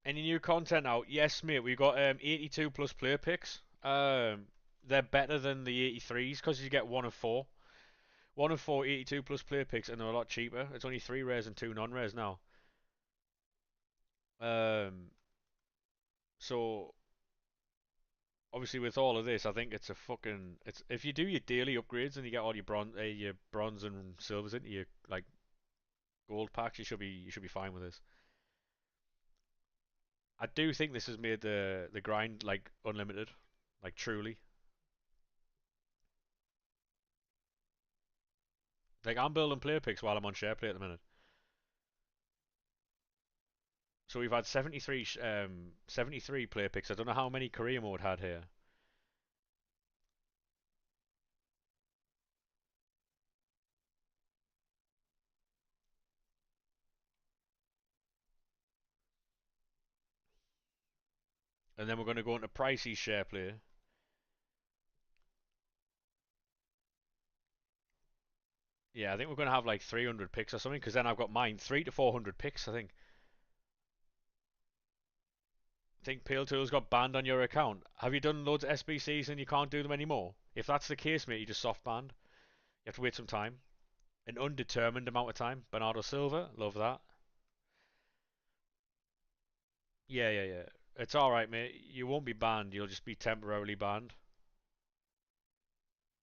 Any new content out? Yes, mate. We got 82 plus player picks. They're better than the 83s because you get one of four. One of four 82 plus player picks, and they're a lot cheaper. It's only 3 rares and 2 non-rares now. Um, so obviously with all of this, I think it's a fucking it's if you do your daily upgrades and you get all your bronze and silvers into your like gold packs, you should be fine with this. I do think this has made the grind like unlimited, like truly. Like I'm building player picks while I'm on SharePlay at the minute. So we've had 73 player picks. I don't know how many career mode had here. And then we're going to go into pricey SharePlay. Yeah, I think we're going to have like 300 picks or something because then I've got mine 3 to 400 picks. I think. Think Pale Tools got banned on your account. Have you done loads of SBCs and you can't do them anymore? If that's the case, mate, you just soft banned. You have to wait some time. An undetermined amount of time. Bernardo Silva, love that. Yeah, yeah, yeah. It's alright, mate. You won't be banned, you'll just be temporarily banned.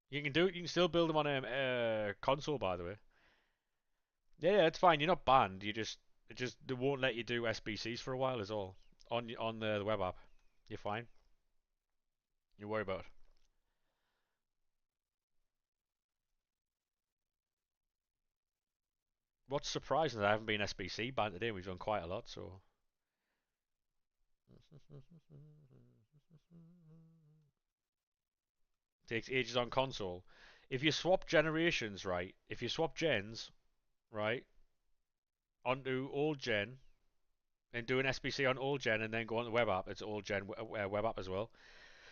You can do it, you can still build them on a console, by the way. Yeah, yeah, it's fine. You're not banned. It just they won't let you do SBCs for a while, is all. On the web app. You're fine. You worry about it. What's surprising is I haven't been SBC banned today. We've done quite a lot, so. Takes ages on console. If you swap generations, right? If you swap gens, right, onto old gen and do an SBC on old gen and then go on the web app, it's old gen web app as well.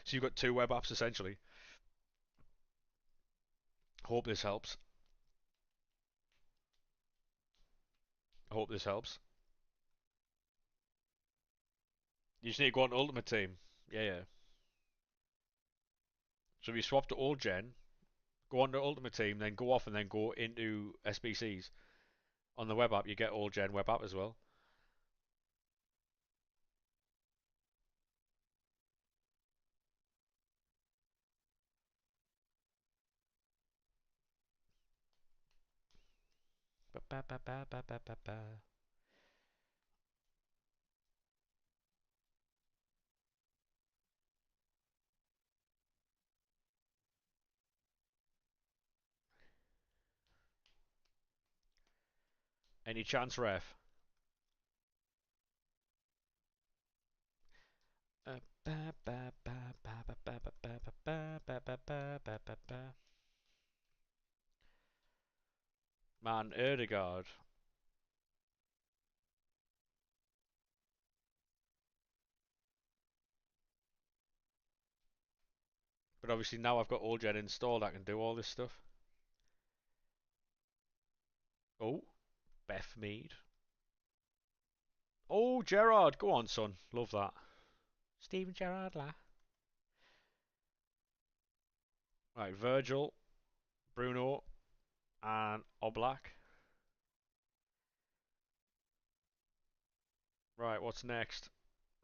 So you've got two web apps essentially. Hope this helps. Hope this helps. You just need to go on to Ultimate Team. Yeah, yeah. So if you swap to old gen, go on to Ultimate Team, then go off and then go into SBCs on the web app, you get old gen web app as well. Any chance, ref? Man, Erdegaard. But obviously now I've got Allgen installed, I can do all this stuff. Oh, Beth Mead. Oh, Gerrard. Go on, son. Love that. Steven Gerrard, la. Right, Virgil, Bruno, and Oblak. Right, what's next?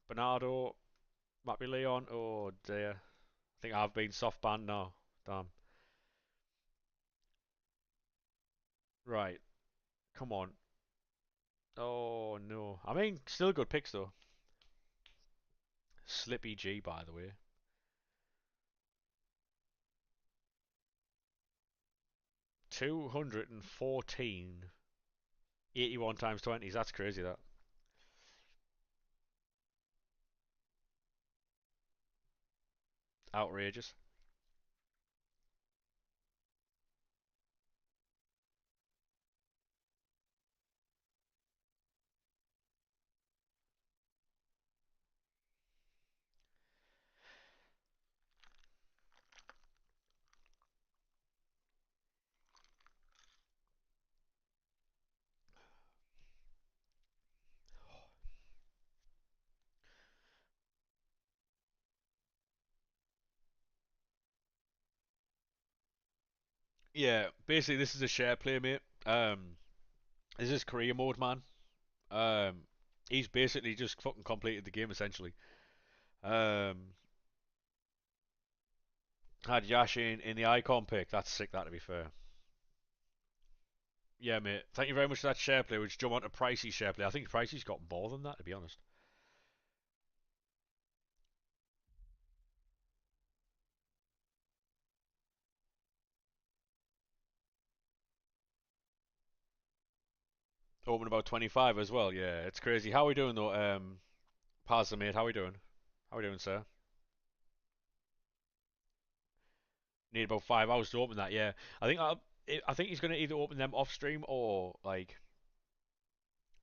Bernardo, Mappy Leon. Oh dear. I think I've been soft banned now. Damn. Right, come on. Oh no. I mean, still good picks though. Slippy G, by the way. 214. 81 times 20s. That's crazy, that. Outrageous. Yeah, basically this is a share play, mate. This is career mode, man. Um, he's basically just fucking completed the game essentially. Um, had Yash in the icon pick. That's sick. That to be fair. Yeah, mate. Thank you very much for that share play. Which jump onto Pricey share play. I think Pricey's got more than that, to be honest. Open about 25 as well. Yeah, it's crazy. How are we doing though? Pazza, mate. How are we doing? How are we doing, sir? Need about 5 hours to open that. Yeah, I think he's gonna either open them off stream or like.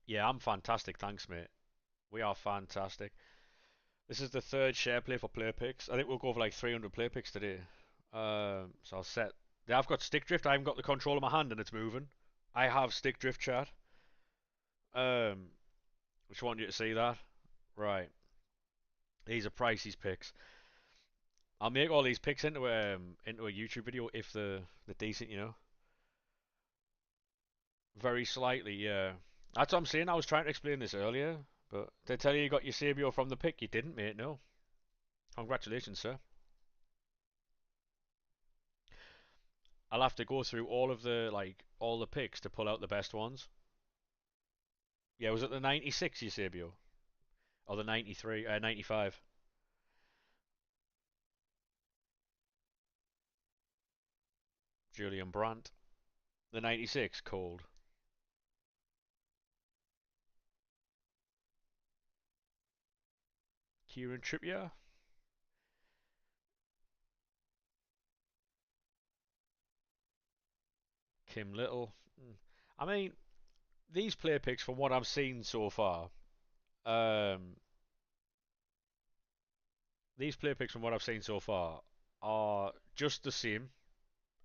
Yeah, I'm fantastic. Thanks, mate. We are fantastic. This is the third share play for player picks. I think we'll go for like 300 player picks today. So I'll set. Yeah, I've got stick drift. I haven't got the control of my hand and it's moving. I have stick drift, chat. Um, just want you to see that. Right. These are Pricey's picks. I'll make all these picks into a YouTube video if they're decent, you know. Very slightly, yeah. That's what I'm saying. I was trying to explain this earlier, but they tell you got your Sabio from the pick. You didn't, mate. No. Congratulations, sir. I'll have to go through all the picks to pull out the best ones. Yeah, was it the 96 Eusebio? Or the 93, 95? Julian Brandt. The 96, cold. Kieran Trippier. Kim Little. I mean, these player picks from what I've seen so far, um, these player picks from what I've seen so far are just the same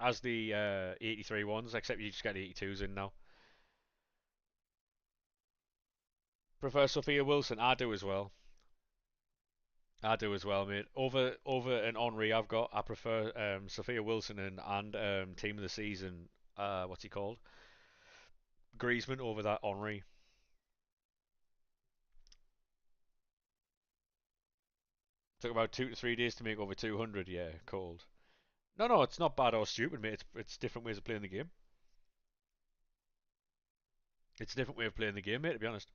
as the 83 ones, except you just get the 82s in now. Prefer Sophia Wilson. I do as well. I do as well, mate. Over an Henri, I prefer Sophia Wilson and team of the season. What's he called? Griezmann over that Henri. Took about 2 to 3 days to make over 200. Yeah, cold. No, no, it's not bad or stupid, mate. It's different ways of playing the game. It's a different way of playing the game, mate. To be honest,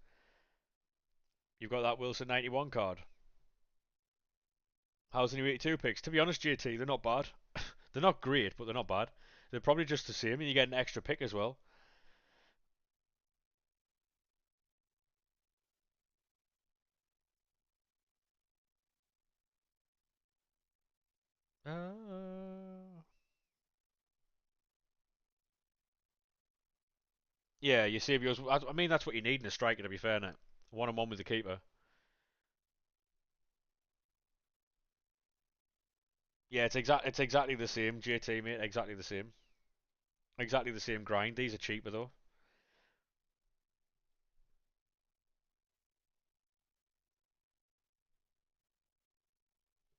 you've got that Wilson 91 card. How's the new 82 picks? To be honest, JT, they're not bad. They're not great, but they're not bad. They're probably just the same, and you get an extra pick as well. Uh, yeah, Eusebius. I mean, that's what you need in a striker, to be fair, innit? One on one with the keeper. Yeah, it's exactly the same, JT, mate. Exactly the same. Exactly the same grind. These are cheaper though.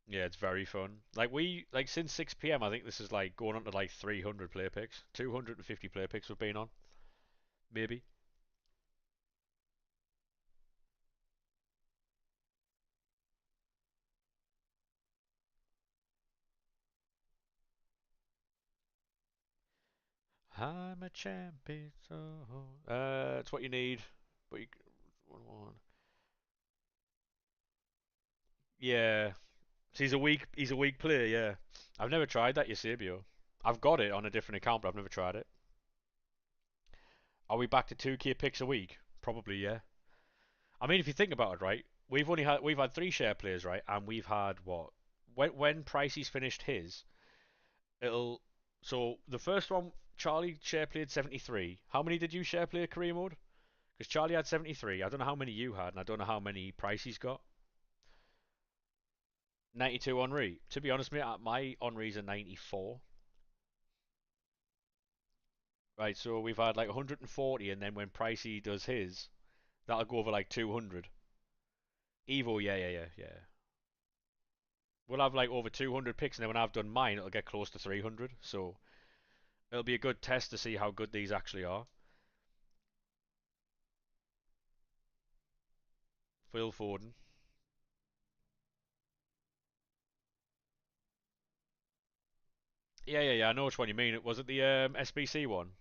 Yeah, it's very fun. Like since 6 p.m. I think this is like going on to like 300 player picks, 250 player picks we've been on, maybe. I'm a champion, so it's what you need. But you, one. Yeah, so he's a weak player. Yeah, I've never tried that Eusebio. I've got it on a different account, but I've never tried it. Are we back to 2K picks a week? Probably, yeah. I mean, if you think about it, right? We've had three share players, right? And we've had what? When Pricey's finished his, it'll. So the first one, Charlie share played 73. How many did you share play career mode? Because Charlie had 73. I don't know how many you had, and I don't know how many Pricey's got. 92 Henri. To be honest, mate, my Henri's a 94. Right, so we've had like 140, and then when Pricey does his, that'll go over like 200. Evo, yeah, yeah, yeah, yeah. We'll have like over 200 picks, and then when I've done mine, it'll get close to 300. So it'll be a good test to see how good these actually are. Phil Foden. Yeah, yeah, yeah. I know which one you mean. Was it the SBC one?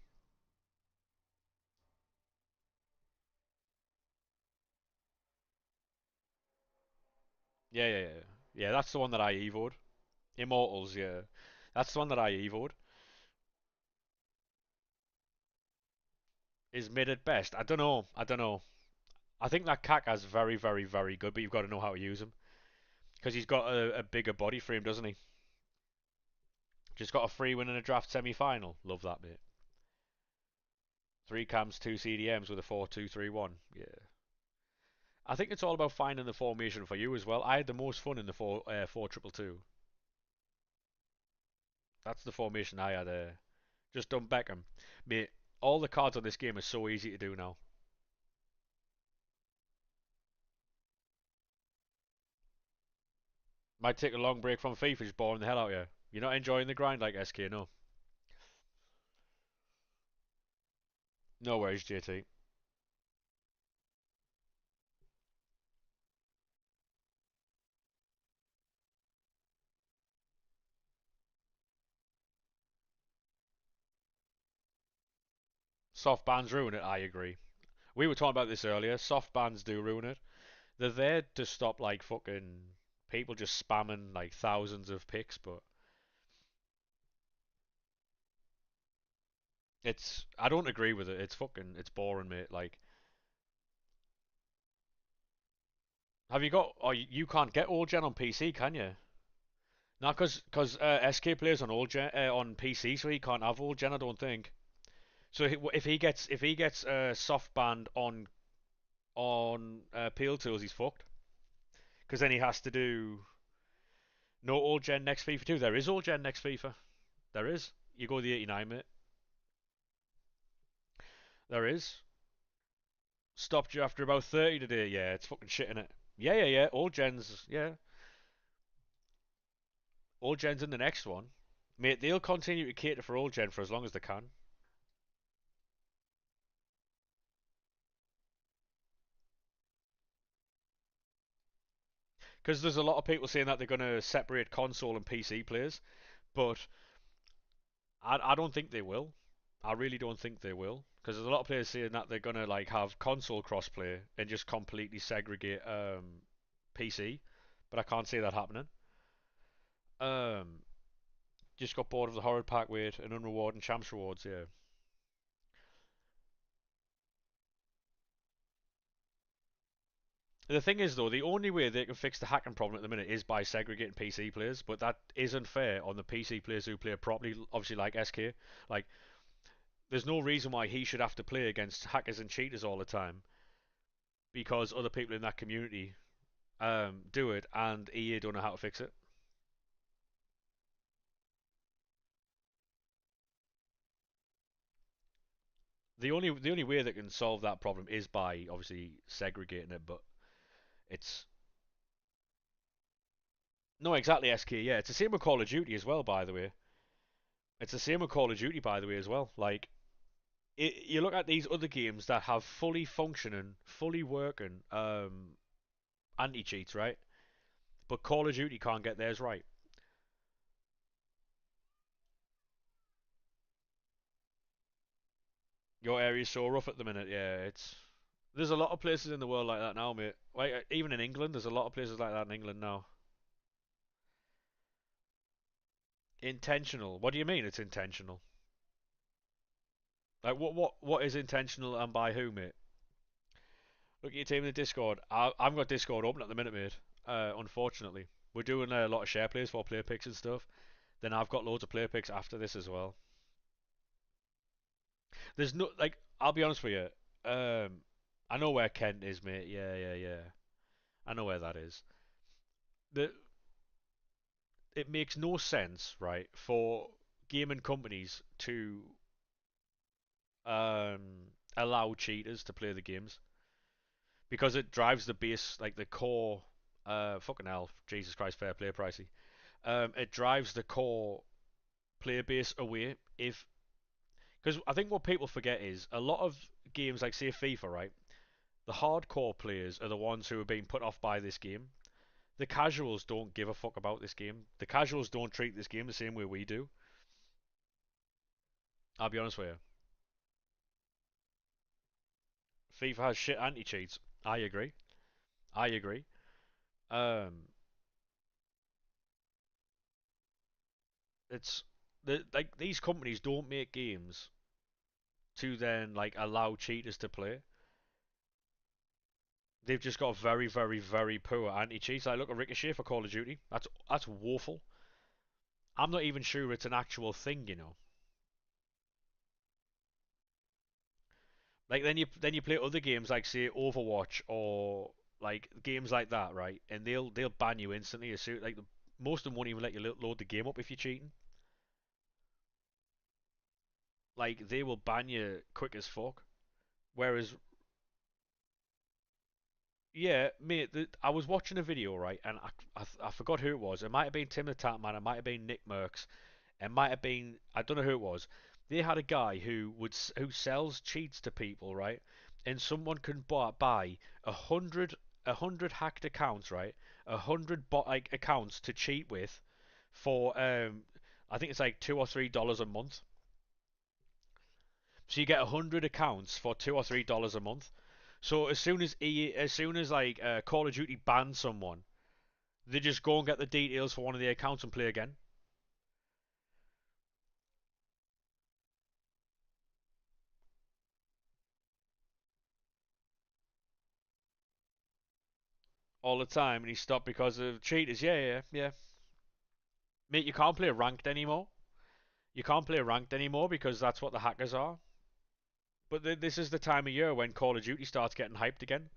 Yeah, yeah, yeah. Yeah, that's the one that I evoed. Immortals, yeah. That's the one that I evoed. Is mid at best. I don't know. I don't know. I think that Kaka's very, very, very good, but you've got to know how to use him. Because he's got a bigger body frame, doesn't he? Just got a free win in a draft semi-final. Love that, mate. Three cams, two CDMs with a 4-2-3-1. Yeah. I think it's all about finding the formation for you as well. I had the most fun in the 4-2-2. That's the formation I had. Just done Beckham. Mate, all the cards on this game are so easy to do now. Might take a long break from FIFA, just boring the hell out of you. You're not enjoying the grind like SK, no. No worries, JT. Soft bands ruin it, I agree. We were talking about this earlier. Soft bands do ruin it. They're there to stop like fucking people just spamming like thousands of picks, but I don't agree with it. It's boring, mate. Like, have you got? Oh, you can't get old gen on PC, can you? Not because SK plays on old gen on PC, so he can't have old gen. I don't think. So if he gets soft band on Peel Tools, he's fucked. Because then he has to do no old gen next FIFA too. There is old gen next FIFA. There is. You go the 89, mate. There is. Stopped you after about 30 today. Yeah, it's fucking shit in it. Yeah, yeah, yeah. Old gens. Yeah, old gens in the next one, mate. They'll continue to cater for old gen for as long as they can. Because there's a lot of people saying that they're going to separate console and PC players, but I don't think they will. I really don't think they will. Because there's a lot of players saying that they're going to like have console crossplay and just completely segregate PC, but I can't see that happening. Um, just got bored of the horrid pack weight and unrewarded and champs rewards. Yeah, The thing is, though, the only way they can fix the hacking problem at the minute is by segregating PC players, but that isn't fair on the PC players who play properly, obviously, like SK. Like, there's no reason why he should have to play against hackers and cheaters all the time because other people in that community do it and EA don't know how to fix it. The only way they can solve that problem is by obviously segregating it, but it's no exactly SK. Yeah, it's the same with Call of Duty as well. By the way, it's the same with Call of Duty. By the way, as well. Like you look at these other games that have fully functioning, fully working anti cheats, right? But Call of Duty can't get theirs right. Your area's so rough at the minute. Yeah, it's there's a lot of places in the world like that now, mate. Like even in England, there's a lot of places like that in England now. Intentional. What do you mean it's intentional? Like what is intentional and by who, mate? Look at your team in the Discord. I've got Discord open at the minute, mate. Unfortunately, we're doing a lot of share plays for player picks and stuff. Then I've got loads of player picks after this as well. There's no like. I'll be honest with you. I know where Kent is, mate. Yeah, yeah, yeah. I know where that is. The It makes no sense, right, for gaming companies to allow cheaters to play the games because it drives the base, like the core. Fucking hell, Jesus Christ, fair play, pricey. It drives the core player base away if because I think what people forget is a lot of games like say FIFA, right? The hardcore players are the ones who are being put off by this game. The casuals don't give a fuck about this game. The casuals don't treat this game the same way we do. I'll be honest with you. FIFA has shit anti-cheats. I agree. I agree. Um, it's like these companies don't make games to then like allow cheaters to play. They've just got very, very, very poor anti-cheats. I look at Ricochet for Call of Duty. That's woeful. I'm not even sure it's an actual thing, you know. Like then you play other games like say Overwatch or like games like that, right? And they'll ban you instantly as soon like most of them won't even let you load the game up if you're cheating. Like they will ban you quick as fuck. Whereas yeah, mate, I was watching a video right, and I forgot who it was. It might have been Tim the Tap Man. It might have been Nick Merckx. It might have been I don't know who it was. They had a guy who sells cheats to people, right? And someone can buy a hundred hacked accounts, right? 100 bot like accounts to cheat with for I think it's like $2 or $3 a month. So you get 100 accounts for $2 or $3 a month. So as soon as like Call of Duty bans someone, they just go and get the details for one of the accounts and play again. All the time, and he stopped because of cheaters. Yeah, yeah, yeah. Mate, you can't play ranked anymore. You can't play ranked anymore because that's what the hackers are. But this is the time of year when Call of Duty starts getting hyped again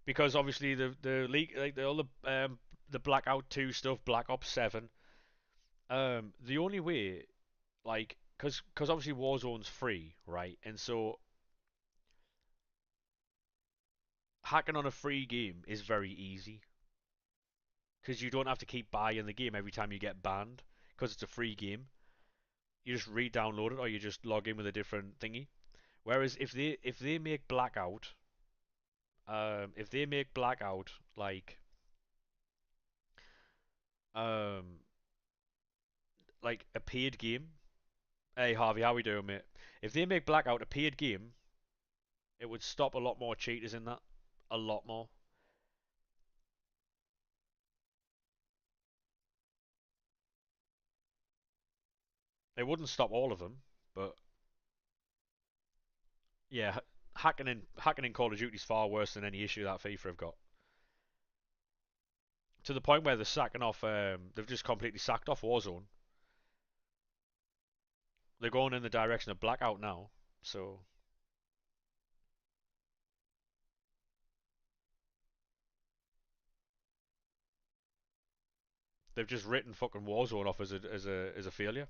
because obviously the league like the Blackout 2 stuff, Black Ops 7. The only way like because obviously Warzone's free, right? And so hacking on a free game is very easy because you don't have to keep buying the game every time you get banned because it's a free game. You just re-download it or you just log in with a different thingy. Whereas if they make Blackout, if they make Blackout um like a paid game, hey Harvey, how we doing, mate? If they make Blackout a paid game, it would stop a lot more cheaters in that, a lot more. It wouldn't stop all of them, but yeah, hacking in Call of Duty is far worse than any issue that FIFA have got. To the point where they're sacking off. They've just completely sacked off Warzone. They're going in the direction of Blackout now. So they've just written fucking Warzone off as a failure.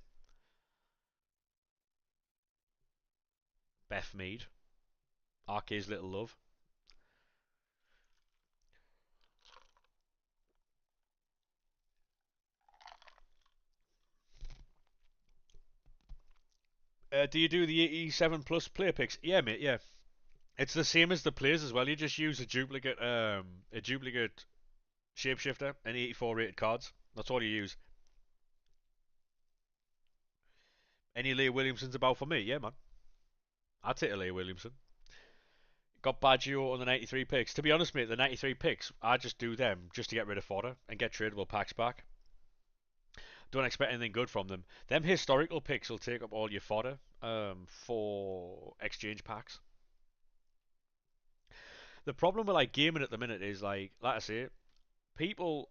Beth Mead, RK's little love. Do you do the E7 plus player picks? Yeah, mate. Yeah, it's the same as the players as well. You just use a duplicate shapeshifter and 84 rated cards. That's all you use. Any Leah Williamson's about for me? Yeah, man. I'd take a Leah Williamson. Got Baggio on the 93 picks. To be honest, mate, the 93 picks, I just do them just to get rid of fodder and get tradable packs back. Don't expect anything good from them. Them historical picks will take up all your fodder for exchange packs. The problem with like gaming at the minute is like I say, people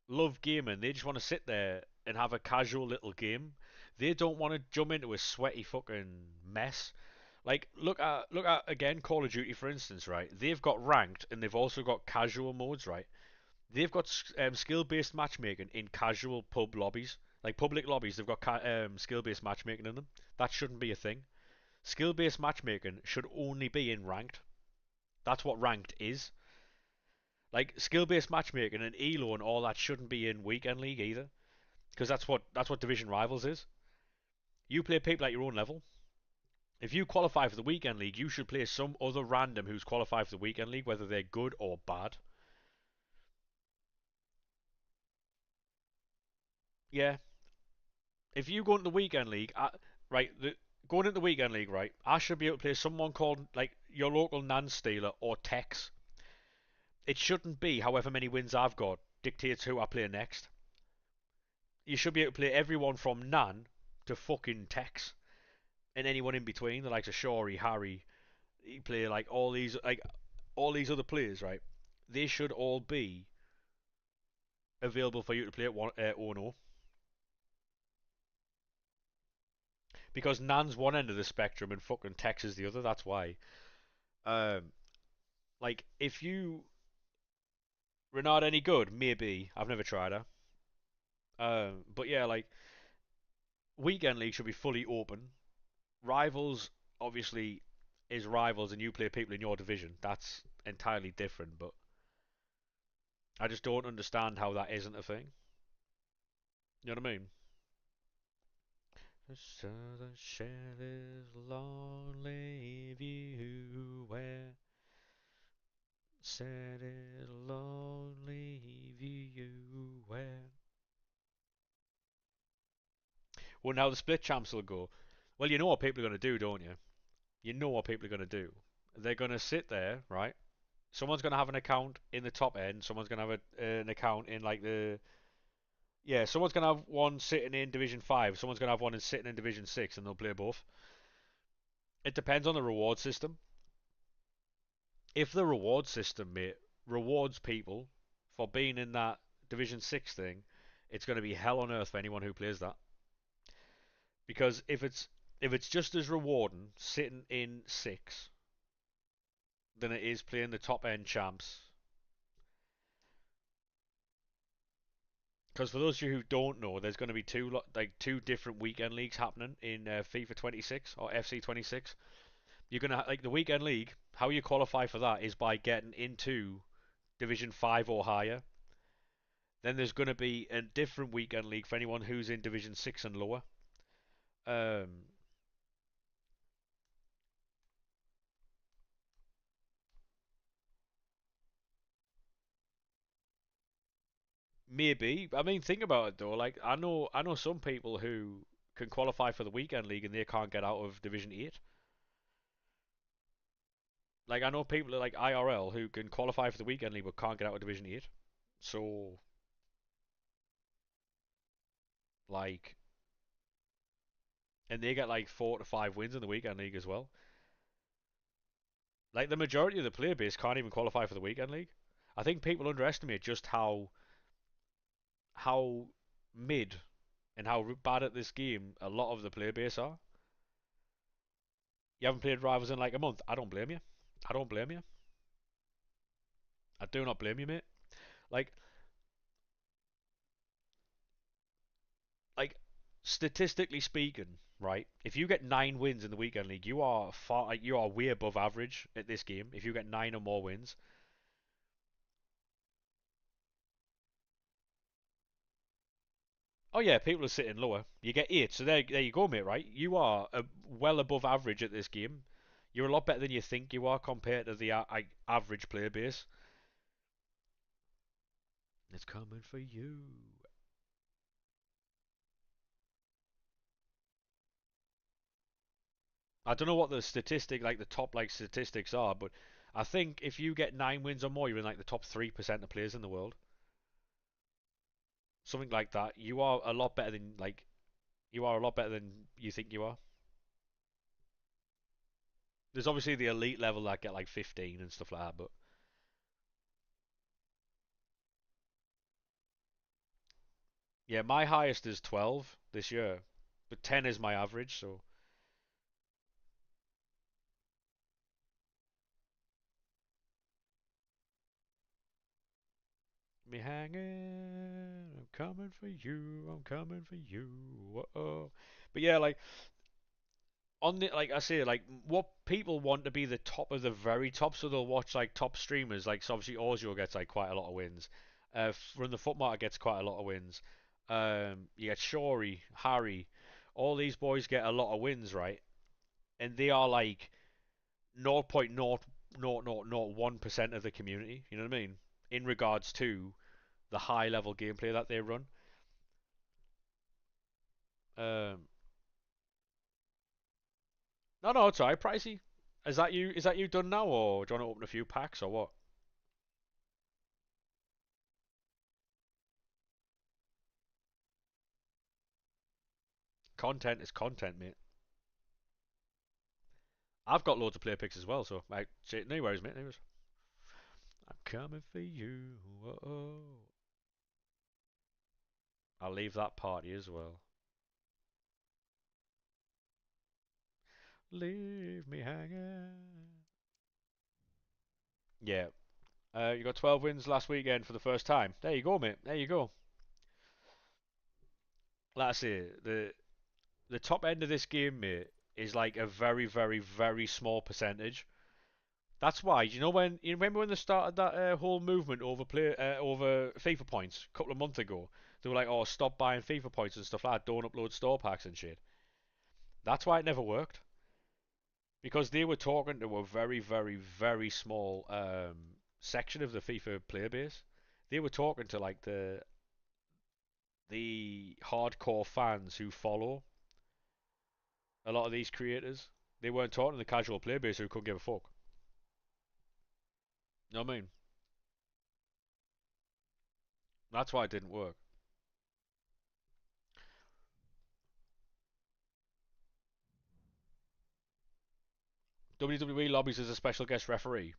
love gaming. They just want to sit there and have a casual little game. They don't want to jump into a sweaty fucking mess. Like look at again Call of Duty for instance, right? They've got ranked and they've also got casual modes, right? They've got skill-based matchmaking in casual pub lobbies, like public lobbies. They've got skill-based matchmaking in them. That shouldn't be a thing. Skill-based matchmaking should only be in ranked. That's what ranked is. Like skill-based matchmaking and elo and all that shouldn't be in weekend league either, because that's what division rivals is. You play people at your own level. If you qualify for the weekend league, you should play some other random who's qualified for the weekend league, whether they're good or bad. Yeah, if you go into the weekend league, right, going into the weekend league, right, I should be able to play someone called like your local Nan Stealer or Tex. It shouldn't be however many wins I've got dictates who I play next. You should be able to play everyone from Nan to fucking Tex and anyone in between, the likes of Shori, Harry. You play like all these other players, right? They should all be available for you to play at 0 because Nan's one end of the spectrum and fucking Tex is the other. That's why. Um, like if you Renard any good? Maybe. I've never tried her. But yeah, like weekend league should be fully open. Rivals obviously is rivals, and you play people in your division. That's entirely different. But I just don't understand how that isn't a thing. You know what I mean? The southern shell is lonely view where said it lonely view where. Wonder how the split champs will go. Well, you know what people are going to do, don't you? You know what people are going to do. They're going to sit there, right? Someone's going to have an account in the top end. Someone's going to have an account in like the yeah. Someone's going to have one sitting in Division 5. Someone's going to have one sitting in Division 6, and they'll play both. It depends on the reward system. If the reward system, mate, rewards people for being in that Division 6 thing, it's going to be hell on earth for anyone who plays that. Because if it's just as rewarding sitting in 6 than it is playing the top end champs. Because for those of you who don't know, there's going to be two different weekend leagues happening in FIFA 26 or FC 26. You're gonna like the weekend league. How you qualify for that is by getting into Division 5 or higher. Then there's going to be a different weekend league for anyone who's in Division 6 and lower. Um, Maybe. I mean, think about it though. Like, I know some people who can qualify for the weekend league and they can't get out of Division 8. Like, I know people like IRL who can qualify for the weekend league but can't get out of Division 8. So, like, and they get like 4 to 5 wins in the weekend league as well. Like, the majority of the player base can't even qualify for the weekend league. I think people underestimate just how how mid and how bad at this game a lot of the player base are. You haven't played Rivals in like a month. I don't blame you. I don't blame you. I do not blame you, mate. Like, like statistically speaking, right? If you get 9 wins in the weekend league, you are far, like, you are way above average at this game. If you get 9 or more wins, oh yeah, people are sitting lower. You get 8, so there you go, mate. Right? You are well above average at this game. You're a lot better than you think you are compared to the average player base. It's coming for you. I don't know what the statistic, like the top like statistics are, but I think if you get 9 wins or more, you're in like the top 3% of players in the world. Something like that. You are a lot better than you are a lot better than you think you are. There's obviously the elite level that get like 15 and stuff like that, but yeah, my highest is 12 this year, but 10 is my average. So me hanging, I'm coming for you, I'm coming for you. Whoa. But yeah, like on the like I say, like what people want to be the top of the very top, so they'll watch like top streamers. Like so obviously Ozio gets like quite a lot of wins. Run the Footmarker gets quite a lot of wins. You get Shori, Harry, all these boys get a lot of wins, right? And they are like 0.0001% of the community. You know what I mean? In regards to the high level gameplay that they run. Um, no, no, it's alright, Pricey. Is that you? Is that you done now, or do you want to open a few packs, or what? Content is content, mate. I've got loads of player picks as well, so like, no worries, mate. No worries. I'm coming for you. Whoa. I'll leave that party as well. Leave me hanging. Yeah. You got 12 wins last weekend for the first time. There you go, mate. There you go. Like I say, the top end of this game, mate, is like a very, very, very small percentage. That's why, you know, when you remember when they started that whole movement over FIFA points a couple of months ago, they were like, "Oh, stop buying FIFA points and stuff like that. Don't upload store packs and shit." That's why it never worked because they were talking to a very, very, very small section of the FIFA player base. They were talking to like the hardcore fans who follow a lot of these creators. They weren't talking to the casual player base who couldn't give a fuck. You know what I mean? That's why it didn't work. WWE lobbies as a special guest referee.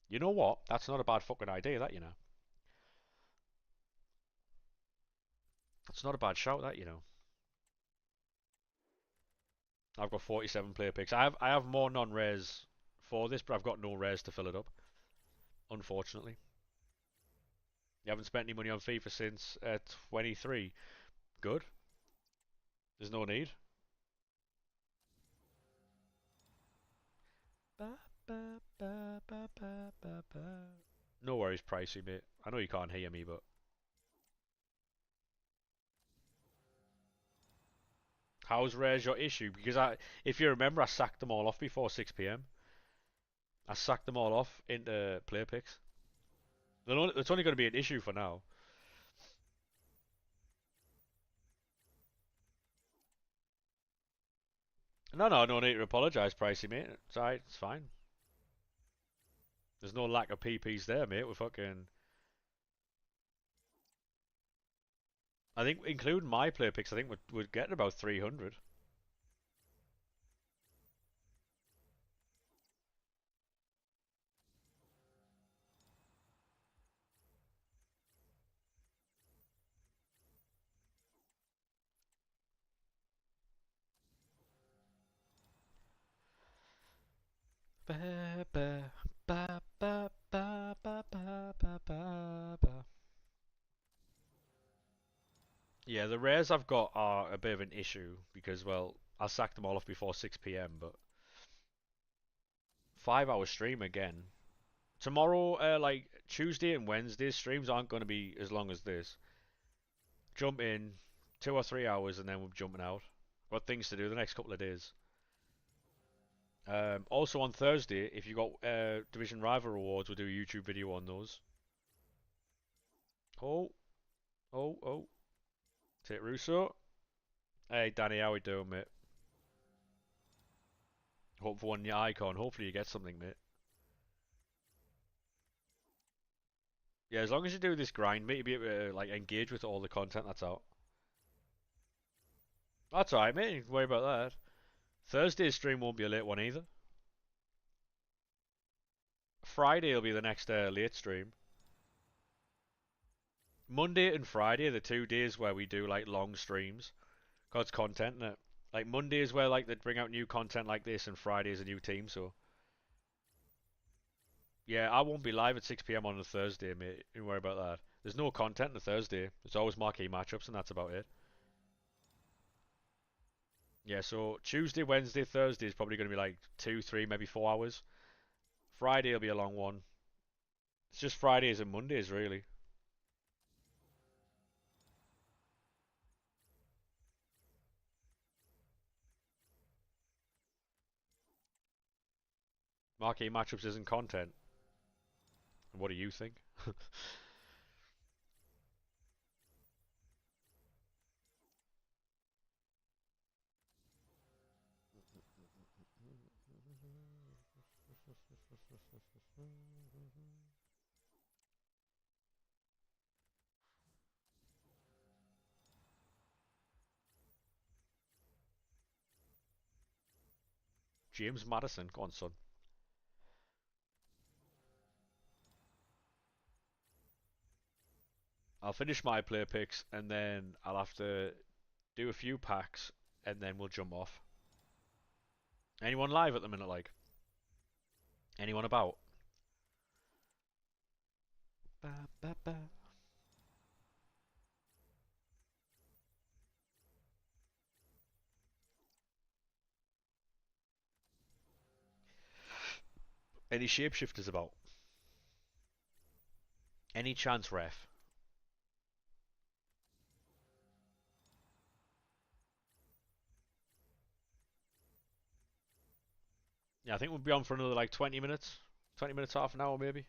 You know what? That's not a bad fucking idea, that, you know. That's not a bad shout, that, you know. I've got 47 player picks. I have more non-rares for this, but I've got no rares to fill it up, unfortunately. You haven't spent any money on FIFA since 23. Good. There's no need. Ba, ba, ba, ba, ba, ba, ba. No worries, Pricey, mate. I know you can't hear me, but how's rares your issue? Because if you remember, I sacked them all off before 6 p.m. I sacked them all off into player picks. It's only going to be an issue for now. No, no, no need to apologise, Pricey, mate. It's alright, it's fine. There's no lack of PPs there, mate. We're fucking. I think, including my player picks, I think we're getting about 300. Ba, ba, ba, ba, ba, ba, ba, ba, ba, ba. Yeah, the rares I've got are a bit of an issue because, well, I sacked them all off before 6 p.m. But 5 hour stream again. Tomorrow, like Tuesday and Wednesday streams aren't going to be as long as this. Jump in 2 or 3 hours and then we're jumping out. Got things to do the next couple of days. Also on Thursday, if you got Division Rival rewards, we'll do a YouTube video on those. Oh, oh. Take Russo. Hey Danny, how we doing, mate? Hope for one your icon. Hopefully you get something, mate. Yeah, as long as you do this grind, mate, you'll be able to like engage with all the content that's out. That's alright, mate. Don't worry about that. Thursday's stream won't be a late one either. Friday will be the next late stream. Monday and Friday are the 2 days where we do like long streams. Cause it's content, innit? Like Monday is where like they bring out new content like this, and Friday is a new team. So yeah, I won't be live at 6 p.m. on a Thursday, mate. Don't worry about that. There's no content on a Thursday. There's always marquee matchups, and that's about it. Yeah, so Tuesday, Wednesday, Thursday is probably going to be like 2, 3, maybe 4 hours. Friday will be a long one. It's just Fridays and Mondays, really. Marquee matchups isn't content. What do you think? James Madison, go on, son. I'll finish my player picks and then I'll have to do a few packs and then we'll jump off. Anyone live at the minute, like? Anyone about? Ba, ba, ba. Any shapeshifters about? Any chance, ref? Yeah, I think we'll be on for another like 20 minutes. 20 minutes, half an hour maybe.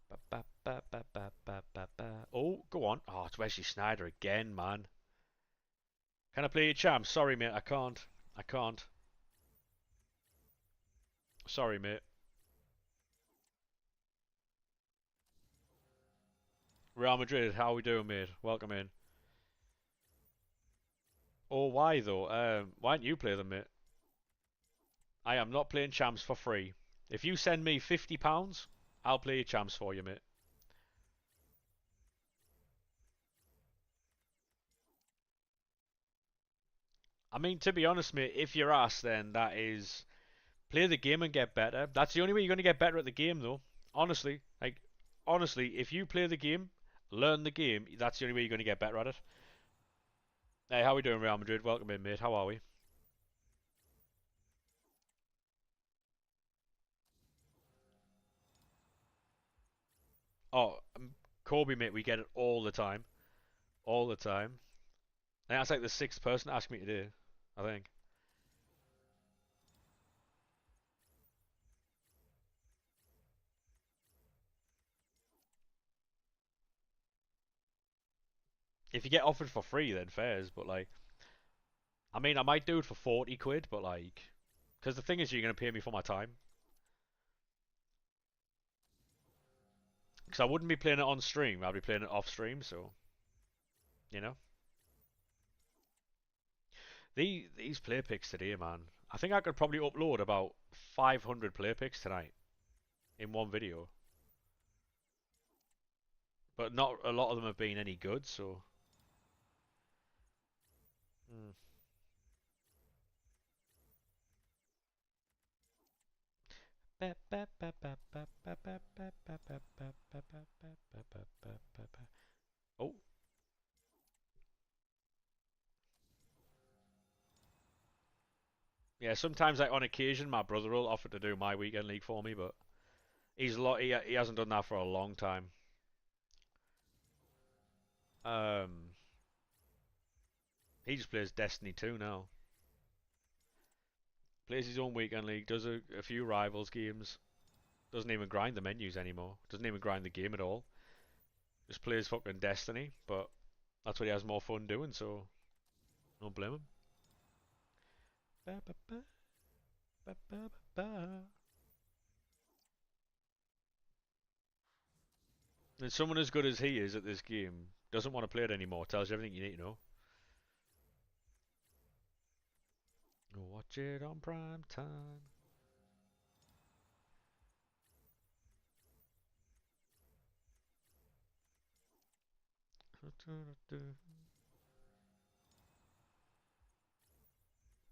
Ba, ba, ba, ba, ba, ba, ba, ba. Oh, go on. Oh, it's Wesley Snyder again, man. Can I play your champ? Sorry, mate, I can't. I can't. Sorry, mate. Real Madrid, how are we doing, mate? Welcome in. Oh, why though? Why don't you play them, mate? I am not playing champs for free. If you send me £50, I'll play your champs for you, mate. I mean, to be honest, mate, if you're asked, then that is play the game and get better. That's the only way you're going to get better at the game, though. Honestly, like, honestly, if you play the game, learn the game, that's the only way you're going to get better at it. Hey, how we doing, Real Madrid? Welcome in, mate. How are we? Oh, Kobe, mate, we get it all the time. All the time. I think that's like the sixth person to ask me today, I think. If you get offered for free, then fairs, but like, I mean, I might do it for 40 quid, but like, because the thing is, you're going to pay me for my time. Because I wouldn't be playing it on stream, I'd be playing it off stream, so, you know. These play picks today, man. I think I could probably upload about 500 play picks tonight in one video. But not a lot of them have been any good, so. Hmm. Oh, yeah. Sometimes, like on occasion, my brother will offer to do my weekend league for me, but he hasn't done that for a long time. Um, he just plays Destiny 2 now. Plays his own weekend league, does a few rivals games. Doesn't even grind the menus anymore. Doesn't even grind the game at all. Just plays fucking Destiny, but that's what he has more fun doing, so don't blame him. Ba, ba, ba, ba, ba, ba. And someone as good as he is at this game doesn't want to play it anymore. Tells you everything you need to know. Watch it on prime time.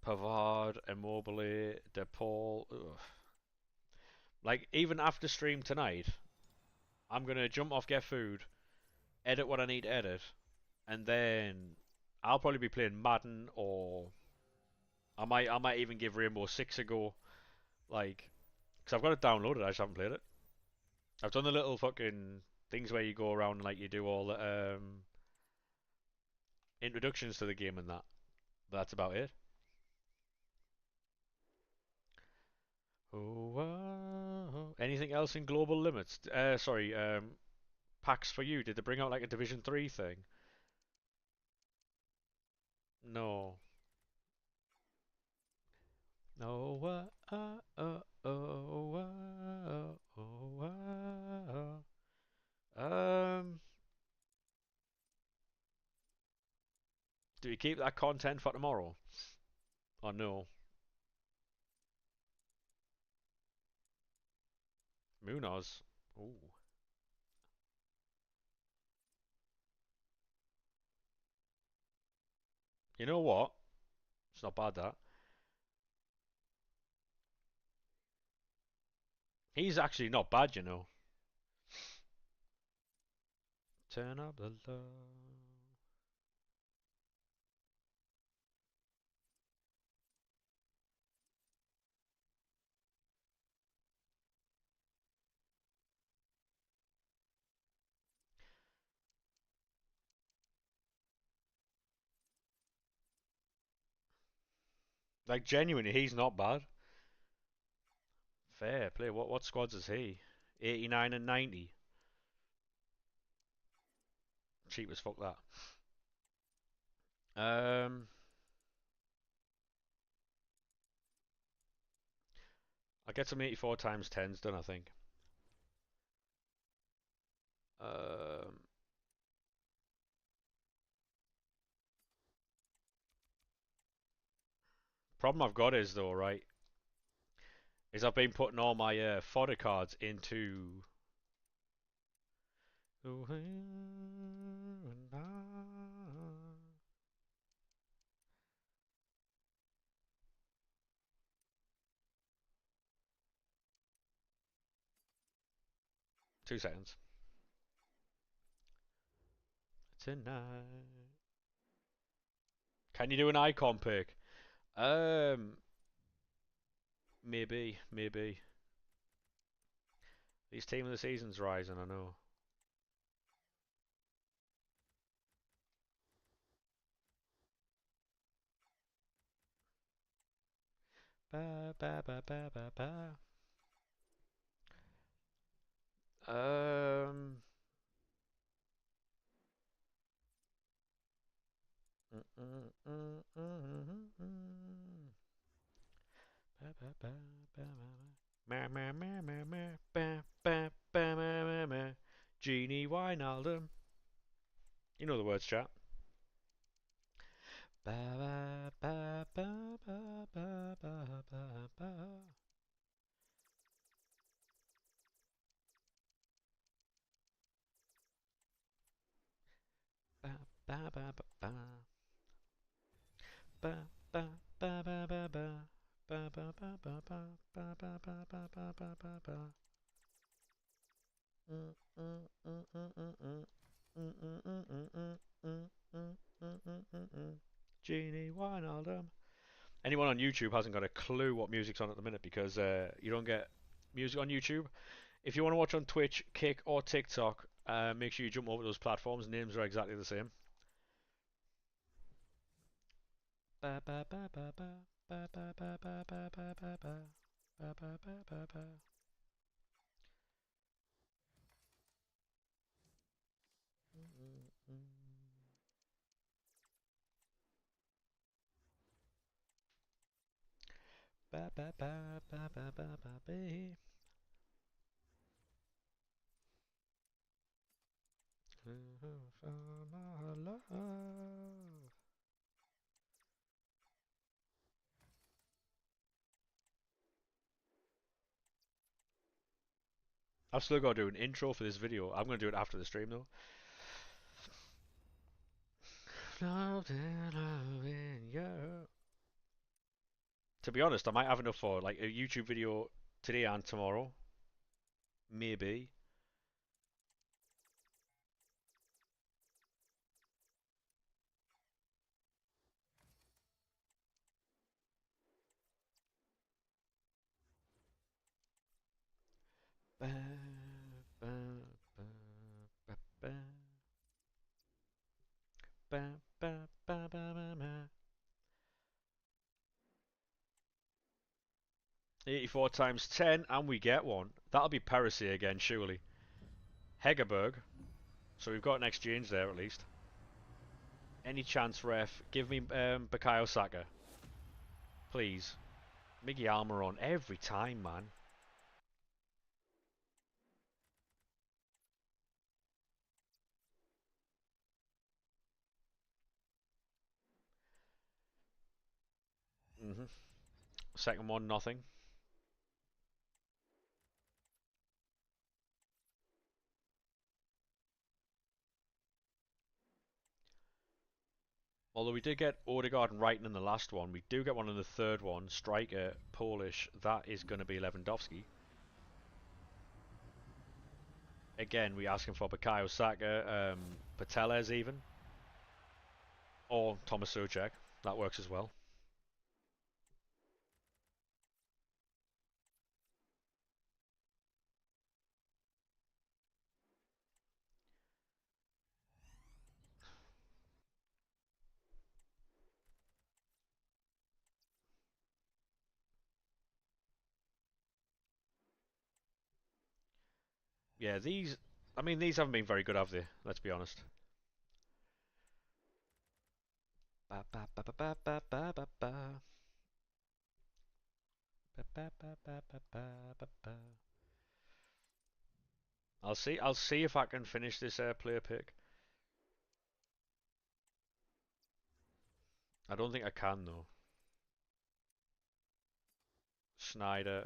Pavard, Immobile, De Paul. Ugh. Like, even after stream tonight, I'm going to jump off, get food, edit what I need to edit, and then I'll probably be playing Madden, or I might even give Rainbow Six a go. Like, because I've got it downloaded, I just haven't played it. I've done the little fucking things where you go around and like you do all the introductions to the game and that. That's about it. Oh, anything else in Global Limits? Sorry, packs for you. Did they bring out like a Division 3 thing? No. Oh, do you keep that content for tomorrow? Or no? Munoz. Ooh. You know what? It's not bad that. He's actually not bad, you know. Turn up the love. Like genuinely, he's not bad. Fair play. What squads is he? 89 and 90. Cheap as fuck that. Um, I'll get some 84 times 10s done, I think. Um, Problem I've got is though, right, is I've been putting all my fodder cards into 2 seconds. Tonight. Can you do an icon pick? Um, maybe. These team of the season's rising, I know. Ba ba ba ba ba ba. Um. mm, mm, mm, mm, mm, mm. Ba ba ba ba ba ba. Ma ma ma ma ma. Ba ba ba ma ma ma. Genie Wijnaldum. You know the words, chat. Ba ba ba ba ba ba ba ba ba. Ba ba ba ba ba. Ba ba ba ba ba ba. Ba ba ba ba ba ba ba ba ba ba ba ba ba. Genie Wijnaldum. Anyone on YouTube hasn't got a clue what music's on at the minute because you don't get music on YouTube. If you want to watch on Twitch, Kick, or TikTok, make sure you jump over those platforms. Names are exactly the same. Ba ba ba ba ba ba ba ba ba ba ba ba ba ba ba ba ba ba. Ba ba ba ba ba ba ba ba. I've still got to do an intro for this video. I'm going to do it after the stream though. To be honest, I might have enough for like a YouTube video today and tomorrow. Maybe. Ba, ba, ba, ba, ba. Ba, ba, ba, ba, ba, ba. 84 times 10, and we get one. That'll be Percy again, surely. Hegerberg. So we've got an exchange there at least. Any chance, ref? Give me Bukayo Saka. Please. Miggy Almiron every time, man. Second one, nothing. Although we did get Odegaard and Wrighton in the last one, we do get one in the third one. Striker, Polish. That is going to be Lewandowski. Again, we asking for Bukayo Saka, Pateles even, or Thomas Soucek. That works as well. Yeah, these. I mean, these haven't been very good, have they? Let's be honest. Ba ba ba ba ba ba ba ba ba. Ba ba ba ba ba ba ba ba. I'll see. I'll see if I can finish this player pick. I don't think I can though. Schneider.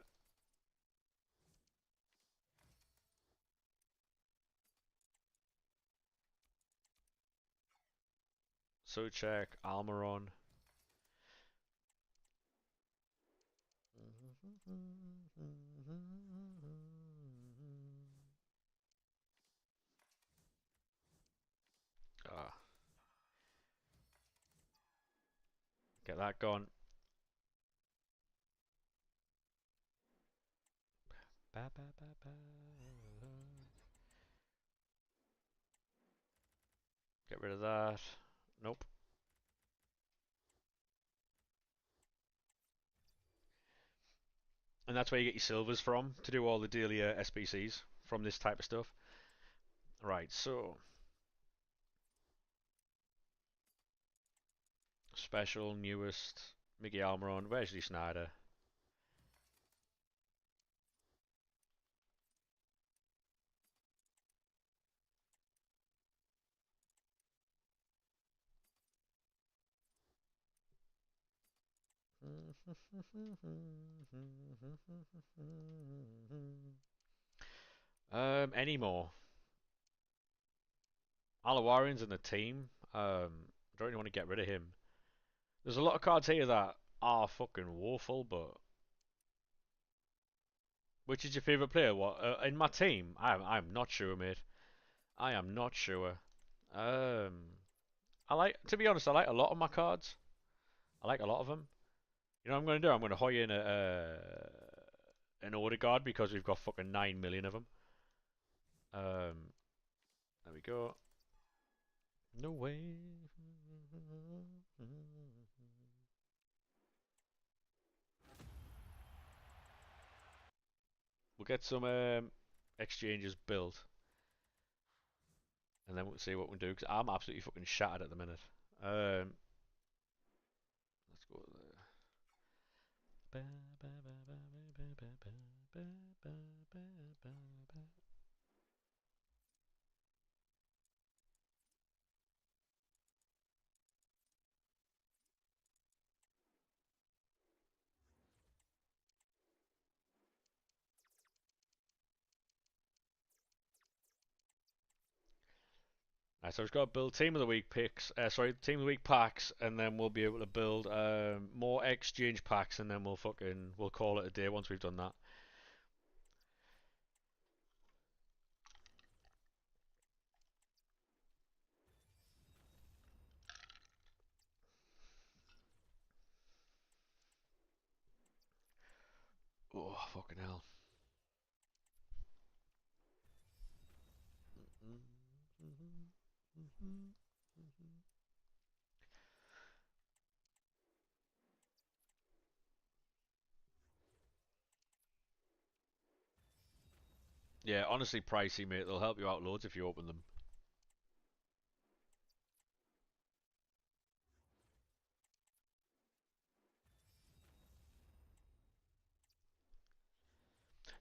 Soucek. Almiron. Ah, get that gone. Ba, ba, ba, ba. Get rid of that. Nope. And that's where you get your silvers from to do all the daily SBCs from this type of stuff. Right, so special, newest, Miggy Almiron, Wesley Sneijder. Any more? Alawarian's in the team. I don't really want to get rid of him. There's a lot of cards here that are fucking woeful, but which is your favourite player? What in my team? I'm not sure, mate. I am not sure. Um, I like to be honest. I like a lot of my cards. I like a lot of them. You know what I'm gonna do? I'm gonna hoy in an Odegaard because we've got fucking 9 million of them. There we go. No way. We'll get some exchanges built, and then we'll see what we do. Because I'm absolutely fucking shattered at the minute. Let's go there. Right, so we've got to build team of the week picks. Sorry, team of the week packs, and then we'll be able to build more exchange packs, and then we'll call it a day once we've done that. Oh fucking hell! Yeah, honestly, pricey, mate. They'll help you out loads if you open them.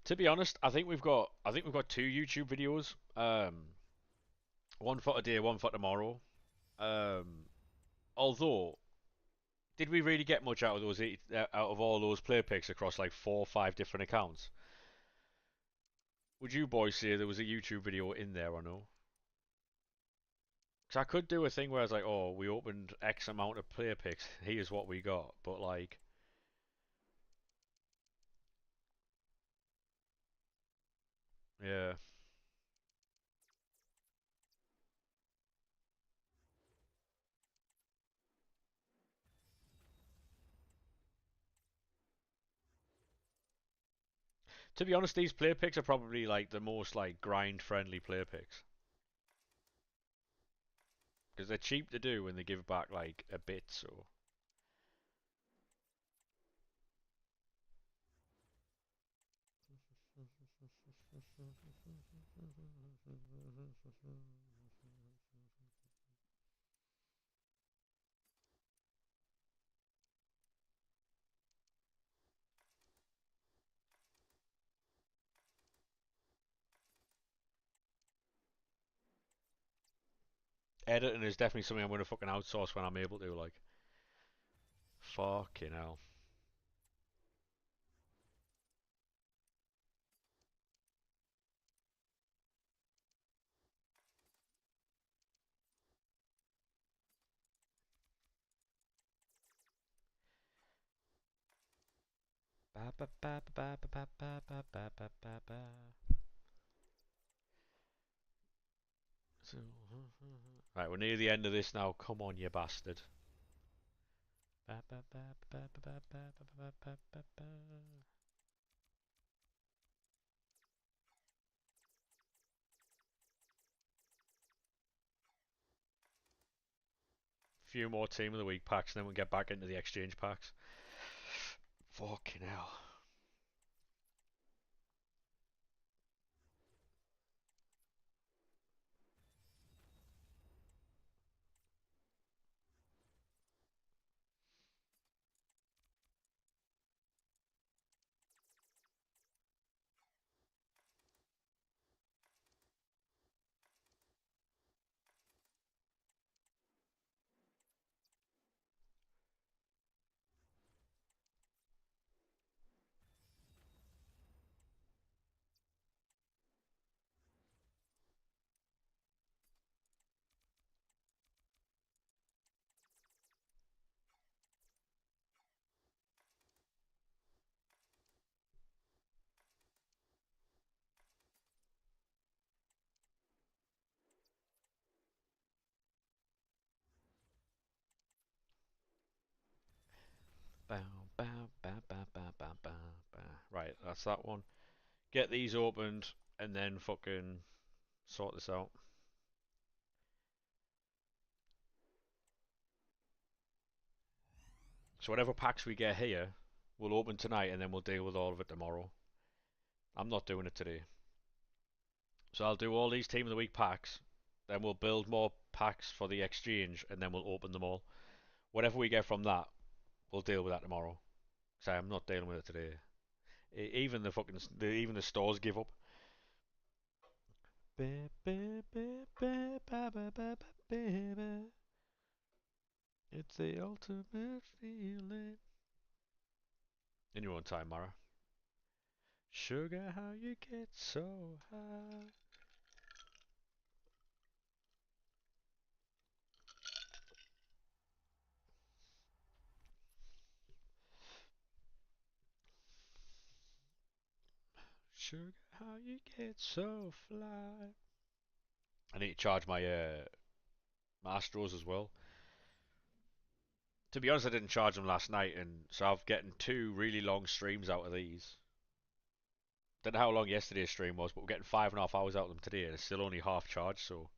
To be honest, I think we've got two YouTube videos. One for today, one for tomorrow. Um, although, did we really get much out of out of all those player picks across like 4 or 5 different accounts? Would you boys say there was a YouTube video in there or no? Because I could do a thing where it's like, oh, we opened X amount of player picks. Here's what we got. But like, yeah. To be honest, these player picks are probably like the most like grind-friendly player picks because they're cheap to do and they give back like a bit. So editing is definitely something I'm gonna fucking outsource when I'm able to. Like, fucking hell. Ba ba ba ba ba ba ba ba ba ba ba ba. So, right, we're near the end of this now. Come on, you bastard. Ba ba ba ba ba ba ba ba ba ba ba. Few more team of the week packs, and then we'll get back into the exchange packs. Fucking hell. Right, that's that one. Get these opened and then fucking sort this out. So whatever packs we get here, we'll open tonight and then we'll deal with all of it tomorrow. I'm not doing it today. So I'll do all these Team of the Week packs, then we'll build more packs for the exchange, and then we'll open them all. Whatever we get from that, we'll deal with that tomorrow. So I'm not dealing with it today. Even the fucking even the stores give up. It's the ultimate feeling. In your own time, Mara. Sugar, how you get so high. Sugar, how you get so fly. I need to charge my Astros as well. To be honest, I didn't charge them last night, and so I'm getting 2 really long streams out of these. Don't know how long yesterday's stream was, but we're getting 5.5 hours out of them today, and it's still only half charged, so...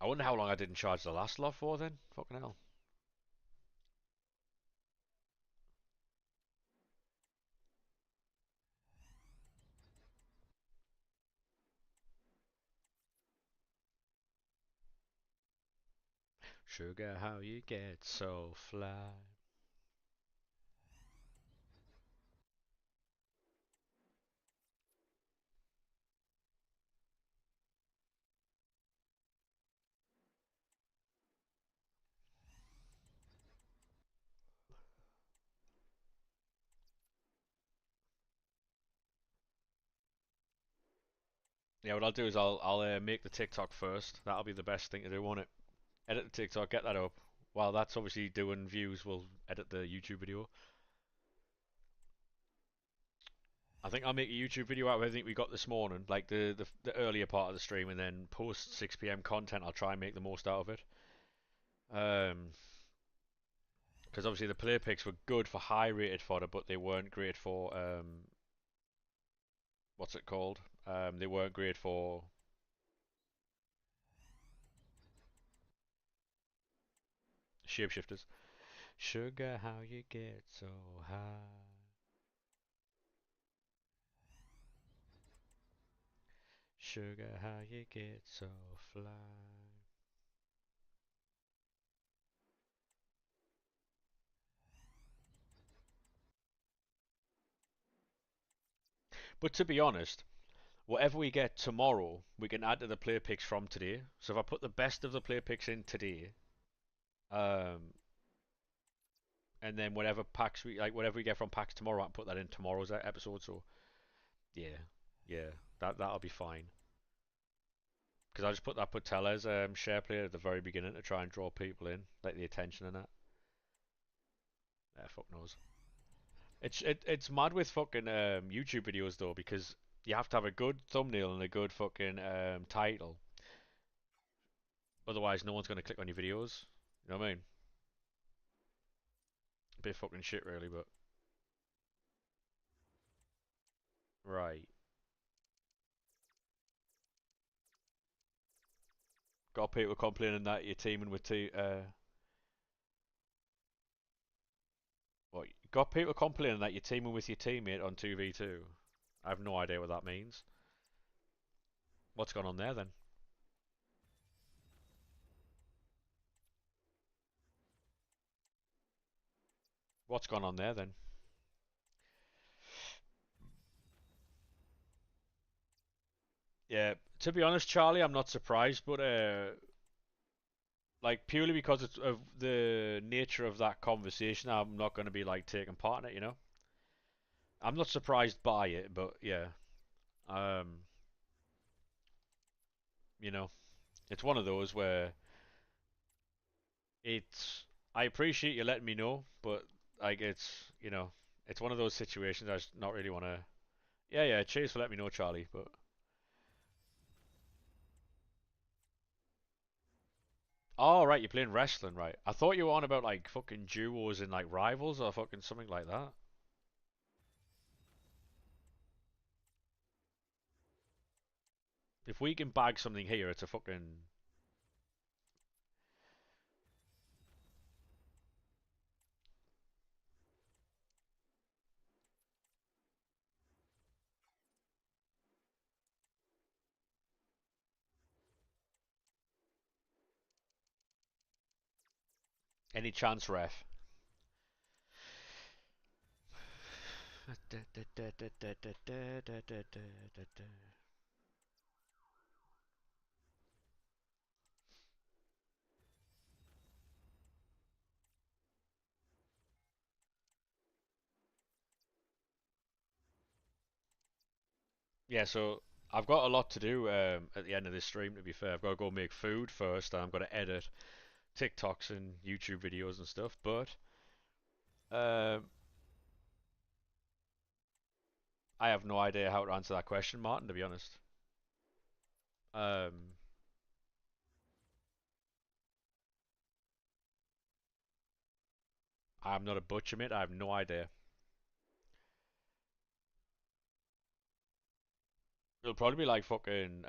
I wonder how long I didn't charge the last lot for then. Fucking hell. Sugar, how you get so fly. Yeah, what I'll do is I'll make the TikTok first. That'll be the best thing to do, won't it? Edit the TikTok, get that up. While that's obviously doing views, we'll edit the YouTube video. I think I'll make a YouTube video out of everything we got this morning, like the earlier part of the stream, and then post 6 p.m. content. I'll try and make the most out of it. Because obviously the player picks were good for high rated fodder, but they weren't great for what's it called? They weren't great for shapeshifters. Sugar, how you get so high. Sugar, how you get so fly. But to be honest, whatever we get tomorrow, we can add to the player picks from today. So if I put the best of the player picks in today, um, and then whatever packs we like, whatever we get from packs tomorrow, I can put that in tomorrow's episode. So yeah, yeah, that'll be fine. Because I just put Teles share player at the very beginning to try and draw people in, like the attention and that. Yeah, fuck knows. It's mad with fucking YouTube videos though, because you have to have a good thumbnail and a good fucking title. Otherwise, no one's gonna click on your videos. You know what I mean? A bit fucking shit, really, but right. Got people complaining that you're teaming with what? Got people complaining that you're teaming with your teammate on 2v2. I have no idea what that means. What's going on there then? What's going on there then? Yeah, to be honest, Charlie, I'm not surprised, but like purely because it's of the nature of that conversation, I'm not going to be like taking part in it. You know, I'm not surprised by it, but yeah, um, you know, it's one of those where it's. I appreciate you letting me know, but like it's one of those situations I just not really want to. Yeah, yeah. Cheers for letting me know, Charlie, but. Oh, right, you're playing wrestling, right? I thought you were on about like fucking duos and like rivals or fucking something like that. If we can bag something here, it's a fucking any chance, ref. Yeah, so I've got a lot to do at the end of this stream. To be fair, I've got to go make food first, and I'm going to edit TikToks and YouTube videos and stuff. But um, I have no idea how to answer that question, Martin. To be honest, um, I'm not a butcher, mate. I have no idea. It'll probably be like fucking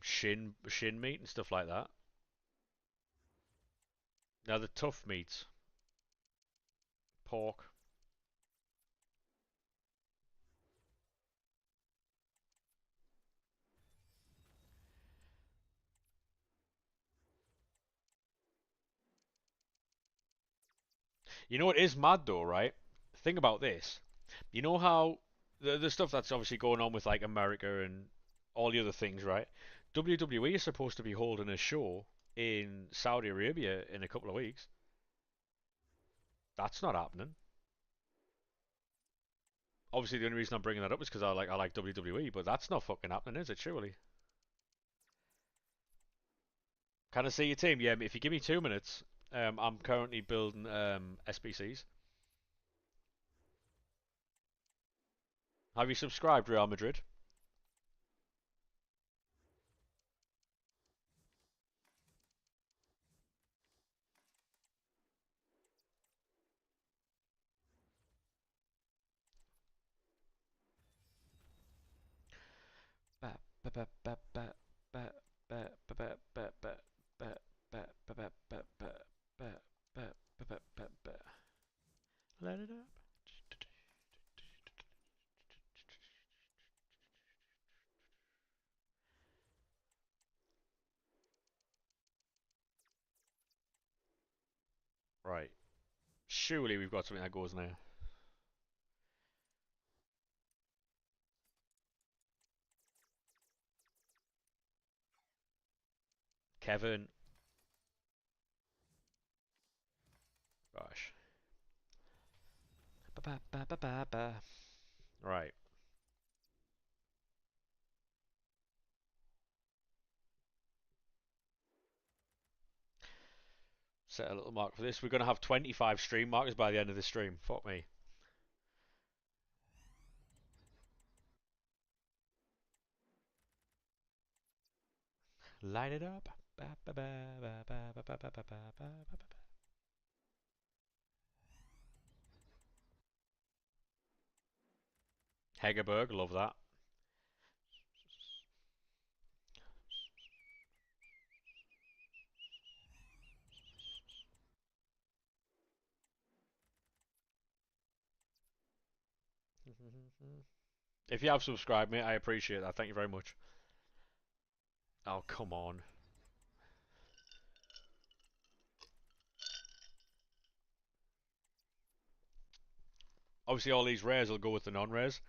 shin meat and stuff like that. Now the tough meats, pork. You know what is mad though, right? Think about this. You know how the stuff that's obviously going on with like America and all the other things, right? WWE is supposed to be holding a show in Saudi Arabia in a couple of weeks. That's not happening. Obviously, the only reason I'm bringing that up is because I like WWE, but that's not fucking happening, is it? Surely. Can I see your team? Yeah, if you give me 2 minutes, I'm currently building SBCs. Have you subscribed, Real Madrid? Let it up. Right. Surely we've got something that goes now. Kevin. Gosh. Right. Set a little mark for this. We're going to have 25 stream markers by the end of the stream. Fuck me. Light it up. Hegerberg, love that. If you have subscribed, mate, I appreciate that. Thank you very much. Oh, come on. Obviously, all these rares will go with the non-rares.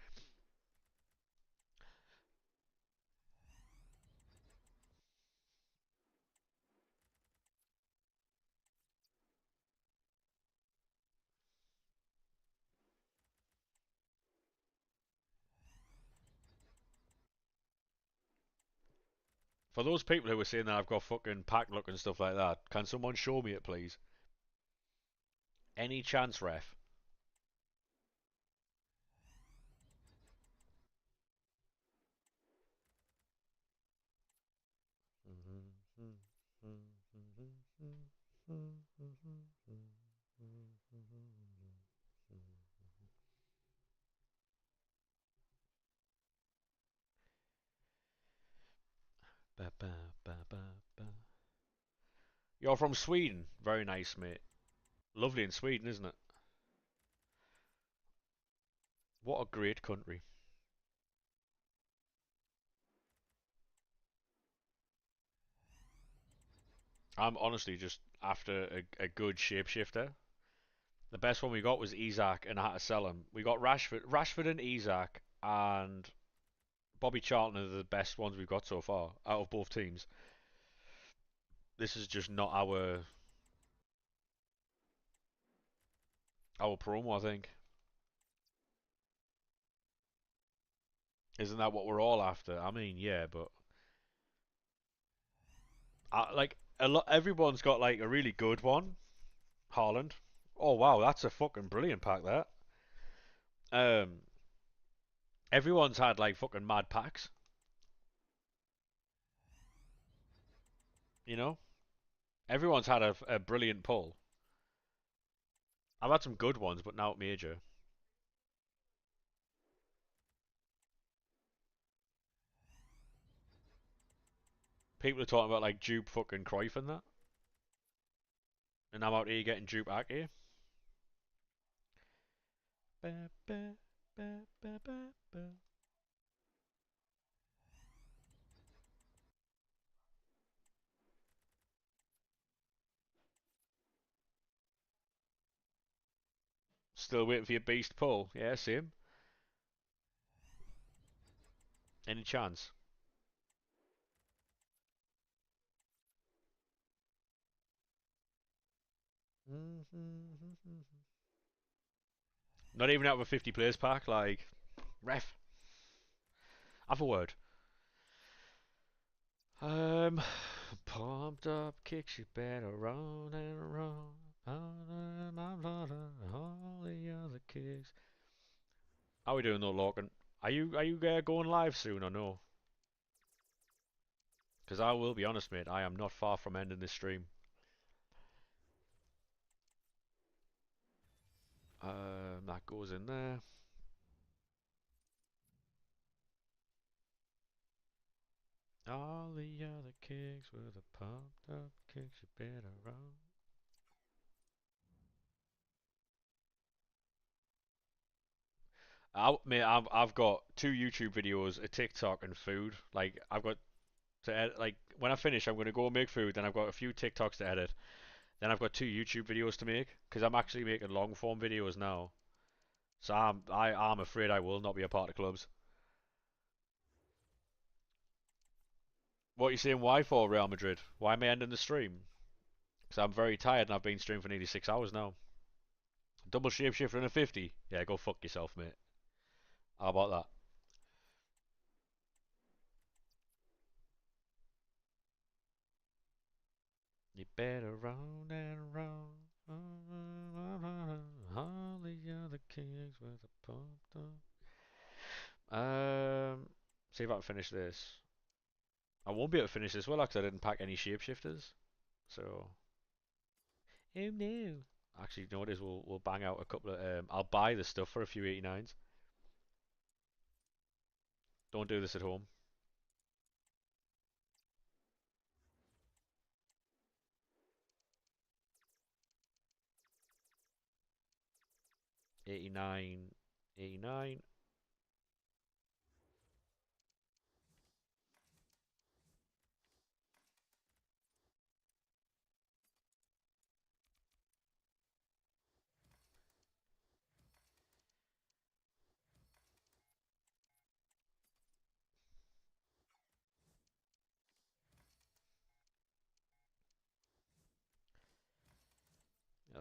For those people who are saying that I've got fucking pack luck and stuff like that, can someone show me it, please? Any chance, ref? Ba, ba, ba, ba, ba. You're from Sweden. Very nice, mate. Lovely in Sweden, isn't it? What a great country. I'm honestly just after a good shapeshifter. The best one we got was Isak, and I had to sell him. We got Rashford and Isak, and Bobby Charlton are the best ones we've got so far out of both teams. This is just not our promo, I think. Isn't that what we're all after? I mean, yeah, but like a lot, everyone's got like a really good one. Haaland. Oh wow, that's a fucking brilliant pack. That. Um, everyone's had like fucking mad packs. You know, everyone's had a brilliant pull. I've had some good ones, but not major. People are talking about like dupe fucking Cruyff and that, and I'm out here getting dupe Ake. Ba, ba, ba, ba, ba, ba. Still waiting for your beast pull. Yeah, same. Any chance? Not even out of a 50 players pack. Like, ref, have a word. Um, pumped up kicks, you better run and run. All the other kicks. How we doing though, Lorcan? Are you going live soon or no? Because I will be honest, mate, I am not far from ending this stream. That goes in there. All the other kicks were the pumped up kicks, you better run. Mate, I've got two YouTube videos, a TikTok, and food. Like I've got to edit. Like when I finish, I'm gonna go make food. Then I've got a few TikToks to edit. Then I've got two YouTube videos to make because I'm actually making long form videos now. So I'm afraid I will not be a part of clubs. What are you saying? Why for Real Madrid? Why am I ending the stream? Because I'm very tired and I've been streaming for nearly 6 hours now. Double shapeshifter and a 50. Yeah, go fuck yourself, mate. How about that? You better run and run. All the other kings with a pumped up. See if I can finish this. I won't be able to finish this well because I didn't pack any shapeshifters. So, oh no. Actually, you know what it is? We'll bang out a couple of. I'll buy the stuff for a few 89s. Don't do this at home. 89, 89.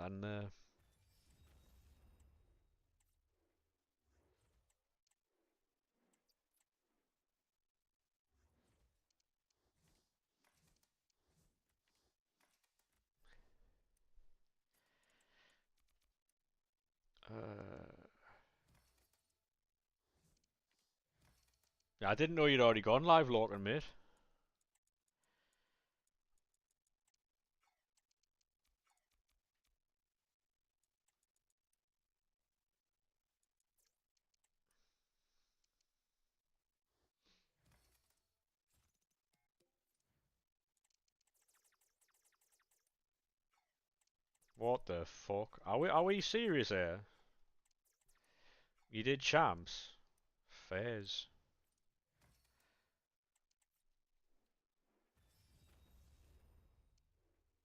And I didn't know you'd already gone live, Lorcan, mate. What the fuck? Are we serious here? You did champs. Fairs.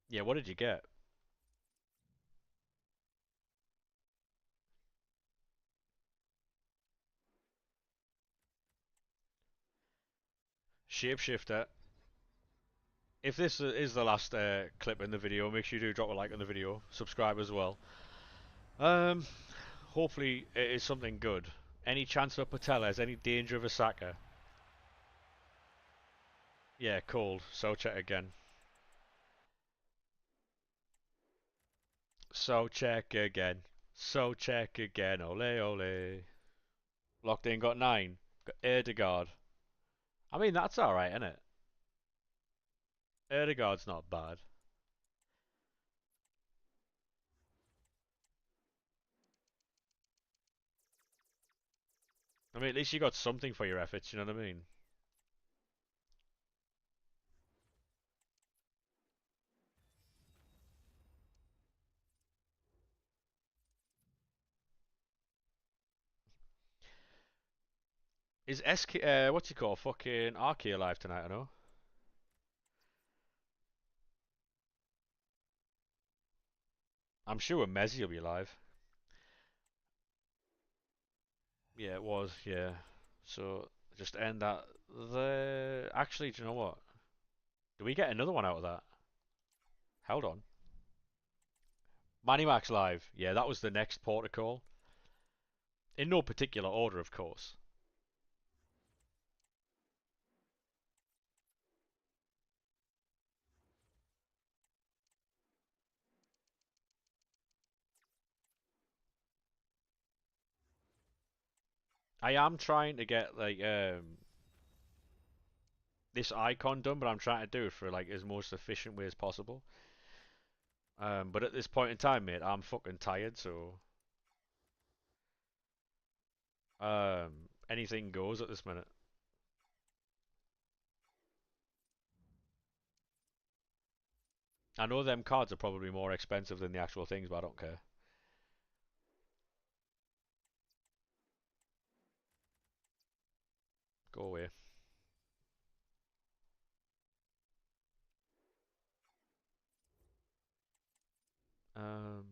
Yeah, what did you get? Shapeshifter. If this is the last clip in the video, make sure you do drop a like on the video. Subscribe as well. Um, hopefully it is something good. Any chance for Pateles? Any danger of a Saka? Yeah, cold. So check again. So check again. So check again. Ole ole. Locked in got 9. Got Erdegaard. I mean, that's alright, isn't it? Erdegaard's not bad. I mean, at least you got something for your efforts, you know what I mean? Is SK, what's he called? Fucking Arky alive tonight, I know. I'm sure Messi will be alive. Yeah, it was, yeah. So, just end that there. Actually, do you know what? Do we get another one out of that? Hold on. Manny Max live. Yeah, that was the next protocol. In no particular order, of course. I am trying to get like this icon done, but I'm trying to do it for like as most efficient way as possible. But at this point in time, mate, I'm fucking tired, so anything goes at this minute. I know them cards are probably more expensive than the actual things, but I don't care. Go away. Um,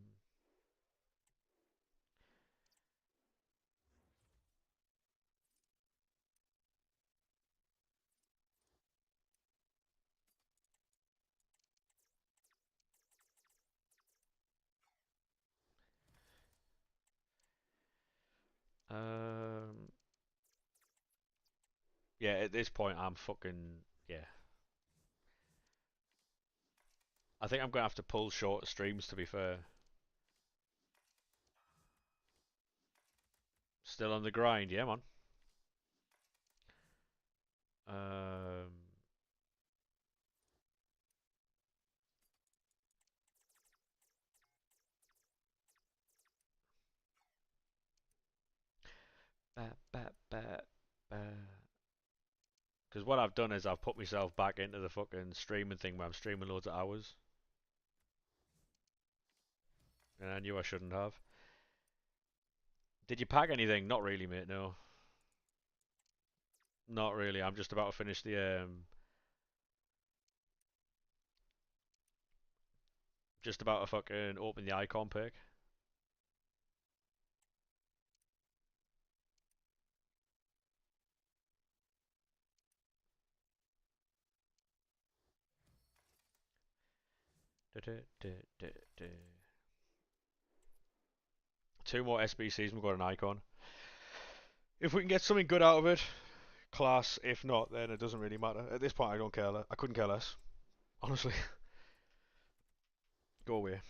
um, yeah, at this point, I'm fucking yeah. I think I'm gonna have to pull short streams. To be fair, still on the grind, yeah, man. Um, ba, ba, ba, ba. Because what I've done is I've put myself back into the fucking streaming thing where I'm streaming loads of hours, and I knew I shouldn't have. Did you pack anything? Not really, mate. No, not really. I'm just about to finish just about to fucking open the icon pick. Two more SBCs and we've got an icon. If we can get something good out of it, class. If not, then it doesn't really matter. At this point, I don't care. I couldn't care less. Honestly, go away.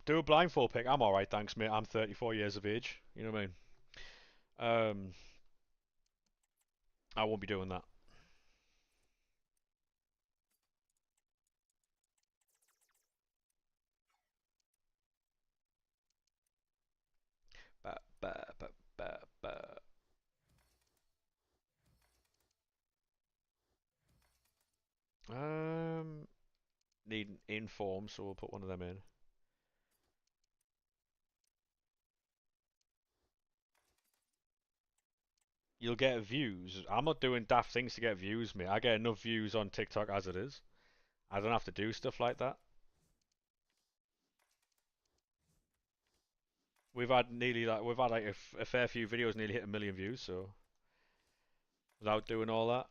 Do a blindfold pick. I'm alright, thanks, mate. I'm 34 years of age. You know what I mean? Um, I won't be doing that. Ba, ba, ba, ba, ba. Um, need inform, so we'll put one of them in. you'll get views. I'm not doing daft things to get views, mate. I get enough views on TikTok as it is. I don't have to do stuff like that. We've had like a fair few videos nearly hit 1 million views, so without doing all that.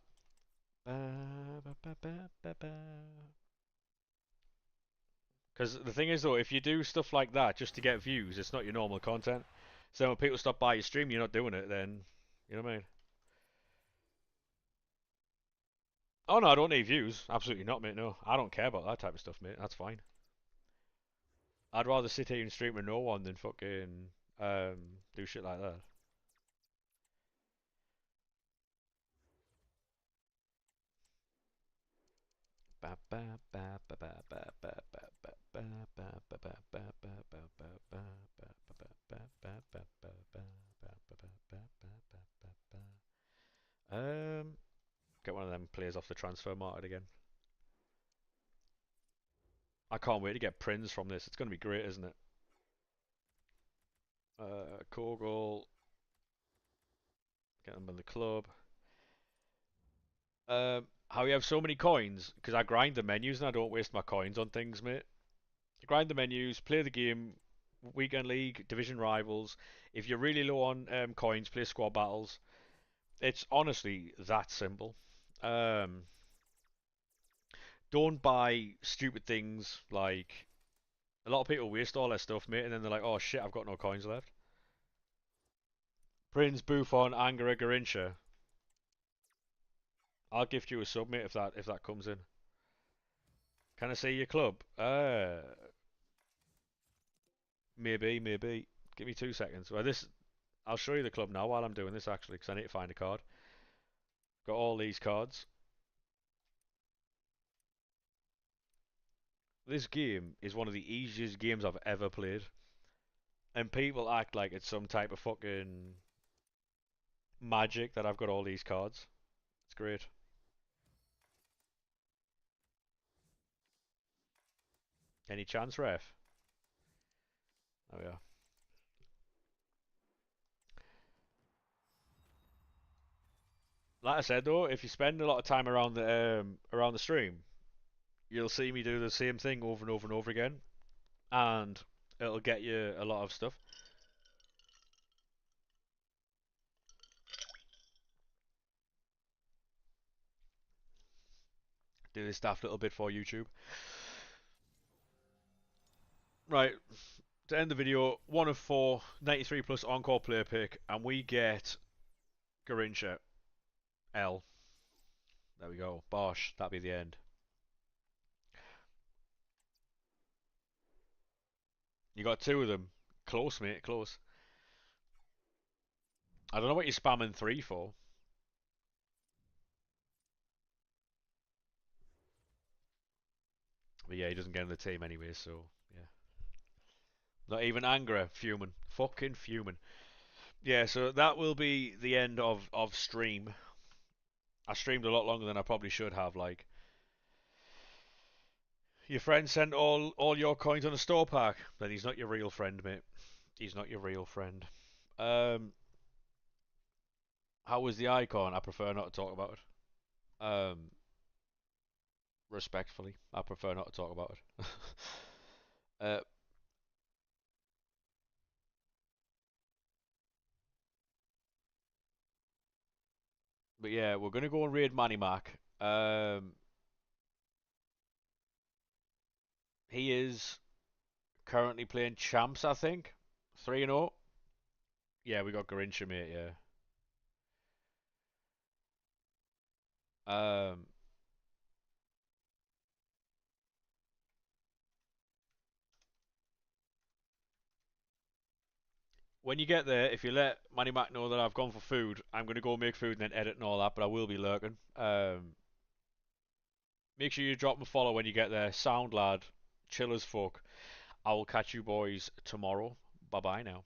Because the thing is though, if you do stuff like that just to get views, it's not your normal content. So when people stop by your stream, you're not doing it, then you know what I mean? Oh no, I don't need views. Absolutely not, mate. No, I don't care about that type of stuff, mate. That's fine. I'd rather sit here and stream with no one than fucking do shit like that. Get one of them players off the transfer market again. I can't wait to get Prince from this. It's going to be great, isn't it? Kogel, get them in the club. How you have so many coins? Because I grind the menus and I don't waste my coins on things, mate. Grind the menus, play the game, weekend league, division rivals. If you're really low on coins, play squad battles. It's honestly that simple. Um, don't buy stupid things like a lot of people waste all their stuff, mate, and then they're like, "Oh shit, I've got no coins left." Prince, Buffon, Angara, Garincha. I'll gift you a sub, mate, if that comes in. Can I see your club? Maybe, maybe. Give me 2 seconds. Well, this I'll show you the club now while I'm doing this actually, because I need to find a card. Got all these cards. This game is one of the easiest games I've ever played, and people act like it's some type of fucking magic that I've got all these cards. It's great. Any chance, ref? Oh yeah. Like I said though, if you spend a lot of time around the stream, you'll see me do the same thing over and over and over again, and it'll get you a lot of stuff. Do this daft little bit for YouTube. Right, to end the video, 1 of 4, 93 plus encore player pick, and we get Garincha L. There we go. Bosh, that'll be the end. You got 2 of them. Close, mate, close. I don't know what you're spamming 3 for. But yeah, he doesn't get in the team anyway, so yeah. Not even Angra, fuming. Fucking fuming. Yeah, so that will be the end of stream. I streamed a lot longer than I probably should have, like. Your friend sent all your coins on a store pack. Then he's not your real friend, mate. He's not your real friend. Um, how was the icon? I prefer not to talk about it. Respectfully, I prefer not to talk about it. uh, but yeah, we're gonna go and raid Manny Mac. He is currently playing champs, I think. 3-0. Yeah, we got Garincha, mate. Yeah. Um, when you get there, if you let Manny Mac know that I've gone for food, I'm gonna go make food and then edit and all that. But I will be lurking. Make sure you drop him a follow when you get there. Sound lad, chill as fuck. I will catch you boys tomorrow. Bye bye now.